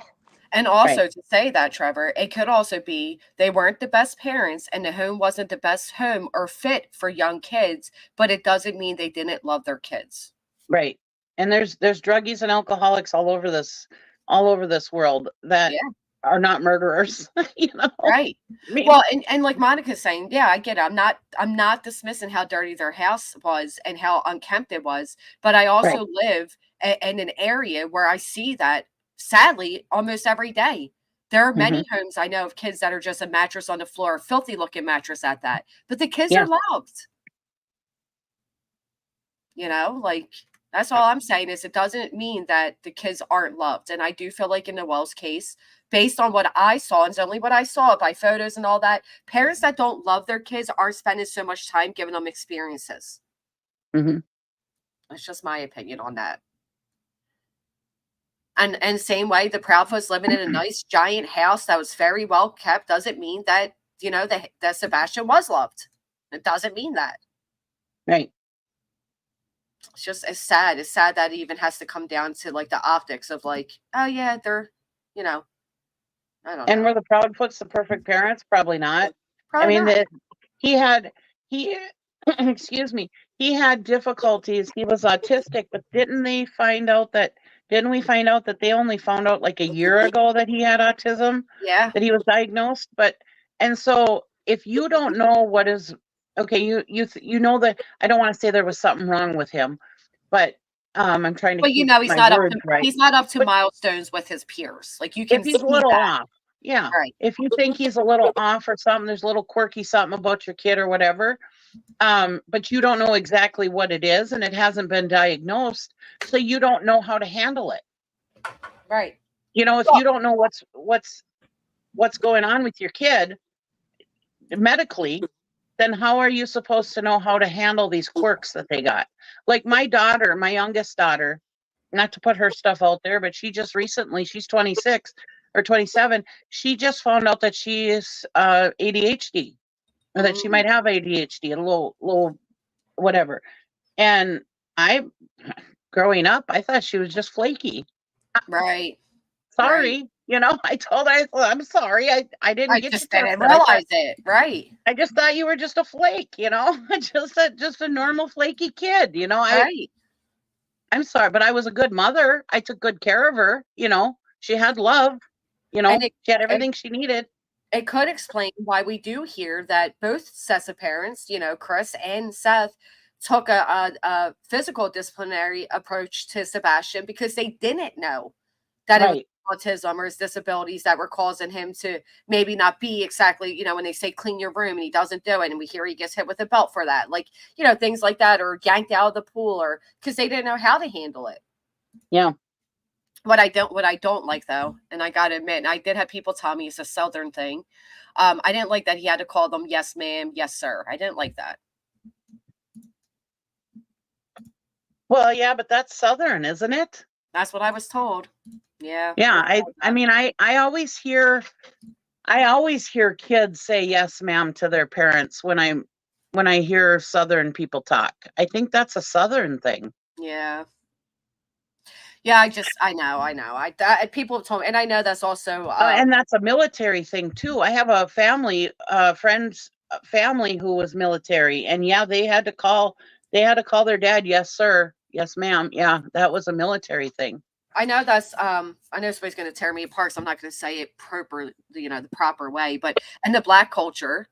And also to say that, Trevor, it could also be they weren't the best parents and the home wasn't the best home or fit for young kids, but it doesn't mean they didn't love their kids. Right. And there's druggies and alcoholics all over this world that are not murderers, Right. I mean, Well, and like Monica's saying, yeah, I get it. I'm not dismissing how dirty their house was and how unkempt it was, but I also live in an area where I see that, sadly, almost every day. There are many homes I know of kids that are just a mattress on the floor, a filthy looking mattress at that, but the kids are loved. Like, that's all I'm saying is it doesn't mean that the kids aren't loved. And I do feel like in the Wells case, based on what I saw, and it's only what I saw by photos and all that, parents that don't love their kids aren't spending so much time giving them experiences. That's just my opinion on that. And same way, the Proudfoots living in a nice giant house that was very well kept doesn't mean that, that Sebastian was loved. It doesn't mean that. Right. It's sad. It's sad that it even has to come down to like the optics of like, oh yeah, they're, I don't know. And were the Proudfoots the perfect parents? Probably not. Probably not. He excuse me, he had difficulties. He was autistic, but didn't we find out that they only found out like a year ago that he had autism? Yeah. That he was diagnosed. And so if you don't know what is, okay, you know that, I don't want to say there was something wrong with him, but I'm trying to But keep he's my not words right. He's not up to milestones with his peers. Like, you can If he's see a little that. off. Yeah. Right. If you think he's a little off or something, there's a little quirky something about your kid or whatever, but you don't know exactly what it is and it hasn't been diagnosed, so you don't know how to handle it. Right. If you don't know what's going on with your kid medically, then how are you supposed to know how to handle these quirks that they got? Like my daughter, my youngest daughter, not to put her stuff out there, but she just recently, she's 26 or 27, she just found out that she is ADHD, or that she might have ADHD, a little whatever. And growing up, I thought she was just flaky. Right. Sorry. Right. I told her, I'm sorry. I didn't get just you didn't realize it. Right. I just thought you were just a flake, just a normal flaky kid, Right. I'm sorry, but I was a good mother. I took good care of her, she had love, she had everything she needed. It could explain why we do hear that both sets of parents, Chris and Seth, took a physical disciplinary approach to Sebastian because they didn't know that it was autism or his disabilities that were causing him to maybe not be exactly, when they say clean your room and he doesn't do it, and we hear he gets hit with a belt for that, like, things like that, or yanked out of the pool, or because they didn't know how to handle it. Yeah. What I don't like, though, and I gotta admit, and I did have people tell me it's a Southern thing. I didn't like that he had to call them yes, ma'am, yes, sir. I didn't like that. Well, yeah, but that's Southern, isn't it? That's what I was told. Yeah. Yeah. I mean, I always hear kids say yes, ma'am to their parents when I hear Southern people talk. I think that's a Southern thing. Yeah. Yeah, I know. People have told me, and I know that's also, and that's a military thing too. I have a friend's family who was military, and yeah, they had to call their dad, yes, sir, Yes, ma'am. Yeah, that was a military thing. I know that's I know somebody's going to tear me apart, so I'm not going to say it proper, the proper way. But in the Black culture,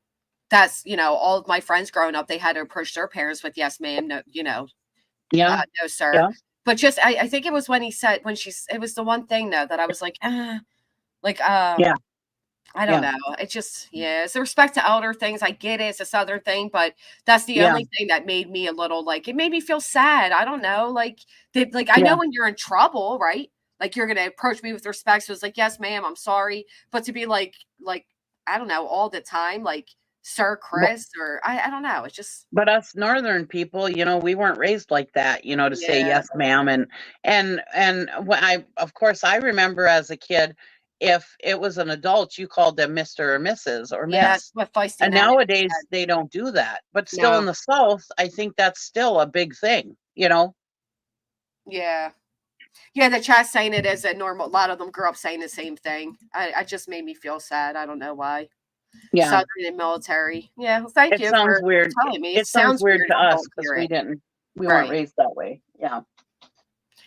that's all of my friends growing up, they had to approach their parents with yes, ma'am, no, Yeah. no, sir. Yeah. But just I think it was when it was the one thing though that I was like, Yeah. I don't Yeah. know. It just, it's the respect to elder things. I get it. It's a Southern thing, but that's the Yeah. only thing that made me a little like, it made me feel sad. I don't know. I Yeah. know when you're in trouble, right? Like you're going to approach me with respect. So it's like, yes, ma'am, I'm sorry. But to be like, I don't know, all the time, like Sir Chris, or I don't know. It's just, But us northern people, we weren't raised like that, to say yeah, yes, ma'am. And when of course, I remember as a kid, if it was an adult, you called them Mr. or Mrs. or yeah, Miss. what feisty And nanny nowadays said. they don't do that. But still in No, the South, I think that's still a big thing, yeah. Yeah, the chat saying it is a normal. A lot of them grew up saying the same thing. I just made me feel sad. I don't know why. Yeah. Southern and military. Yeah, well, thank It you sounds for weird. telling me. It sounds weird to I us don't because hear it. we weren't Right. raised that way. Yeah.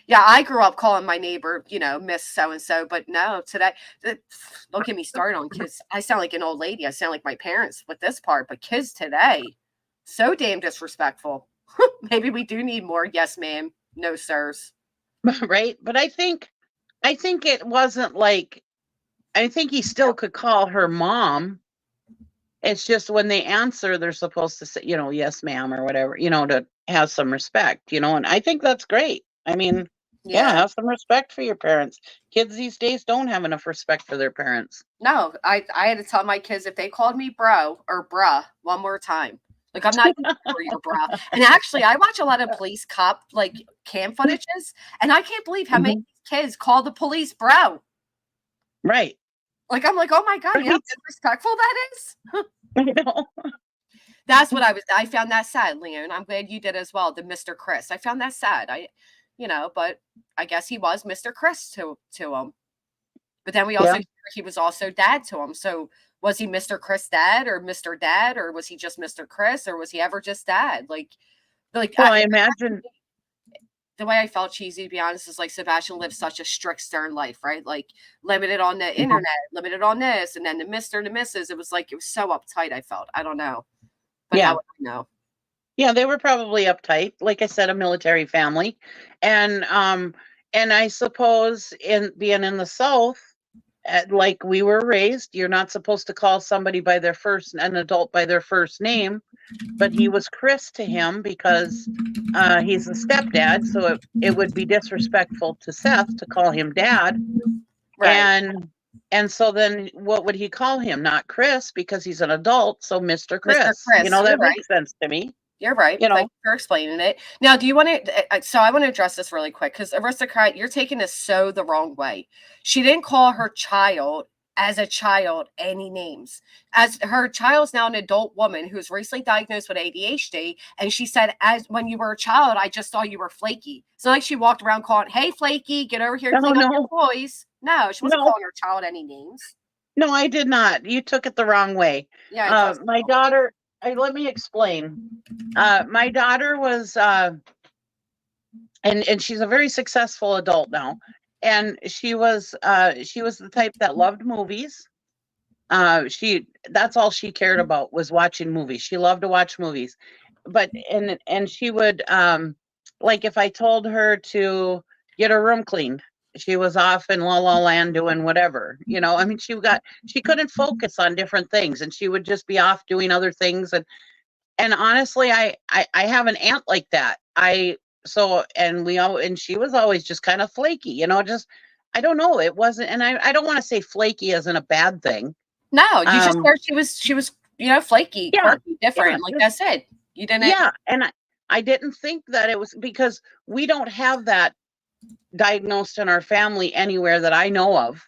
Yeah, I grew up calling my neighbor, Miss So and So, but no, today, don't get me started on kids. I sound like an old lady. I sound like my parents with this part, but kids today, so damn disrespectful. Maybe we do need more yes, ma'am, no, sirs. Right. But I think it wasn't like, I think he still could call her mom. It's just when they answer, they're supposed to say, yes, ma'am, or whatever, to have some respect, and I think that's great. I mean, yeah, have some respect for your parents. Kids these days don't have enough respect for their parents. No, I had to tell my kids if they called me bro or bruh one more time, like I'm not for your bruh. And actually, I watch a lot of police cop like cam footages, and I can't believe how many kids call the police bro. Right. Like I'm like, oh my god, you know how disrespectful that is. I know. That's what I found that sad, Leon. I'm glad you did as well. The Mr. Chris, I found that sad. But I guess he was Mr. Chris to him. But then we also hear he was also dad to him. So was he Mr. Chris dad or Mr. Dad, or was he just Mr. Chris, or was he ever just dad? Well, I imagine the way I felt cheesy, to be honest, is like Sebastian lived such a strict, stern life, right? Like limited on the internet, limited on this, and then the Mr. and the Mrs. It was so uptight. I felt. I don't know. But how would I know? Yeah, they were probably uptight. Like I said, a military family, and I suppose in being in the South, like we were raised, you're not supposed to call somebody by an adult by their first name, but he was Chris to him because he's a stepdad, so it would be disrespectful to Seth to call him dad, Right. And so then what would he call him? Not Chris, because he's an adult, so Mr. Chris. Mr. Chris, That makes sense to me. You're right. Thank you for explaining it. Now, do you want to? So I want to address this really quick because Aristocrat, you're taking this so the wrong way. She didn't call her child as a child any names. As her child's now an adult woman who's recently diagnosed with ADHD, and she said, "As when you were a child, I just saw you were flaky." So like she walked around calling, "Hey, flaky, get over here and clean up your toys." No, she wasn't calling her child any names. No, I did not. You took it the wrong way. Yeah, my daughter. Let me explain. My daughter was, and she's a very successful adult now, and she was the type that loved movies. That's all she cared about was watching movies. She loved to watch movies, but and she would like if I told her to get her room cleaned, she was off in La La Land doing whatever. I mean, she couldn't focus on different things, and she would just be off doing other things. And honestly, I have an aunt like that. And she was always just kind of flaky, just, I don't know. It wasn't, and I don't want to say flaky as in a bad thing. No, you just heard she was, flaky, quirky, different. That's it. You didn't. Yeah. And I didn't think that it was because we don't have that diagnosed in our family anywhere that I know of.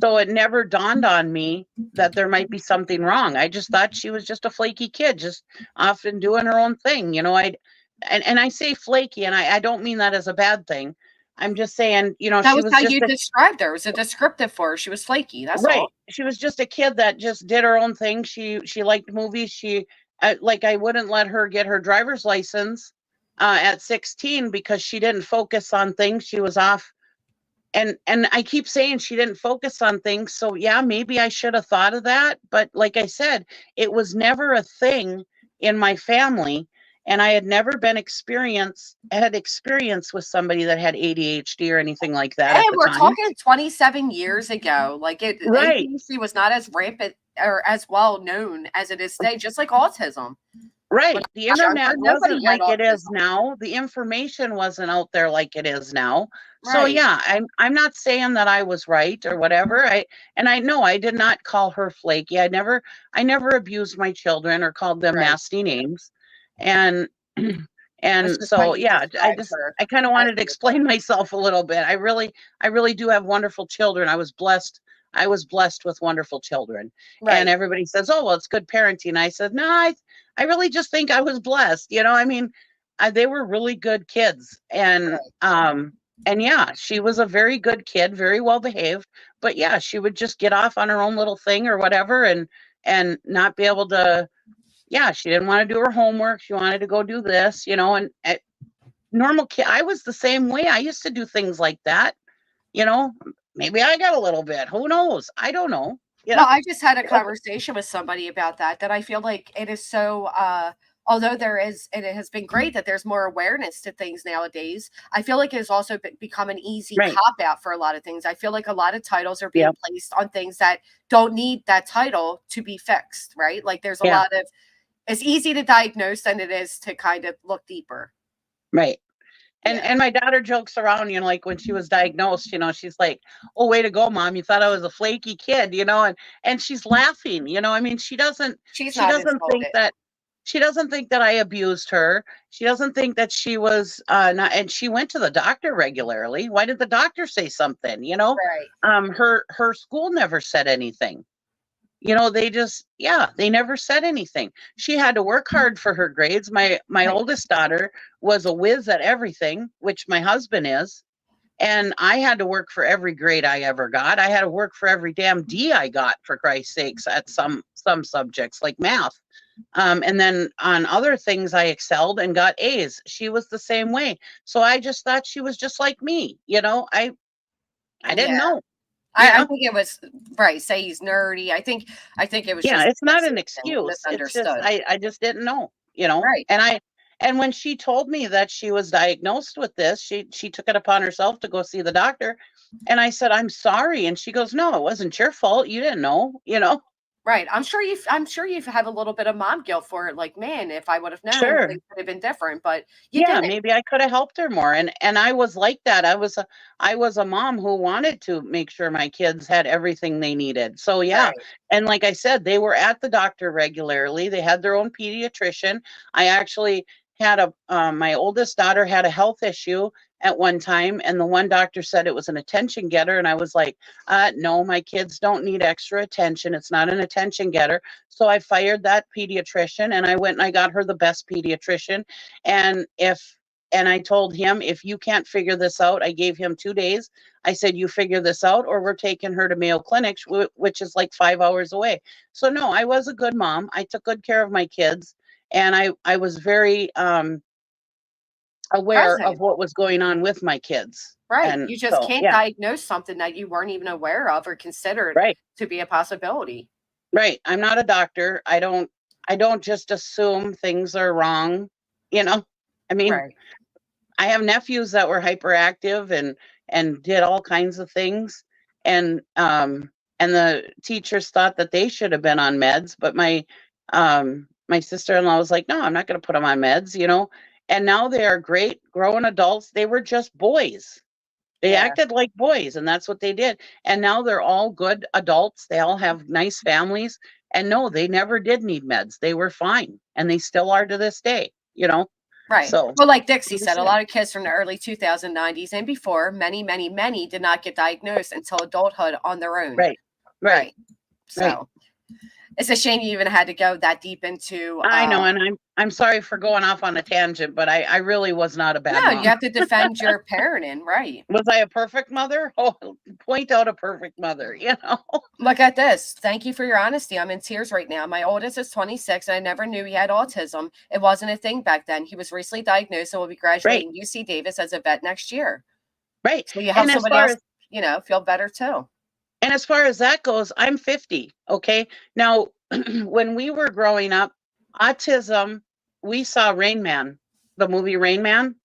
So it never dawned on me that there might be something wrong. I just thought she was just a flaky kid, just often doing her own thing. And I say flaky, and I don't mean that as a bad thing. I'm just saying, that she was was how just you described her. It was a descriptive for her. She was flaky. That's right. all. She was just a kid that just did her own thing. She liked movies. I wouldn't let her get her driver's license at 16 because she didn't focus on things. She was off. And I keep saying she didn't focus on things. So yeah, maybe I should have thought of that. But like I said, it was never a thing in my family. And I had never had experience with somebody that had ADHD or anything like that at And the we're time. talking 27 years ago. Like Right. ADHD was not as rampant or as well known as it is today, just like autism. Right. The internet nobody wasn't had like it is autism. now. The information wasn't out there like it is now. So Right. yeah, I'm not saying that I was right or whatever. I know I did not call her flaky. I never abused my children or called them Right. nasty names. And That's and just how so you yeah, described her. I kind of I wanted to agree with explain myself a little bit. I really do have wonderful children. I was blessed with wonderful children. And Right. everybody says, "Oh, well, it's good parenting." I said, "No, I really just think I was blessed." I mean, they were really good kids. And yeah, she was a very good kid, very well behaved. But yeah, she would just get off on her own little thing or whatever, and not be able to. Yeah, she didn't want to do her homework. She wanted to go do this, and normal kid. I was the same way. I used to do things like that. Maybe I got a little bit. Who knows? I don't know. No, I just had a conversation with somebody about that I feel like it is so although it has been great that there's more awareness to things nowadays. I feel like it has also become an easy Right. cop out for a lot of things. I feel like a lot of titles are being Yep. placed on things that don't need that title to be fixed, right? Like there's a Yeah. lot of it's easy to diagnose than it is to kind of look deeper. Right. And Yeah. my daughter jokes around, like when she was diagnosed, she's like, "Oh, way to go, Mom. You thought I was a flaky kid," and she's laughing, I mean, she doesn't She's not think insulted. that I abused her. She doesn't think that she was not, and she went to the doctor regularly. Why did the doctor say something? Right. Her school never said anything. They never said anything. She had to work hard for her grades. My Right. oldest daughter was a whiz at everything, which my husband is. And I had to work for every grade I ever got. I had to work for every damn D I got, for Christ's sakes, at some subjects like math. And then on other things, I excelled and got A's. She was the same way. So I just thought she was just like me. I didn't Yeah. know. I think it was right. Say he's nerdy. I think it was Yeah, just it's not an missing and excuse. It's just misunderstood. I just didn't know. Right. And when she told me that she was diagnosed with this, she took it upon herself to go see the doctor. And I said, "I'm sorry." And she goes, "No, it wasn't your fault. You didn't know." Right. I'm sure you've had a little bit of mom guilt for it. Like, man, if I would have known, Sure. things would have been different. But you Yeah, didn't. maybe I could have helped her more. And I was like that. I was a mom who wanted to make sure my kids had everything they needed. So yeah. Right. And like I said, they were at the doctor regularly. They had their own pediatrician. I actually had my oldest daughter had a health issue at one time, and the one doctor said it was an attention getter. And I was like, no, my kids don't need extra attention. It's not an attention getter. So I fired that pediatrician and I went and I got her the best pediatrician. And I told him, "If you can't figure this out," I gave him 2 days. I said, "You figure this out or we're taking her to Mayo Clinic," which is like 5 hours away. So no, I was a good mom. I took good care of my kids, and I was very aware of Present. what was going on with my kids. Right. And You just so can't yeah, diagnose something that you weren't even aware of or considered right. to be a possibility. Right. I'm not a doctor. I don't just assume things are wrong, I mean, Right. I have nephews that were hyperactive and did all kinds of things, and the teachers thought that they should have been on meds, but my sister-in-law was like, "No, I'm not going to put them on meds." And now they are great grown adults. They were just boys. They Yeah. acted like boys, and that's what they did. And now they're all good adults. They all have nice families. And no, they never did need meds. They were fine, and they still are to this day. Right. So Well, like Dixie said, a understand. lot of kids from the early 2090s and before, many, many, many did not get diagnosed until adulthood on their own. Right. Right. So It's a shame you even had to go that deep into. I know, and I'm sorry for going off on a tangent, but I really was not a bad No, mom. you have to defend your parenting, right? Was I a perfect mother? Oh, point out a perfect mother, you know? Look at this. Thank you for your honesty. I'm in tears right now. My oldest is 26, and I never knew he had autism. It wasn't a thing back then. He was recently diagnosed and will be graduating UC Davis as a vet next year. Right. So you help And as somebody far else, feel better too. And as far as that goes, I'm 50. Okay. Now, when we were growing up, autism, we saw Rain Man, the movie Rain Man,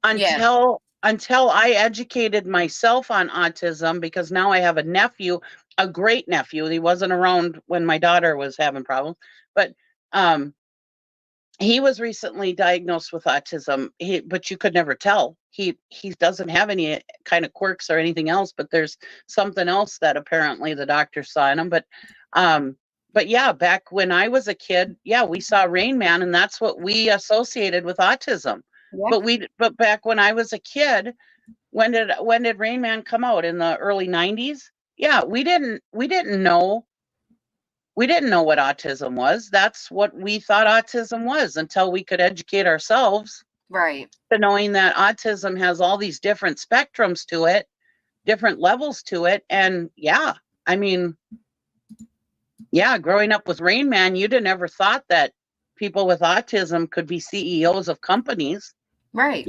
until I educated myself on autism, because now I have a nephew, a great nephew. He wasn't around when my daughter was having problems, but he was recently diagnosed with autism. But you could never tell. He doesn't have any kind of quirks or anything else, but there's something else that apparently the doctor saw in him. But yeah, back when I was a kid, yeah, we saw Rain Man, and that's what we associated with autism. Yeah. But back when I was a kid, when did Rain Man come out? In the early 90s? Yeah, we didn't know. We didn't know what autism was. That's what we thought autism was until we could educate ourselves. Right. To knowing that autism has all these different spectrums to it, different levels to it. And yeah, I mean, yeah, growing up with Rain Man, you'd have never thought that people with autism could be CEOs of companies. Right.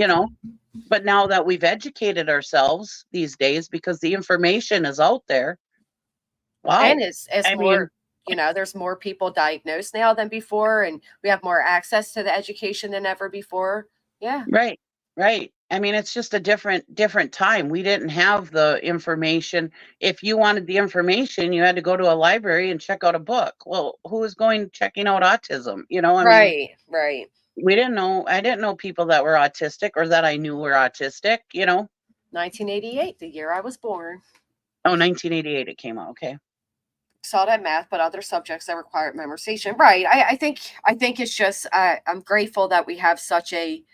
But now that we've educated ourselves these days, because the information is out there. Wow. And it's more, there's more people diagnosed now than before, and we have more access to the education than ever before. Yeah. Right. I mean, it's just a different time. We didn't have the information. If you wanted the information, you had to go to a library and check out a book. Well, who was checking out autism? Right. We didn't know. I didn't know people that were autistic, or that I knew were autistic, 1988, the year I was born. Oh, 1988 it came out. Okay. Saw that math, but other subjects that required memorization. Right. I think it's just, I'm grateful that we have such a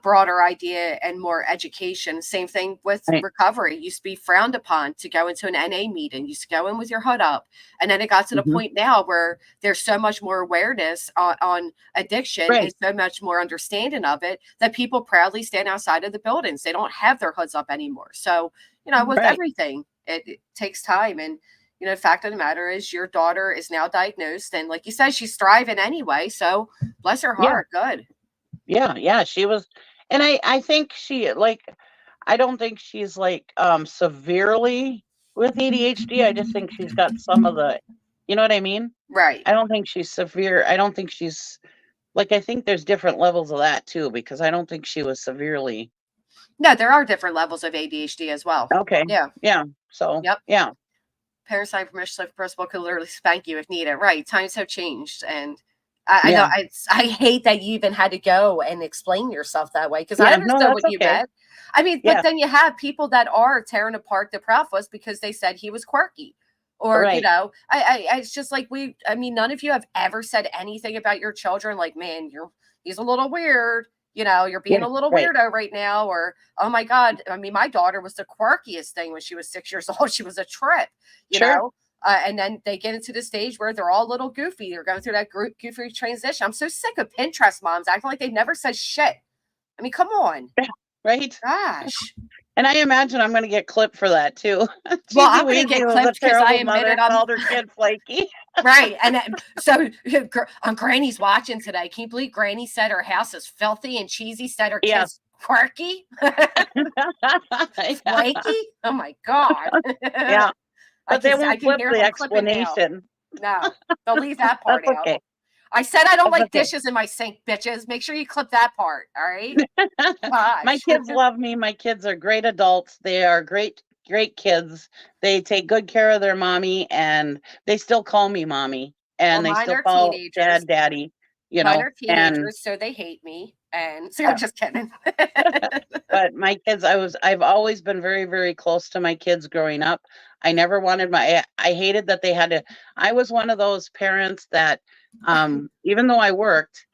broader idea and more education. Same thing with recovery. It used to be frowned upon to go into an NA meeting. You used to go in with your hood up. And then it got to the point now where there's so much more awareness on addiction and so much more understanding of it that people proudly stand outside of the buildings. They don't have their hoods up anymore. So, with everything, it takes time. And, the fact of the matter is your daughter is now diagnosed. And like you said, she's thriving anyway. So bless her heart. Yeah. Good. Yeah, she was. And I think I don't think she's severely with ADHD. I just think she's got some of the, you know what I mean? Right. I don't think she's severe. I don't think she's I think there's different levels of that too, because I don't think she was severely. No, there are different levels of ADHD as well. Okay. Yeah. So, yeah. Parents sign permission slip, principal could literally spank you if needed. Right. Times have changed. And I know I hate that you even had to go and explain yourself that way, because I understood what you meant. I mean, but then you have people that are tearing apart the Proudfoots because they said he was quirky, or it's just like none of you have ever said anything about your children like, man, he's a little weird. You're being a little weirdo right now, or, oh my God. I mean, my daughter was the quirkiest thing when she was 6 years old. She was a trip, you know? And then they get into the stage where they're all a little goofy. They're going through that goofy transition. I'm so sick of Pinterest moms acting like they've never said shit. I mean, come on. Right? Gosh. And I imagine I'm going to get clipped for that too. Well, I'm going to get clipped because I admitted I'm called her kid flaky. Right. And so Granny's watching today. Can you believe Granny said her house is filthy and cheesy, said her kid's quirky? Flaky? Oh my God. Yeah. But they won't flip the explanation. No, they'll leave that part out. Okay. I said I don't like dishes in my sink, bitches. Make sure you clip that part. All right. My kids love me. My kids are great adults. They are great kids. They take good care of their mommy, and they still call me mommy, and they still call dad daddy. Mine are teenagers, so they hate me. And so I'm just kidding. But my kids, I've always been very, very close to my kids growing up. I never wanted I hated that they had to. I was one of those parents that, even though I worked,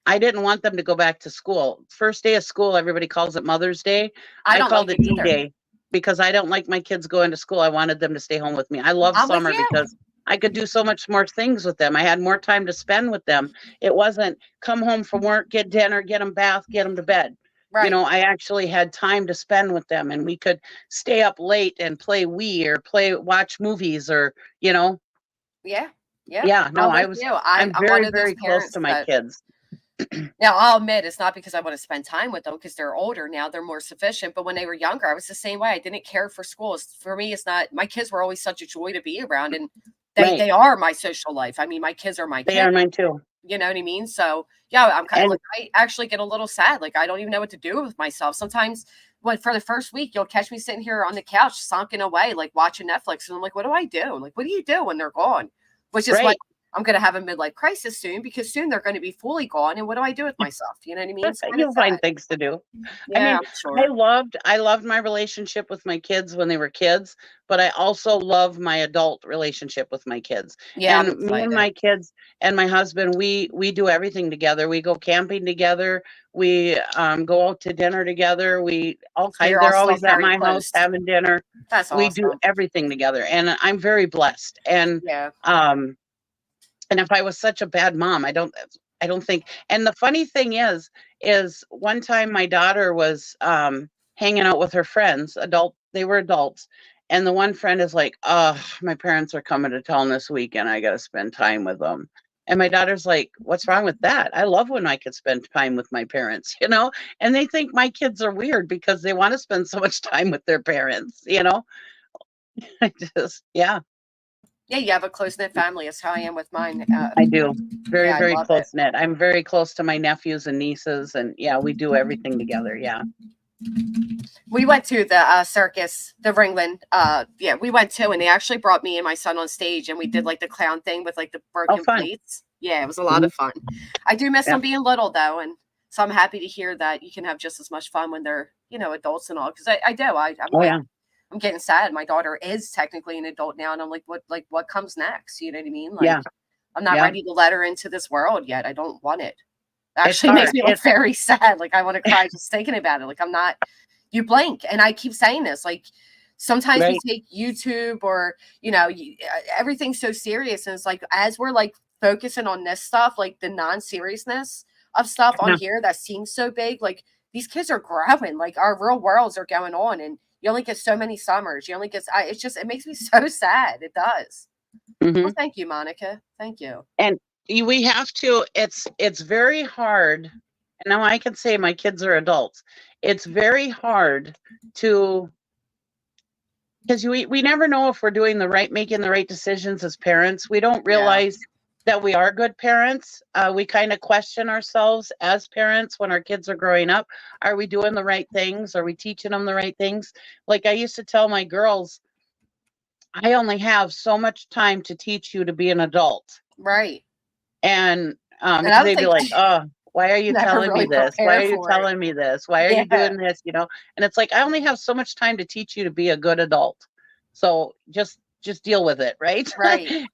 I didn't want them to go back to school. First day of school, everybody calls it Mother's Day. I called it D-Day because I don't like my kids going to school. I wanted them to stay home with me. I love summer because I could do so much more things with them. I had more time to spend with them. It wasn't come home from work, get dinner, get them bath, get them to bed. Right. I actually had time to spend with them, and we could stay up late and play Wii or watch movies or, Yeah. Yeah. yeah, no, I'm with you. I'm one very, of those very close parents to my that, kids. now I'll admit it's not because I want to spend time with them because they're older now, they're more sufficient. But when they were younger, I was the same way. I didn't care for school. For me, it's not, my kids were always such a joy to be around, and Right. they are my social life. I mean, my kids are my They kids. are mine too. You know what I mean? So yeah, I'm kind of And- like, I actually get a little sad. Like I don't even know what to do with myself. Sometimes for the first week, you'll catch me sitting here on the couch, sunken away, like watching Netflix. And I'm like, what do I do? Like, what do you do when they're gone? Which is Right. what I'm going to have a midlife crisis soon, because soon they're going to be fully gone. And what do I do with myself? You know what I mean? It's kinda You'll find sad. things to do. Yeah, I mean, I'm sure. I loved my relationship with my kids when they were kids, but I also love my adult relationship with my kids. Yeah, I'm And me and excited. my kids and my husband, we do everything together. We go camping together. We go out to dinner together. So They're you're all still always at very my house close. having dinner. That's We do awesome. everything together, and I'm very blessed. And Yeah. and if I was such a bad mom, I don't think. And the funny thing is one time my daughter was hanging out with her friends, they were adults, and the one friend is like, "Oh, my parents are coming to town this weekend. I got to spend time with them." And my daughter's like, "What's wrong with that? I love when I could spend time with my parents," And they think my kids are weird because they want to spend so much time with their parents. I just, yeah. Yeah, you have a close knit family. That's how I am with mine. I do. Very, Yeah, I very love it. close knit. I'm very close to my nephews and nieces, and yeah, we do everything together. Yeah. We went to the circus, the Ringland. Yeah, we went to, and they actually brought me and my son on stage, and we did like the clown thing with like the broken fun. plates. Yeah, it was a lot of fun. I do miss them being little though, and so I'm happy to hear that you can have just as much fun when they're adults and all. Because I do. I'm getting sad. My daughter is technically an adult now, and I'm like, what comes next? You know what I mean? Like, Yeah. I'm not Yeah. ready to let her into this world yet. I don't want it. It It's actually makes hard. me look very sad. Like I want to cry just thinking about it. Like I'm not. You blink, and I keep saying this. Like sometimes Right. we take YouTube or everything's so serious, and it's like as we're like focusing on this stuff, like the non-seriousness of stuff on Yeah. here that seems so big. Like these kids are growing. Like our real worlds are going on, and you only get so many summers. You only get. It makes me so sad. It does. Mhm. Well, thank you, Monica. Thank you. And we have to. It's very hard. And now I can say my kids are adults. It's very hard to, because we never know if we're making the right decisions as parents. We don't realize that we are good parents. We kind of question ourselves as parents when our kids are growing up. Are we doing the right things? Are we teaching them the right things? Like I used to tell my girls, I only have so much time to teach you to be an adult. Right. And I because don't they'd be think like, "Oh, why are you never telling me really this? Why are prepared you for it. telling me this? Why are you Yeah. doing this?" And it's like, I only have so much time to teach you to be a good adult. So just deal with it, right? Right.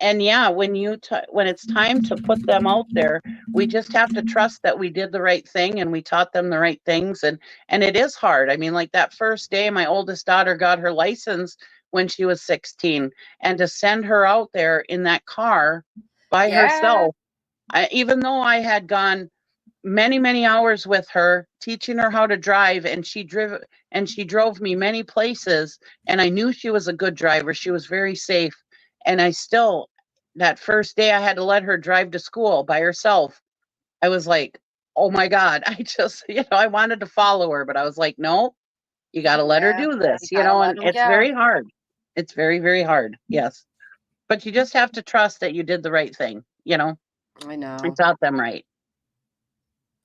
And yeah, when it's time to put them out there, we just have to trust that we did the right thing and we taught them the right things. And it is hard. I mean, like that first day my oldest daughter got her license when she was 16, and to send her out there in that car by Yeah. herself, even though I had gone many, many hours with her, teaching her how to drive, and she drove me many places, and I knew she was a good driver. She was very safe. And that first day I had to let her drive to school by herself. I was like, oh my God, I just, I wanted to follow her, but I was like, no, you got to let her Yeah, do this, you gotta let and 'em it's go. very hard. It's very, very hard. Yes. But you just have to trust that you did the right thing, I know. and taught them right.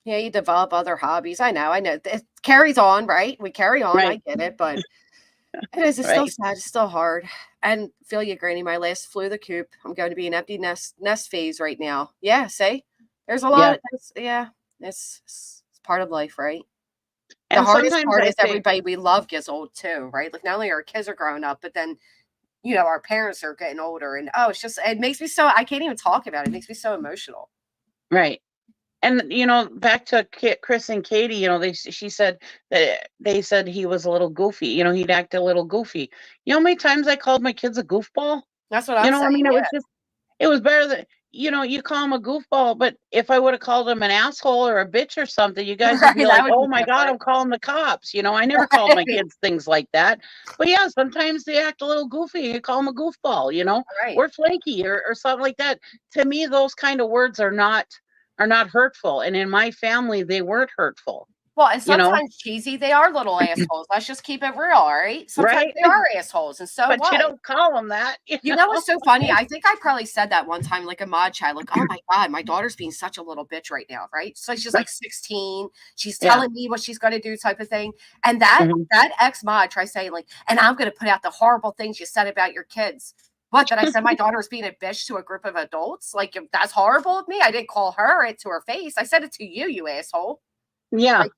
Yeah, you develop other hobbies. I know. It carries on, right? We carry on. I Right. get it, but it's still Right. sad. It's still hard. And feel you, Granny. My last flew the coop. I'm going to be an empty nest phase right now. Yeah, see? There's a lot Yeah. it's part of life, right? The And hardest sometimes part I is think, everybody we love gets old too, right? Like not only our kids are growing up, but then our parents are getting older, and it makes me so I can't even talk about it. It makes me so emotional. right. And back to Chris and Katie, she said that they said he was a little goofy. He'd act a little goofy. You know how many times I called my kids a goofball? That's what I'm You know, I saying. mean, it Yeah. was just, it was better than, you know, you call him a goofball, but if I would have called him an asshole or a bitch or something, you guys would Right, be that like, would oh be my God, I'm different. calling the cops. You know, I never called my Right. kids things like that. But yeah, sometimes they act a little goofy. You call them a goofball, you know, Right. or flaky or something like that. To me, those kind of words are not hurtful. And in my family, they weren't hurtful, Well, and you know, sometimes cheesy, they are little assholes. Let's just keep it real, all right? Sometimes right? they are assholes, and so But you what? don't call them that, you You know. know what's so funny? I think I probably said that one time, like a mod chat, like, oh my God, my daughter's being such a little bitch right now, right? So she's like 16. She's Yeah. telling me what she's gonna do, type of thing. And that Mhm. that ex mod tries saying, like, and I'm gonna put out the horrible things you said about your kids. What, that I said my daughter was being a bitch to a group of adults? Like, if that's horrible of me. I didn't call her it to her face. I said it to you, you asshole. Yeah. Like,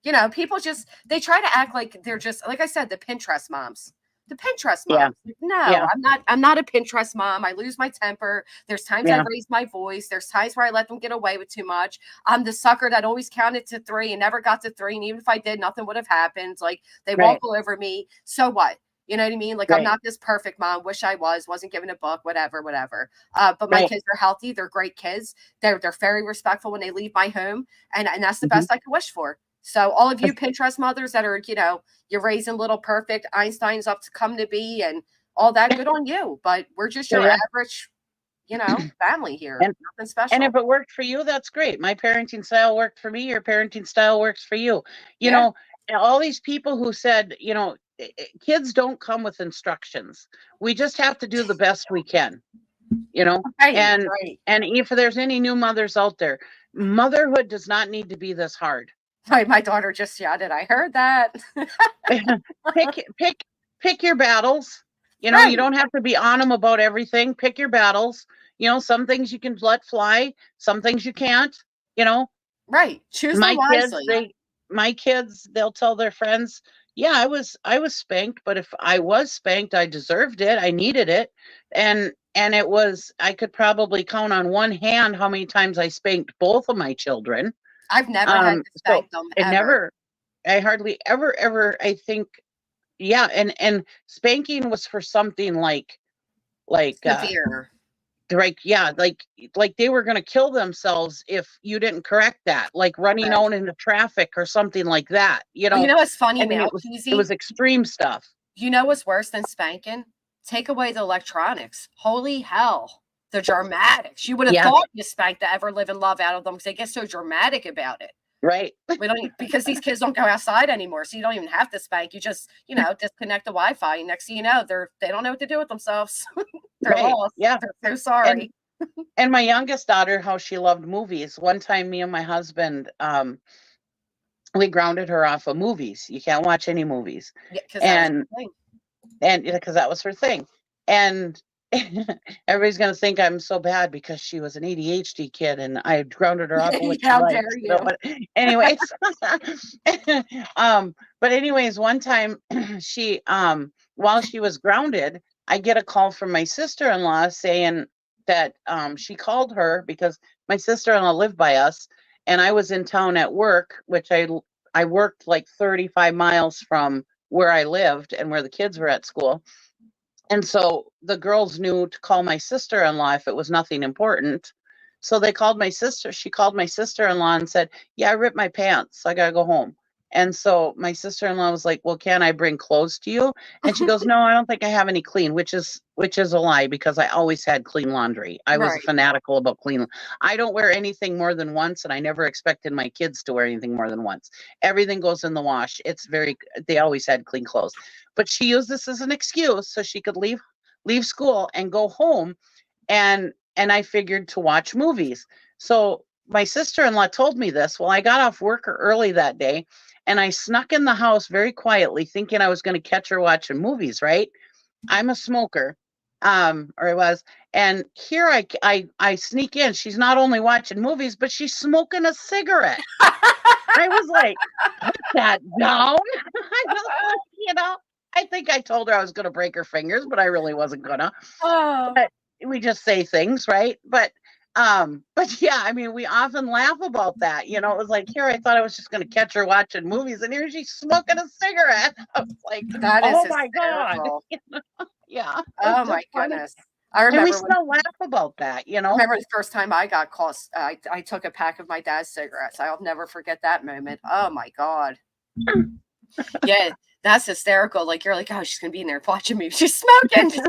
you know, people just they try to act like they're just, like I said, the Pinterest moms. The Pinterest Yeah. moms. Like, no, Yeah. I'm not a Pinterest mom. I lose my temper. There's times I Yeah. raise my voice. There's times where I let them get away with too much. I'm the sucker that always counted to 3 and never got to 3. And even if I did, nothing would have happened. Like, they Right. walk all over me. So what? You know what I mean? Like, I'm Right. not this perfect mom. Wish I wasn't given a book, whatever, whatever. But my Right. kids are healthy. They're great kids. They're very respectful when they leave my home. And that's the Mhm. best I could wish for. So all of you Pinterest mothers that are, you know, you're raising little perfect Einsteins up to come to be and all that, good on you. But we're just your Yeah. average, you know, family here. And Nothing And special. if it worked for you, that's great. My parenting style worked for me. Your parenting style works for you. You Yeah. know, and all these people who said, you know, kids don't come with instructions. We just have to do the best we can, you know. Right, And right. if there's any new mothers out there, motherhood does not need to be this hard. My daughter just shouted, I heard that. pick your battles. You know, you Right, don't have to be on them about everything. Pick your battles. You know, some things you can let fly, some things you can't, you know. right. Choose them my kids wisely. they my kids, they'll tell their friends, yeah, I was spanked, but if I was spanked, I deserved it, I needed it. And it was, I could probably count on one hand how many times I spanked both of my children. I've never had to So spank them it ever. never, I hardly ever, I think, yeah. And spanking was for something like Severe. like, yeah, like they were going to kill themselves if you didn't correct that, like running Right. out into traffic or something like that, you Well, you know. know what's funny I mean, now, it Cheesy? was extreme stuff. You know what's worse than spanking? Take away the electronics. Holy hell. The dramatics. You would have Yeah, thought you spanked the ever living love out of them because they get so dramatic about it. right. We don't because these kids don't go outside anymore, so you don't even have to spank. You just, you know, disconnect the Wi-Fi. And next thing you know, they don't know what to do with themselves. They're Right. lost. Yeah. They're so sorry. And my youngest daughter, how she loved movies. One time, me and my husband, we grounded her off of movies. You can't watch any movies. Yeah, because that was and the thing. and because that was her thing. And everybody's gonna think I'm so bad because she was an ADHD kid and I grounded her off of what she How likes, dare you know. you? But anyways, one time she while she was grounded, I get a call from my sister-in-law saying that she called her because my sister-in-law lived by us and I was in town at work, which I worked like 35 miles from where I lived and where the kids were at school. And so the girls knew to call my sister-in-law if it was nothing important. So they called my sister. She called my sister-in-law and said, yeah, I ripped my pants. So I got to go home. And so my sister-in-law was like, well, can I bring clothes to you? And she goes, no, I don't think I have any clean, which is a lie because I always had clean laundry. I was Right. fanatical about clean. I don't wear anything more than once, and I never expected my kids to wear anything more than once. Everything goes in the wash. They always had clean clothes. But she used this as an excuse so she could leave school and go home. And I figured to watch movies. So my sister-in-law told me this. Well, I got off work early that day and I snuck in the house very quietly thinking I was going to catch her watching movies, right? I'm a smoker. Or I was. And here I sneak in. She's not only watching movies, but she's smoking a cigarette. I was like, put that down. I was like, you know, I think I told her I was going to break her fingers, but I really wasn't gonna. Oh, But we just say things, right? But yeah, I mean, we often laugh about that. You know, it was like, here, I thought I was just going to catch her watching movies, and here she's smoking a cigarette. I was like, that is oh my God. hysterical. Yeah. It was Oh just my funny. goodness. I And we remember when still laugh about that, you I know? remember the first time I got caught. I took a pack of my dad's cigarettes. I'll never forget that moment. Oh my god. Yeah, that's hysterical. Like you're like, oh, she's gonna be in there watching me. She's smoking.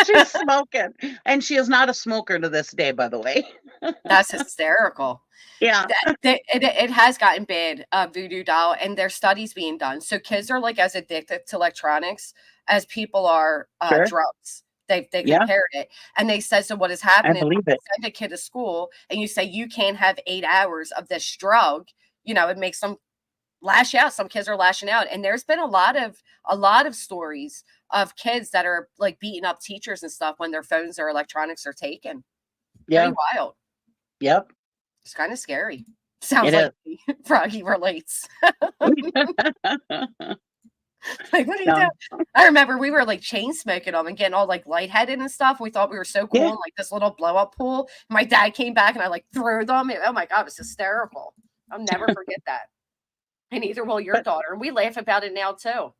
She's smoking. And she is not a smoker to this day, by the way. That's hysterical. Yeah. It has gotten bad, voodoo doll, and there's studies being done. So kids are like as addicted to electronics as people are Sure. drugs. They Yeah. compared it, and they said so. What is I happening? believe When it. you send a kid to school, and you say you can't have 8 hours of this drug. You know, it makes them lash out. Some kids are lashing out, and there's been a lot of stories of kids that are like beating up teachers and stuff when their phones or electronics are taken. Yeah. Pretty wild. Yep. It's kind of scary. Sounds It like me. Froggy relates. Like, what are you No. doing? I remember we were like chain smoking them and getting all like lightheaded and stuff. We thought we were so cool Yeah. in like this little blow up pool. My dad came back and I like threw them. Oh my God, it was hysterical. I'll never forget that. And neither will your But- daughter. And we laugh about it now too.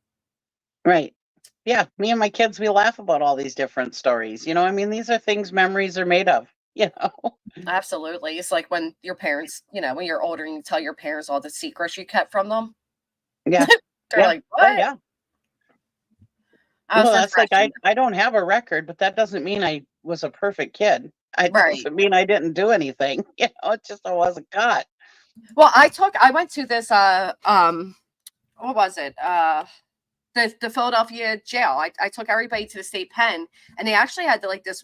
Right. Yeah. Me and my kids, we laugh about all these different stories. You know, I mean, these are things memories are made of, you know? Absolutely. It's like when your parents, you know, when you're older and you tell your parents all the secrets you kept from them. Yeah. They're Yeah. like, Oh, what? yeah. I was Well, that's like refreshing. I don't have a record, but that doesn't mean I was a perfect kid. It Right. doesn't mean I didn't do anything. You know, it's just I wasn't caught. Well, I went to this what was it? The Philadelphia jail. I took everybody to the state pen, and they actually had like this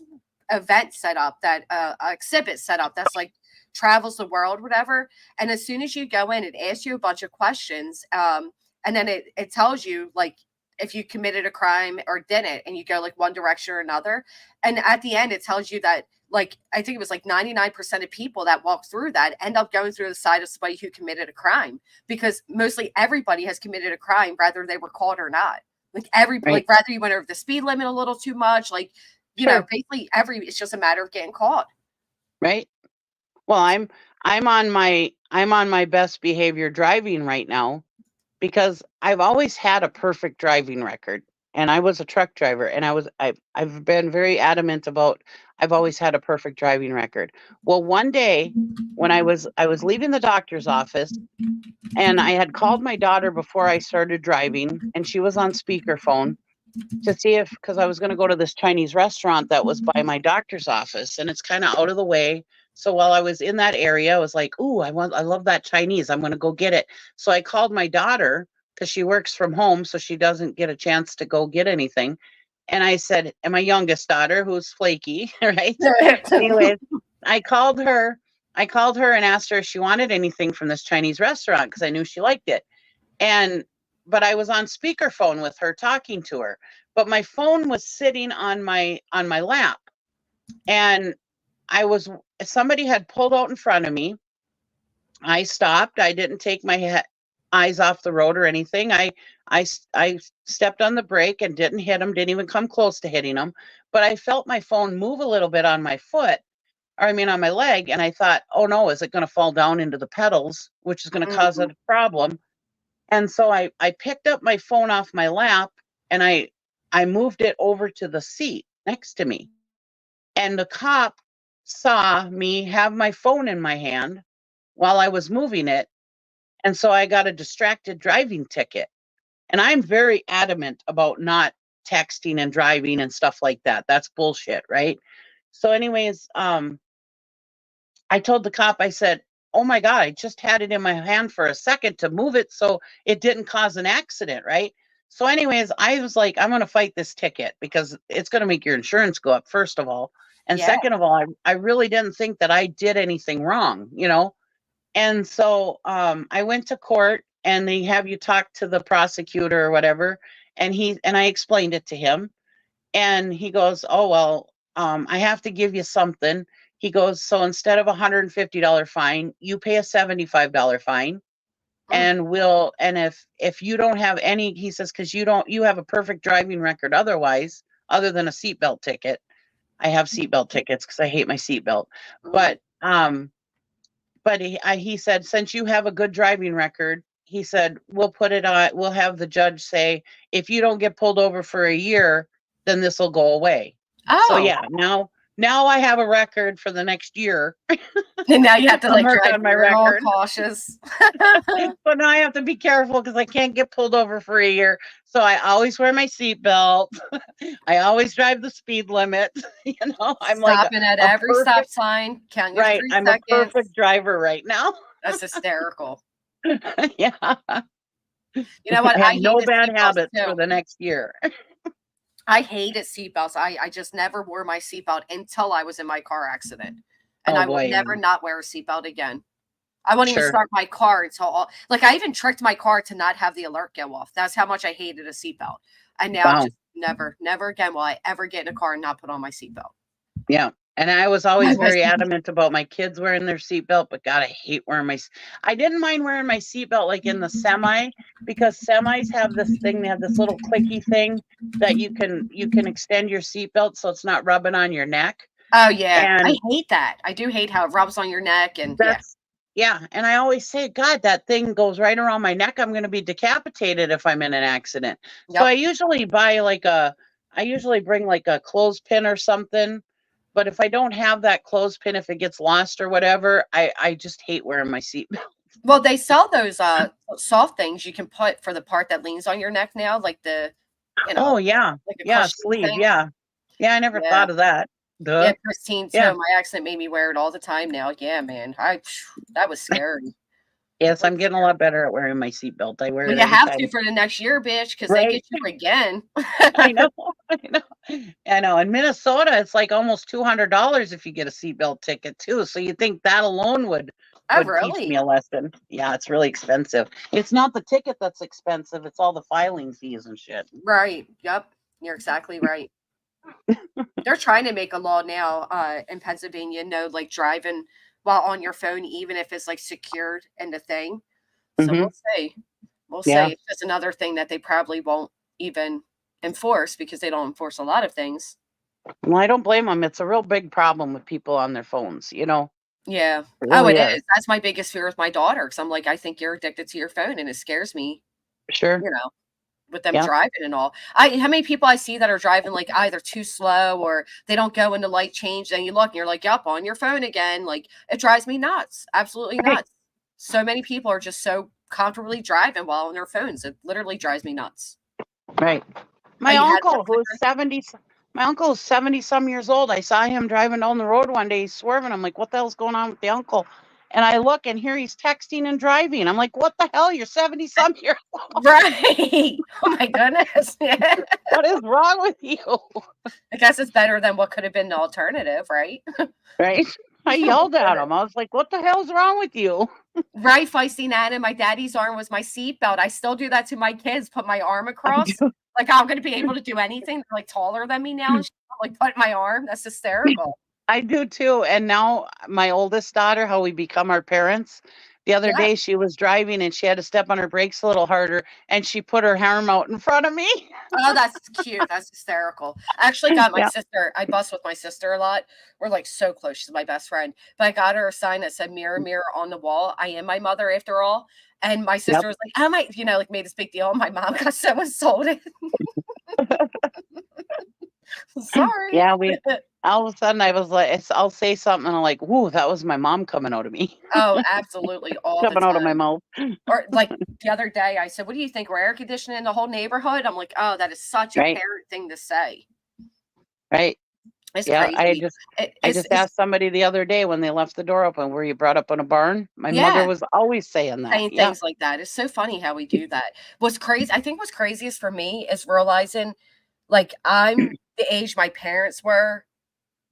event set up, that exhibit set up that's like travels the world, whatever. And as soon as you go in, it asks you a bunch of questions, and then it tells you like if you committed a crime or didn't, and you go like one direction or another. And at the end, it tells you that like I think it was like 99% of people that walk through that end up going through the side of somebody who committed a crime, because mostly everybody has committed a crime, whether they were caught or not. Like like whether you went over the speed limit a little too much, like you know, basically it's just a matter of getting caught. Right. Well, I'm on my best behavior driving right now, because I've always had a perfect driving record, and I was a truck driver, and I've been very adamant about I've always had a perfect driving record. Well, one day when I was leaving the doctor's office, and I had called my daughter before I started driving, and she was on speakerphone to see if, because I was going to go to this Chinese restaurant that was by my doctor's office, and it's kind of out of the way. So while I was in that area, I was like, "Ooh, I love that Chinese. I'm going to go get it." So I called my daughter, because she works from home, so she doesn't get a chance to go get anything. And I said, and my youngest daughter, who's flaky, right? Anyways, I called her. And asked her if she wanted anything from this Chinese restaurant, because I knew she liked it. But I was on speakerphone with her, talking to her. But my phone was sitting on my lap, and somebody had pulled out in front of me. I stopped. I didn't take my eyes off the road or anything. I stepped on the brake and didn't hit him. Didn't even come close to hitting him. But I felt my phone move a little bit on my foot, or I mean on my leg, and I thought, "Oh no, is it going to fall down into the pedals, which is going to cause a problem?" And so I picked up my phone off my lap, and I moved it over to the seat next to me. And the cop saw me have my phone in my hand while I was moving it. And so I got a distracted driving ticket. And I'm very adamant about not texting and driving and stuff like that. That's bullshit, right? So anyways, I told the cop, I said, "Oh my God, I just had it in my hand for a second to move it so it didn't cause an accident," right? So anyways, I was like, I'm going to fight this ticket, because it's going to make your insurance go up, first of all. And Yeah. second of all, I really didn't think that I did anything wrong, you know? And so I went to court, and they have you talk to the prosecutor or whatever. And I explained it to him. And he goes, "Oh, well, I have to give you something." He goes, "So instead of a $150 fine, you pay a $75 fine. And if you don't have any," he says, "because you have a perfect driving record otherwise, other than a seatbelt ticket." I have seatbelt tickets because I hate my seatbelt. But he said, "Since you have a good driving record," he said, "we'll put it on. We'll have the judge say, if you don't get pulled over for a year, then this will go away." Oh, So yeah, now I have a record for the next year. and now you have to I'm like working drive on my real record. cautious. But now I have to be careful because I can't get pulled over for a year. So I always wear my seatbelt. I always drive the speed limit. I'm like Stopping at a every stop perfect, sign, counting your right. 3 I'm a seconds. perfect driver right now. That's hysterical. Yeah. You know what? I have I no hated bad seatbelts habits too. for the next year. I hated seatbelts. I just never wore my seatbelt until I was in my car accident. And Oh, I will boy, never yeah. not wear a seatbelt again. I won't even Sure. start my car until like I even tricked my car to not have the alert go off. That's how much I hated a seatbelt. And now Wow. just never again will I ever get in a car and not put on my seatbelt. Yeah. And I was always I was- very adamant about my kids wearing their seatbelt, but God, I hate wearing I didn't mind wearing my seatbelt like in the semi, because semis have this thing, they have this little clicky thing that you can extend your seatbelt so it's not rubbing on your neck. Oh yeah. I And hate that. I do hate how it rubs on your neck and yeah. yeah. And I always say, God, that thing goes right around my neck. I'm going to be decapitated if I'm in an accident. So Yep. I usually bring like a clothespin or something. But if I don't have that clothespin, if it gets lost or whatever, I just hate wearing my seatbelt. Well, they sell those soft things you can put for the part that leans on your neck now, like the Oh yeah. like a Yeah, cushion sleeve. thing. Yeah. Yeah, I never Yeah. thought of that. Duh. Yeah, Christine too. Yeah. My accident made me wear it all the time now. Yeah, man. That was scary. Yes, I'm getting a lot better at wearing my seatbelt. I wear Well, it you every have time. to for the next year, bitch, because they Right. get you again. I know. I know. In Minnesota, it's like almost $200 if you get a seatbelt ticket too. So you think that alone would Oh, teach really? me a lesson. Yeah, it's really expensive. It's not the ticket that's expensive, it's all the filing fees and shit. Right. Yep. You're exactly right. They're trying to make a law now in Pennsylvania, no, like driving while on your phone, even if it's like secured in the thing. So Mhm. we'll see. We'll Yeah. see. It's just another thing that they probably won't even enforce because they don't enforce a lot of things. Well, I don't blame them. It's a real big problem with people on their phones, Yeah. It Oh, really it is. is. That's my biggest fear with my daughter. Cause I'm like, I think you're addicted to your phone and it scares me, Sure. with them Yeah. driving and all. How many people I see that are driving like either too slow or they don't go into light change. Then you look and you're like, yep, on your phone again. Like it drives me nuts. Absolutely Right. nuts. So many people are just so comfortably driving while on their phones. It literally drives me nuts. Right. Oh, My you had uncle, one who's quicker? 70, my uncle is 70 some years old. I saw him driving down the road one day, he's swerving. I'm like, what the hell's going on with the uncle? And I look and here he's texting and driving. I'm like, what the hell? You're 70 some years old. Right. Oh my goodness. What is wrong with you? I guess it's better than what could have been the alternative, right? Right. I yelled at him. I was like, what the hell's wrong with you? Right, feisty Nana. My daddy's arm was my seatbelt. I still do that to my kids. Put my arm across, like I'm going to be able to do anything. They're like taller than me now, and like put my arm. That's hysterical. I do too. And now my oldest daughter, how we become our parents. The other Yeah. day she was driving and she had to step on her brakes a little harder and she put her arm out in front of me. Oh, that's cute. That's hysterical. I actually got my Yeah. sister. I bus with my sister a lot. We're like so close. She's my best friend. But I got her a sign that said "Mirror, mirror on the wall. I am my mother after all." And my sister Yep. was like, "Oh my," like made this big deal. My mom got so insulted. Sorry. Yeah, all of a sudden I was like, I'll say something and I'm like, whoo, that was my mom coming out of me. Oh, absolutely. All the Coming out of my time. mouth. Or like the other day, I said, "What do you think? We're air conditioning the whole neighborhood?" I'm like, "Oh, that is such a Right. parent thing to say." Right. It's Yeah. crazy. I It's just asked somebody the other day when they left the door open, were you brought up in a barn? My mother yeah, was always saying that. saying Yeah. things like that. It's so funny how we do that. What's crazy? I think what's craziest for me is realizing, like, I'm the age my parents were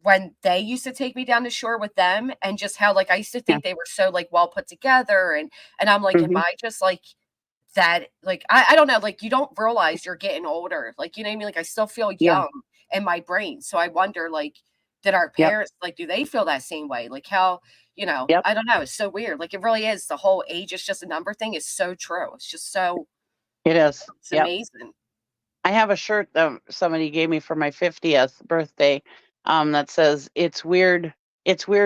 when they used to take me down the shore with them, and just how like I used to Yeah. think they were so like well put together, and I'm like, am Mhm. I just like that? Like I don't know. Like you don't realize you're getting older. Like you know what I mean? Like I still feel Yeah. young in my brain. So I wonder like. Did our Yep. parents like do they feel that same way? Like how Yep. I don't know. It's so weird. Like it really is. The whole age is just a number thing is so true. It's just so It is. it's Yep. amazing. I have a shirt that somebody gave me for my 50th birthday, that says it's weird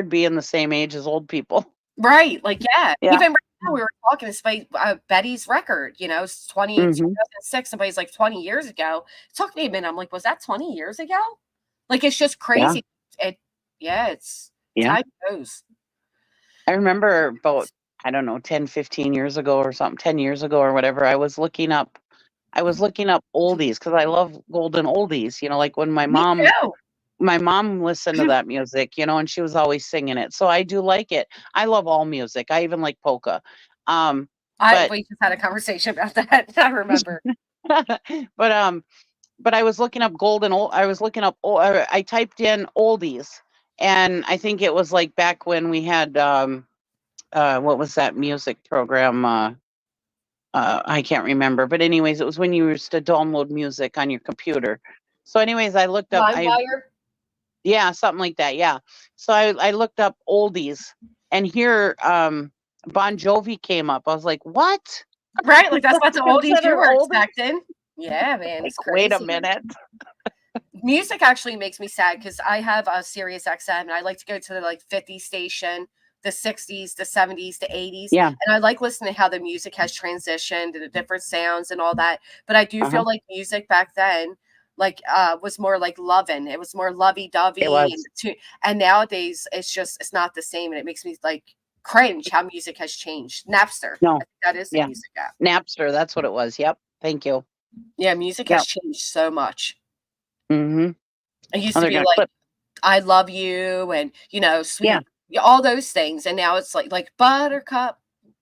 being the same age as old people. Right. Like, yeah. Yeah. Even right now we were talking to Betty's record, it's 20, Mhm. 2006. Somebody's like 20 years ago. It took me a minute. I'm like, was that 20 years ago? Like, it's just crazy. It's Yeah. time goes. I remember about, I don't know, 10, 15 years ago or something, 10 years ago or whatever, I was looking up oldies because I love golden oldies, like when Me too. my mom listened to that music, and she was always singing it. So I do like it. I love all music. I even like polka. But We just had a conversation about that. I remember. but I was looking up I typed in oldies, and I think it was like back when we had what was that music program? I can't remember, but anyways, it was when you used to download music on your computer. So anyways, I looked up yeah, something like that. Yeah. So I looked up oldies, and here Bon Jovi came up. I was like, what? Right, like that's not the oldies you Considered were oldies? expecting. Yeah, man, it's Like, wait a crazy. minute. Music actually makes me sad because I have a Sirius XM and I like to go to the like 50 station, the 60s, the 70s, the 80s. Yeah. And I like listening to how the music has transitioned and the different sounds and all that. But I do feel like music back then was more like loving. It was more lovey-dovey. It was. And nowadays it's not the same, and it makes me like cringe how music has changed. Napster. No. I think that is the Yeah. music app. Napster, that's what it was. Yep. Thank you. Yeah, music Yep. has changed so much. Mm-hmm. It used to be like I love you and sweet, all those things, and now it's like buttercup,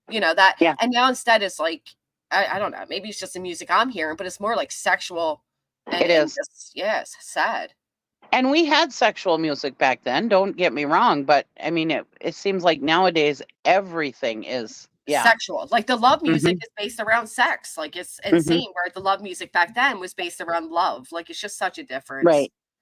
that. Yeah. And now instead it's like I don't know, maybe it's just the music I'm hearing, but it's more like sexual. And It is. It's sad. And we had sexual music back then, don't get me wrong, but I mean it seems like nowadays everything is sexual. Like the love music is based around sex. Like it's insane where the love music back then was based around love. Like it's just such a difference.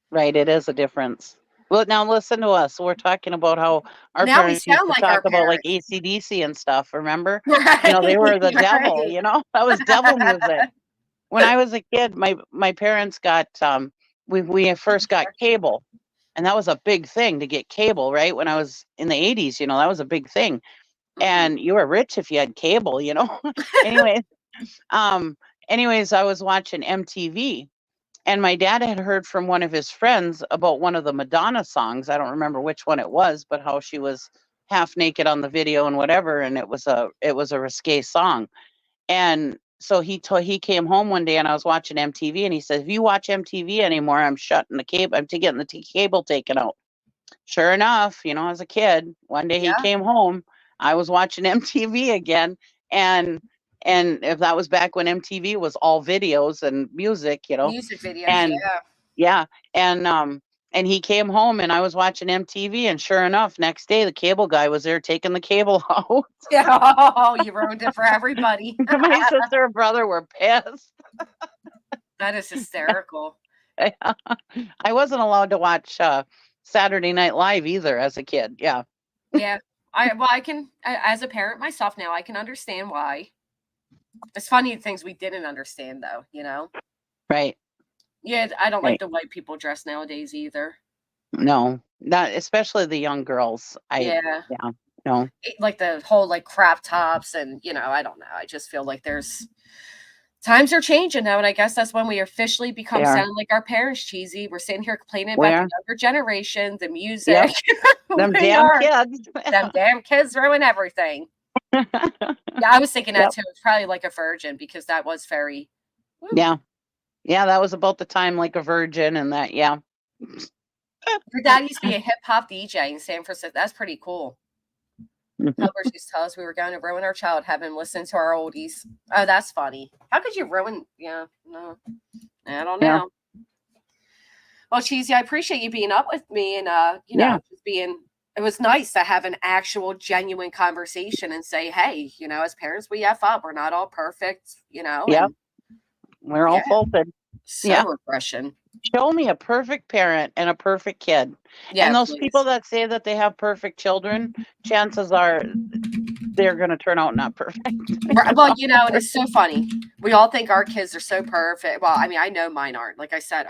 Right, it is a difference. Well, now listen to us. We're talking about how our Now we parents used sound to like our talk about like parents. AC/DC and stuff, remember? Right. They were the devil, Right. that was devil music. When I was a kid, my parents got we first got cable, and that was a big thing to get cable, right? When I was in the 80s, that was a big thing. And you were rich if you had cable, Anyways, I was watching MTV, and my dad had heard from one of his friends about one of the Madonna songs. I don't remember which one it was, but how she was half naked on the video and whatever, and it was a risque song. And so he came home one day, and I was watching MTV, and he said, "If you watch MTV anymore, I'm shutting the cable. I'm getting the cable taken out." Sure enough, as a kid, one day he came home. I was watching MTV again, and if that was back when MTV was all videos and music, Music videos, and yeah. And he came home, and I was watching MTV, and sure enough, next day the cable guy was there taking the cable out. Yeah, oh, you ruined it for everybody. My sister and brother were pissed. That is hysterical. I wasn't allowed to watch Saturday Night Live either as a kid. Yeah. Yeah. I can, as a parent myself now, I can understand why. It's funny things we didn't understand though, Right. Yeah, I don't like the white people dress nowadays either. No, not especially the young girls. No. Like the whole like crop tops and I don't know. I just feel like times are changing now, and I guess that's when we officially become sound like our parents, cheesy. We're sitting here complaining about the younger generation, the music. Yep. Them damn kids. Them damn kids ruin everything. Yeah, I was thinking that too. It's probably like a virgin because that was very. Woo. Yeah. Yeah, that was about the time like a virgin and that, yeah. Your dad used to be a hip hop DJ in San Francisco. That's pretty cool. Helpers used to tell us we were going to ruin our child having listened to our oldies. Oh, that's funny. How could you ruin? Yeah, no, I don't know. Well, Cheesy, I appreciate you being up with me and just being. It was nice to have an actual, genuine conversation and say, hey, as parents, we F up. We're not all perfect, Yep. We're all faulted. So refreshing. Show me a perfect parent and a perfect kid. Yeah, and those people that say that they have perfect children, chances are they're going to turn out not perfect. Well, and it's so funny. We all think our kids are so perfect. Well, I mean, I know mine aren't. Like I said,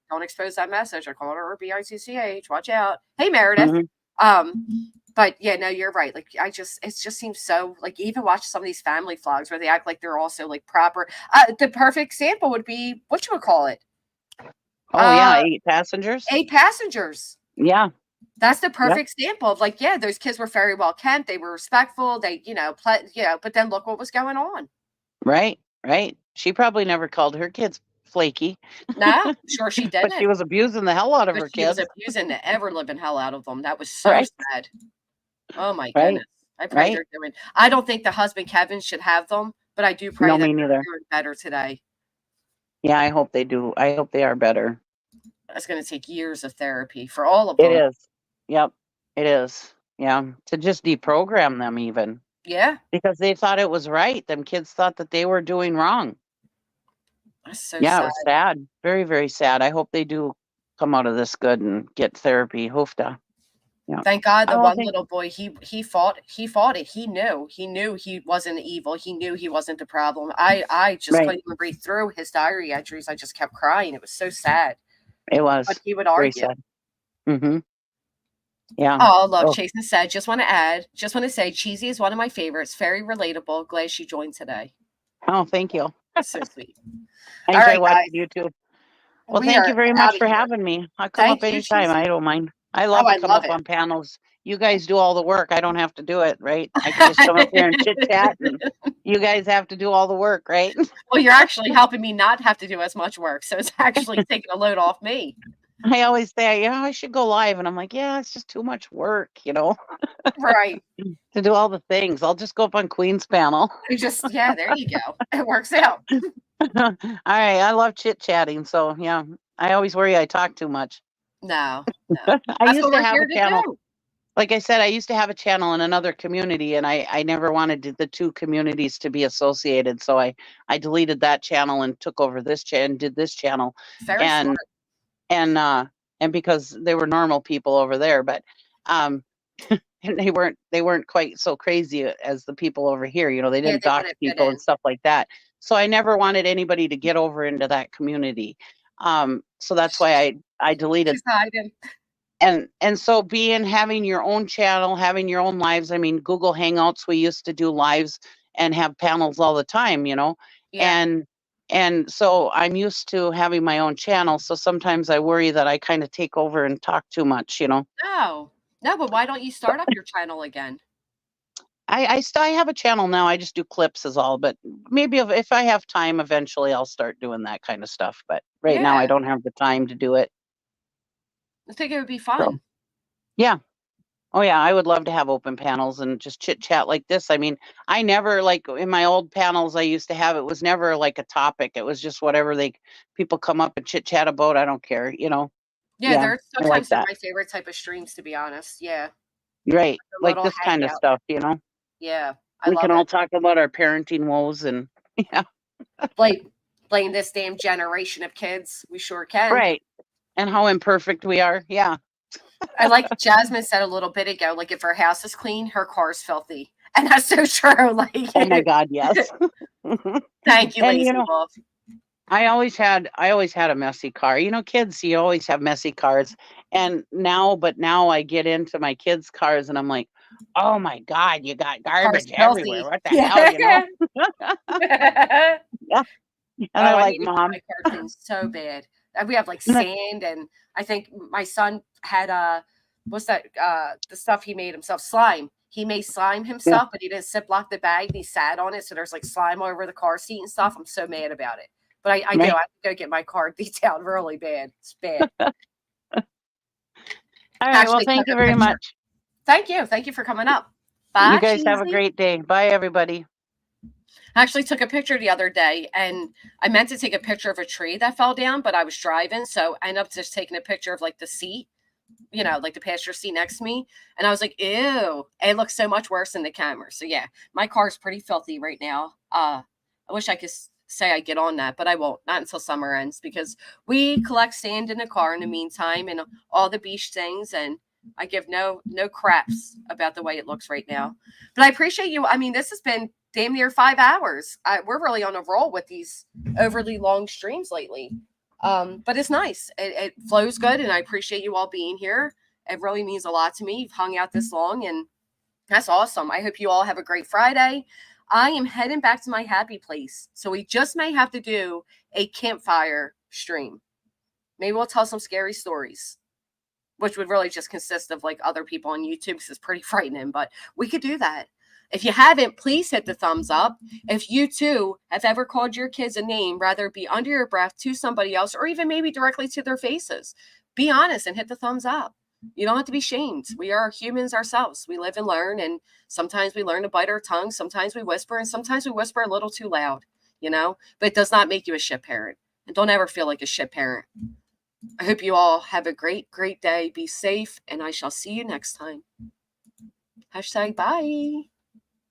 don't expose that message. I called her BICCH. Watch out. Hey, Meredith. But yeah, no, you're right. Like it just seems so like you even watch some of these family vlogs where they act like they're also like proper. The perfect example would be whatchamacallit. Oh yeah, 8 passengers. 8 passengers. Yeah. That's the perfect example of like, yeah, those kids were very well kept. They were respectful. They, but then look what was going on. Right. Right. She probably never called her kids flaky. No, I'm sure she But she didn't. was abusing the hell out of But her she was kids. abusing the ever living hell out of them. That was so Right. sad. Oh my Right. goodness. I pray Right. they're doing. I don't think the husband Kevin should have them, but I do pray No, that me they're neither. doing better today. Yeah, I hope they do. I hope they are better. It's going to take years of therapy for all of It them. is. Yep. It is. Yeah. To just deprogram them even. Yeah. Because they thought it was right. Them kids thought that they were doing wrong. That's so Yeah, sad. it was sad. Very, very sad. I hope they do come out of this good and get therapy. Hoofda. Yeah. Thank God the Oh, one thank- little boy, he fought it. He knew he wasn't evil. He knew he wasn't the problem. I just Right. couldn't even read through his diary entries. I just kept crying. It was so sad. It was. But he would Very argue. sad. Mm-hmm. Yeah. Oh, love Oh. Chase and said, just want to say Cheesy is one of my favorites. Very relatable. Glad she joined today. Oh, thank you. So sweet. I All enjoy right, watching you too. Well, We thank are you very outta much for here. having me. I'll come Thank up you, anytime. Cheesy. I don't mind. I love I to come love up it. on panels. You guys do all the work. I don't have to do it, right? I can just come up here and chit chat, and you guys have to do all the work, right? Well, you're actually helping me not have to do as much work. So it's actually taking a load off me. I always say, I should go live, and I'm like, yeah, it's just too much work, Right. to do all the things. I'll just go up on Queen's panel. Yeah, there you go. It works out. All right, I love chit chatting, so yeah, I always worry I talk too much. No. I That's used what to we're have here a to channel. do. Like I said, I used to have a channel in another community, and I never wanted the two communities to be associated, so I deleted that channel and took over this and did this channel, Very and smart. and because they were normal people over there, but and they weren't quite so crazy as the people over here. They didn't they dox wouldn't fit people in. and stuff like that. So I never wanted anybody to get over into that community. So that's why I deleted. She's hiding. And so having your own channel, having your own lives. I mean, Google Hangouts, we used to do lives and have panels all the time, Yeah. and so I'm used to having my own channel. So sometimes I worry that I kind of take over and talk too much, No, but why don't you start up your channel again? I have a channel now. I just do clips is all, but maybe if I have time, eventually I'll start doing that kind of stuff. But right now I Yeah. don't have the time to do it. I think it would be fun. Yeah. Oh yeah, I would love to have open panels and just chit chat like this. I mean, I never, like in my old panels I used to have, it was never like a topic. It was just whatever people come up and chit chat about. I don't care, Yeah, Yeah, they're I like sometimes they're that. my favorite type of streams, to be honest. Yeah. Right. A Like little this kind of hangout. stuff, Yeah. I We love can all it. talk about our parenting woes and yeah. Blame this damn generation of kids. We sure can. Right. And how imperfect we are. Yeah. I like Jasmine said a little bit ago, like if her house is clean, her car's filthy. And that's so true. Like, Oh my God, yes. thank you, And, Lazy Wolf. I always had a messy car. Kids, you always have messy cars. And now I get into my kids' cars and I'm like, oh my God, you got garbage everywhere. What the hell, Yeah. Yeah. And they're like, Mom. My car cleaned so bad. And we have like sand, and I think my son had what's that? The stuff he made himself, slime. He made slime himself, but he didn't ziplock the bag and he sat on it. So there's like slime all over the car seat and stuff. I'm so mad about it. But I do. I have to go get my car detailed really bad. It's bad. All right. Well, thank you very much. Thank you. Thank you for coming up. Bye. You guys have a great day. Bye, everybody. I actually took a picture the other day, and I meant to take a picture of a tree that fell down, but I was driving. So I ended up just taking a picture of like the seat, like the passenger seat next to me. And I was like, ew, it looks so much worse in the camera. So yeah, my car's pretty filthy right now. I wish I could say I get on that, but I won't, not until summer ends, because we collect sand in the car in the meantime and all the beach things, and I give no craps about the way it looks right now. But I appreciate you. I mean, this has been damn near 5 hours. We're really on a roll with these overly long streams lately. But it's nice. It flows good, and I appreciate you all being here. It really means a lot to me. You've hung out this long, and that's awesome. I hope you all have a great Friday. I am heading back to my happy place. So we just may have to do a campfire stream. Maybe we'll tell some scary stories, which would really just consist of like other people on YouTube because it's pretty frightening, but we could do that. If you haven't, please hit the thumbs up. If you too have ever called your kids a name, rather it be under your breath to somebody else or even maybe directly to their faces, be honest and hit the thumbs up. You don't have to be shamed. We are humans ourselves. We live and learn, and sometimes we learn to bite our tongue. Sometimes we whisper, and sometimes we whisper a little too loud, you know, but it does not make you a shit parent. And don't ever feel like a shit parent. I hope you all have a great, great day. Be safe, and I shall see you next time. # bye.